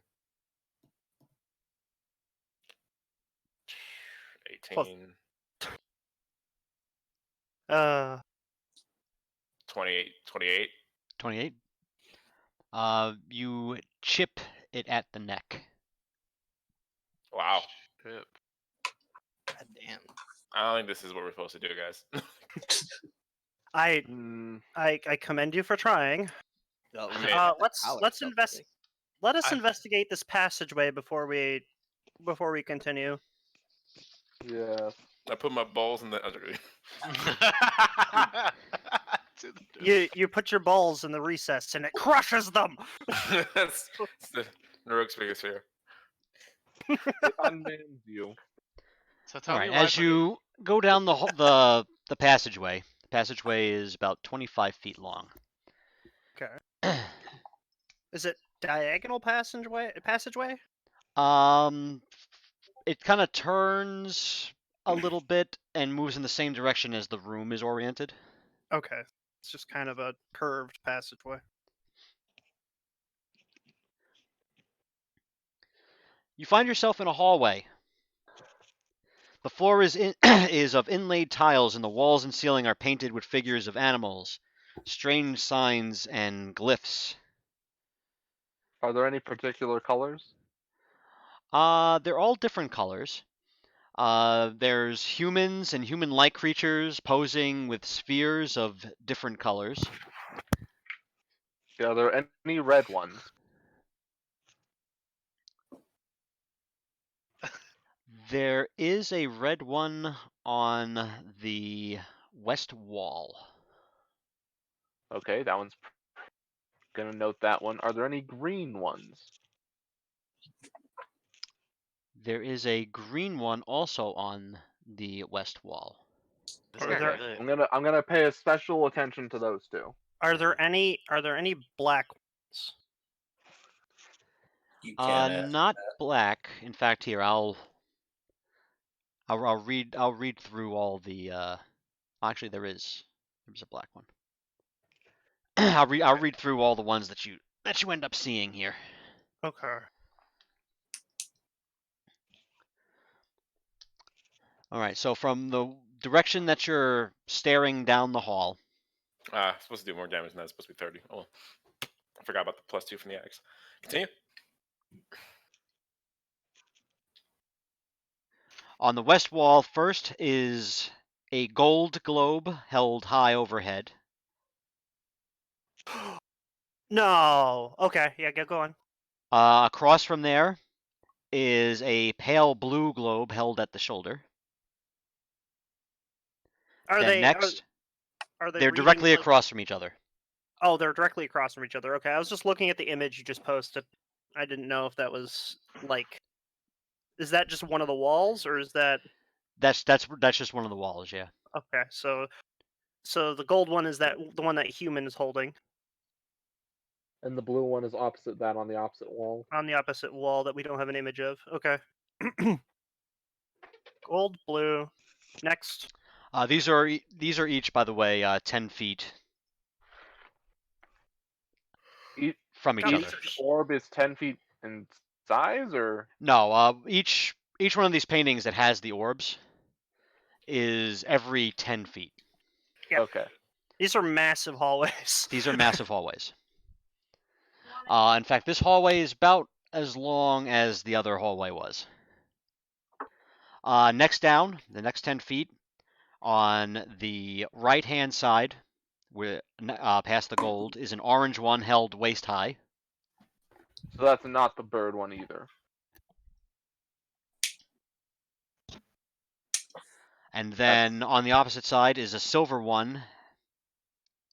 18. 28. 28.
28. You chip it at the neck.
Wow.
Yep.
God damn.
I don't think this is what we're supposed to do, guys.
I
Mm,
I commend you for trying.
Well,
I
we
mean-
have the
let's
power,
let's
so to
invest.
speak.
Let us
I've-
investigate this passageway before we continue.
yeah.
I put my balls in the.
You put your balls in the recess and it crushes them.
That's the Naruk's biggest fear.
It unmans you.
So tell
All
me
right.
why
As you go down the passageway, the passageway is about 25 feet long.
Okay. Is it diagonal passageway?
It kind of turns a little bit and moves in the same direction as the room is oriented.
Okay. It's just kind of a curved passageway.
You find yourself in a hallway. The floor is is of inlaid tiles, and the walls and ceiling are painted with figures of animals, strange signs, and glyphs.
Are there any particular colors?
They're all different colors. There's humans and human-like creatures posing with spheres of different colors.
Yeah, are there any red ones?
There is a red one on the west wall.
Okay, that one's gonna note that one. Are there any green ones?
There is a green one also on the west wall.
This
Are
guy
there-
really-
I'm gonna pay a special attention to those two.
Are there any black ones?
You can't ask
Not black. In fact, here I'll read through all the. Actually, there's a black one. I'll read through all the ones that you end up seeing here.
Okay.
All right. So from the direction that you're staring down the hall,
Supposed to do more damage than that. It's supposed to be 30. Oh, I forgot about the +2 from the axe. Continue.
on the west wall, first is a gold globe held high overhead.
No. Okay. Yeah. Go on.
Across from there is a pale blue globe held at the shoulder.
Are
Then
they
next,
Are they
they're
reading,
directly
like-
across from each other.
Oh, they're directly across from each other. Okay, I was just looking at the image you just posted. I didn't know if that was like. Is that just one of the walls, or is that
That's just one of the walls, yeah.
okay? So the gold one is that the one that human is holding
And the blue one is opposite that on the opposite wall.
on the opposite wall that we don't have an image of. Okay. Gold, blue. Next.
These are each, by the way, 10 feet
Each,
from each
Got
other.
it.
orb is 10 feet in size, or
No, each one of these paintings that has the orbs is every 10 feet.
Yeah.
okay.
These are massive hallways.
These are massive hallways. In fact, this hallway is about as long as the other hallway was. Next down, the next 10 feet, on the right-hand side, where past the gold, is an orange one held waist high.
So that's not the bird one either.
And then on the opposite side is a silver one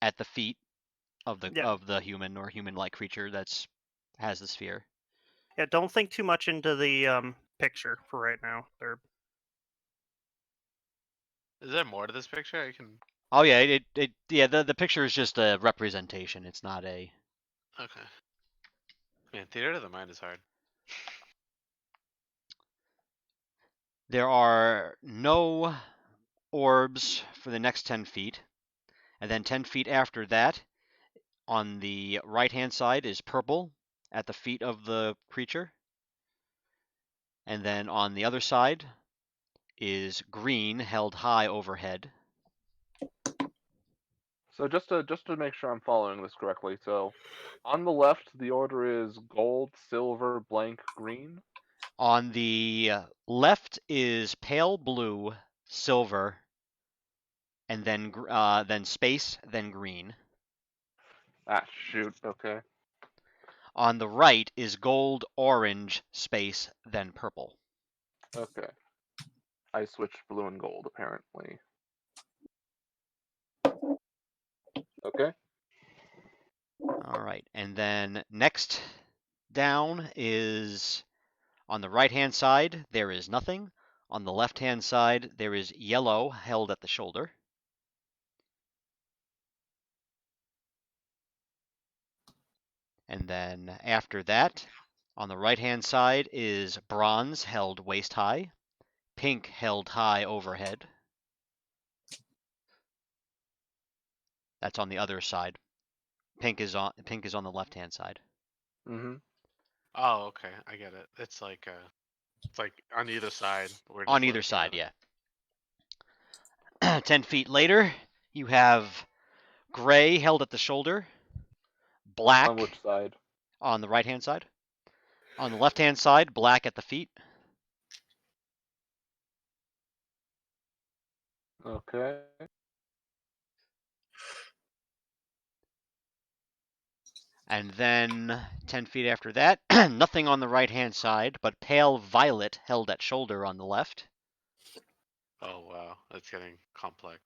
at the feet of
Yeah.
the human or human-like creature that's has the sphere.
Yeah. Don't think too much into the picture for right now. They're
Is there more to this picture? I can.
Oh yeah, the picture is just a representation. It's not a.
Okay. Man, theater of the mind is hard.
There are no orbs for the next 10 feet. And then 10 feet after that, on the right-hand side is purple at the feet of the creature. And then on the other side is green held high overhead.
So just to make sure I'm following this correctly, so on the left the order is gold, silver, blank, green.
On the left is pale blue, silver, and then space, then green.
Ah, shoot. Okay.
On the right is gold, orange, space, then purple.
Okay. I switched blue and gold apparently. Okay.
All right, and then next down is on the right-hand side, there is nothing. On the left-hand side, there is yellow held at the shoulder. And then after that, on the right-hand side is bronze held waist high, pink held high overhead. That's on the other side. Pink is on the left-hand side.
Mm-hmm.
Oh, okay, I get it. It's like on either side. We're just
On either
living
side,
together.
yeah. 10 feet later, you have gray held at the shoulder, black
On which side?
on the right-hand side. On the left-hand side, black at the feet.
Okay.
And then 10 feet after that, nothing on the right-hand side, but pale violet held at shoulder on the left.
Oh wow, that's getting complex.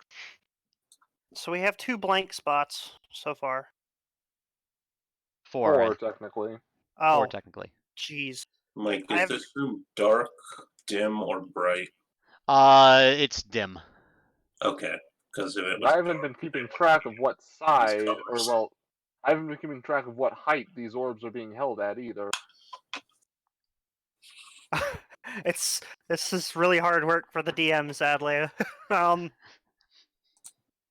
so we have 2 blank spots so far.
Four,
technically.
four
Oh,
technically.
jeez.
Mike,
I
is
have-
this room dark, dim, or bright?
It's dim.
Okay, because if it was
I haven't been keeping track of what side, or well, I haven't been keeping track of what height these orbs are being held at either.
This is really hard work for the DM, sadly. um.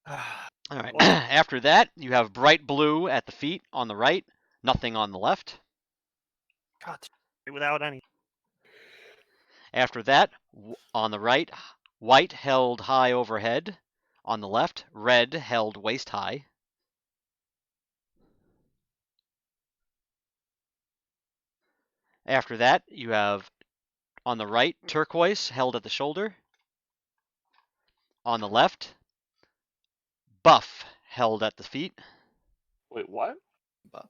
All right.
Well-
After that, you have bright blue at the feet on the right, nothing on the left.
God, without any.
After that, on the right, white held high overhead. On the left, red held waist high. After that, you have on the right, turquoise held at the shoulder. On the left, buff held at the feet.
Wait, what?
Buff.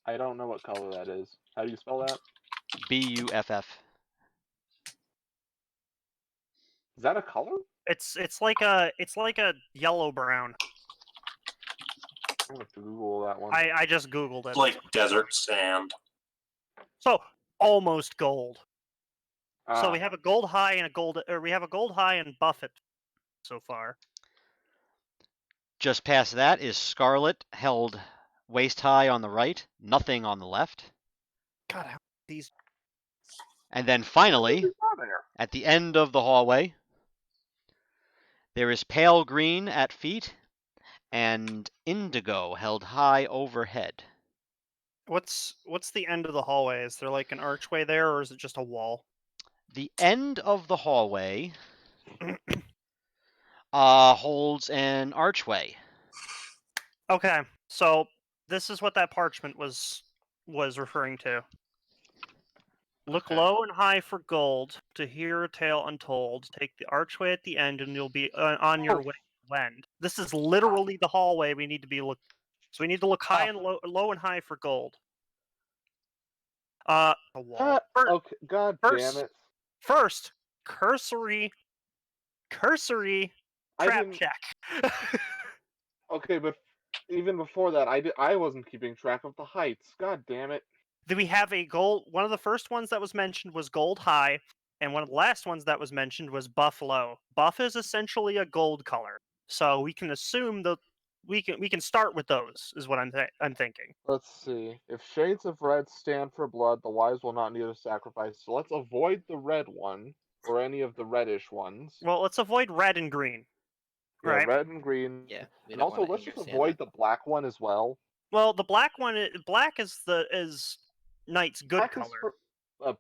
I don't know what color that is. How do you spell that?
BUFF.
Is that a color?
It's like a yellow brown.
I'm gonna have to Google that one.
I just googled it.
It's like desert sand.
So almost gold. So we
Ah,
have a gold high and a gold, or we have a gold high and Buffett so far.
Just past that is Scarlet, held waist high on the right, nothing on the left.
God, how these.
And then finally,
there.
at the end of the hallway, there is pale green at feet and indigo held high overhead.
What's the end of the hallway? Is there like an archway there, or is it just a wall?
The end of the hallway holds an archway.
Okay, so this is what that parchment was referring to. Look
Okay.
low and high for gold to hear a tale untold. Take the archway at the end, and you'll be on your way to Wend. This is literally the hallway we need to be looking. So we need to look high and low and high for gold. A wall.
Okay, god damn it.
First, cursory
I
trap
didn't.
check.
Okay, but even before that, I wasn't keeping track of the heights. God damn it.
We have a gold. One of the first ones that was mentioned was gold high, and one of the last ones that was mentioned was buff low. Buff is essentially a gold color, so we can assume that we can start with those. Is what I'm thinking.
Let's see. If shades of red stand for blood, the wise will not need a sacrifice. So let's avoid the red one, or any of the reddish ones.
Well, let's avoid red and green.
Yeah,
Right.
red and green.
Yeah, we
And
don't
also,
want to
let's
anger
just
Santa.
avoid the black one as well.
Well, the black one, black is knight's good color.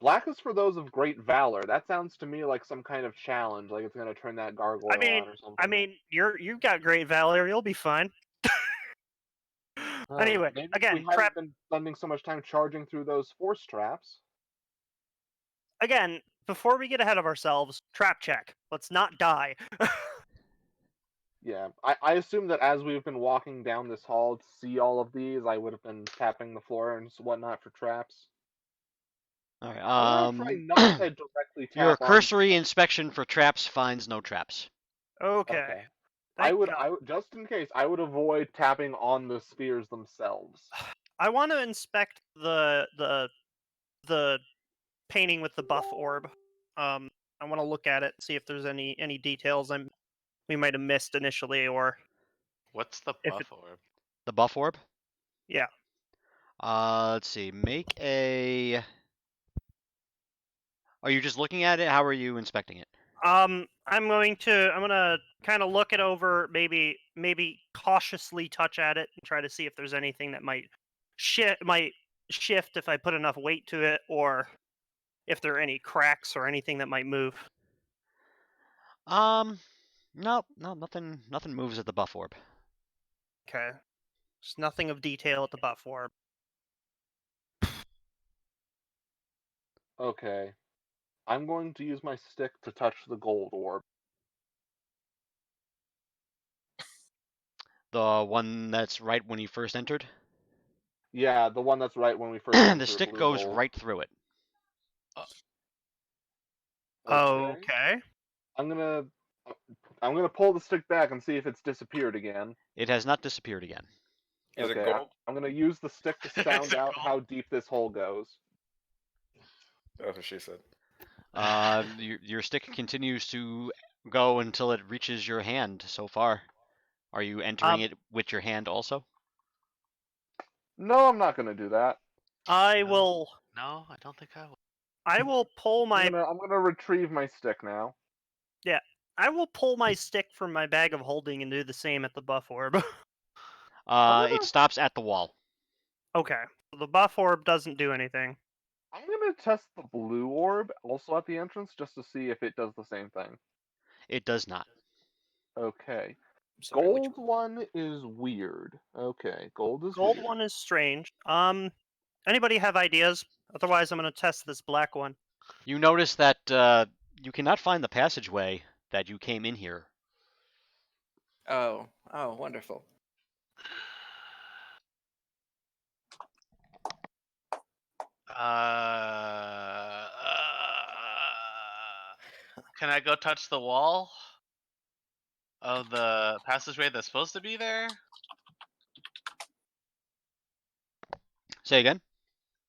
Black is for those of great valor. That sounds to me like some kind of challenge, like it's gonna turn that gargoyle on or something.
You've got great valor. You'll be fine. Anyway,
Maybe
again,
we haven't been spending so much time charging through those force traps.
Again, before we get ahead of ourselves, trap check. Let's not die.
Yeah, I assume that as we've been walking down this hall to see all of these, I would have been tapping the floor and whatnot for traps.
All right.
I'm gonna try not to directly tap
Your
on.
cursory inspection for traps finds no traps.
Okay.
I
Thank
would,
God.
just in case, I would avoid tapping on the spheres themselves.
I want to inspect the painting with the buff orb. I want to look at it, see if there's any details we might have missed initially, or
What's the
if
buff orb?
The buff orb?
yeah.
Let's see. Make a. Are you just looking at it? How are you inspecting it?
I'm gonna kind of look it over, maybe cautiously touch at it and try to see if there's anything that might shift if I put enough weight to it, or if there are any cracks or anything that might move.
No, nothing moves at the buff orb.
Okay. There's nothing of detail at the buff orb.
Okay. I'm going to use my stick to touch the gold orb.
The one that's right when you first entered?
Yeah, the one that's right when we first entered
The stick
blue
goes
gold.
right through it.
Okay.
I'm gonna pull the stick back and see if it's disappeared again.
It has not disappeared again.
Is it
Okay,
gold?
I'm gonna use the stick to
Is
sound
it
out
gold?
how deep this hole goes.
That's what she said.
Your stick continues to go until it reaches your hand so far. Are you entering it with your hand also?
No, I'm not gonna do that.
I
No.
will.
No, I don't think I will.
I will pull my.
I'm gonna retrieve my stick now.
Yeah. I will pull my stick from my bag of holding and do the same at the buff orb.
It stops at the wall.
Okay. So the buff orb doesn't do anything.
I'm gonna test the blue orb also at the entrance just to see if it does the same thing.
It does not.
Okay.
Sorry, which
Gold one is weird. Okay, gold is
Gold
weird.
one is strange. Anybody have ideas? Otherwise, I'm gonna test this black one.
You notice that you cannot find the passageway that you came in here.
Oh, wonderful.
Can I go touch the wall of the passageway that's supposed to be there?
Say again.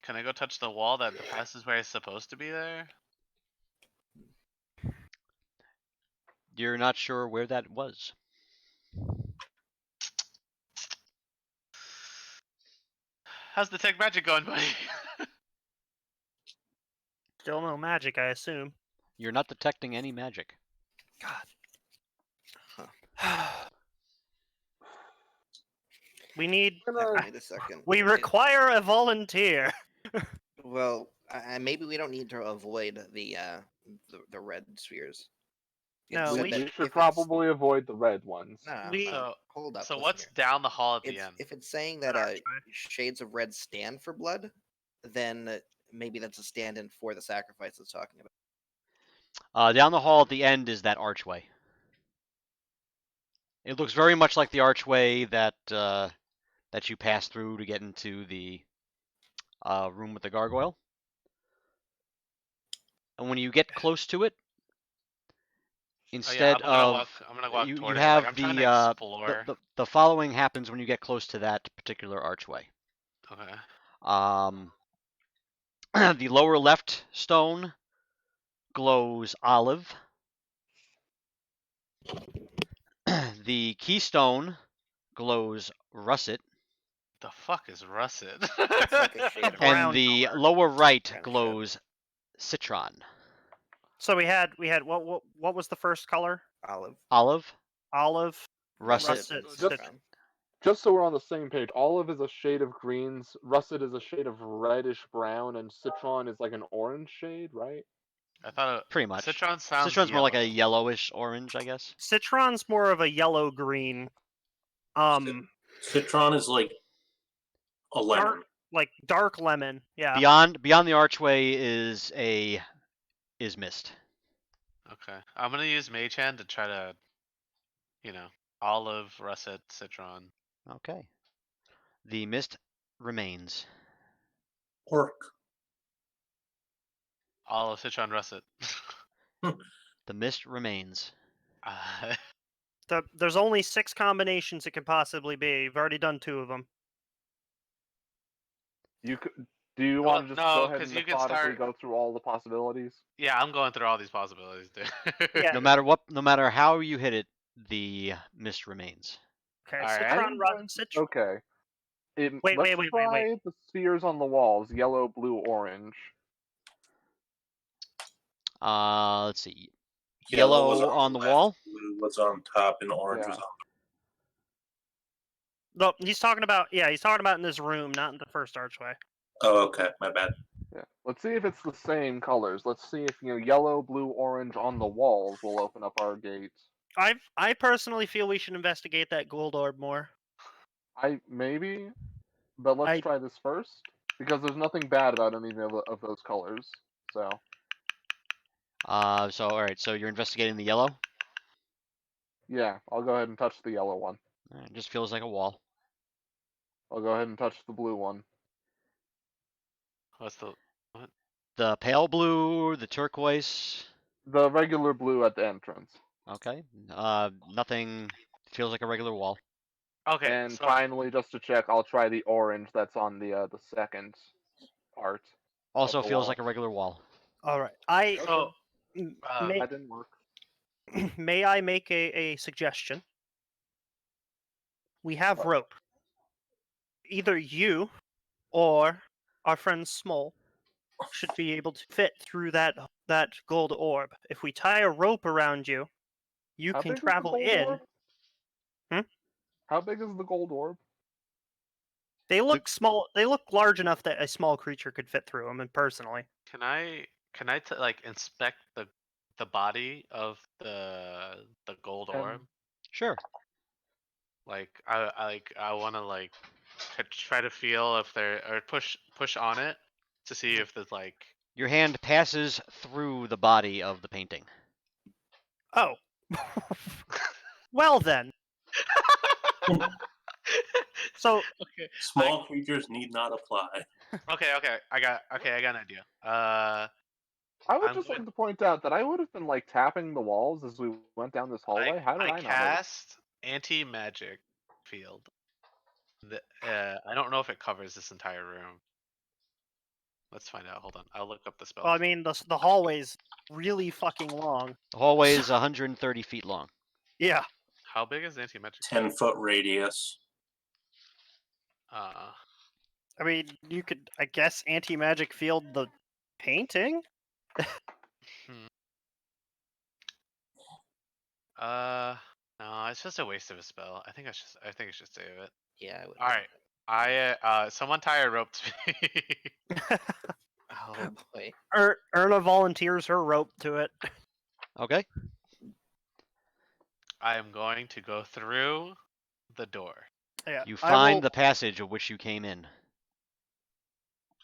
Can I go touch the wall that the passageway is supposed to be there?
You're not sure where that was.
How's the tech magic going, buddy?
Still no magic, I assume.
You're not detecting any magic.
God. We need.
Wait a second.
We require a volunteer.
Well, maybe we don't need to avoid the red spheres. It
No,
said
we
that
You
should-
should
if it's-
probably avoid the red ones.
No,
we-
hold up.
So
listen
what's
here.
down the hall at the end?
If it's saying that shades of red stand for blood, then maybe that's a stand-in for the sacrifice it's talking about.
Down the hall at the end is that archway. It looks very much like the archway that that you pass through to get into the room with the gargoyle. And when you get close to it, instead of
I'm gonna walk
you
toward it.
have
Like, I'm trying
the,
to explore.
the following happens when you get close to that particular archway.
Okay.
The lower left stone glows olive. The keystone glows russet,
The fuck is russet?
It's like a shade of
Brown
and the
color.
lower right
Brown
glows citron.
So we had what was the first color?
olive.
Olive,
Olive.
russet.
Russet.
Just so we're on the same page, olive is a shade of greens, russet is a shade of reddish brown, and citron is like an orange shade, right?
I thought
Pretty much.
Citron sounds
Citron's more like a
yellow.
yellowish orange, I guess.
Citron's more of a yellow green.
Citron is like a lemon.
Like dark lemon. Yeah.
Beyond the archway is mist.
Okay. I'm gonna use Mage Hand to try to, olive, russet, citron.
Okay. The mist remains.
Orc.
Olive, citron, russet.
The mist remains.
There's only 6 combinations it could possibly be. You've already done 2 of them.
Do you want to just
no,
go ahead
'cause
and
you can
methodically
start-
go through all the possibilities?
Yeah, I'm going through all these possibilities, dude.
Yeah.
No matter how you hit it, the mist remains.
Okay.
All right.
Citron, citron.
Okay.
Wait,
let's
wait.
try the spheres on the walls: yellow, blue, orange.
Let's see.
Yellow was
Yellow on the
left,
wall.
Blue was on top, and orange
Yeah.
was on.
No, he's talking about in this room, not in the first archway.
Oh, okay, my bad.
Yeah. Let's see if it's the same colors. Let's see if yellow, blue, orange on the walls will open up our gates.
I personally feel we should investigate that gold orb more.
Maybe, but let's try this first because there's nothing bad about any of those colors. So.
So all right. So you're investigating the yellow.
Yeah, I'll go ahead and touch the yellow one.
All right, it just feels like a wall.
I'll go ahead and touch the blue one.
What's the what?
The pale blue, the turquoise.
The regular blue at the entrance.
Okay. Nothing feels like a regular wall.
Okay.
And
so,
finally, just to check, I'll try the orange that's on the second part.
Also
the
feels
wall.
like a regular wall.
All right.
so
That didn't work.
May I make a suggestion? We have rope. Either you or our friend Small should be able to fit through that gold orb. If we tie a rope around you, you
How
can
big is the
travel
gold
in.
orb? How big is the gold orb?
They look small. They look large enough that a small creature could fit through them. And personally,
can I like inspect the body of the gold orb?
Sure.
Like I want to try to feel if there or push on it to see if there's like.
Your hand passes through the body of the painting.
oh, well then. So
Okay.
Small creatures need not apply.
Okay. I got an idea.
I would
I'm
just
good.
like to point out that I would have been tapping the walls as we went down this hallway. How did I not?
cast anti-magic field. I don't know if it covers this entire room. Let's find out. Hold on. I'll look up the spell.
Well, I mean, the hallway's really fucking long.
The hallway is 130 feet long.
Yeah.
How big is anti-magic?
10-foot radius.
I mean, you could, I guess, anti-magic field the painting?
No, it's just a waste of a spell. I think I should save it.
Yeah, I would.
All right. Someone tie a rope to me.
Oh boy.
Erna volunteers her rope to it.
Okay.
I am going to go through the door.
Yeah.
You
I
find
will-
the passage of which you came in.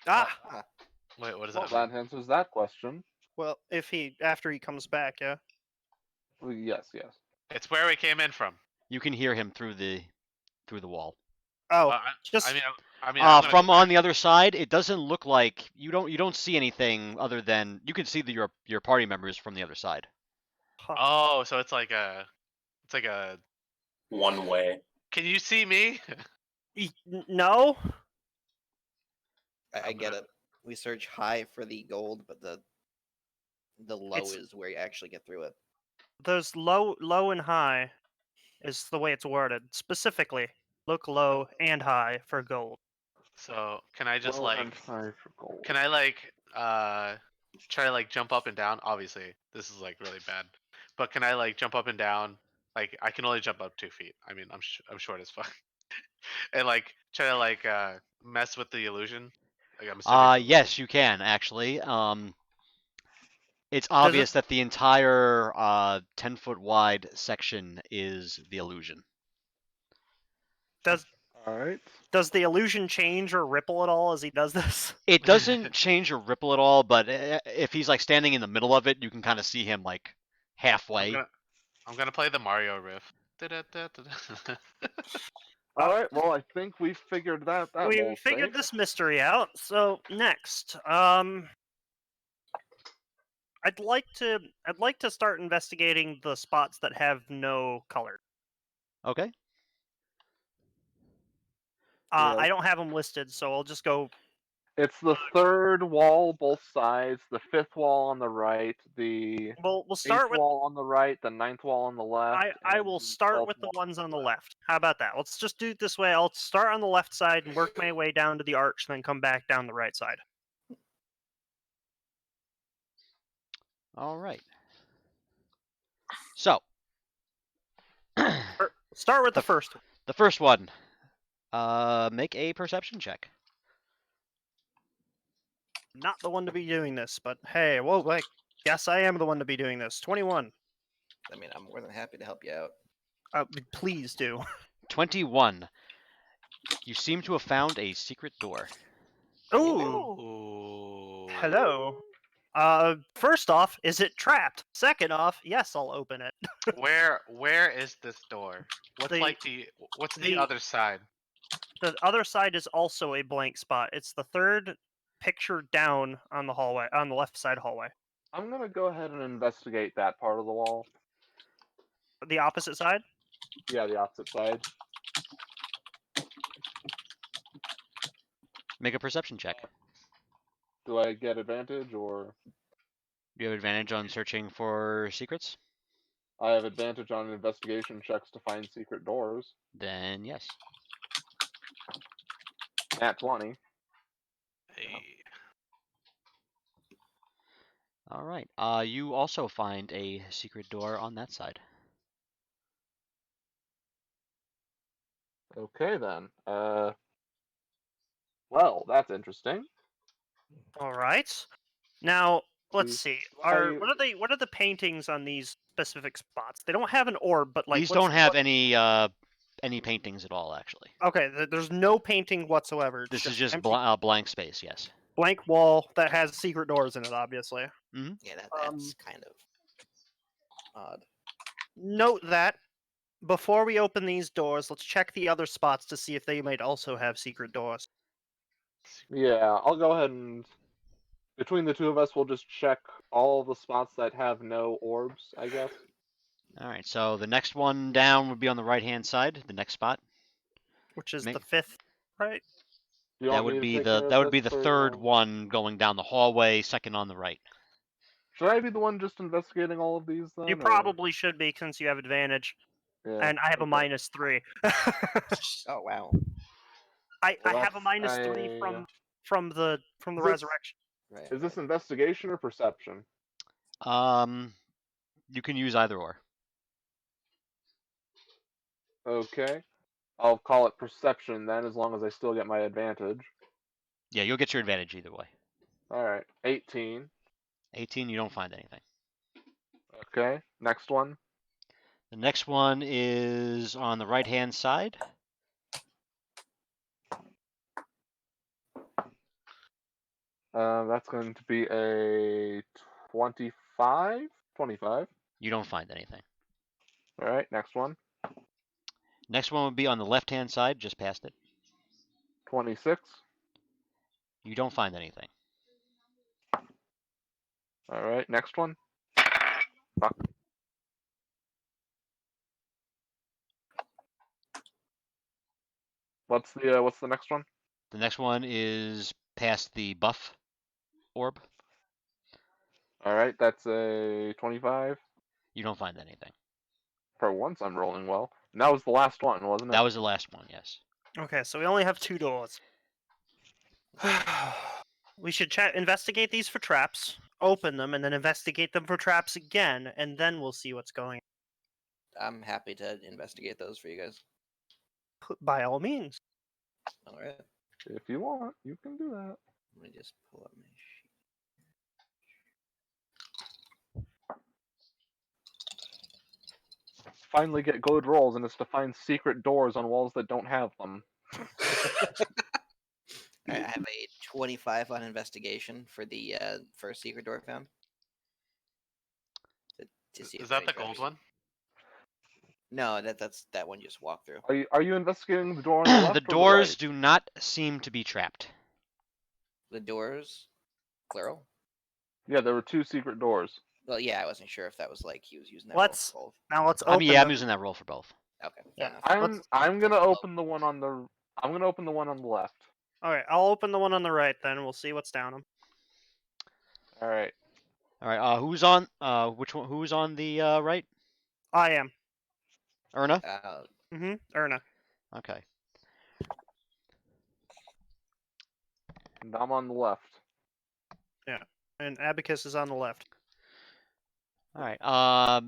Ah!
Wait, what does
Well,
that mean?
that answers that question.
Well, after he comes back, yeah.
Well, yes, yes.
It's where we came in from.
You can hear him through the wall.
Oh,
I
just
mean, I'm gonna
From
go
on the other side, it doesn't look like you don't see anything other than you can see your party members from the other side.
Oh, so it's like a
One way.
Can you see me?
no.
I get it. We search high for the gold, but the low
It's-
is where you actually get through it.
There's low and high is the way it's worded. Specifically, look low and high for gold.
So can I just
Low
like
and high for gold.
can I like try to like jump up and down? Obviously, this is like really bad. But can I like jump up and down? Like I can only jump up 2 feet. I mean, I'm short as fuck. And like try to like mess with the illusion. Like I'm assuming.
Yes, you can actually. It's obvious that the entire 10-foot wide section is the illusion.
Does
All right.
does the illusion change or ripple at all as he does this?
It doesn't change or ripple at all, but if he's like standing in the middle of it, you can kind of see him like halfway.
I'm gonna play the Mario riff. Da-da-da-da-da.
All right. Well, I think we figured that
We
whole
figured
thing.
this mystery out. So next, I'd like to start investigating the spots that have no color.
Okay.
Yeah.
I don't have them listed, so I'll just go.
It's the third wall, both sides. The fifth wall on the right. The
We'll
eighth
start with.
wall on the right. The ninth wall on the left.
I
and
will
the
start
12th
with the
wall
ones on the left. How about that? Let's just do it this way. I'll start on the left side and work my way down to the arch, then come back down the right side.
All right. So,
Start with the first one.
the first one. Make a perception check.
Not the one to be doing this, but hey, whoa, like, yes, I am the one to be doing this. 21.
I mean, I'm more than happy to help you out.
Please do.
21. You seem to have found a secret door.
Ooh,
Ooh.
hello. First off, is it trapped? Second off, yes, I'll open it.
Where is this door? What's
The-
the other side?
The other side is also a blank spot. It's the third picture down on the hallway, on the left side hallway.
I'm gonna go ahead and investigate that part of the wall.
The opposite side?
Yeah, the opposite side.
Make a perception check.
Do I get advantage or?
Do you have advantage on searching for secrets?
I have advantage on investigation checks to find secret doors.
Then yes.
Nat 20.
Hey.
All right. You also find a secret door on that side.
Okay then. Well, that's interesting.
All right. Now, let's
See,
see. What are the paintings on these specific spots? They don't have an orb, but like
These don't have any paintings at all, actually.
Okay, there's no painting whatsoever.
This is just
empty,
blank space. Yes.
blank wall that has secret doors in it, obviously.
Yeah, that's kind of odd.
Note that before we open these doors, let's check the other spots to see if they might also have secret doors.
Yeah, I'll go ahead and between the two of us, we'll just check all the spots that have no orbs, I guess.
All right. So the next one down would be on the right-hand side. The next spot.
which is
Make-
the 5th, right?
Do you
That
want me
would
to
be
take care
the
of
that would
this
be the
for,
third one going down the hallway, second on the right.
Should I be the one just investigating all of these then?
You
or-
probably should be, since you have advantage,
Yeah,
and I have a
okay.
-3.
Oh wow.
I
Well,
have a
that's
-3
a-
from the
Is this-
resurrection.
Right.
Is this
right.
investigation or perception?
You can use either or.
Okay. I'll call it perception then, as long as I still get my advantage.
Yeah, you'll get your advantage either way.
Alright, 18.
18, you don't find anything.
Okay, next one.
The next one is on the right-hand side.
That's going to be a 25? 25.
You don't find anything.
Alright, next one.
Next one would be on the left-hand side, just past it.
26.
You don't find anything.
Alright, next one. Fuck. What's the next one?
The next one is past the buff orb.
Alright, that's a 25.
You don't find anything.
For once I'm rolling well. And that was the last one, wasn't it?
That was the last one, yes.
Okay, so we only have 2 doors. We should investigate these for traps, open them, and then investigate them for traps again, and then we'll see what's going
I'm happy to investigate those for you guys.
on. By all means.
All right.
If you want, you can do that.
Let me just pull up my sheet.
Finally get good rolls, and it's to find secret doors on walls that don't have them.
I have a 25 on investigation for the first secret door found. To see if
Is that
any
the gold
traps-
one?
No, that's that one you just walked through.
Are you investigating the door on the left
The
or the
doors
right?
do not seem to be trapped.
The doors, plural.
Yeah, there were 2 secret doors.
Well, yeah, I wasn't sure if that was like he was using that.
Let's-
roll for
Now let's
I
open
mean, yeah, I'm
them.
using that roll for both.
both. Okay,
Yeah.
fair enough.
I'm gonna open the one on the left.
Alright, I'll open the one on the right then. We'll see what's down them.
All right.
All right. Who's on? Which one? Who's on the right?
I am.
Erna.
Erna.
Okay.
And I'm on the left.
And Abacus is on the left.
All right.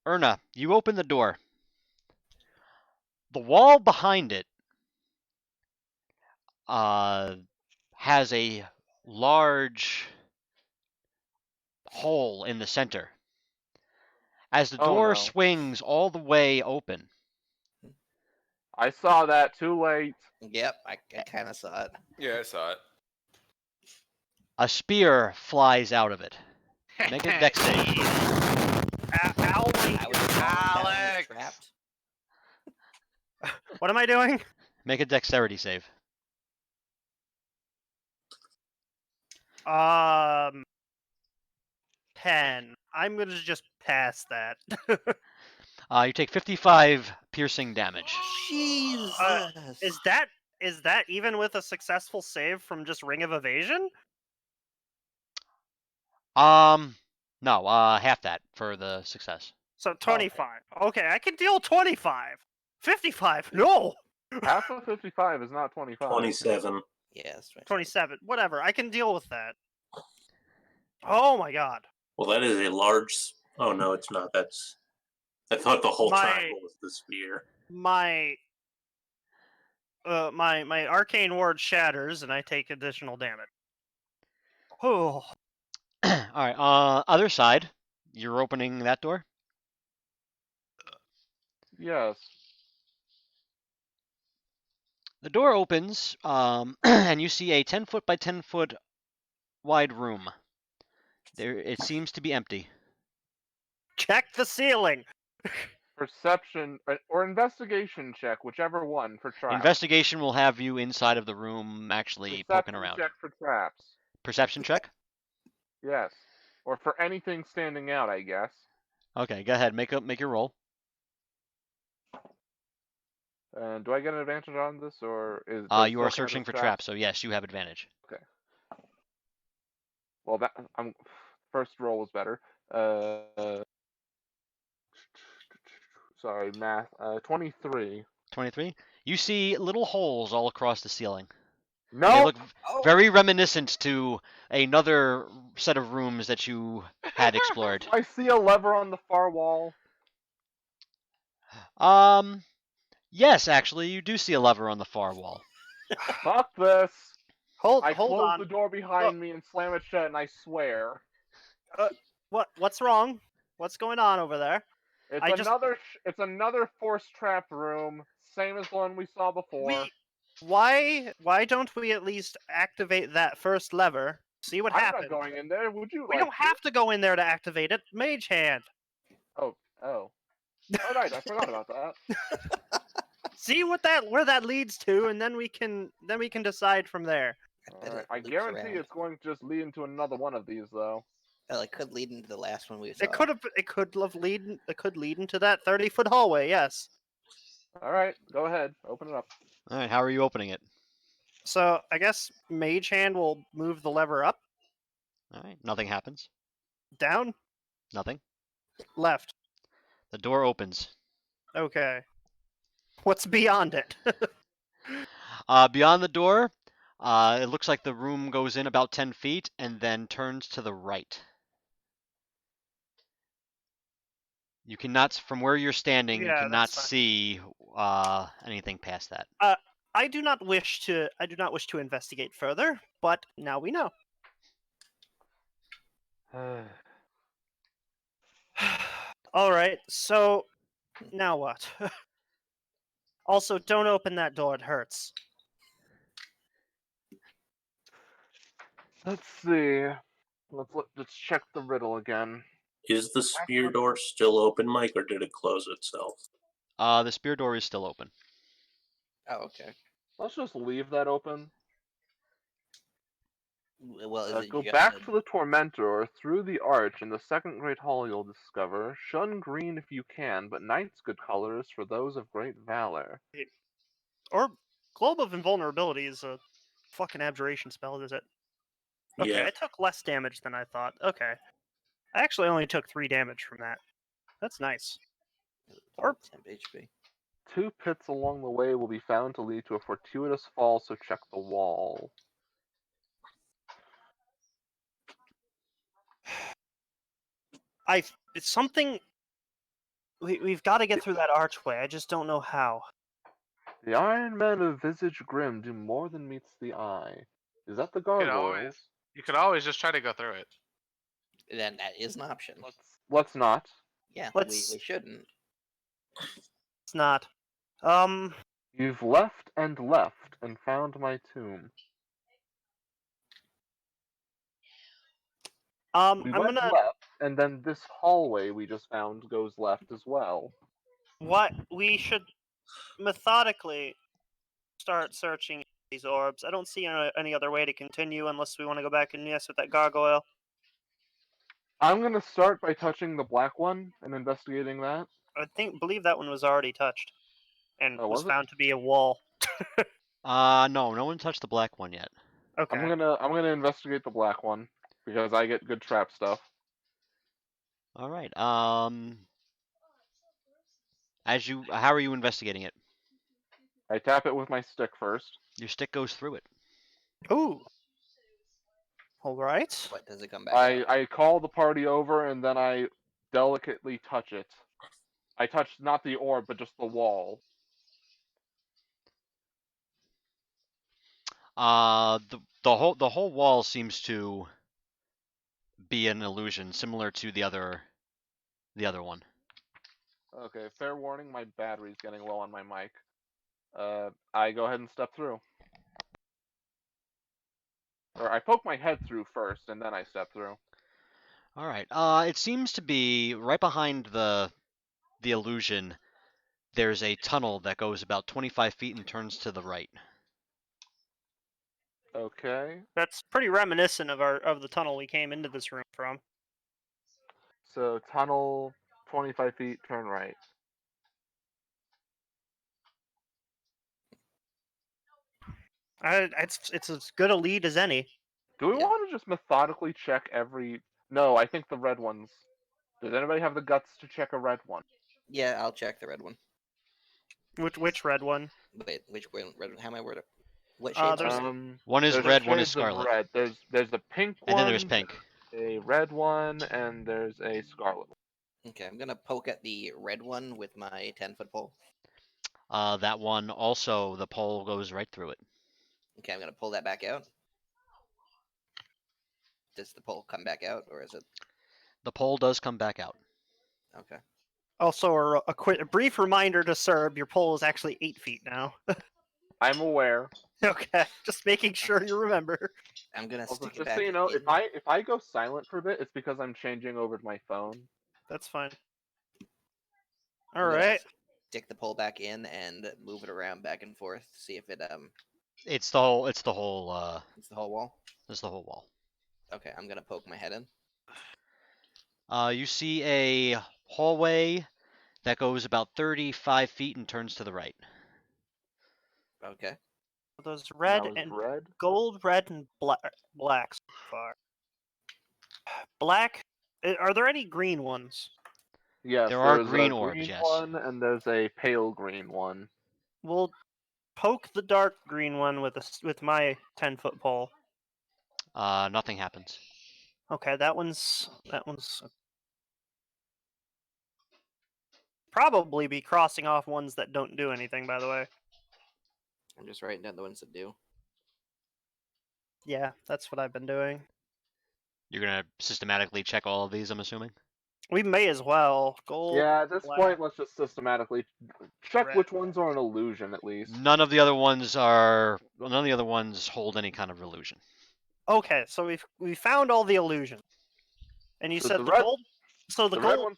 Erna, you open the door. The wall behind it has a large hole in the center. As the
Oh,
door
no.
swings all the way open,
I saw that too late.
Yep, I kind of saw it.
Yeah, I saw it.
a spear flies out of it. Make a dex save.
I was down,
Alex!
trapped.
What am I doing?
Make a dexterity save.
10. I'm gonna just pass that.
You take 55 piercing damage.
Jesus.
Is that even with a successful save from just Ring of Evasion?
No, half that for the success.
So 25. Okay, I can deal 25. 55. No.
Half of 55 is not 25.
27.
Yeah, that's right.
27. Whatever. I can deal with that. Oh my god.
Well, that is a large. Oh no, it's not. That's. I thought the whole
My-
triangle was the spear.
My my arcane ward shatters and I take additional damage. Oh.
All right. Other side. You're opening that door.
Yes.
The door opens, and you see a 10-foot by 10-foot wide room. It seems to be empty.
Check the ceiling.
Perception or investigation check, whichever one for traps.
Investigation will have you inside of the room, actually poking
Perception
around.
check for traps.
Perception check.
Yes. Or for anything standing out, I guess.
Okay, go ahead. Make your roll.
And do I get an advantage on this, or does it
You are
still count
searching
as
for
traps?
traps, so yes, you have advantage.
Well, that first roll was better. Sorry, math. 23.
23. You see little holes all across the ceiling. They
Nope.
look very reminiscent to another set of rooms that you had explored.
I see a lever on the far wall.
Yes, actually, you do see a lever on the far wall.
Fuck this.
Hold
I close
on.
the door behind me and slam it shut, and I swear.
What's wrong? What's going on over there?
It's
I just
another force trap room, same as the one we saw before.
why don't we at least activate that first lever? See what
I'm
happens.
not going in there. Would you
We
like
don't have to go in there to activate it. Mage hand.
Oh. Oh right, I forgot about that.
See where that leads to, and then we can decide from there.
Alright, I guarantee it's going to just lead into another one of these, though.
Well, it could lead into the last one we saw.
It could lead into that 30-foot hallway. Yes.
Alright, go ahead. Open it up.
All right, how are you opening it?
So I guess Mage Hand will move the lever up,
All right, nothing happens.
down,
Nothing.
left.
The door opens.
Okay. What's beyond it?
Beyond the door, it looks like the room goes in about 10 feet and then turns to the right. You cannot, from where you're standing, you
Yeah,
cannot
that's fine.
see anything past that.
I do not wish to investigate further, but now we know. All right. So now what? Also, don't open that door. It hurts.
Let's see. Let's check the riddle again.
Is the spear door still open, Mike, or did it close itself?
The spear door is still open.
Oh, okay.
Let's just leave that open.
Well, is it
Go
just
back to the Tormentor or through the arch in the second great hall you'll discover. Shun green if you can, but night's good color is for those of great valor.
Or Globe of Invulnerability is a fucking abjuration spell, is it? Okay,
Yeah.
I took less damage than I thought. Okay. I actually only took 3 damage from that. That's nice. Or
10 HP?
2 pits along the way will be found to lead to a fortuitous fall, so check the wall.
it's something we've got to get through that archway. I just don't know how.
The Iron Men of visage grim do more than meets the eye. Is that the gargoyles?
You could always just try to go through it.
Then that is an option.
Let's not.
Yeah,
Let's-
we shouldn't.
It's not.
You've left and found my tomb. We
I'm
went
gonna.
left, and then this hallway we just found goes left as well.
What we should methodically start searching these orbs. I don't see any other way to continue unless we want to go back and yes with that gargoyle.
I'm gonna start by touching the black one and investigating that.
I believe that one was already touched and
Oh,
was
was it?
found to be a wall.
No one touched the black one yet.
Okay.
I'm gonna investigate the black one because I get good trap stuff.
All right. How are you investigating it?
I tap it with my stick first.
Your stick goes through it.
Ooh. All right.
What does it come back? out?
I call the party over and then I delicately touch it. I touch not the orb but just the wall.
The whole wall seems to be an illusion, similar to the other one.
Okay, fair warning, my battery's getting low on my mic. I go ahead and step through. Or I poke my head through first and then I step through.
All right. It seems to be right behind the illusion. There's a tunnel that goes about 25 feet and turns to the right.
Okay.
That's pretty reminiscent of the tunnel we came into this room from.
So tunnel 25 feet, turn right.
It's as good a lead as any.
Do we
Yeah.
want to just methodically check every? No, I think the red ones. Does anybody have the guts to check a red one?
Yeah, I'll check the red one.
Which red one?
Wait, which one? Red? How am I worded? What
Uh,
shades?
there's-
One is
There's
red, one is
shades of
scarlet,
red. There's a pink
and
one,
then there's pink.
a red one, and there's a scarlet one.
Okay, I'm gonna poke at the red one with my 10-foot pole.
That one also, the pole goes right through it.
Okay, I'm gonna pull that back out. Does the pole come back out, or is it?
The pole does come back out.
Okay.
Also, a brief reminder to Serb: your pole is actually 8 feet now.
I'm aware.
Okay, just making sure you remember.
I'm gonna
Also,
stick it
just
back
so you know,
in.
if I go silent for a bit, it's because I'm changing over to my phone.
That's fine.
I'm
All
gonna
right.
stick the pole back in and move it around back and forth to see if it
It's the whole. It's the whole.
it's the whole wall.
It's the whole wall.
Okay, I'm gonna poke my head in.
You see a hallway that goes about 35 feet and turns to the right.
Okay.
Those
And
red
that was
and
red.
gold, red, and black so far. Black. Are there any green ones?
Yes,
There are
there's
green
a
orbs,
green
yes.
one, and there's a pale green one.
We'll poke the dark green one with my 10-foot pole.
Nothing happens.
Okay, that one's probably be crossing off ones that don't do anything. By the way,
I'm just writing down the ones that do.
yeah, that's what I've been doing.
You're gonna systematically check all of these, I'm assuming.
We may as well gold.
Yeah, at this
black,
point, let's just systematically check
red.
which ones are an illusion, at least.
None of the other ones are. None of the other ones hold any kind of illusion.
Okay, so we found all the illusions, and you
So
said
the
the
red-
gold. So the
The
gold.
red one's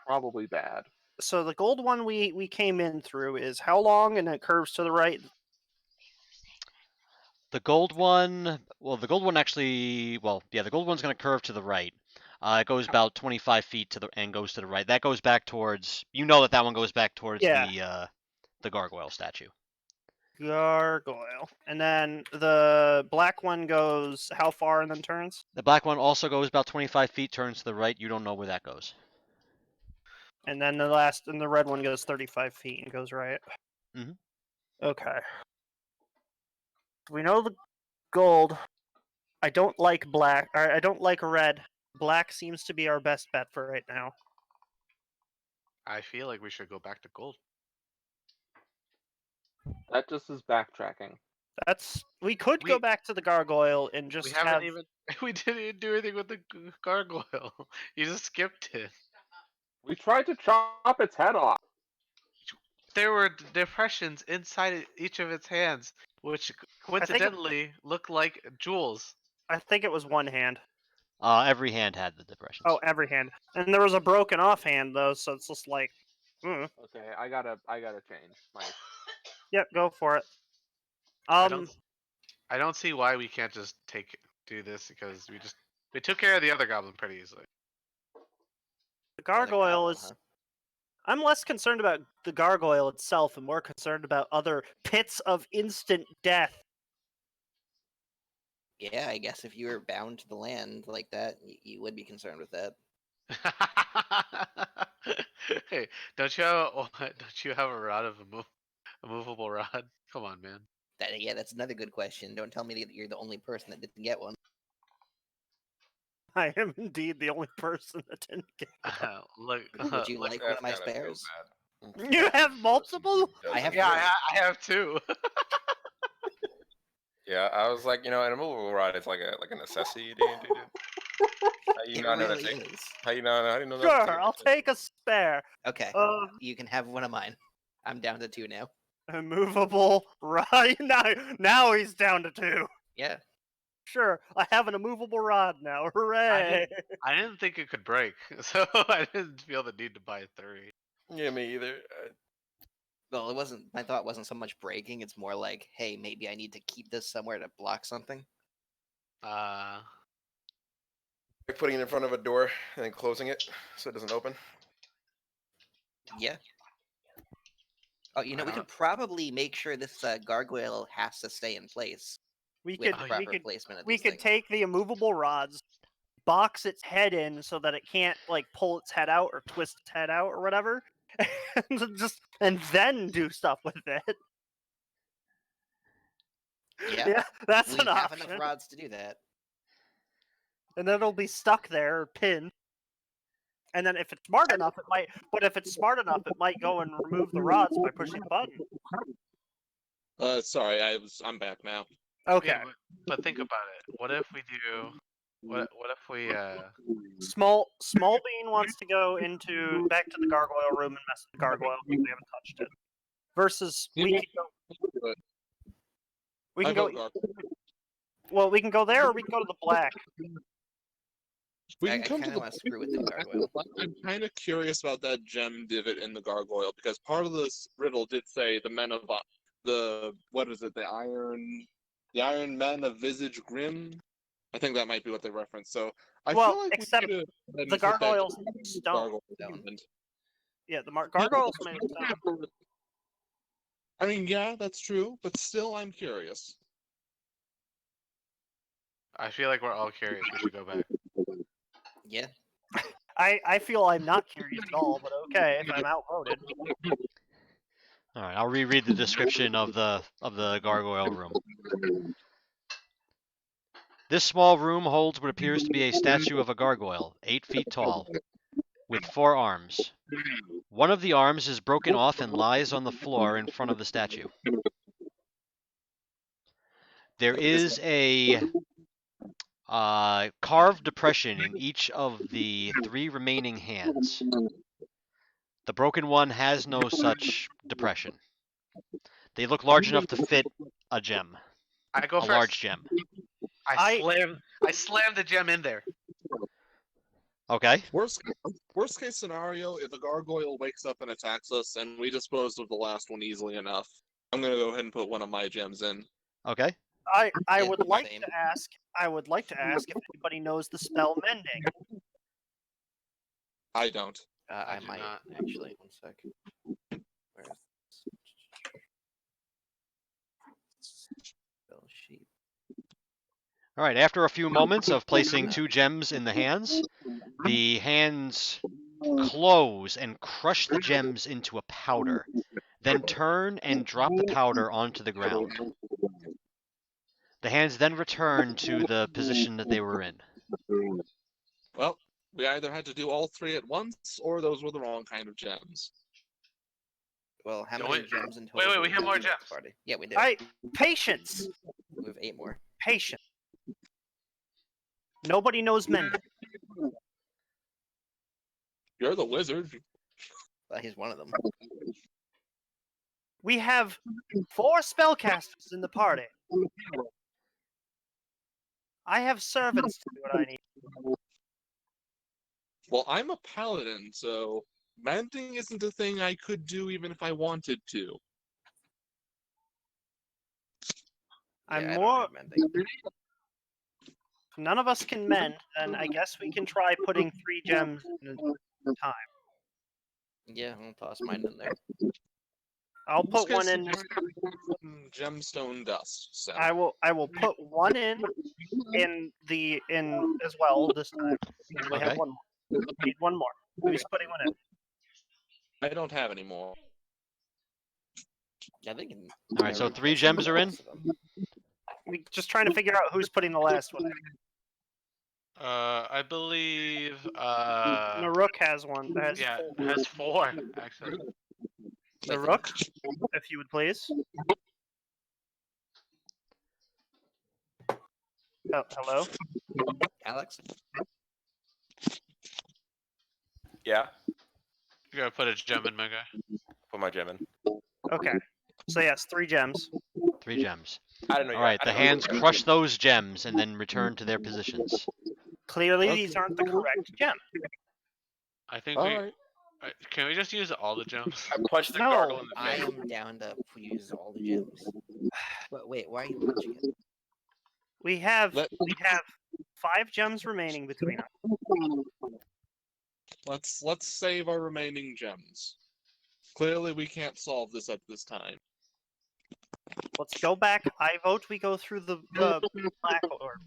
probably bad.
So the gold one we came in through is how long, and it curves to the right.
The gold one. Well, the gold one actually. Well, yeah, the gold one's gonna curve to the right. It goes about 25 feet to the and goes to the right. That goes back towards. You know that one goes back towards
Yeah.
the gargoyle statue.
Gargoyle, and then the black one goes how far and then turns.
The black one also goes about 25 feet, turns to the right. You don't know where that goes.
And then the red one goes 35 feet and goes right.
Mhm.
Okay. We know the gold. I don't like black. Or I don't like red. Black seems to be our best bet for right now.
I feel like we should go back to gold.
That just is backtracking.
We could go back to the gargoyle and just
We haven't
have.
even. We didn't even do anything with the gargoyle. You just skipped it.
We tried to chop its head off.
There were depressions inside each of its hands, which coincidentally look like jewels.
I think it was one hand.
Every hand had the depressions.
Oh, every hand. And there was a broken off hand though, so it's just like.
Okay, I gotta change my.
Yep, go for it.
I don't see why we can't just do this because we took care of the other goblin pretty easily.
The gargoyle
goblin,
is.
huh?
I'm less concerned about the gargoyle itself and more concerned about other pits of instant death.
Yeah, I guess if you were bound to the land like that, you would be concerned with that.
Hey, don't you have a rod of a movable rod? Come on, man.
Yeah, that's another good question. Don't tell me that you're the only person that didn't get one.
I am indeed the only person that didn't get.
Look,
Would you like one of my
That's gotta feel
spares?
bad.
You have multiple?
I have
yeah,
three.
I have two.
Yeah, I was like, an immovable rod is like a necessity. Dude. How you
It
not know
really
to take?
is.
How you not? How do you know?
Sure, I'll take a spare.
Okay, you can have one of mine. I'm down to 2 now.
Immovable rod. Now he's down to 2.
Yeah.
Sure, I have an immovable rod now. Hooray!
I didn't think it could break, so I didn't feel the need to buy 3.
Yeah, me either.
Well, it wasn't. My thought wasn't so much breaking. It's more like, hey, maybe I need to keep this somewhere to block something.
Like putting it in front of a door and then closing it so it doesn't open.
Yeah. Oh, you know,
I
we
don't-
could probably make sure this gargoyle has to stay in place
We
with
could
the
Oh,
proper
we could
placement of
we
these
could
things.
take the immovable rods, box its head in so that it can't like pull its head out or twist its head out or whatever, and then do stuff with it.
Yeah,
Yeah, that's
we
an
have
option.
enough rods to do that.
And then it'll be stuck there or pinned. And then if it's smart enough, it might. But if it's smart enough, it might go and remove the rods by pushing a button.
Sorry, I'm back now.
Okay.
Yeah, but think about it. What if we do? What if we?
Small Bean wants to go back to the gargoyle room and mess with the gargoyle because we haven't touched it. Versus we can go. We can go. Well, we can go there, or we can go to the black.
We
I
can come to
kind of
the.
want to screw with the gargoyle.
I'm kind of curious about that gem divot in the gargoyle because part of this riddle did say the men of the what is it? The Iron Men of Visage Grim. I think that might be what they reference. So I
Well,
feel like
except
we need to
the gargoyle's
put that
stone.
gargoyle
Stone.
element.
Yeah, the gargoyle's made of stone.
I mean, yeah, that's true, but still, I'm curious.
I feel like we're all curious. We should go back.
Yeah.
I feel I'm not curious at all, but okay, if I'm outvoted.
All right, I'll reread the description of the gargoyle room. This small room holds what appears to be a statue of a gargoyle, 8 feet tall, with 4 arms. One of the arms is broken off and lies on the floor in front of the statue. There is a carved depression in each of the 3 remaining hands. The broken one has no such depression. They look large enough to fit a gem,
I go
a
first.
large gem.
I slammed the gem in there.
Okay.
Worst case scenario, if a gargoyle wakes up and attacks us, and we disposed of the last one easily enough, I'm gonna go ahead and put one of my gems in.
Okay.
I
Yeah,
would like
same.
to ask. I would like to ask if anybody knows the spell mending.
I don't.
I
do
might
not.
actually. One sec. Where is spell sheet?
All right. After a few moments of placing 2 gems in the hands close and crush the gems into a powder, then turn and drop the powder onto the ground. The hands then return to the position that they were in.
Well, we either had to do all 3 at once, or those were the wrong kind of gems.
Well, how
Don't
many
we-
gems in
wait,
total?
we have more
in this
gems.
Party? Yeah, we do.
Patience.
We have 8 more.
Patience. Nobody knows mending.
You're the wizard.
Well, he's one of them.
We have 4 spellcasters in the party. I have servants to do what I need.
Well, I'm a paladin, so mending isn't a thing I could do even if I wanted to.
I'm
Yeah, I don't
more.
have mending.
If none of us can mend, then I guess we can try putting 3 gems in a time.
Yeah, I'll toss mine in there.
I'll put one in.
Gemstone dust. So.
I will put one in as well this time. We have
Okay.
one more. We need one more. Who's putting one in?
I don't have any more.
I think.
All right, so 3 gems are in?
We're just trying to figure out who's putting the last one in.
I believe.
Naruk has one.
Yeah, it has 4 actually.
Naruk, if you would please. Oh, hello.
Alex?
Yeah,
You gotta put a gem in, my guy.
put my gem in.
Okay. So yes, 3 gems.
3 gems.
I didn't know.
All right, the hands crush those gems and then return to their positions.
Clearly,
Okay.
these aren't the correct gem.
I think
All
we.
right.
Can we just use all the gems?
I punched the
No.
gargoyle in the
I
face.
am down to use all the gems. But wait, why are you punching it?
We have
Let-
5 gems remaining between us.
Let's save our remaining gems. Clearly, we can't solve this at this time.
Let's go back. I vote we go through the black orb.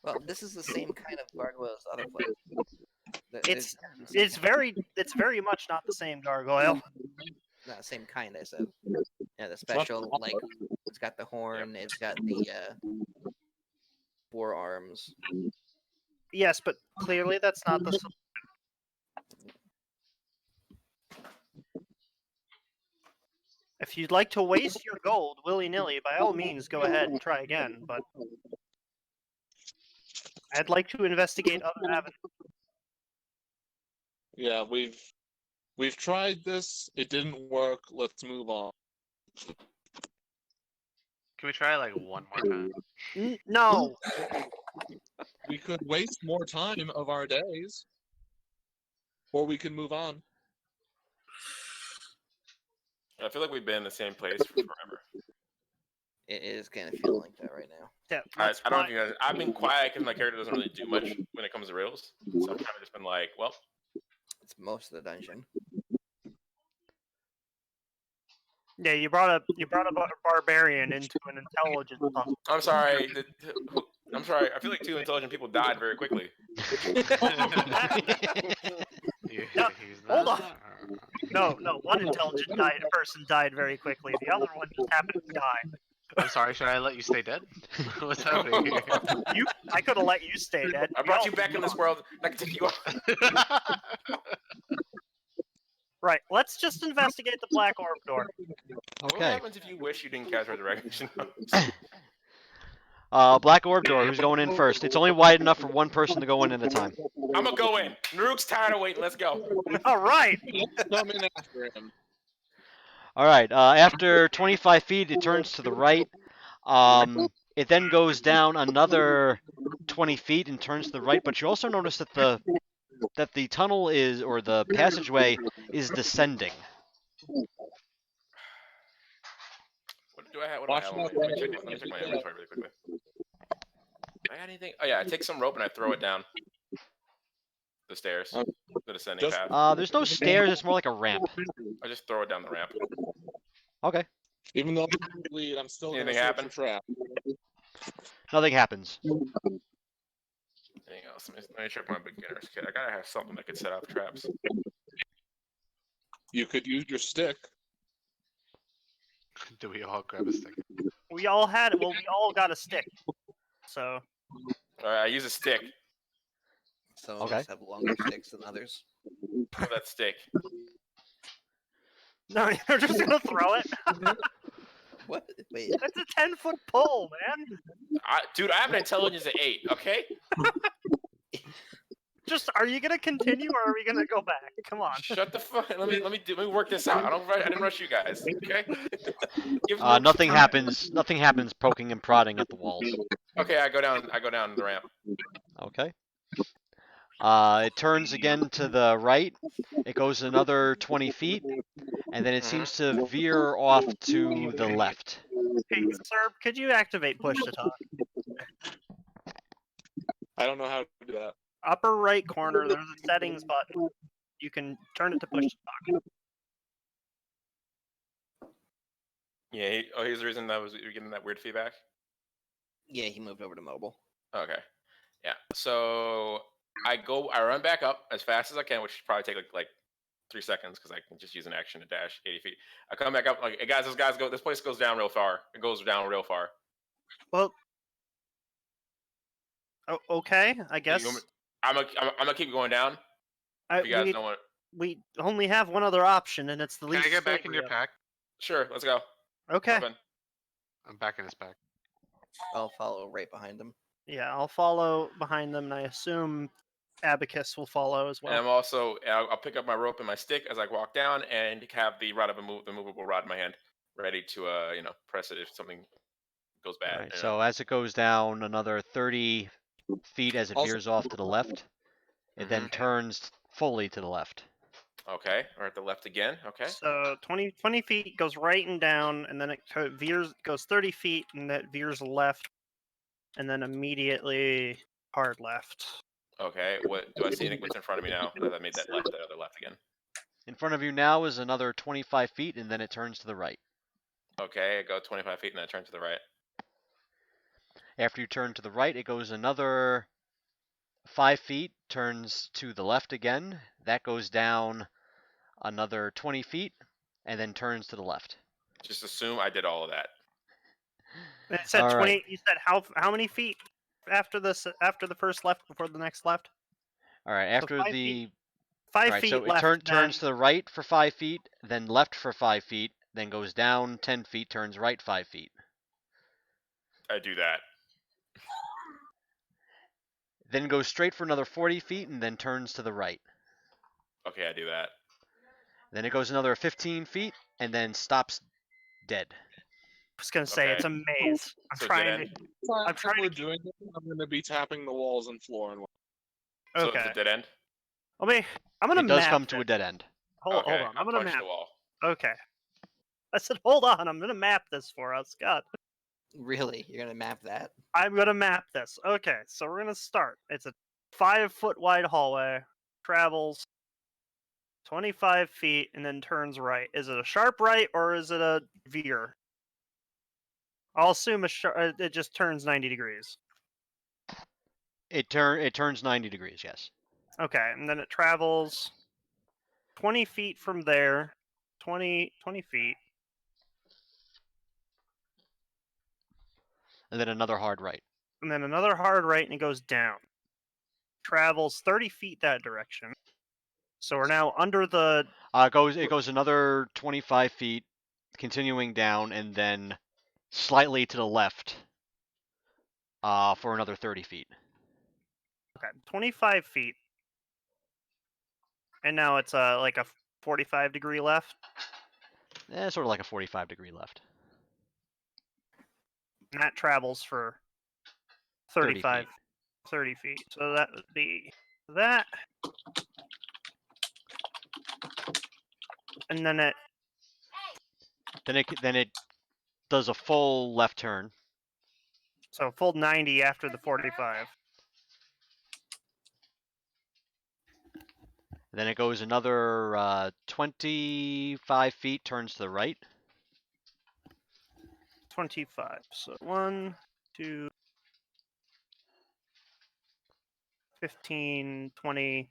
Well, this is the same kind of gargoyle as other places.
It's it's very much not the same gargoyle.
not the same kind. I said. Yeah, the special like it's got the horn. It's got the forearms.
Yes, but clearly that's not the solution. If you'd like to waste your gold willy-nilly, by all means, go ahead and try again, but I'd like to investigate other avenues.
Yeah, we've tried this. It didn't work. Let's move on.
Can we try like one more time?
No!
We could waste more time of our days, or we can move on.
I feel like we've been in the same place for forever.
It is kind of feeling like that right now.
Yeah,
I don't think I've been quiet because my character doesn't really do much when it comes to rails. So I've kind of just been like, well,
It's most of the dungeon.
yeah, you brought a barbarian into an intelligence puzzle.
I'm sorry. I'm sorry. I feel like 2 intelligent people died very quickly.
No,
He's
hold
not-
on. No, one intelligent person died very quickly. The other one just happened to die.
I'm sorry, should I let you stay dead? What's happening here?
I could have let you stay dead.
I brought you back in this world. I can take you off.
Right, let's just investigate the black orb door.
What
Okay.
happens if you wish you didn't cast resurrection?
Black orb door. Who's going in first? It's only wide enough for one person to go in at a time.
I'm gonna go in. Naruk's tired of waiting. Let's go.
All right.
Come in after him.
All right. After 25 feet, it turns to the right. It then goes down another 20 feet and turns to the right. But you also notice that the tunnel is, or the passageway is descending.
What do I have? What do I have? Let me check my inventory really quickly. Do I got anything? Oh yeah, I take some rope and I throw it down the stairs, the descending path.
There's no stairs. It's more like a ramp.
I just throw it down the ramp.
Okay.
Even though I bleed, I'm still gonna
Anything
search
happen?
a trap.
Nothing happens.
Anything else? Let me check my beginner's kit. I gotta have something that could set off traps.
You could use your stick.
Do we all grab a stick?
We all had it. Well, we all got a stick. So.
All right, I use a stick.
Some of
Okay.
us have longer sticks than others.
Pull that stick.
No, you're just gonna throw it.
What? Wait.
It's a 10-foot pole, man.
Dude, I have an intelligence of 8. Okay.
Just, are you gonna continue or are we gonna go back? Come on.
Shut the fuck. Let me work this out. I didn't rush you guys. Okay.
Nothing happens. Nothing happens poking and prodding at the walls.
Okay, I go down the ramp.
Okay. It turns again to the right. It goes another 20 feet, and then it seems to veer off to the left.
Hey, sir, could you activate push to talk?
I don't know how to do that.
Upper right corner, there's a settings button. You can turn it to push to talk.
Yeah. Here's the reason you're getting that weird feedback.
Yeah, he moved over to mobile.
Okay. Yeah. So I run back up as fast as I can, which should probably take like 3 seconds because I can just use an action to dash 80 feet. I come back up like, hey guys, this place goes down real far. It goes down real far.
Well, okay, I guess.
I'm gonna keep going down. If you guys don't want.
We only have one other option, and it's the
Can
least.
I get back in your pack?
Sure, let's go.
Okay.
I'm back in his pack.
I'll follow right behind him.
Yeah, I'll follow behind them, and I assume Abacus will follow as well.
And I'll pick up my rope and my stick as I walk down, and have the movable rod in my hand, ready to press it if something goes bad.
Right, so as it goes down another 30 feet as it veers off to the left, it then turns fully to the left.
Okay, or at the left again. Okay.
So 20 feet goes right and down, and then it goes 30 feet, and that veers left, and then immediately hard left.
Okay. What do I see? What's in front of me now? That I made that other left again.
In front of you now is another 25 feet, and then it turns to the right.
Okay, I go 25 feet and then I turn to the right.
After you turn to the right, it goes another 5 feet, turns to the left again. That goes down another 20 feet, and then turns to the left.
Just assume I did all of that.
It said
All
20.
right.
You said how many feet after the first left before the next left?
All right.
So
After
5
the
feet. 5
All right,
feet
so it
left.
turns
Then
to the right for 5 feet, then left for 5 feet, then goes down 10 feet, turns right 5 feet.
I do that.
Then goes straight for another 40 feet, and then turns to the right.
Okay, I do that.
Then it goes another 15 feet, and then stops dead.
I was gonna say it's a
Okay.
maze. I'm
So
trying
dead
to.
end.
I'm trying
we're
to.
doing this, I'm going to be tapping the walls and floor. And
So it's
Okay.
a dead end.
I'm gonna
It does
map
come to a
this.
dead end.
Hold
Okay,
on.
I
I'm gonna
punch
map.
the wall.
Okay. I said, hold on. I'm gonna map this for us. God.
Really? You're gonna map that?
I'm gonna map this. Okay, so we're gonna start. It's a 5-foot wide hallway. Travels 25 feet and then turns right. Is it a sharp right or is it a veer? I'll assume it just turns 90 degrees.
It turns 90 degrees, yes.
Okay, and then it travels 20 feet from there. 20 feet.
And then another hard right.
And then another hard right and it goes down. Travels 30 feet that direction. So we're now under the.
It goes another 25 feet, continuing down, and then slightly to the left for another 30 feet.
Okay, 25 feet. And now it's like a 45-degree left.
Sort of like a 45-degree left.
And that travels for
30
35,
feet.
30 feet. So that would be that. And then it.
Then it does a full left turn.
So full 90 after the 45.
Then it goes another 25 feet, turns to the right.
25. So 1, 2, 15, 20.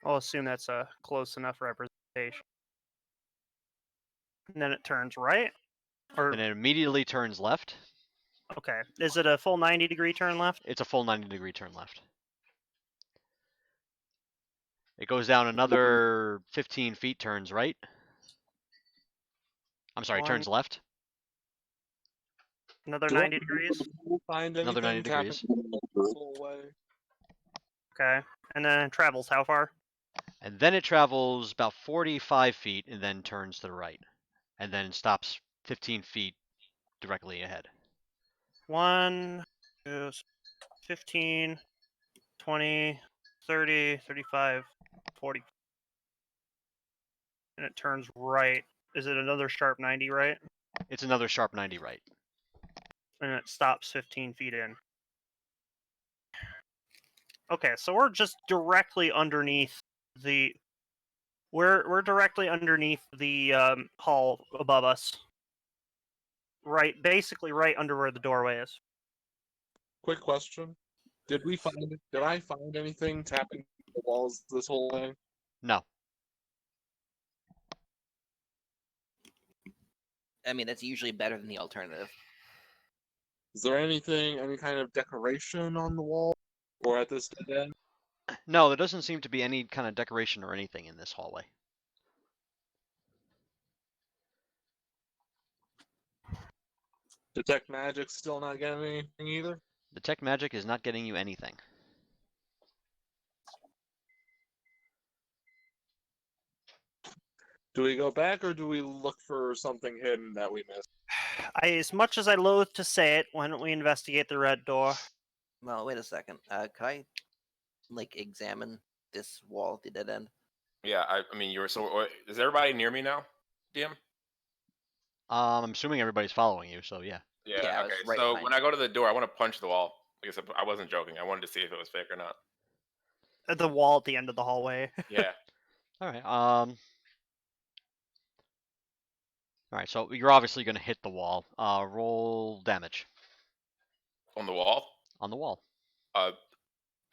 I'll assume that's a close enough representation. And then it turns right. Or
Then it immediately turns left.
okay, is it a full 90-degree turn left?
It's a full 90-degree turn left. It goes down another 15 feet, turns right. I'm sorry, turns left.
Another
Do I
90 degrees.
find
Another 90
anything tapping
degrees.
the walls this whole way?
Okay. And then it travels how far?
And then it travels about 45 feet and then turns to the right. And then stops 15 feet directly ahead.
1, 2, 15, 20, 30, 35, 40. And it turns right. Is it another sharp 90 right?
It's another sharp 90 right.
And it stops 15 feet in. Okay, so we're just directly underneath the. We're directly underneath the hall above us. Right, basically right under where the doorway is.
Quick question: Did I find anything tapping the walls this whole way?
No.
I mean, that's usually better than the alternative.
Is there any kind of decoration on the wall, or at this dead end?
No, there doesn't seem to be any kind of decoration or anything in this hallway.
Detect magic still not getting anything either.
Detect magic is not getting you anything.
Do we go back or do we look for something hidden that we missed?
As much as I loathe to say it, why don't we investigate the red door?
Well, wait a second. Could I examine this wall at the dead end?
Yeah, I mean, is everybody near me now, DM?
I'm assuming everybody's following you, so yeah.
Yeah, I was
Okay.
right
So
behind
when I go to the door, I want to punch the wall. Like I said, I wasn't joking. I wanted to see if it was fake or not.
The wall at the end of the hallway.
Yeah.
All right. All right. So you're obviously going to hit the wall. Roll damage
On the wall.
on the wall.
Uh,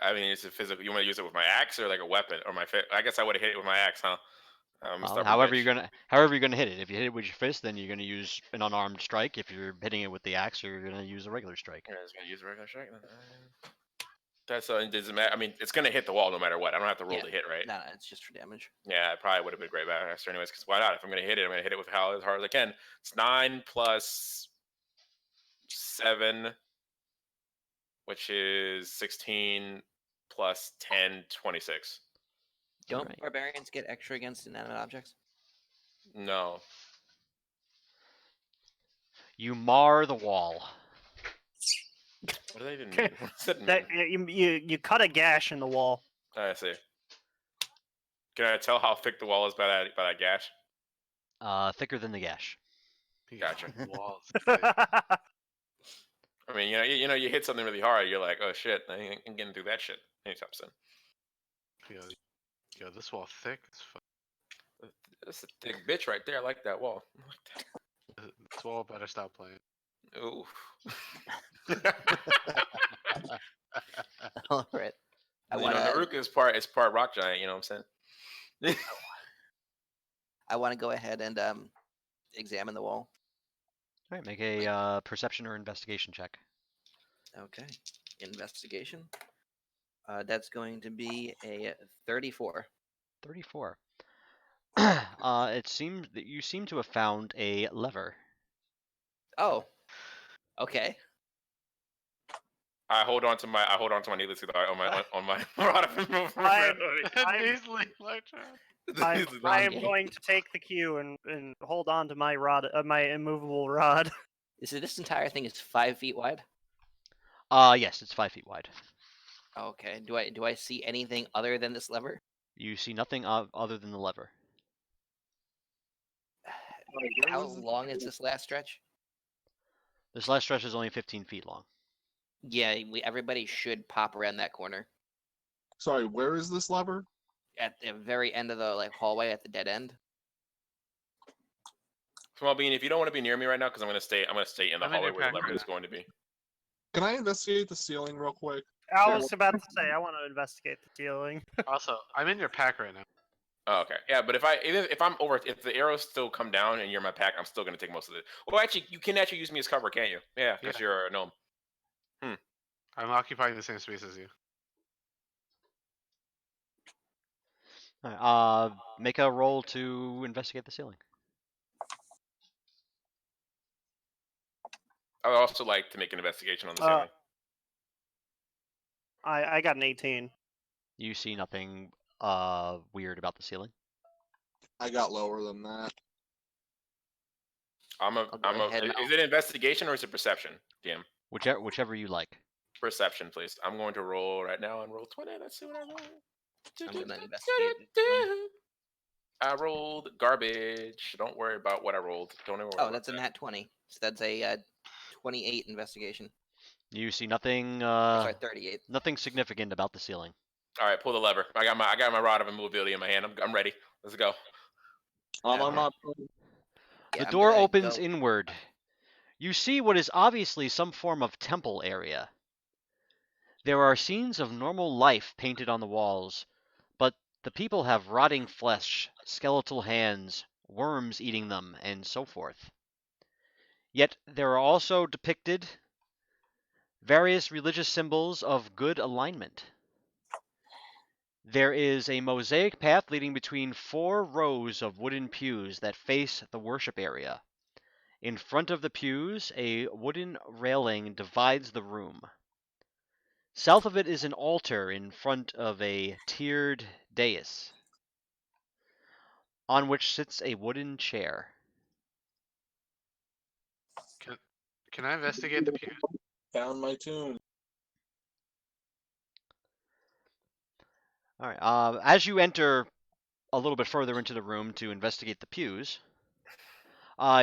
I mean, it's a physical. You want to use it with my axe or like a weapon or my? I guess I would have hit it with my axe, huh? I'm a stubborn
However
bitch.
however you're gonna hit it. If you hit it with your fist, then you're gonna use an unarmed strike. If you're hitting it with the axe, you're gonna use a regular strike.
Yeah, I was gonna use a regular strike. That's it doesn't matter. I mean, it's gonna hit the wall no matter what. I don't have to roll
Yeah.
to hit, right?
No, it's just for damage.
Yeah, it probably would have been great faster anyways. Because why not? If I'm gonna hit it, I'm gonna hit it with how as hard as I can. It's 9 plus 7, which is 16 plus 10, 26.
Don't
Alright.
barbarians get extra against inanimate objects?
No.
You mar the wall.
What do they even mean? What does that mean?
That you cut a gash in the wall.
I see. Can I tell how thick the wall is by that gash?
Thicker than the gash.
Gotcha.
Walls.
I mean, you hit something really hard, you're like, oh shit, I ain't getting through that shit anytime soon.
Yo, this wall thick as fuck.
That's a thick bitch right there. I like that wall.
This wall better stop playing.
Ooh.
All right. I
You
want
know,
to.
Naruka is part rock giant. You know what I'm saying?
I want to go ahead and examine the wall.
All right, make a perception or investigation check.
Okay. Investigation. That's going to be a 34.
34. It seems that you seem to have found a lever.
Oh. Okay.
I hold on to my needless to on my rod of
Easily
I am going to take the cue and hold on to my rod, my immovable rod.
So this entire thing is 5 feet wide.
Yes, it's 5 feet wide.
Okay. Do I see anything other than this lever?
You see nothing other than the lever.
How long is this last stretch?
This last stretch is only 15 feet long.
Yeah, everybody should pop around that corner
Sorry, where is this lever?
at the very end of the hallway at the dead end.
Small Bean, if you don't want to be near me right now, because I'm gonna stay in the
I'm in
hallway
your
where the
pack
lever
right
is going to be.
Can I investigate the ceiling real quick?
I was about to say I want to investigate the ceiling.
Also, I'm in your pack right now.
Oh, okay. Yeah, but if the arrows still come down and you're in my pack, I'm still gonna take most of it. Well, actually, you can actually use me as cover, can't you? Yeah, because
Yeah.
you're a gnome.
I'm occupying the same space as you.
All right, make a roll to investigate the ceiling.
I would also like to make an investigation on the ceiling.
I got an 18.
You see nothing weird about the ceiling.
I got lower than that.
Is it investigation or is it perception, DM?
Whichever you like.
Perception, please. I'm going to roll right now and roll 20. Let's see what I roll.
I'm gonna investigate it.
I rolled garbage. Don't worry about what I rolled. Don't even worry
Oh,
about
that's a
that.
nat 20. So that's a 28 investigation.
You see nothing.
Sorry, 38.
Nothing significant about the ceiling.
All right, pull the lever. I got my rod of immovability in my hand. I'm ready. Let's go.
I'm not.
The
I'm
door
gonna
opens
go-
inward. You see what is obviously some form of temple area. There are scenes of normal life painted on the walls, but the people have rotting flesh, skeletal hands, worms eating them, and so forth. Yet there are also depicted various religious symbols of good alignment. There is a mosaic path leading between 4 rows of wooden pews that face the worship area. In front of the pews, a wooden railing divides the room. South of it is an altar in front of a tiered dais, on which sits a wooden chair.
Can I investigate the pews?
Found my tune.
All right. As you enter a little bit further into the room to investigate the pews,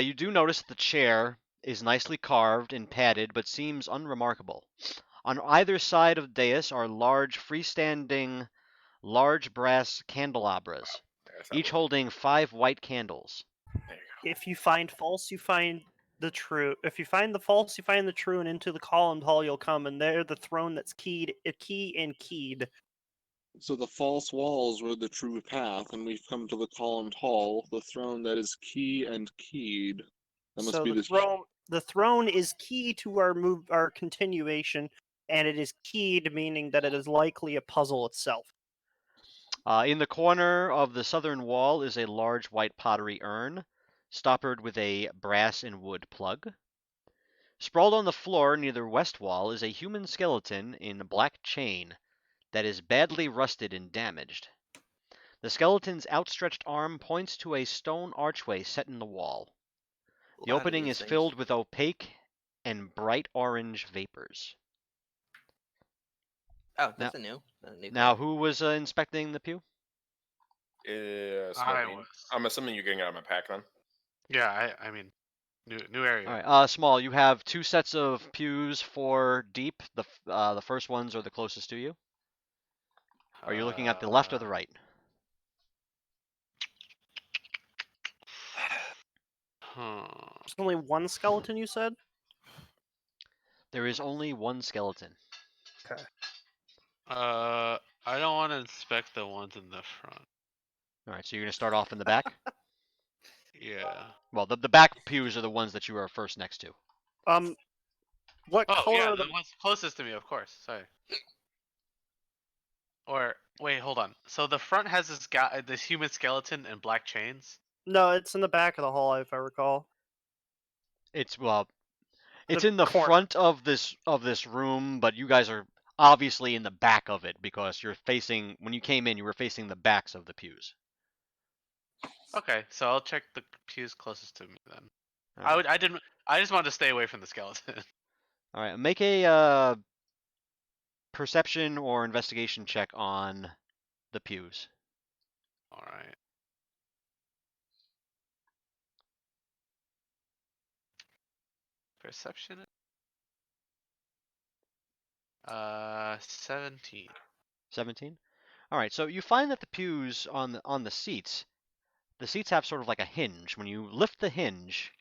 you do notice the chair is nicely carved and padded, but seems unremarkable. On either side of the dais are large freestanding, large brass candelabras.
That's not
each
moving.
holding 5 white candles.
There you
If you find false, you find the true. If you find the false, you find the true, and into the columned hall you'll come, and there the throne that's keyed, key and keyed.
So the false walls were the true path, and we've come to the columned hall, the throne that is key and keyed. That must
So
be
the
this.
throne is key to our continuation, and it is keyed, meaning that it is likely a puzzle itself.
In the corner of the southern wall is a large white pottery urn, stoppered with a brass and wood plug. Sprawled on the floor near the west wall is a human skeleton in black chain that is badly rusted and damaged. The skeleton's outstretched arm points to a stone archway set in the wall.
A
The
lot of
opening
these
is
things.
filled with opaque and bright orange vapors.
Oh, that's a new
Now,
color.
who was inspecting the pew?
go.
I
Smoking.
was.
I'm assuming you're getting out of my pack then.
Yeah, I mean, new area.
All right, Small. You have 2 sets of pews, 4 deep. The first ones are the closest to you. Are you looking at the left or the right?
There's only one skeleton, you said?
There is only one skeleton.
Okay.
I don't want to inspect the ones in the front.
All right, so you're gonna start off in the back.
Yeah.
Well, the back pews are the ones that you are first next to.
What
Oh
color
yeah,
are
the ones closest to me, of course. Sorry. Or wait, hold on. So the front has this guy, this human skeleton and black chains.
No, it's in the back of the hall, if I recall.
It's it's
The
in the
corner.
front of this room, but you guys are obviously in the back of it because you're facing. When you came in, you were facing the backs of the pews.
Okay, so I'll check the pews closest to me then.
All right.
I just wanted to stay away from the skeleton.
All right, make a perception or investigation check on the pews.
All right. Perception. 17.
17. All right, so you find that the pews on the seats have sort of like a hinge. When you lift the hinge,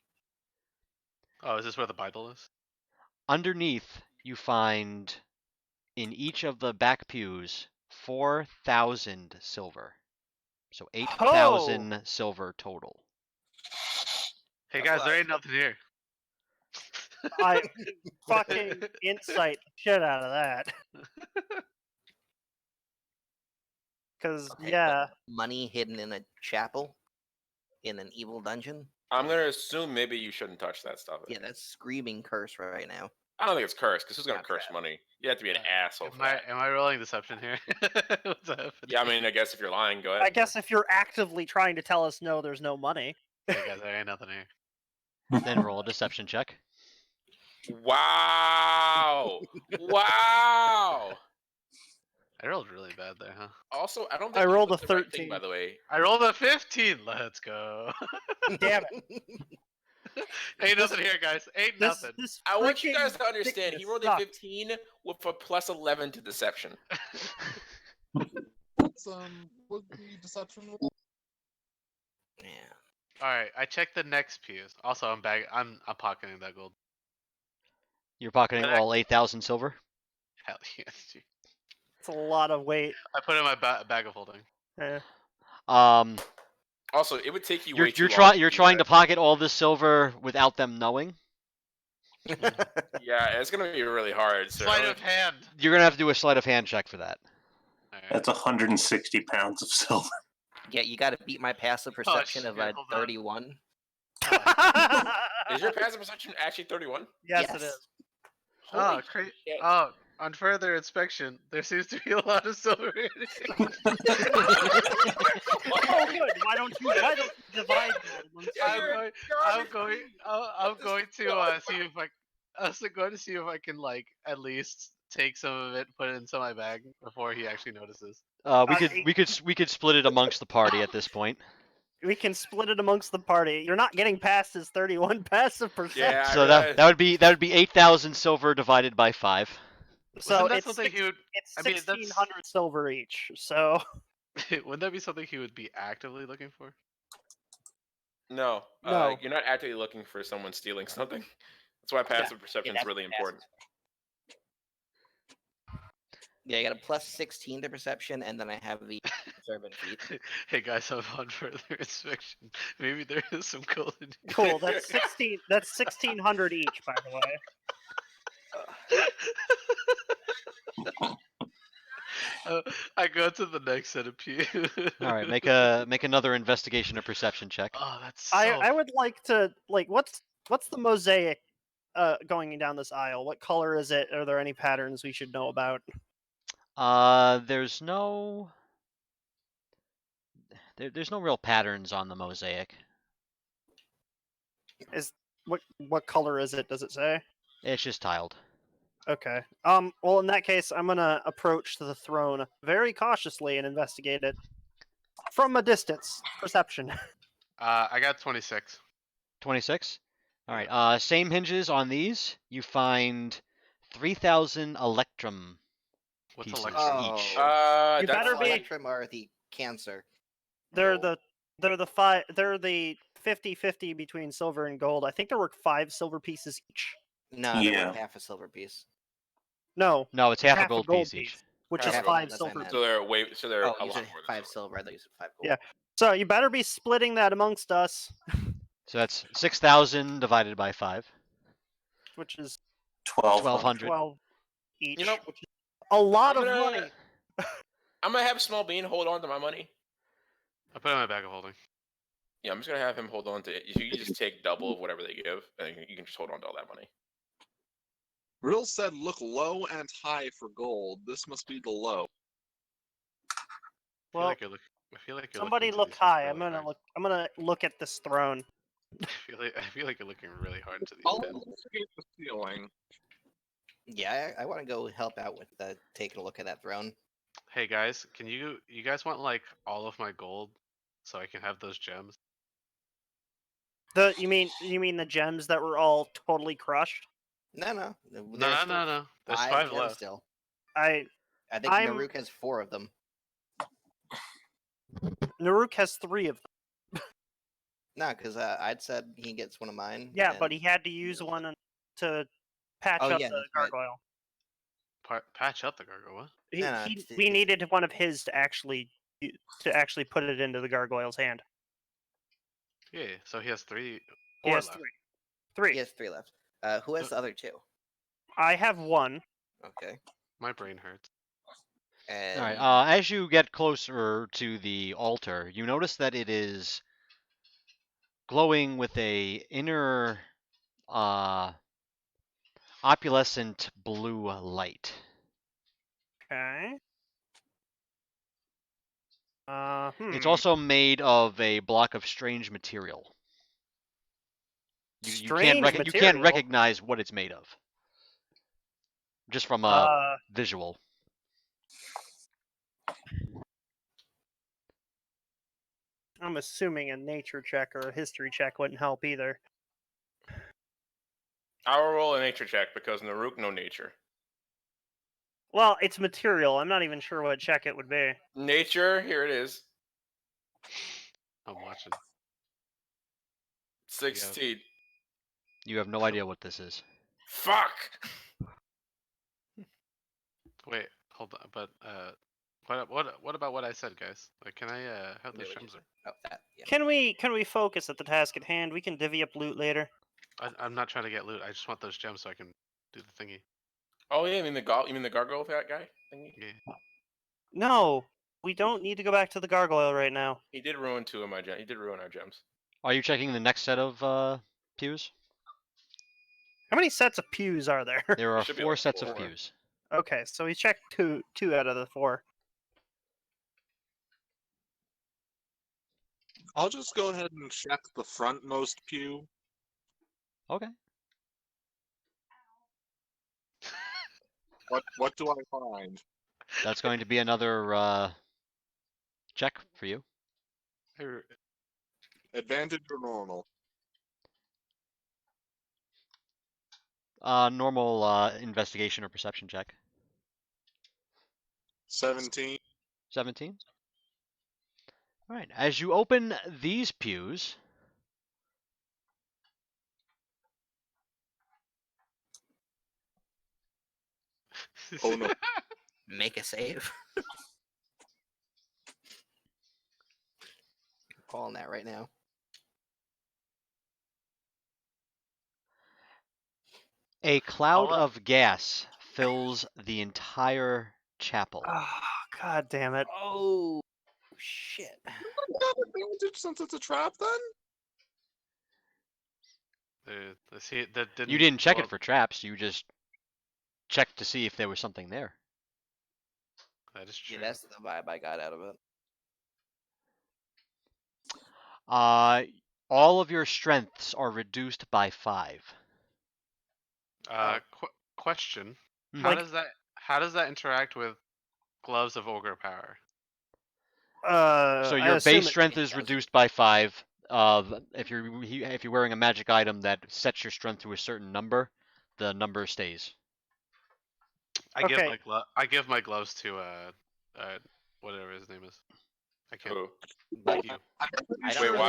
Oh, is this where the Bible is?
underneath you find in each of the back pews 4,000 silver. So 8,000 silver total.
Hey
That's a
guys, there
lot.
ain't nothing here.
I fucking insight the shit out of that. Because,
Okay,
yeah.
Money hidden in a chapel, in an evil dungeon.
I'm gonna assume maybe you shouldn't touch that stuff.
Yeah, that's screaming curse right now.
I don't think it's cursed because who's gonna
Not
curse
trap.
money? You have to be an asshole for that.
Am I rolling deception here? What's happening?
Yeah, I mean, I guess if you're lying, go ahead.
I guess if you're actively trying to tell us no, there's no money.
Hey guys, there ain't nothing here.
Then roll a deception check.
Wow! Wow!
I rolled really bad there, huh?
Also, I don't think
I
you
rolled
clicked
a
the right thing,
13.
by the way.
I rolled a 15. Let's go.
Damn it.
Ain't nothing here, guys. Ain't nothing.
This
I want you
freaking
guys to understand. He
thickness
rolled a
sucks.
15 with a plus 11 to deception.
What's the deception roll?
Yeah.
All right, I checked the next pews. Also, I'm pocketing that gold.
You're pocketing
But
all 8,000 silver.
Hell yes. Dude.
It's a lot of weight.
I put it in my bag of holding.
Eh.
Also, it would take you
You're
way too long.
you're
do
trying to
that.
pocket all this silver without them knowing.
Yeah, it's gonna be really hard. So
Sleight of hand.
You're gonna have to do a sleight of hand check for that.
All right.
That's 160 pounds of silver.
Yeah, you got to beat my passive perception of
shit, hold on.
31.
Is your passive perception actually 31?
Yes, it is.
Oh,
Holy
great.
shit.
Oh, on further inspection, there seems to be a lot of silver in it.
Oh, good. Why don't you divide that amongst
Yeah,
you?
you're
I'm going to see if I was going to see if I can like at least take some of it, put it in some of my bag before he actually notices.
We could split it amongst the party at this point.
We can split it amongst the party. You're not getting past his 31 passive perception.
Yeah,
So that would be 8,000 silver divided by 5.
So
Wasn't that
it's
something he would?
it's
I mean, that's-
1,600 silver each. So
Wouldn't that be something he would be actively looking for?
No,
No.
you're not actively looking for someone stealing something. That's why passive perception is
that's
really
passive.
important.
Yeah, I got a plus 16 to perception, and then I have the observant feat.
Hey guys, I'm on further inspection. Maybe there is some gold in here.
Cool. That's 16. That's 1,600 each, by the way.
I go to the next set of pew.
All right, make another investigation or perception check.
Oh, that's so.
I would like to what's the mosaic going down this aisle? What color is it? Are there any patterns we should know about?
There's no there's no real patterns on the mosaic.
Is what color is it? Does it say?
It's just tiled.
Okay. Well, in that case, I'm gonna approach the throne very cautiously and investigate it from a distance. Perception.
I got 26.
26. All right. Same hinges on these. You find 3,000 electrum
What's
pieces
electrum?
each.
You
That's
better be-
Electrum are the cancer.
They're
Gold.
the 50-50 between silver and gold. I think there were 5 silver pieces each.
No, they're
Yeah.
worth half a silver piece.
No,
No, it's half a
half
gold piece each.
which
Half
is
a gold,
5
that's what I
silver.
meant.
So they're way. So they're
Oh,
a
you
lot
said
more than
5
silver.
silver. I thought you said 5 gold.
Yeah. So you better be splitting that amongst us,
So that's 6,000 divided by 5.
which is
1,200.
12 each.
You know,
which is a lot
I'm
of
gonna-
money.
I'm gonna have Small Bean hold on to my money.
I put it in my bag of holding.
Yeah, I'm just gonna have him hold on to it. You just take double of whatever they give, and you can just hold on to all that money.
Riddle said look low and high for gold. This must be the low.
I feel
Well,
like you're looking
somebody
into
look
these
high.
really
I'm gonna
hard.
look at this throne.
I feel like you're looking really hard into these.
I'll
pins.
investigate the ceiling.
Yeah, I want to go help out with taking a look at that throne.
Hey guys, you guys want like all of my gold so I can have those gems?
You mean the gems that were all totally crushed?
No.
No,
There's
no. There's
5
5
gems
left.
still.
I
I think
I'm-
Naruk has 4 of them.
Naruk has 3 of them.
No, because I'd said he gets one of mine.
Yeah,
and-
but he had to use one to patch
Oh,
up
yeah,
the
that's right.
gargoyle.
Patch up the gargoyle. What?
No,
We needed one of his to actually put it into the gargoyle's hand.
Yeah. So he has 3.
He
4
has
left.
3.
He has 3 left. Who has the other 2?
I have 1.
Okay.
My brain hurts.
And
All right. As you get closer to the altar, you notice that it is glowing with a inner opalescent blue light.
Okay.
It's also made of a block of strange material. You can't
Strange
you can't
material?
recognize what it's made of. Just from a visual.
I'm assuming a nature check or a history check wouldn't help either.
I'll roll a nature check because Naruk no nature.
Well, it's material. I'm not even sure what check it would be.
Nature, here it is.
I'm watching.
16.
You have no idea what this is.
Fuck.
Wait, hold on. But what about what I said, guys? Like, can I have those gems?
Oh, that. Yeah.
Can we focus at the task at hand? We can divvy up loot later.
I'm not trying to get loot. I just want those gems so I can do the thingy.
Oh yeah, you mean the gargoyle guy? Thingy?
Yeah.
No, we don't need to go back to the gargoyle right now.
He did ruin 2 of my gems. He did ruin our gems.
Are you checking the next set of pews?
How many sets of pews are there?
There are
should be
4
like
sets of
4.
pews.
Okay, so we checked two out of the 4.
I'll just go ahead and check the frontmost pew.
Okay.
What do I find?
That's going to be another check for you.
Advantage or normal?
Normal investigation or perception check.
17.
17. All right. As you open these pews,
Oh no.
Make a save. I'm calling that right now.
a cloud
I'll,
of gas fills the entire chapel.
Oh, God damn it.
Oh shit.
Advantage since it's a trap then?
see, that didn't.
You didn't check
well,
it for traps. You just checked to see if there was something there.
That is true.
Yeah, that's the vibe I got out of it.
All of your strengths are reduced by 5.
Question:
Mhm.
How
Like-
does that interact with gloves of ogre power?
So
I
your
assume
base
it-
strength
it
is
doesn't.
reduced by 5. If you're wearing a magic item that sets your strength to a certain number, the number stays.
I
Okay.
give my gloves to whatever his name is. I can't.
Who?
But
You.
I
Wait,
don't know.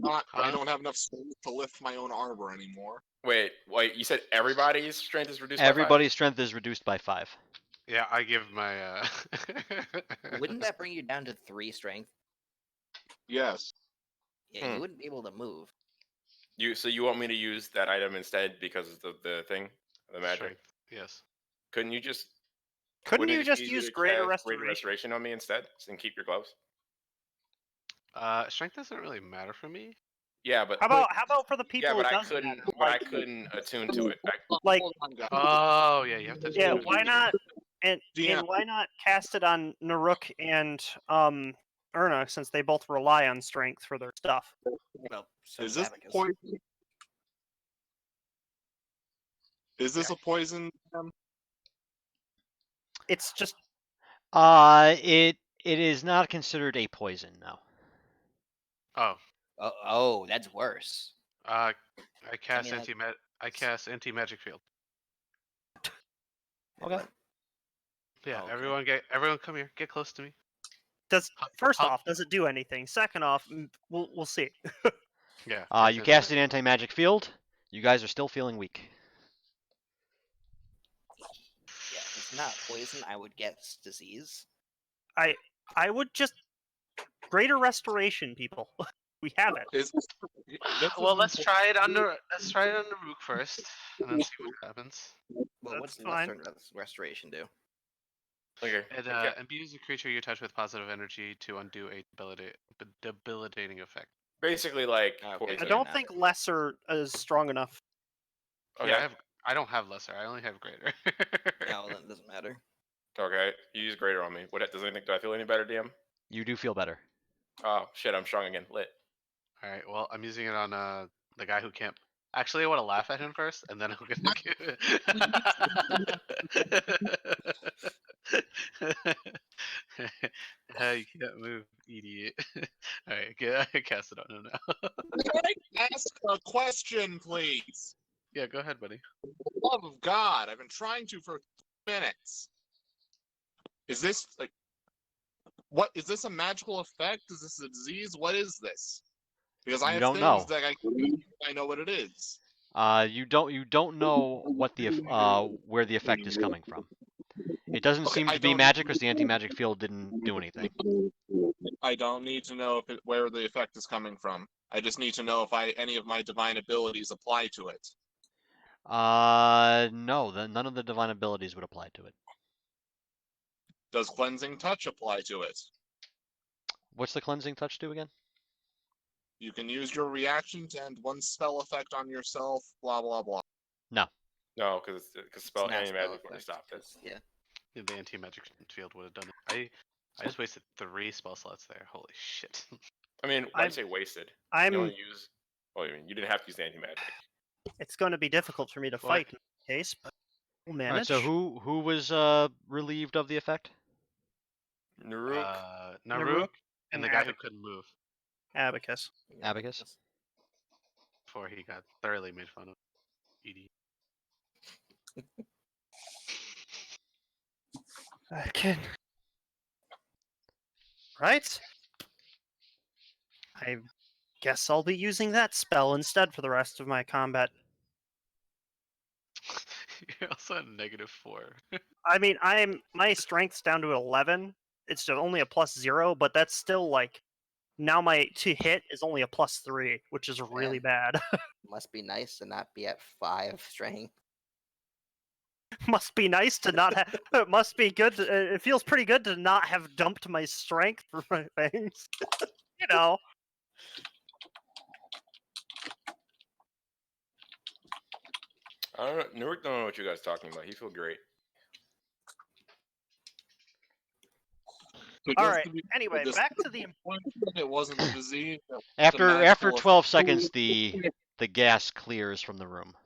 why?
I don't have enough strength to lift my own armor anymore.
Wait, you said everybody's strength is reduced by
Everybody's strength is reduced by 5.
Yeah, I give my.
Wouldn't that bring you down to 3 strength?
Yes.
Yeah, you wouldn't be able to move.
5? So you want me to use that item instead because of the thing, the magic?
Strength. Yes.
Couldn't you just?
Couldn't
wouldn't
you
it
just
be easier
use
to
Greater
cast
Restoration?
Greater Restoration on me instead and keep your gloves?
Strength doesn't really matter for me.
Yeah, but
How about for the people
yeah, but
it
I
doesn't
couldn't.
matter?
But I
Like,
couldn't attune to it.
Like-
Hold on, guys.
Oh yeah, you have to.
yeah,
do it.
why not? And
DM.
why not cast it on Naruk and Erna, since they both rely on strength for their stuff?
Well, so
Is
does
this
Abacus.
poison? Is this a poison?
It's just
It is not considered a poison now.
Oh,
Oh, that's worse.
I cast
mean, that-
I cast anti magic field.
Okay.
Yeah,
Okay.
everyone come here. Get close to me.
does first
How-
off, does it do anything? Second off, we'll see.
Yeah.
You cast an anti-magic field. You guys are still feeling weak.
Yeah, if it's not poison, I would guess disease.
I would just Greater Restoration, people. We have it.
Is this
Well,
is
let's try it on the Rook first, and then see what happens.
Well,
That's
what's
fine.
Lesser Restoration do?
Okay.
It
okay.
imbues a creature you touch with positive energy to undo a debilitating effect.
Basically, like
Okay.
I
poison.
don't
now.
think Lesser is strong enough.
Okay.
Yeah, I don't have lesser. I only have greater.
No, that doesn't matter.
Okay. You use greater on me. Do I feel any better, DM?
You do feel better.
Oh shit! I'm strong again. Lit.
All right. Well, I'm using it on the guy who can't. Actually, I want to laugh at him first, and then I'm gonna give it. You can't move, idiot. All right, good. I cast it on him now.
Can I ask a question, please?
Yeah, go ahead, buddy.
For the love of God, I've been trying to for 2 minutes. Is this like what? Is this a magical effect? Is this a disease? What is this? Because I
You
have
don't
things
know.
that I know what it is.
You don't know what where the effect is coming from. It doesn't
Okay,
seem
I
to be
don't-
magic because the anti-magic field didn't do anything.
I don't need to know where the effect is coming from. I just need to know if any of my divine abilities apply to it.
No, none of the divine abilities would apply to it.
Does cleansing touch apply to it?
What's the cleansing touch do again?
You can use your reaction to end one spell effect on yourself. Blah blah blah.
No, because spell
It's not
any
spell
magic would have
effect,
stopped it.
just- Yeah.
The anti-magic field would have done it. I just wasted 3 spell slots there. Holy shit.
I mean, why'd you say wasted? You only use. Oh, I mean, you didn't have to use the anti-magic.
It's going to be difficult for me to
What?
fight in this case, but we'll
All right,
manage.
so who was relieved of the effect?
Naruk.
Naruk and the guy who
Abacus.
couldn't move
Abacus.
Abacus?
before he got thoroughly made fun of. Idiot.
Okay. Right? I guess I'll be using that spell instead for the rest of my combat.
You're also at -4.
I mean, my strength's down to 11. It's just only a +0, but that's still like now my to hit is only a +3, which is really
Man.
bad.
Must be nice to not be at 5 strength.
Must be nice to not have. It must be good. It feels pretty good to not have dumped my strength for my things. You know.
I don't know. Newark don't know what you guys are talking about. He feel great.
So
All
just
right.
to be
Anyway,
this
back to the.
point, it wasn't a disease. It was a
After
magical
12 seconds, the gas clears from the room.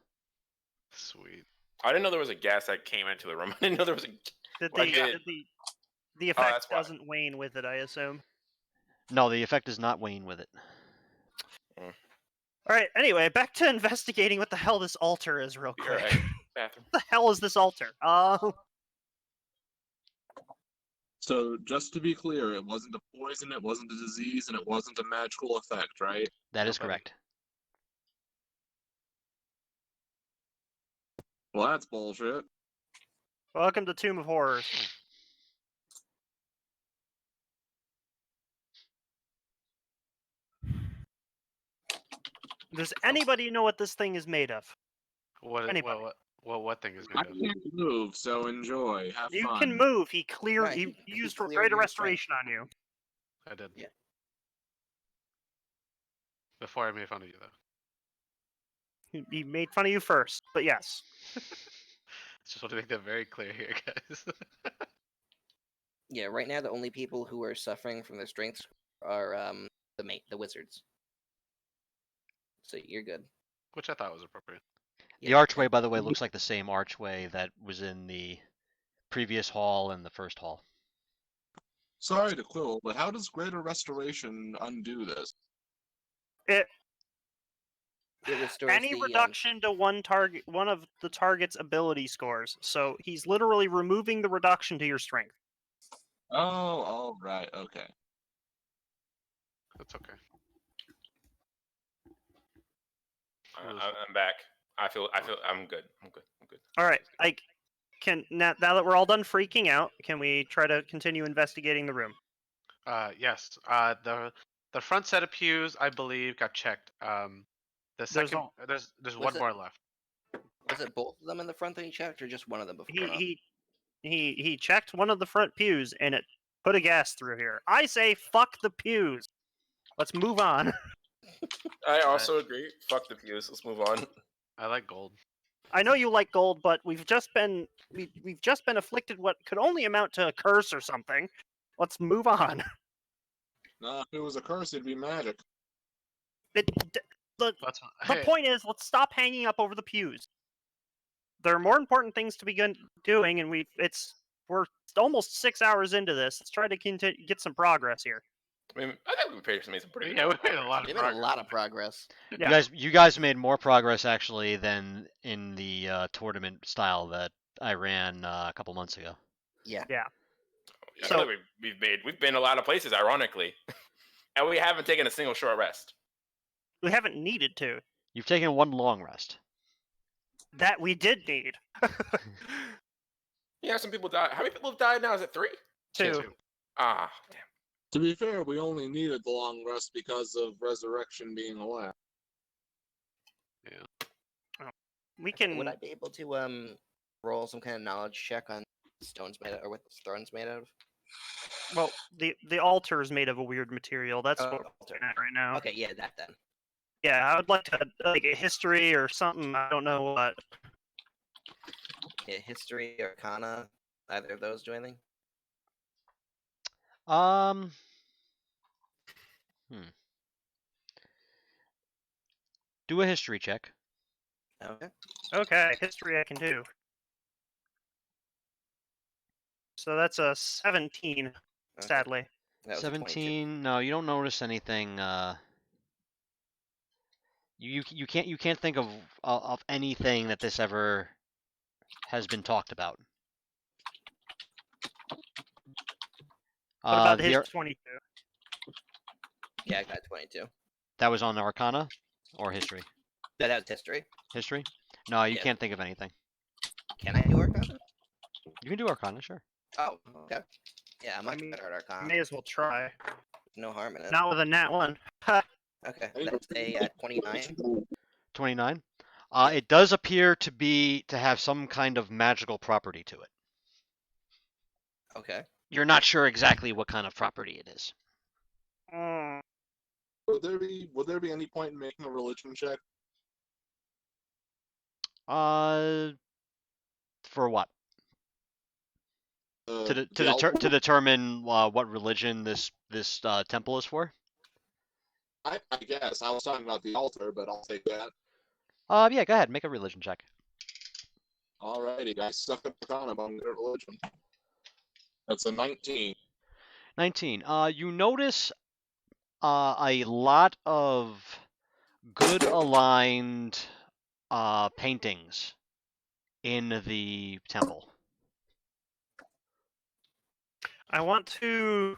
Sweet.
I didn't know there was a gas that came into the room. I didn't know there was a.
That
Well, I
the,
did.
the
Oh,
effect
that's why.
doesn't wane with it, I assume.
No, the effect does not wane with it.
All right. Anyway, back to investigating what the hell this altar is, real
You're
quick.
right. Bathroom.
What the hell is this altar?
So just to be clear, it wasn't a poison, it wasn't a disease, and it wasn't a magical effect, right?
That is
Nobody.
correct.
Well, that's bullshit.
Welcome to Tomb of Horrors. Does anybody know what this thing is made of? Anybody?
What thing is
I
made of?
can't move, so enjoy. Have
You
fun.
can move. He
Right,
he
he
used
cleared
Greater
your strength.
Restoration on you.
I did.
Yeah.
Before I made fun of you, though.
He made fun of you first, but yes.
Just want to make that very clear here, guys.
Yeah, right now the only people who are suffering from their strengths are the wizards. So you're good.
Which I thought was appropriate.
The archway, by the way, looks like the same archway that was in the previous hall and the first hall.
Sorry to quibble, but how does Greater Restoration undo this?
It
restores
any
the
reduction to one of the target's ability scores. So he's literally removing the reduction to your strength.
Oh, all right, okay.
That's okay.
I'm back. I'm good. I'm good.
All right, I can now that we're all done freaking out, can we try to continue investigating the room?
Yes. The front set of pews, I believe, got checked. The second, there's
Was
one
it-
more left.
Was it both of them in the front that he checked, or just one of them before?
He checked one of the front pews and it put a gas through here. I say fuck the pews. Let's move on.
I also agree. Fuck the pews. Let's move on.
I like gold.
I know you like gold, but we've just been afflicted what could only amount to a curse or something. Let's move on.
Nah, if it was a curse, it'd be magic.
The
That's fine.
point is, let's stop hanging up over the pews. There are more important things to be doing, and we're almost 6 hours into this. Let's try to get some progress here.
I mean, I think we made some pretty.
Yeah, we made a lot
They
of
made a
progress.
lot of progress.
Yeah.
You guys made more progress actually than in the tournament style that I ran a couple months ago.
Yeah.
I
So-
feel like we've been a lot of places, ironically, and we haven't taken a single short rest.
We haven't needed to.
You've taken one long rest.
That we did need.
Yeah, some people died. How many people have died now? Is it 3?
Two.
Ah, damn.
To be fair, we only needed the long rest because of resurrection being allowed.
We can.
Would I be able to roll some kind of knowledge check on stones made of, or what the throne's made of?
Well, the altar is made of a weird material. That's
Oh,
what we're
altar.
looking at right now.
Okay, yeah, that then.
Yeah, I would like to like a history or something. I don't know what.
Yeah, history, arcana, either of those do anything?
Do a history check.
Okay.
Okay, history I can do. So that's a 17,
Okay.
sadly.
That was a 22.
17. No, you don't notice anything. You can't think of anything that this ever has been talked about.
What about
the
his
ar-
22?
Yeah, I got 22.
That was on Arcana or History?
That has history.
History? No, you
Yeah.
can't think of anything.
Can I do Arcana?
You can do Arcana, sure.
Oh, okay. Yeah, I'm much
mean,
better at Arcana.
May as well try.
No harm in it.
Not with a nat 1. Ha!
Okay, let's say 29.
29.
Yep.
It does appear to have some kind of magical property to it.
Okay.
You're not sure exactly what kind of property it is.
Mm,
Would there be any point in making a religion check?
For what? To
The altar?
determine what religion this temple is for?
I guess I was talking about the altar, but I'll take that.
Yeah, go ahead, make a religion check.
Alrighty, guys, suck at Arcana, but I'm good at religion. That's a 19.
19. You notice a lot of good aligned paintings in the temple.
I want to.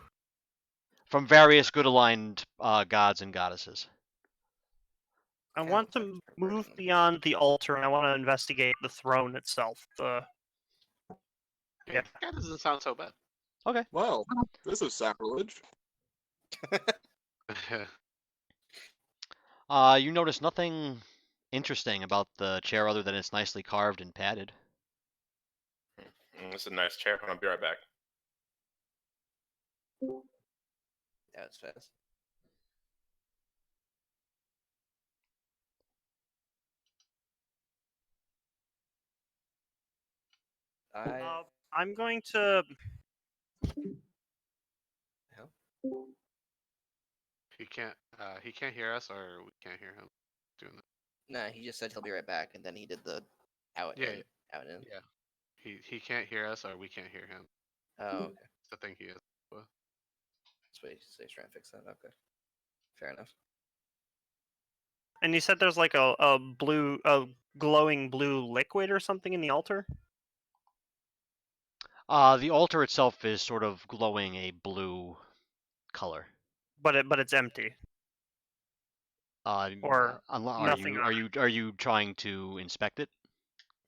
From various good aligned gods and goddesses.
I
Kinda
want
looks
to
like a
move
version.
beyond the altar, and I want to investigate the throne itself.
Yeah, that doesn't sound so bad.
Okay.
Well, this is sacrilege.
You notice nothing interesting about the chair other than it's nicely carved and padded.
This is a nice chair. I'll be right back.
That was fast.
I'm going to.
He can't hear us, or we can't hear him doing that.
No, he just said he'll be right back, and then he did the out
Yeah,
in, out in.
yeah. He can't hear us, or we can't hear him.
Oh, okay.
That's the thing he is.
That's what he's trying to fix that. Okay, fair enough.
And you said there's like a glowing blue liquid or something in the altar.
The altar itself is sort of glowing a blue color.
But it's empty. Or nothing on
are you trying to inspect it?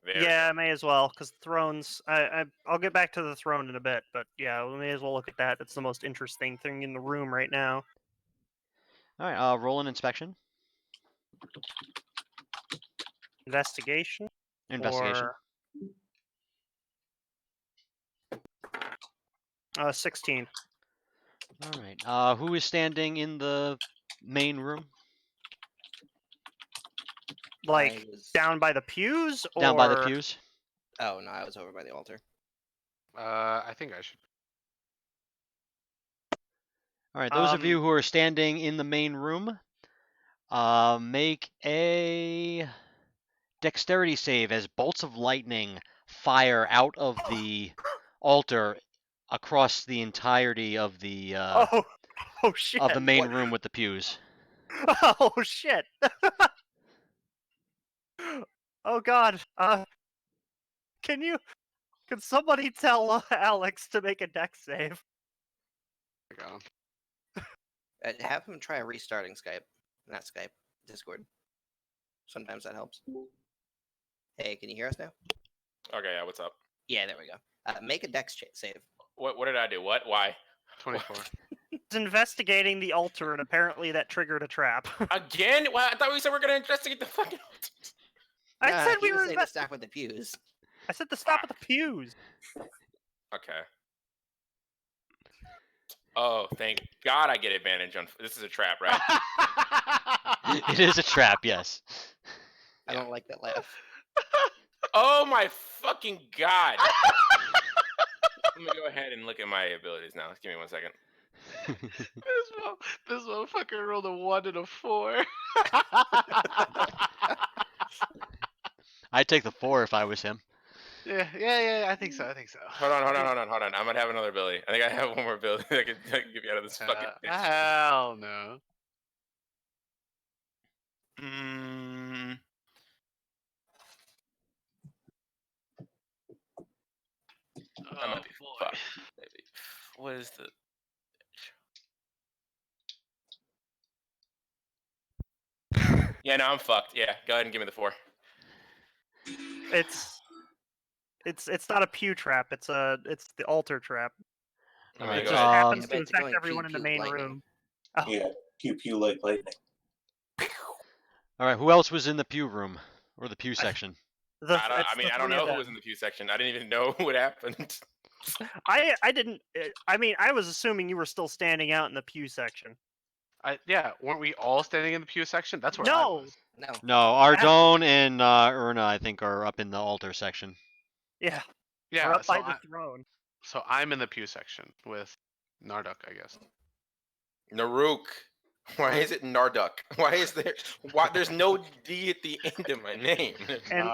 Yeah, I may as well, because thrones. I'll get back to the throne in a bit, but yeah, we may as well look at that. It's the most interesting thing in the room right now.
All right. Roll an inspection.
Investigation.
Investigation.
Or 16.
All right. Who is standing in the main room?
Like down by the pews, or
Down by the pews.
Oh no, I was over by the altar.
I think I should.
All right. Those of you who are standing in the main room, make a dexterity save as bolts of lightning fire out of the altar across the entirety of the
oh shit!
of the main room with the pews.
Oh shit! Oh god! Can somebody tell Alex to make a dex save?
Have him try restarting Skype, not Skype, Discord. Sometimes that helps. Hey, can you hear us now?
Okay, yeah. What's up?
Yeah, there we go. Make a dex save.
What did I do? What? Why?
24.
He's investigating the altar, and apparently that triggered a trap.
Again? Well, I thought we said we were gonna investigate the fucking.
I said we were
to stop with the pews.
I said to stop at the pews.
Okay. Oh, thank God I get advantage on. This is a trap, right?
It is a trap, yes.
I don't like that laugh.
Oh my fucking God! I'm gonna go ahead and look at my abilities now. Give me 1 second.
This motherfucker rolled a 1 and a 4.
I'd take the 4 if I was him.
Yeah, I think so.
Hold on. I'm gonna have another ability. I think I have one more ability that can get you out of this fucking.
Hell no.
I might be fucked. Maybe. What is the? Yeah, no, I'm fucked. Yeah, go ahead and give me the 4.
It's not a pew trap. It's the altar trap.
I mean,
It
go
just
ahead.
happens
I
to
bet it's
affect
going
everyone in the
pew,
main
lightning.
room. Oh,
Yeah, pew pew like lightning.
All right, who else was in the pew room or the pew section?
I don't know who was in the pew section. I didn't even know what happened.
I didn't. I mean, I was assuming you were still standing out in the pew section.
Yeah, weren't we all standing in the pew section? That's where I
No.
was.
No.
No, Ardone and Erna, I think, are up in the altar section.
Yeah.
Yeah,
We're up by the throne.
So I'm in the pew section with Narduk, I guess.
Naruk. Why is it Narduk? Why is there? Why there's no D at the end of my name?
And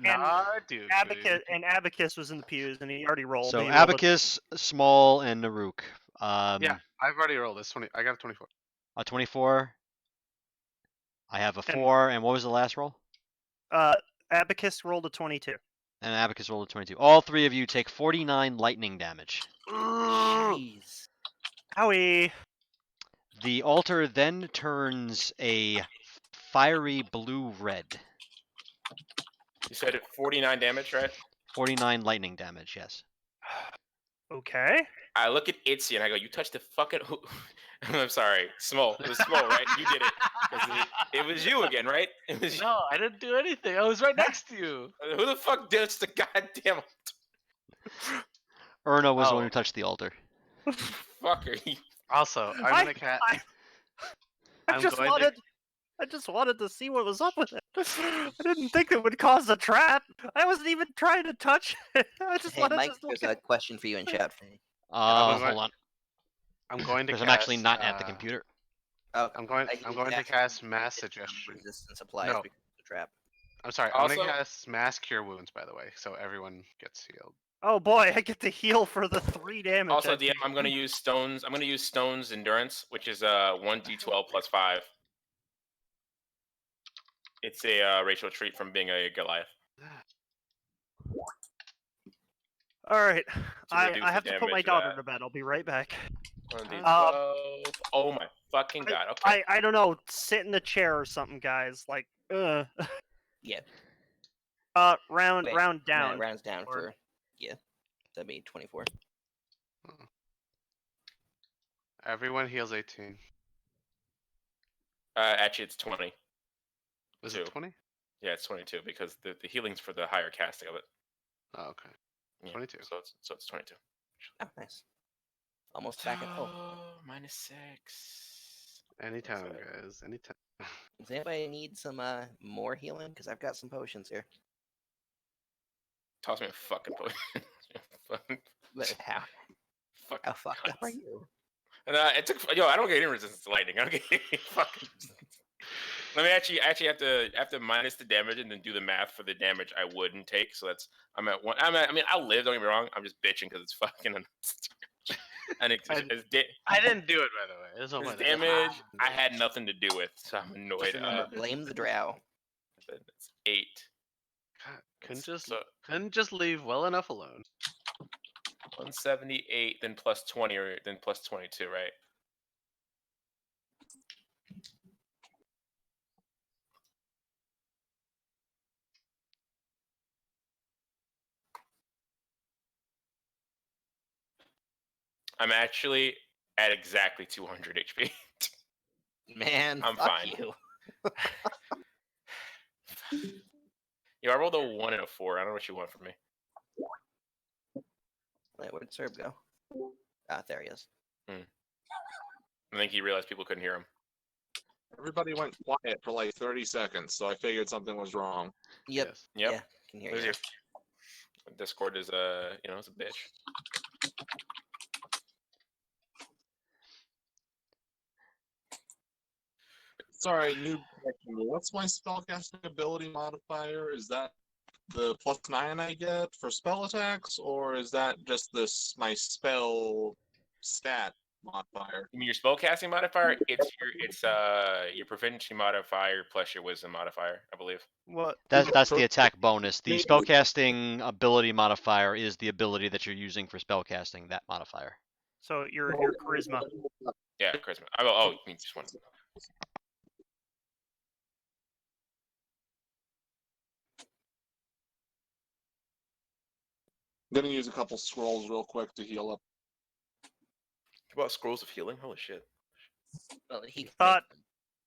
Narduk.
Abacus was in the pews, and he already rolled.
So
He rolled
Abacus, Small, and Naruk.
Yeah, I've already rolled this 20. I got a 24.
A 24. I have a 4, and what was the last roll?
Abacus rolled a 22.
And Abacus rolled a 22. All 3 of you take 49 lightning damage.
Jeez.
Howie.
The altar then turns a fiery blue-red.
You said it 49 damage, right?
49 lightning damage, yes.
Okay.
I look at Itzy and I go, "You touched the fucking." I'm sorry, Small. It was Small, right? You did it. It was you again, right? It was
No, I didn't do anything. I was right next to you.
Who the fuck did the goddamn
Erna was the one who touched the altar.
fucker?
Also, I'm gonna
I just wanted to see what was up with it. I didn't think it would cause a trap. I wasn't even trying to touch it. I just
Hey,
wanted
Mike,
to
there's
look
a question for you in chat.
Hold on.
I'm going to
Because
cast.
I'm actually not at the computer.
Oh,
I'm going to cast mass suggestion.
Resistance applies
No.
because of the trap.
I'm sorry. I'm going to cast mass cure wounds, by the way, so everyone gets healed.
Oh boy, I get to heal for the 3 damage.
Also, DM, I'm going to use stones. I'm going to use stones endurance, which is 1d12 plus 5. It's a racial treat from being a Goliath.
All right, I
reduce
have
the
to put my
damage
daughter
of
to bed. I'll be right back.
1d12. Oh my fucking god! Okay.
I don't know. Sit in the chair or something, guys. Like,
Yeah.
round down.
Rounds down for that'd be 24.
Everyone heals 18.
Actually, it's 20.
Was it 20?
Yeah, it's 22 because the healing's for the higher casting of it.
Oh, okay.
Yeah,
22.
So it's 22.
Oh, nice. Almost back at full.
Minus 6.
Anytime, guys. Anytime.
Does anybody need some more healing? Because I've got some potions here.
Toss me a fucking potion.
How fucked up are you?
And it took. I don't get any resistance to lightning. I don't get any fucking. Let me actually have to minus the damage and then do the math for the damage I wouldn't take. So I'm at 1. I mean, I'll live. Don't get me wrong. I'm just bitching because it's fucking. And
I didn't do it, by the way. It's all my
damage I had nothing to do with, so I'm annoyed.
Blame the drow.
It's 8.
God, couldn't just leave well enough alone.
178, then plus 20, or then plus 22, right? I'm actually at exactly 200 HP.
Man,
I'm
fuck
fine.
you.
I rolled a 1 and a 4. I don't know what you want from me.
Wait, where'd Serb go? Ah, there he is.
I think he realized people couldn't hear him.
Everybody went quiet for like 30 seconds, so I figured something was wrong.
Yep.
Yep.
Yeah, can hear you.
Discord is it's a bitch.
Sorry, new question. What's my spellcasting ability modifier? Is that the +9 I get for spell attacks, or is that just my spell stat modifier?
You mean your spellcasting modifier? It's your proficiency modifier plus your wisdom modifier, I believe.
What?
That's the attack bonus. The spellcasting ability modifier is the ability that you're using for spellcasting that modifier.
So your charisma.
Yeah, charisma. Oh, you mean just one.
gonna use a couple scrolls real quick to heal up.
What about scrolls of healing? Holy shit.
Well, he can
Thought-
make them.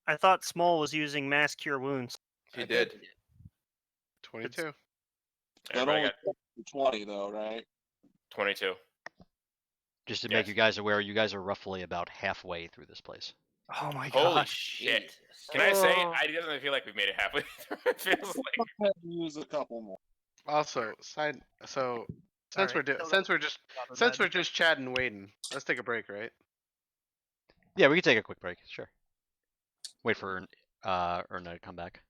I thought Small was using mass cure wounds.
He
I
did.
think he
22.
That
Everybody
only
got
20 though, right?
22.
Just to make
Yes.
you guys aware, you guys are roughly about halfway through this place.
Oh my
Holy
gosh.
shit.
Jesus.
Can I say,
Oh.
I doesn't feel like we've made it halfway through. It feels like.
I had to use a couple more.
Also, so since
Alright, so
since we're just
Got
since
bed.
we're just chatting and waiting, let's take a break, right?
Yeah, we can take a quick break. Sure. Wait for Erna to come back.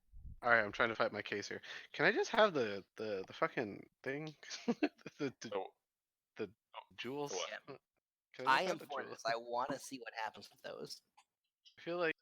All right, I'm trying to fight my case here. Can I just have the fucking thing, the
Oh,
jewels?
what?
Can
I
just have
am
the
for
jewels?
this. I want to see what happens with those.
I feel like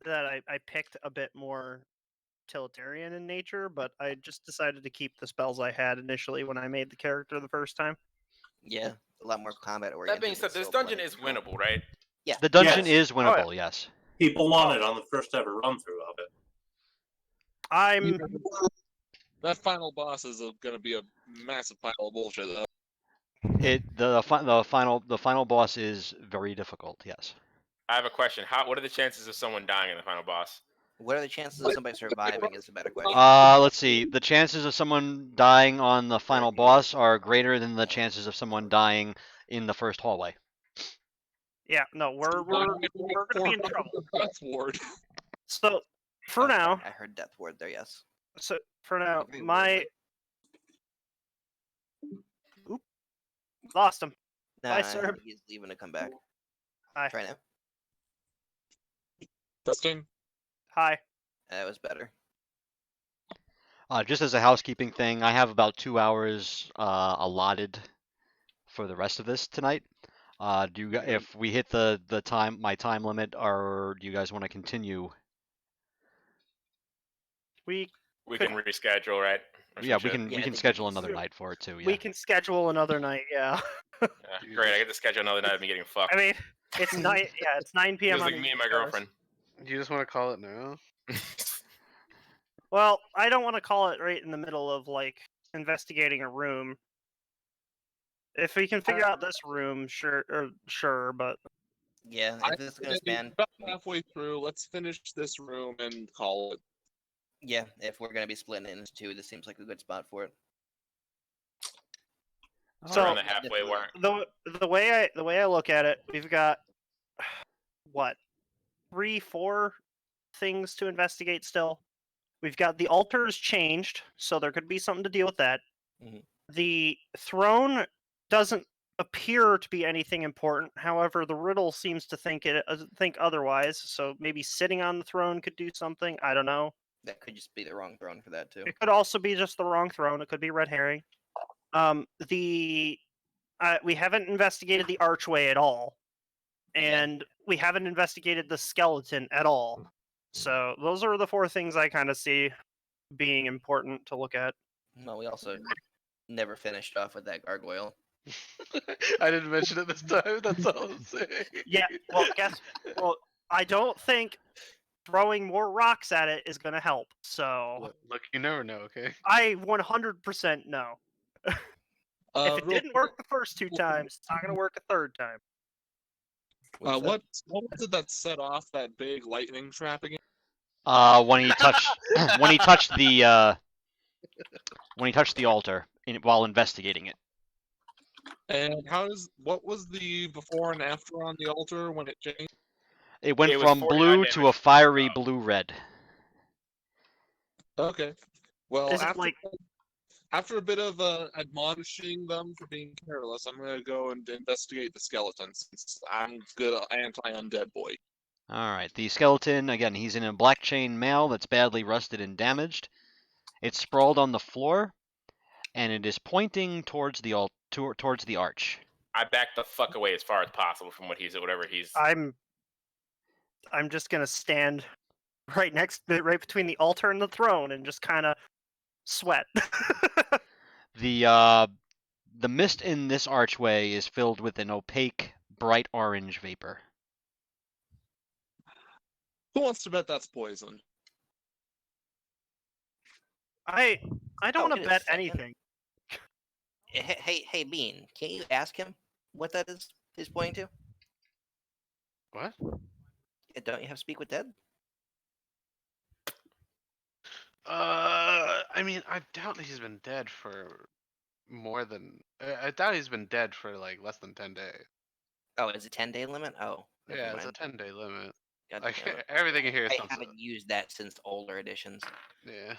that I picked a bit more utilitarian in nature, but I just decided to keep the spells I had initially when I made the character the first time.
Yeah, a lot more combat oriented.
That being said,
but
this
still
dungeon
plenty
is
of control.
winnable, right?
Yeah.
The dungeon
Yes.
is winnable, yes.
People want it on the first ever run through of it.
I'm
That final boss is going to be a massive pile of bullshit, though.
The final boss is very difficult, yes.
I have a question. What are the chances of someone dying in the final boss?
What are the chances of somebody surviving? Is a better question.
Let's see. The chances of someone dying on the final boss are greater than the chances of someone dying in the first hallway.
yeah, no, we're gonna be in trouble.
Death ward.
So for
Okay,
now,
I heard death ward there. Yes.
so for now,
Agree,
my oop, lost him.
No,
Bye, sir.
he's leaving to come back.
Hi,
Try now.
Testing.
hi.
That was better.
Just as a housekeeping thing, I have about 2 hours allotted for the rest of this tonight. If we hit my time limit, or do you guys want to continue?
We
We
Could-
can reschedule, right? Or
Yeah,
some
we
shit?
can
Yeah,
we
I
can
think we
schedule
can
another
do-
night for it too. Yeah.
we can schedule another night. Yeah.
Yeah, great. I get to schedule another night of me getting fucked.
I mean, it's 9. Yeah, it's 9 p.m.
Feels
on
like
the
me and
East
my
Coast.
girlfriend.
You just want to call it now?
Well, I don't want to call it right in the middle of like investigating a room. If we can figure out this room, sure, but
Yeah,
I
if it's gonna
say
span.
about halfway through, let's finish this room and call it.
Yeah, if we're gonna be splitting it into two, this seems like a good spot for it.
So-
Around the halfway mark.
the way I look at it, we've got what 3-4 things to investigate still. We've got the altars changed, so there could be something to deal with that.
Mhm.
The throne doesn't appear to be anything important. However, the riddle seems to think otherwise. So maybe sitting on the throne could do something. I don't know.
That could just be the wrong throne for that too.
It could also be just the wrong throne. It could be red herring. We haven't investigated the archway at all, and we haven't investigated the skeleton at all. So those are the 4 things I kind of see being important to look at.
Well, we also never finished off with that gargoyle.
I didn't mention it this time. That's all I'm saying.
Yeah. Well, I don't think throwing more rocks at it is going to help. So
Look, you never know. Okay.
I 100% know. If it
Real
didn't work the first 2 times, it's not going to work a third time.
What's that?
What was it that set off that big lightning trap again?
When he touched when he touched the altar while investigating it.
And what was the before and after on the altar when it changed?
It went
It was
from
49
blue to a
damage.
fiery blue-red.
Okay. Well,
Is it like
after a bit of admonishing them for being careless, I'm gonna go and investigate the skeletons. Since I'm good anti-undead boy.
All right, the skeleton, again, he's in a black chain mail that's badly rusted and damaged. It's sprawled on the floor, and it is pointing towards the towards the arch.
I back the fuck away as far as possible from whatever he's.
I'm just going to stand right between the altar and the throne and just kind of sweat.
The mist in this archway is filled with an opaque, bright orange vapor.
Who wants to bet that's poison?
I don't want
wait
to
a
bet
second.
anything.
Hey, Bean, can't you ask him what that is he's pointing to?
What?
Yeah, don't you have speak with dead?
I mean, I doubt he's been dead for more than. I doubt he's been dead for like less than 10 days.
Oh, is it 10-day limit? Oh, never
Yeah, it's a
mind.
10-day limit.
God
Like
damn it.
everything in here
I
sounds.
haven't used that since older editions.
Yeah.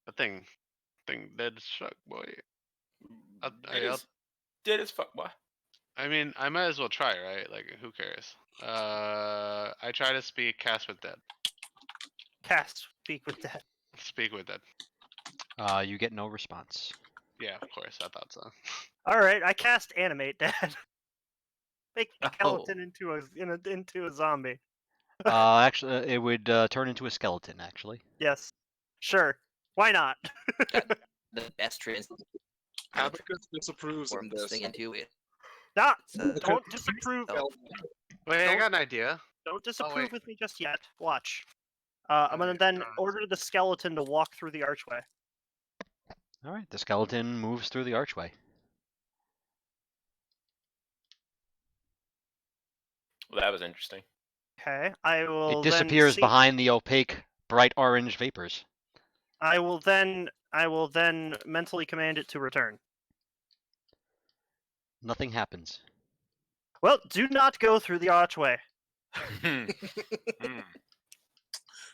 The thing dead as fuck, boy.
Dead as fuck, boy.
I mean, I might as well try, right? Like, who cares? I try to cast with dead.
Cast speak with dead.
Speak with dead.
You get no response.
Yeah, of course. I thought so.
All right, I cast animate dead. Make the
Oh.
skeleton into a zombie.
Actually, it would turn into a skeleton. Actually,
Yes. Sure. Why not?
The best
Abacus disapproves of
transform this
this.
thing into it.
Not.
So-
Don't disapprove.
Oh,
Wait, I
Don't-
got an idea.
Don't disapprove
wait.
with me just yet. Watch. I'm gonna
Alright,
then order the skeleton to walk through the archway.
all right. The skeleton moves through the archway.
Well, that was interesting.
Okay. I will.
It disappears
then see,
behind the opaque, bright orange vapors.
I will then mentally command it to return.
Nothing happens.
Well, do not go through the archway.
Hmm.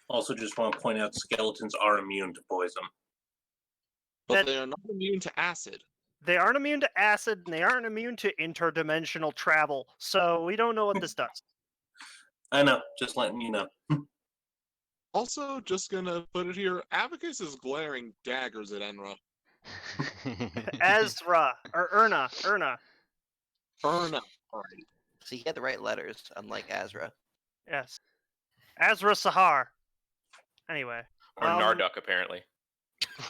Also, just want to point out skeletons are immune to poison.
But
That-
they are not immune to acid.
They aren't immune to acid, and they aren't immune to interdimensional travel. So we don't know what this does.
I know, just letting you know.
Also, just gonna put it here, Abacus is glaring daggers at Enra.
Ezra or Erna.
Erna. Alright.
so he had the right letters, unlike Azra.
Yes. Ezra Sahar. Anyway.
Or Narduk, apparently.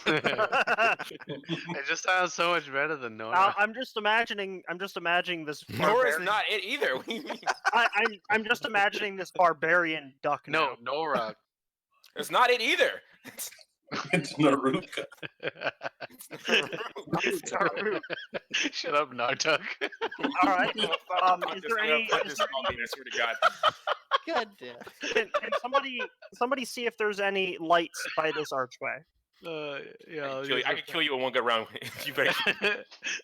It just sounds so much better than Nora.
I'm just imagining this.
Nora's
barbarian-
not it either. What do you mean?
I'm just imagining this barbarian duck.
No,
now.
Nora.
It's not it either.
It's Naruka.
Shut up, Nartuk.
All right. Is there any?
Put
Is
this
there
on me, I swear to God.
God damn.
can somebody see if there's any lights by this archway?
Yeah.
I can kill you in one good round. You better.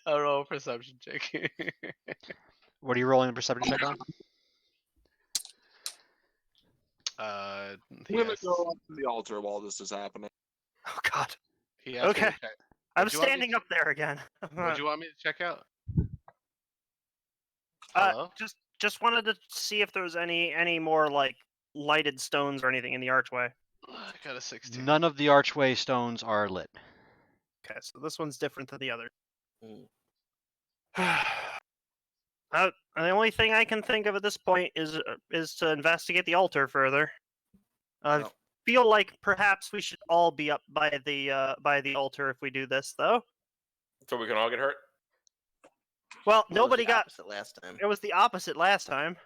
I'll roll a perception check.
What are you rolling a perception check on?
I'm gonna go up to the altar while this is happening.
Oh God.
He asked me to
Okay.
check.
I'm
Would you want me
standing up there again.
What do you want me to check out? Hello?
Just wanted to see if there was any more like lighted stones or anything in the archway.
I got a 16.
None of the archway stones are lit.
Okay, so this one's different than the other.
Mm.
The only thing I can think of at this point is to investigate the altar further. I
Well-
feel like perhaps we should all be up by the altar if we do this, though.
So we can all get hurt.
Well,
Well, it was
nobody
the
got.
opposite last time.
It was the opposite last time.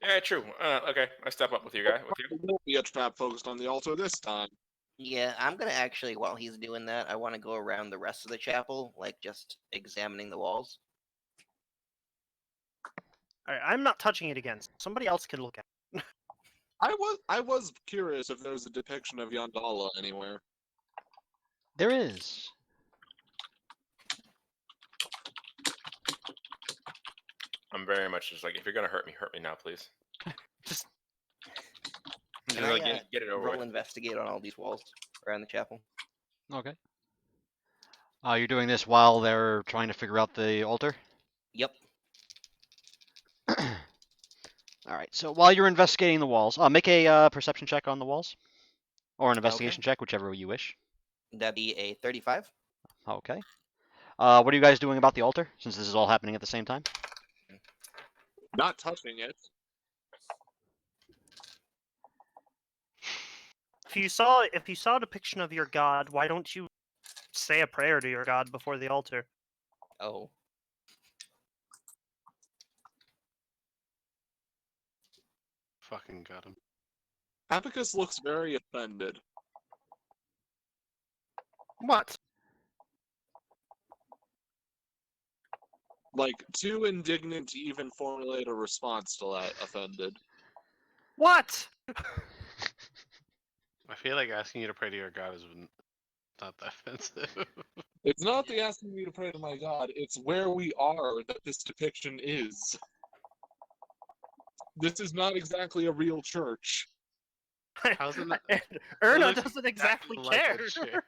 Yeah, true. Okay, I step up with you guys. With you.
There won't be a trap focused on the altar this time.
Yeah, I'm gonna actually, while he's doing that, I want to go around the rest of the chapel, like just examining the walls.
All right, I'm not touching it again. Somebody else can look at it.
I was curious if there was a depiction of Yandala anywhere.
There is.
I'm very much just like, if you're gonna hurt me now, please.
Just
Just
Can
like,
I,
get it over
roll
with.
investigate on all these walls around the chapel?
Okay. You're doing this while they're trying to figure out the altar?
Yep.
All right. So while you're investigating the walls, make a perception check on the walls, or an investigation check, whichever you wish.
That'd be a 35.
Okay. What are you guys doing about the altar, since this is all happening at the same time?
Not touching it.
if you saw a depiction of your god, why don't you say a prayer to your god before the altar?
Oh.
Fucking got him.
Abacus looks very offended.
What?
Like, too indignant to even formulate a response to that offended.
What?
I feel like asking you to pray to your god is not that offensive.
It's not the asking me to pray to my god, it's where we are that this depiction is. This is not exactly a real church.
How's it not?
Erna
looks
doesn't exactly
like
care.
a chair.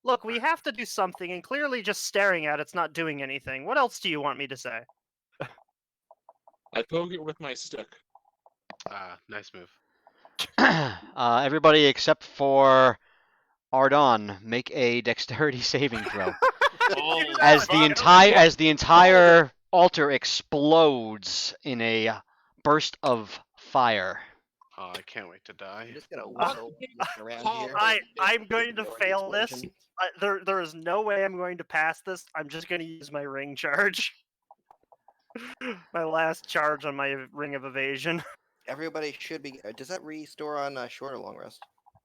Look, we have to do something, and clearly just staring at it's not doing anything. What else do you want me to say?
I poke it with my stick.
Nice move.
Everybody except for Ardon, make a dexterity saving throw.
Oh,
As the entire altar explodes in a burst of fire.
Oh, I can't wait to die.
I'm just gonna whistle looking around here.
I'm going to
Ignore the
fail this.
explosion.
There is no way I'm going to pass this. I'm just going to use my ring charge. My last charge on my ring of evasion.
Everybody should be. Does that restore on short or long rest?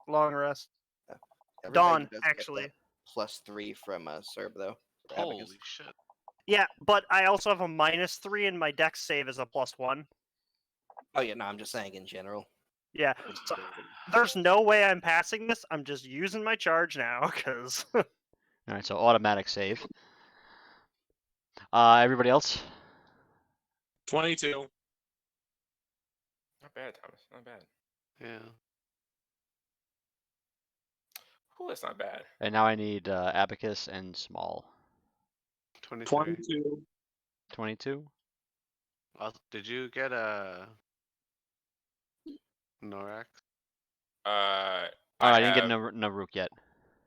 Long rest.
Everybody
Dawn,
does get
actually.
that +3 from Serb though. for
Holy
Abacus.
shit.
Yeah, but I also have a -3 and my dex save is a +1.
Oh yeah, no, I'm just saying in general.
Yeah, so there's no way I'm passing this. I'm just using my charge now, because...
All right, so automatic save. Everybody else?
22.
Not bad, Thomas. Not bad.
Yeah.
Ooh, that's not bad.
And now I need Abacus and Small.
23.
22.
22?
Did you get a Norax?
Oh, I didn't get
have-
Naruk yet.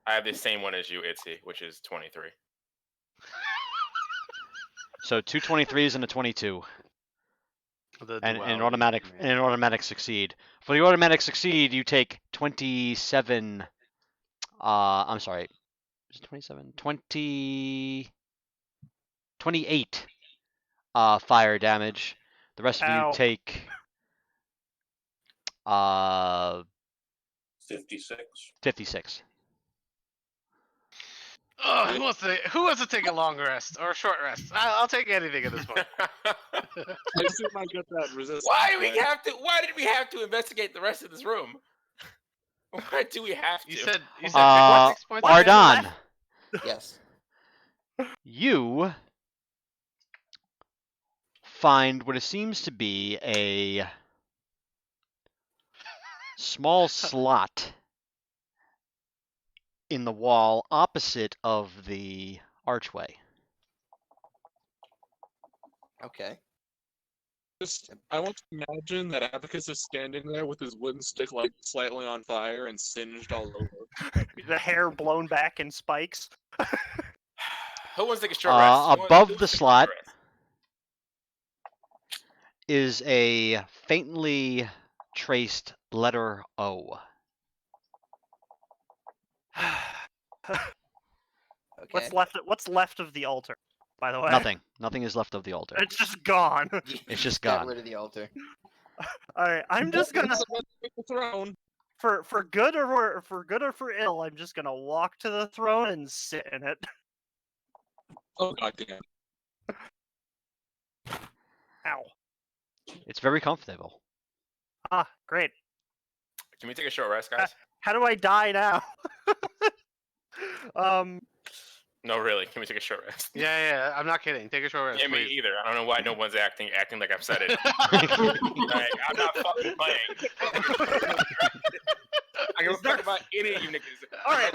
I have the same one as you, Itzy, which is 23.
So 2 23s and a 22.
The
And an
duality,
automatic succeed. For the automatic succeed, you take 27. I'm sorry. Is it 27? 28 fire damage. The rest of
Ow.
you take
56.
56.
Oh, who wants to take a long rest or a short rest? I'll take anything at this point.
I assume I get that resistance.
Why do we
right?
have to? Why did we have to investigate the rest of this room? Why do we have to?
You said
Uh,
56 points.
Ardan,
Yes.
you find what it seems to be a small slot in the wall opposite of the archway.
Okay.
Just, I want to imagine that Abacus is standing there with his wooden stick like slightly on fire and singed all over.
The hair blown back in spikes.
Who wants to take a short rest? Who wants-
Above
who
the
wants to take a
slot
short rest?
is a faintly traced letter O.
Okay.
What's left of the altar, by the way?
Nothing. Nothing is left of the altar.
It's just gone.
It's just
Got
gone.
rid of the altar.
Alright, I'm just gonna
Take the throne.
for good or for ill, I'm just gonna walk to the throne and sit in it.
Oh god damn.
Ow.
It's very comfortable.
Ah, great.
Can we take a short rest, guys?
How do I die now?
No, really. Can we take a short rest?
Yeah, I'm not kidding. Take a short rest,
Yeah, me
please.
either. I don't know why no one's acting like I've said it. Like, I'm not fucking playing. I can talk about any of you niggas.
Alright,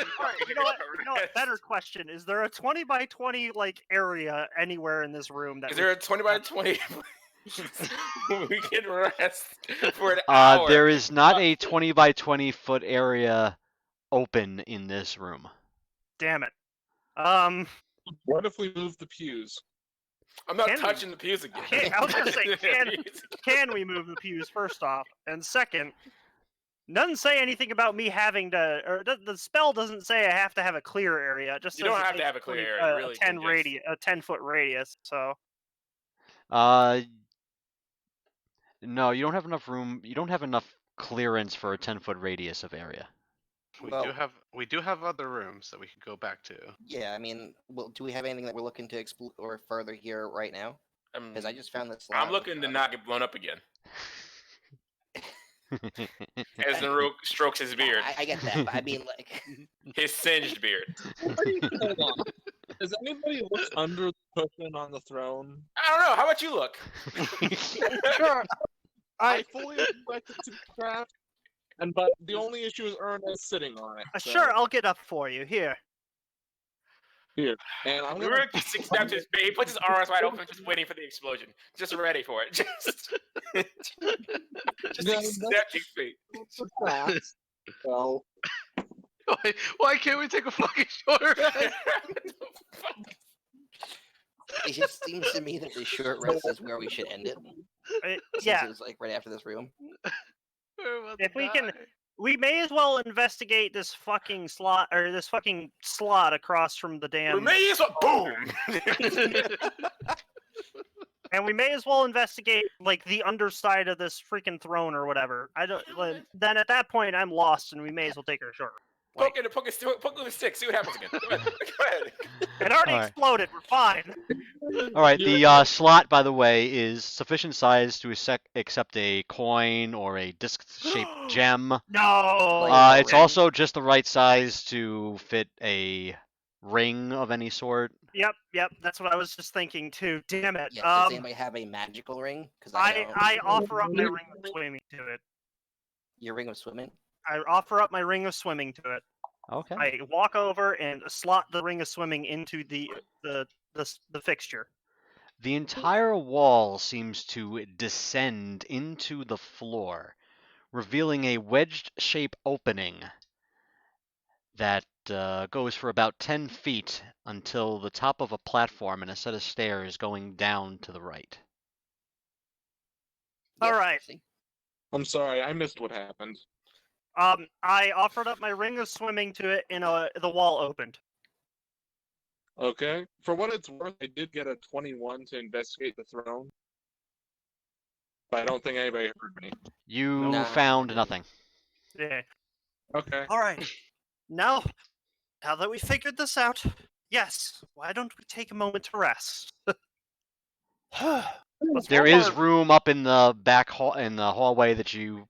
you know what? Better question. Is there a 20 by 20 like area anywhere in this room that
Is there a 20 by 20? We can rest for an hour.
There is not a 20 by 20 foot area open in this room.
Damn it.
What if we move the pews?
I'm not
Can we-
touching the pews again.
I was gonna say, can we move the pews first off? And second, doesn't say anything about me having to, or the spell doesn't say I have to have a clear area. It just
You
says
don't
it
have to
takes
have a clear
20
area, really, you can
a 10-foot radius. So
No, you don't have enough room. You don't have enough clearance for a 10-foot radius of area.
Well-
We do have other rooms that we could go back to.
Yeah, I mean, well, do we have anything that we're looking to explore further here right now? Because I just found this.
I'm looking to not get blown up again. As Naruk strokes his beard.
I get that, but I mean, like,
His singed beard.
Hold on. Does anybody look under the cushion on the throne?
I don't know. How about you look?
sure.
I fully expect it to be trapped, but the only issue is Erna is sitting on it. so-
Sure, I'll get up for you. Here.
And I'm gonna.
Naruk just sits down to his bed. He puts his arms wide open, just waiting for the explosion. Just ready for it. Just
Yeah,
accept his fate.
So,
Why can't we take a fucking short rest?
it just seems to me that the short rest is where we should end it. since
Yeah.
it was like right after this room.
We're about
If
to
we can,
die.
we may as well investigate this fucking slot or this fucking slot across from the
We
damn.
may as well boom.
And we may as well investigate like the underside of this freaking throne or whatever. I don't. Then at that point, I'm lost, and we may as well take her ashore.
Poke it with a stick. See what happens again. Go ahead. Go ahead.
It already
Alright.
exploded. We're fine.
All right, the slot, by the way, is sufficient size to accept a coin or a disc-shaped gem.
No.
Like,
It's
ring?
also just the right size to fit a ring of any sort.
Yep. That's what I was just thinking too. Damn it.
Yeah, does anybody have a magical ring? Because I don't.
I offer up my ring of swimming to it.
Your ring of swimming?
I offer up my ring of swimming to it.
Okay.
I walk over and slot the ring of swimming into the fixture.
The entire wall seems to descend into the floor, revealing a wedged-shaped opening that goes for about 10 feet until the top of a platform and a set of stairs going down to the right.
All
Yep,
right.
see?
I'm sorry, I missed what happened.
I offered up my ring of swimming to it, and the wall opened.
Okay. For what it's worth, I did get a 21 to investigate the throne. But I don't think anybody heard me.
You
Nah,
found
you didn't.
nothing.
Yeah.
Okay.
All right. Now that we figured this out, yes. Why don't we take a moment to rest? Let's
There
roll
is
our-
room up in the back hall in the hallway that you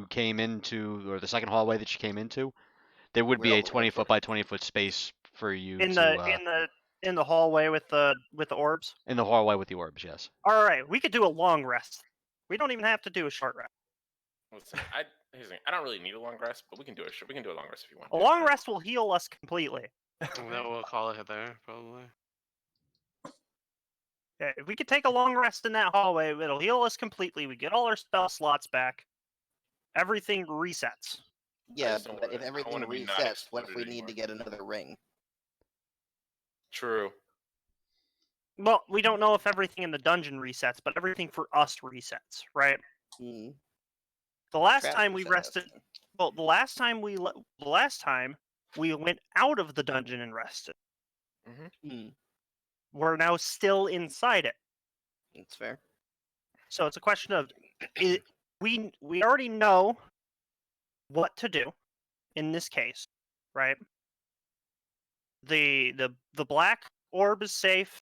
came into, or the second hallway that you came into. There would be
We're
a
over
20
there.
foot by 20 foot space for you
in
to
the hallway with the orbs.
in the hallway with the orbs. Yes.
All right, we could do a long rest. We don't even have to do a short rest.
Listen, here's the thing, I don't really need a long rest, but we can do we can do a long rest if you want.
A long rest will heal us completely.
And then we'll call it there, probably.
Yeah, if we could take a long rest in that hallway, it'll heal us completely. We get all our spell slots back. Everything resets.
Yeah,
just don't
but if
wanna- I
everything
wanna be not
resets, what if we
exploded
need to
anymore.
get another ring?
True.
Well, we don't know if everything in the dungeon resets, but everything for us resets, right?
Hmm.
The last
Travis
time we
said that.
rested, well, the last time we went out of the dungeon and rested.
Hmm.
We're now still inside it.
That's fair.
So it's a question of we already know what to do in this case, right? The black orb is safe.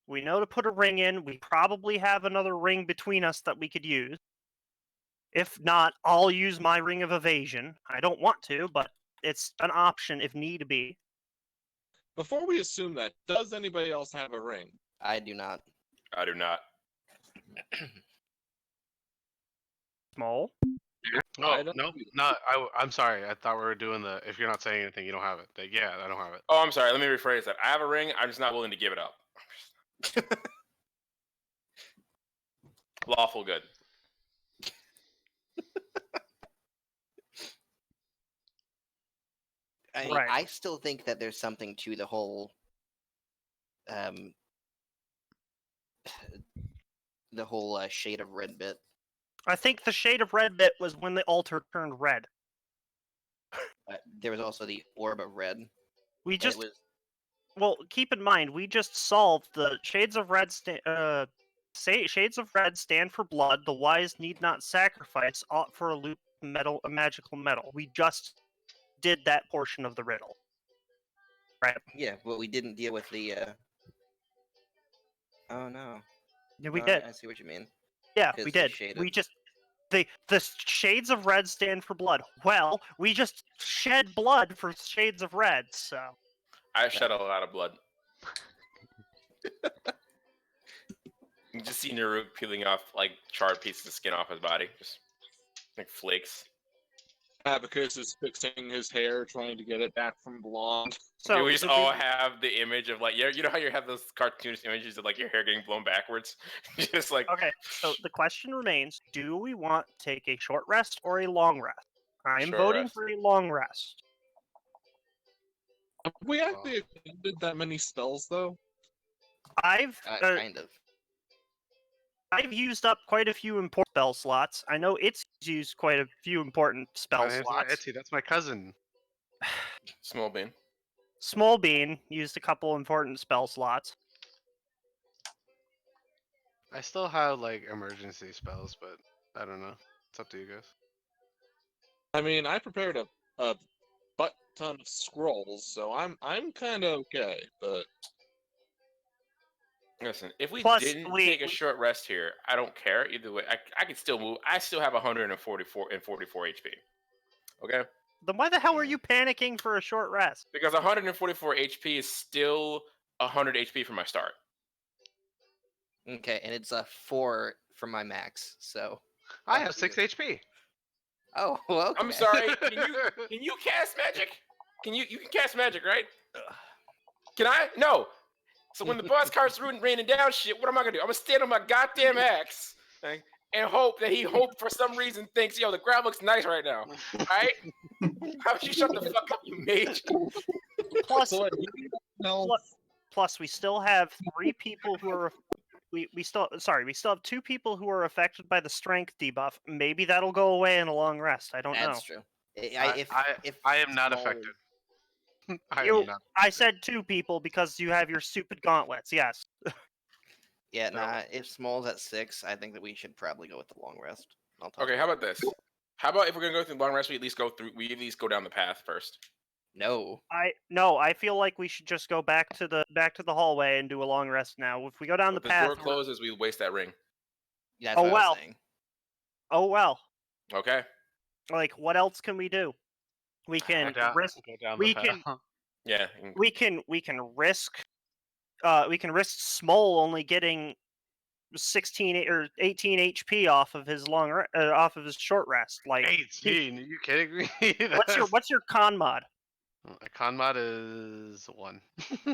We know to put a ring in. We probably have another ring between us that we could use. If not, I'll use my ring of evasion. I don't want to, but it's an option if need be.
Before we assume that, does anybody else have a ring?
I do not.
I do not.
Small.
Oh,
I don't
no,
either.
no. I'm sorry. I thought we were doing the. If you're not saying anything, you don't have it. Yeah, I don't have it.
Oh, I'm sorry. Let me rephrase that. I have a ring. I'm just not willing to give it up. Lawful good.
Right.
I still think that there's something to the whole shade of red bit.
I think the shade of red bit was when the altar turned red.
There was also the orb of red.
We
and
just
it was
well, keep in mind, we just solved the shades of red. Shades of red stand for blood. The wise need not sacrifice aught for a magical metal. We just did that portion of the riddle. Right.
yeah, but we didn't deal with the. Oh no.
Yeah, we
No,
did.
I see what you mean.
Yeah,
'Cause
we
the
did.
shade
We
of-
just the shades of red stand for blood. Well, we just shed blood for shades of red. So
I shed a lot of blood. You just see Naru peeling off like charred pieces of skin off his body, just like flakes.
Abacus is fixing his hair, trying to get it back from blonde.
so
we just
the-
all have the image of like you know how you have those cartoonish images of like your hair getting blown backwards, just like
Okay, so the question remains: do we want to take a short rest or a long rest? I'm
Short
voting
rest.
for a long rest.
Have we actually did that many spells though?
I've
kind of.
I've used up quite a few important spell slots. I know it's used quite a few important spell
My name's not
slots.
Etsy. That's my cousin.
Small bean.
Small Bean used a couple important spell slots.
I still have like emergency spells, but I don't know. It's up to you guys.
I mean, I prepared a butt ton of scrolls, so I'm kind of okay. But
Listen, if we
Plus,
didn't
we-
take a short rest here, I don't care either way. I could still move. I still have 144 HP. Okay,
Then why the hell are you panicking for a short rest?
because 144 HP is still 100 HP from my start.
Okay, and it's a 4 from my max. So.
I have 6 HP.
Oh, well, okay.
I'm sorry. Can you cast magic? You can cast magic, right? Can I? No. So when the boss starts raining down shit, what am I gonna do? I'm gonna stand on my goddamn axe and hope that he for some reason thinks, yo, the ground looks nice right now. Alright? How about you shut the fuck up, you mage?
Plus,
so, no,
plus, we still have 3 people who are. We still have 2 people who are affected by the strength debuff. Maybe that'll go away in a long rest. I don't know.
That's true.
I am not
Small-
affected. I
You-
am not.
I said 2 people because you have your stupid gauntlets. Yes.
Yeah,
So-
nah. If Small's at 6, I think that we should probably go with the long rest. I'll talk
Okay, how about this? How about if we're gonna go through the long rest, we at least go down the path first.
No.
I feel like we should just go back to the hallway and do a long rest now. If we go down
If
the
the door
path,
closes, we waste that ring.
That's
Oh,
what I
well.
was saying.
oh well.
Okay.
Like, what else can we do? We can risk.
Go down
we
the
can-
path.
Yeah.
We can risk. We can risk Smole only getting 16 or 18 HP off of his off of his short rest. Like,
18? Are you kidding me?
what's your con mod?
My con mod is 1.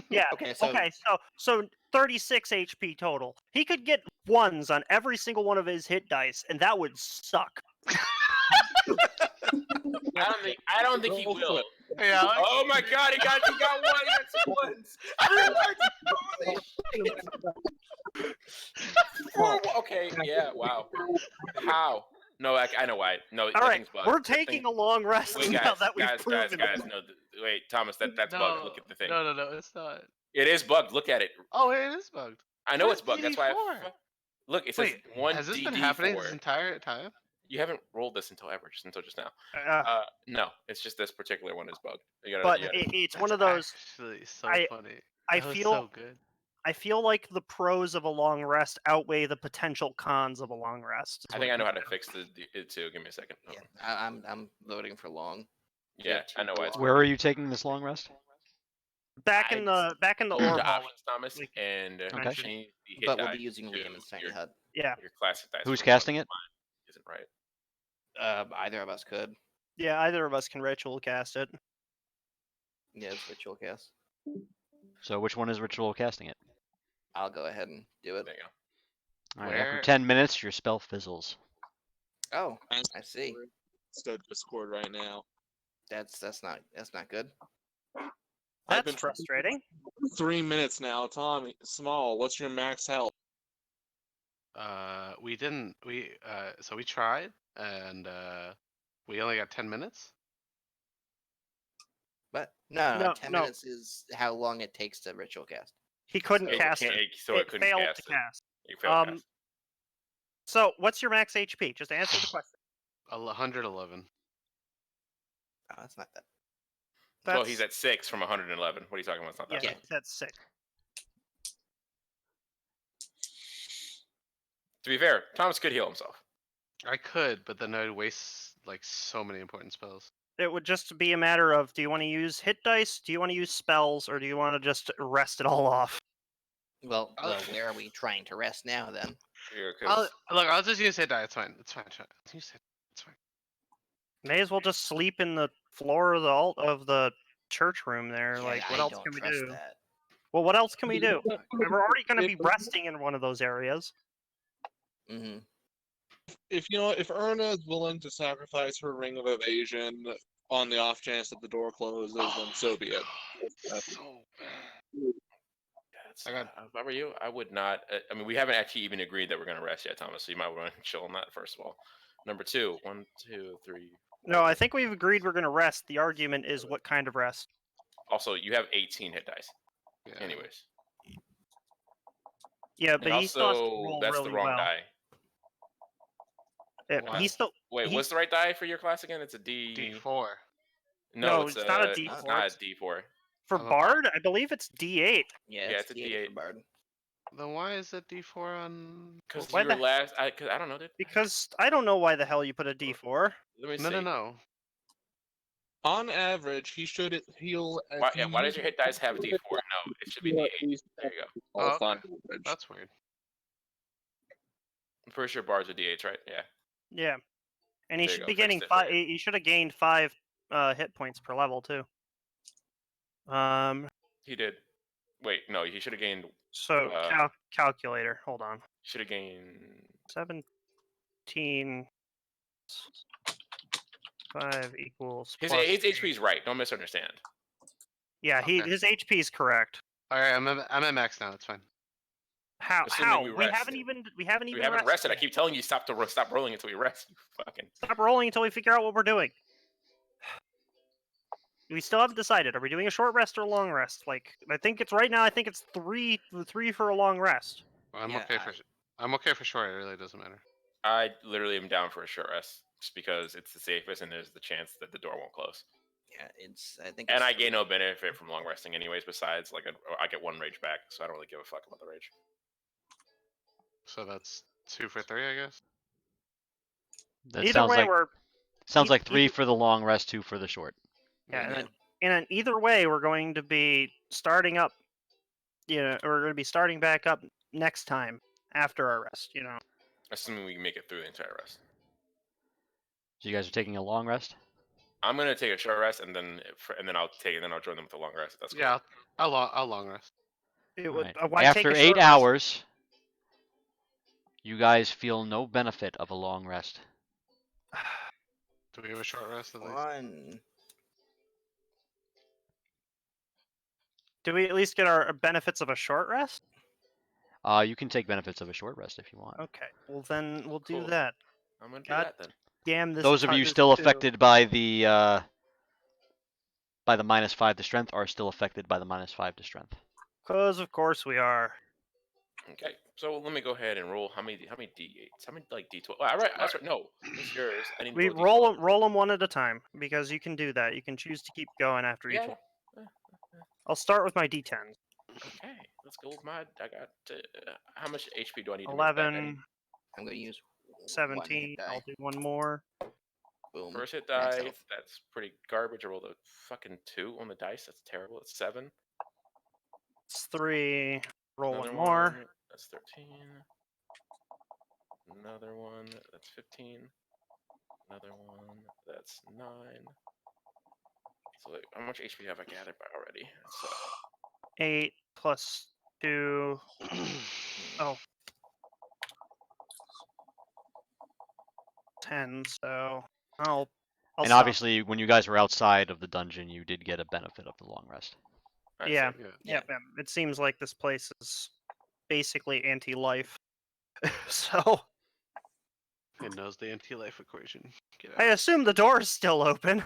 Yeah.
Okay, so
So 36 HP total. He could get 1s on every single one of his hit dice, and that would suck.
I don't think he
Roll
will.
Hey, Alex.
Oh my god, he got 1, he got 2 ones. 3 ones. Holy shit. 4 okay, yeah, wow. How? No, I know why. No,
All
that
right,
thing's bugged.
we're
That thing-
taking a long rest
Wait,
now
guys,
that we've
guys,
proven
guys,
it.
no, wait, Thomas, that's
no,
bugged. Look at the thing.
No, it's not.
It is bugged. Look at it.
Oh, it is bugged.
I know
Where's
it's bugged. That's why.
DD4?
Look, it says
Wait,
1
has this been
DD4.
happening this entire time?
You haven't rolled this until just now.
Uh,
No, it's just this particular one is bugged.
but it's one of those.
Actually, so
I-
funny.
I
That was
feel
so good.
I feel like the pros of a long rest outweigh the potential cons of a long rest. is
I
what
think I know how
comes
to fix it too. Give me a second.
yeah, I'm voting for long.
Yeah, I know why it's
Where are you taking this long rest?
back in the
Go
ore
to
hall.
options, Thomas,
we-
and
Okay.
change the hit
But we'll
die
be using
to
Liam as tiny
your,
hut.
Yeah,
your classic dice.
Who's
roll.
casting it?
Isn't right.
Either of us could.
yeah. Either of us can ritual cast it.
Yeah, it's ritual cast.
So which one is ritual casting it?
I'll go ahead and do it.
There you go.
All right, after
Where-
10 minutes, your spell fizzles.
Oh, I see.
Instead Discord right now.
That's not good.
I've
That's
been
frustrating.
3 minutes now. Tommy, Small, what's your max health?
We didn't. So we tried, and we only got 10 minutes.
But no,
No,
10
no.
minutes is how long it takes to ritual cast.
He couldn't
It
cast
can't-
it.
so it couldn't
failed
cast
to
it.
cast.
You failed cast.
So, what's your max HP? Just answer the question.
111.
Oh, that's not that.
Well, he's at 6 from 111. What are you talking about? It's not that
Yeah,
bad.
that's sick.
To be fair, Thomas could heal himself.
I could, but then I'd waste like so many important spells.
It would just be a matter of: do you want to use hit dice? Do you want to use spells? Or do you want to just rest it all off?
Well,
I'll-
where are we trying to rest now then?
Yeah, 'cause-
I'll just use hit die. It's fine. It's fine. Use hit. It's fine.
May as well just sleep in the floor of the church room there.
Yeah,
like, what
I
else
don't
can we
trust
do?
that.
Well, what else can we do? We're already going to be resting in one of those areas.
Hmm.
If if Erna is willing to sacrifice her ring of evasion on the off chance that the door closes, then so be it.
So bad.
That's,
I got-
if I were you, I would not. I mean, we haven't actually even agreed that we're going to rest yet, Thomas. So you might want to chill on that first of all. Number 2, 1, 2, 3.
No, I think we've agreed we're going to rest. The argument is what kind of rest.
Also, you have 18 hit dice.
Yeah.
Anyways,
Yeah,
and
but he still has to
also
roll
that's
really
the wrong
well.
die.
Yeah,
Why?
he's still.
Wait,
he-
what's the right die for your class again? It's a D.
D4.
No,
it's
it's not a
It's
D4,
not a
it's-
D4.
For
I'm a
Bard, I believe it's D8.
Yeah,
Yeah,
it's
it's a
D8
D8.
for Bard.
Then why is it D4 on?
Because
Why
you were
the-
last. I don't know, dude.
Because I don't know why the hell you put a D4.
Let me
No,
see.
no, no.
On average, he should heal.
Why does your hit dice have D4? No, it should be D8. There you go.
Oh,
On
okay.
average.
That's weird.
I'm pretty sure bards are D8s, right? Yeah.
Yeah, and he
There you
should
go,
be
fixed
getting
it for
5.
you.
He should have gained 5 hit points per level too.
He did. Wait, no, he should have gained.
So calculator. Hold on.
Should have gained.
17. 5 equals.
His
plus
HP is right. Don't misunderstand.
Yeah,
Okay.
his HP is correct.
All right, I'm at max now. It's fine.
How?
Assuming we
We
rest.
haven't even
We haven't rested.
rested.
I keep telling you stop rolling until we rest. You fucking.
Stop rolling until we figure out what we're doing. We still haven't decided. Are we doing a short rest or a long rest? Like, I think it's right now. I think it's three for a long rest.
Well, I'm
Yeah,
okay for short. It really doesn't matter.
I literally am down for a short rest just because it's the safest and there's the chance that the door won't close.
Yeah, I think.
And
it's
I gain no benefit from long resting anyways. Besides, like I get 1 rage back, so I don't really give a fuck about the rage.
So that's 2 for 3, I guess.
That
Either
sounds
way,
like
we're
sounds like 3
either-
for the long rest, 2 for the short.
yeah,
Yeah.
and then either way, we're going to be starting up. We're going to be starting back up next time after our rest.
Assuming we can make it through the entire rest.
So you guys are taking a long rest?
I'm gonna take a short rest and then I'll join them with a long rest. That's cool.
Yeah, I'll long rest.
It
All
would.
right.
Why take
After
a
8
short rest?
hours, you guys feel no benefit of a long rest.
Do we have a short rest at least?
One.
Do we at least get our benefits of a short rest?
You can take benefits of a short rest if you want.
Okay. Well, then we'll do
Cool.
that.
I'm gonna do
God
that then.
Damn this.
Those of you
this
still
too.
affected by the -5 to strength are still affected by the -5 to strength.
Cause of course we are.
Okay, so let me go ahead and roll. How many d8s? How many d12? Oh, all right, that's right. No, it's yours. I need to
We
roll
roll them one at a time because you can do that. You can choose to keep going after each
Yeah.
one. I'll start with my D10s.
Okay, let's go with my. I got. How much HP do I need to make that many?
11,
I'm going to use
17.
One
I'll
hit die.
do one more.
Boom.
First hit
Max
die.
health.
That's pretty garbage. I rolled a fucking 2 on the dice. That's terrible. It's 7.
It's 3. Roll
Another
one more.
one, that's 13. Another one. That's 15. Another one. That's 9. So how much HP have I gathered by already? So
8 plus 2. Oh. 10. So I'll
And
stop.
obviously, when you guys were outside of the dungeon, you did get a benefit of the long rest.
I see.
Yeah.
Yeah.
Yep. It seems like this place is basically anti-life. So
It knows the anti-life equation. Get
I
out.
assume the door is still open.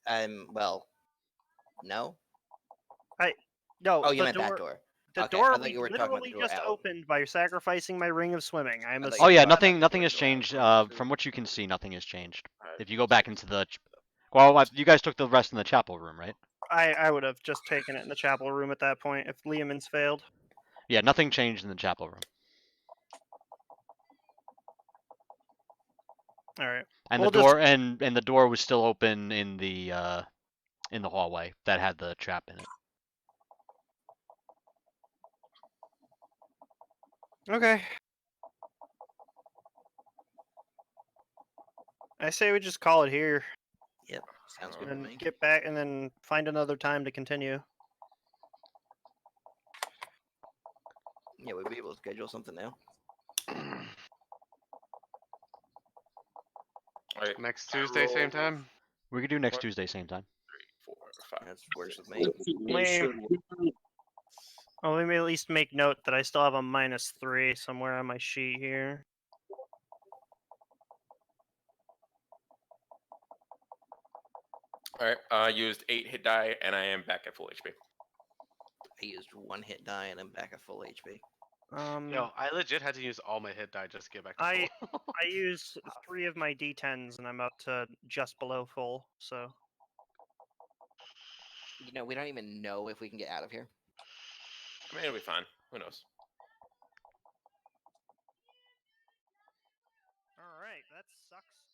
Well, no.
No.
Oh, you
the
meant
door,
that door.
The
Okay,
door
I thought you were talking about the
literally
door
just
out.
opened by sacrificing my ring of swimming. I'm
I thought
Oh
you
yeah,
were talking about
nothing
the
has
door out.
changed. From what you can see, nothing has changed. If you go back into the, well, you guys took the rest in the chapel room, right?
I would have just taken it in the chapel room at that point if Liamans failed.
Yeah, nothing changed in the chapel room.
All right.
And
We'll
the door and the door was still open in the hallway that had the trap in it.
Okay. I say we just call it here
Yep, sounds good to
and
me.
get back and then find another time to continue.
Yeah, we'll be able to schedule something now.
All right,
Next Tuesday, same time.
We could do next
What?
Tuesday, same time.
3, 4, 5.
That works with me.
Lame. Oh, let me at least make note that I still have a -3 somewhere on my sheet here.
All right. I used 8 hit die, and I am back at full HP.
I used 1 hit die and I'm back at full HP.
Yo, I legit had to use all my hit die just to get back to
I
full.
I used 3 of my D10s and I'm up to just below full. So
You know, we don't even know if we can get out of here.
I mean, it'll be fine. Who knows?
all right, that sucks.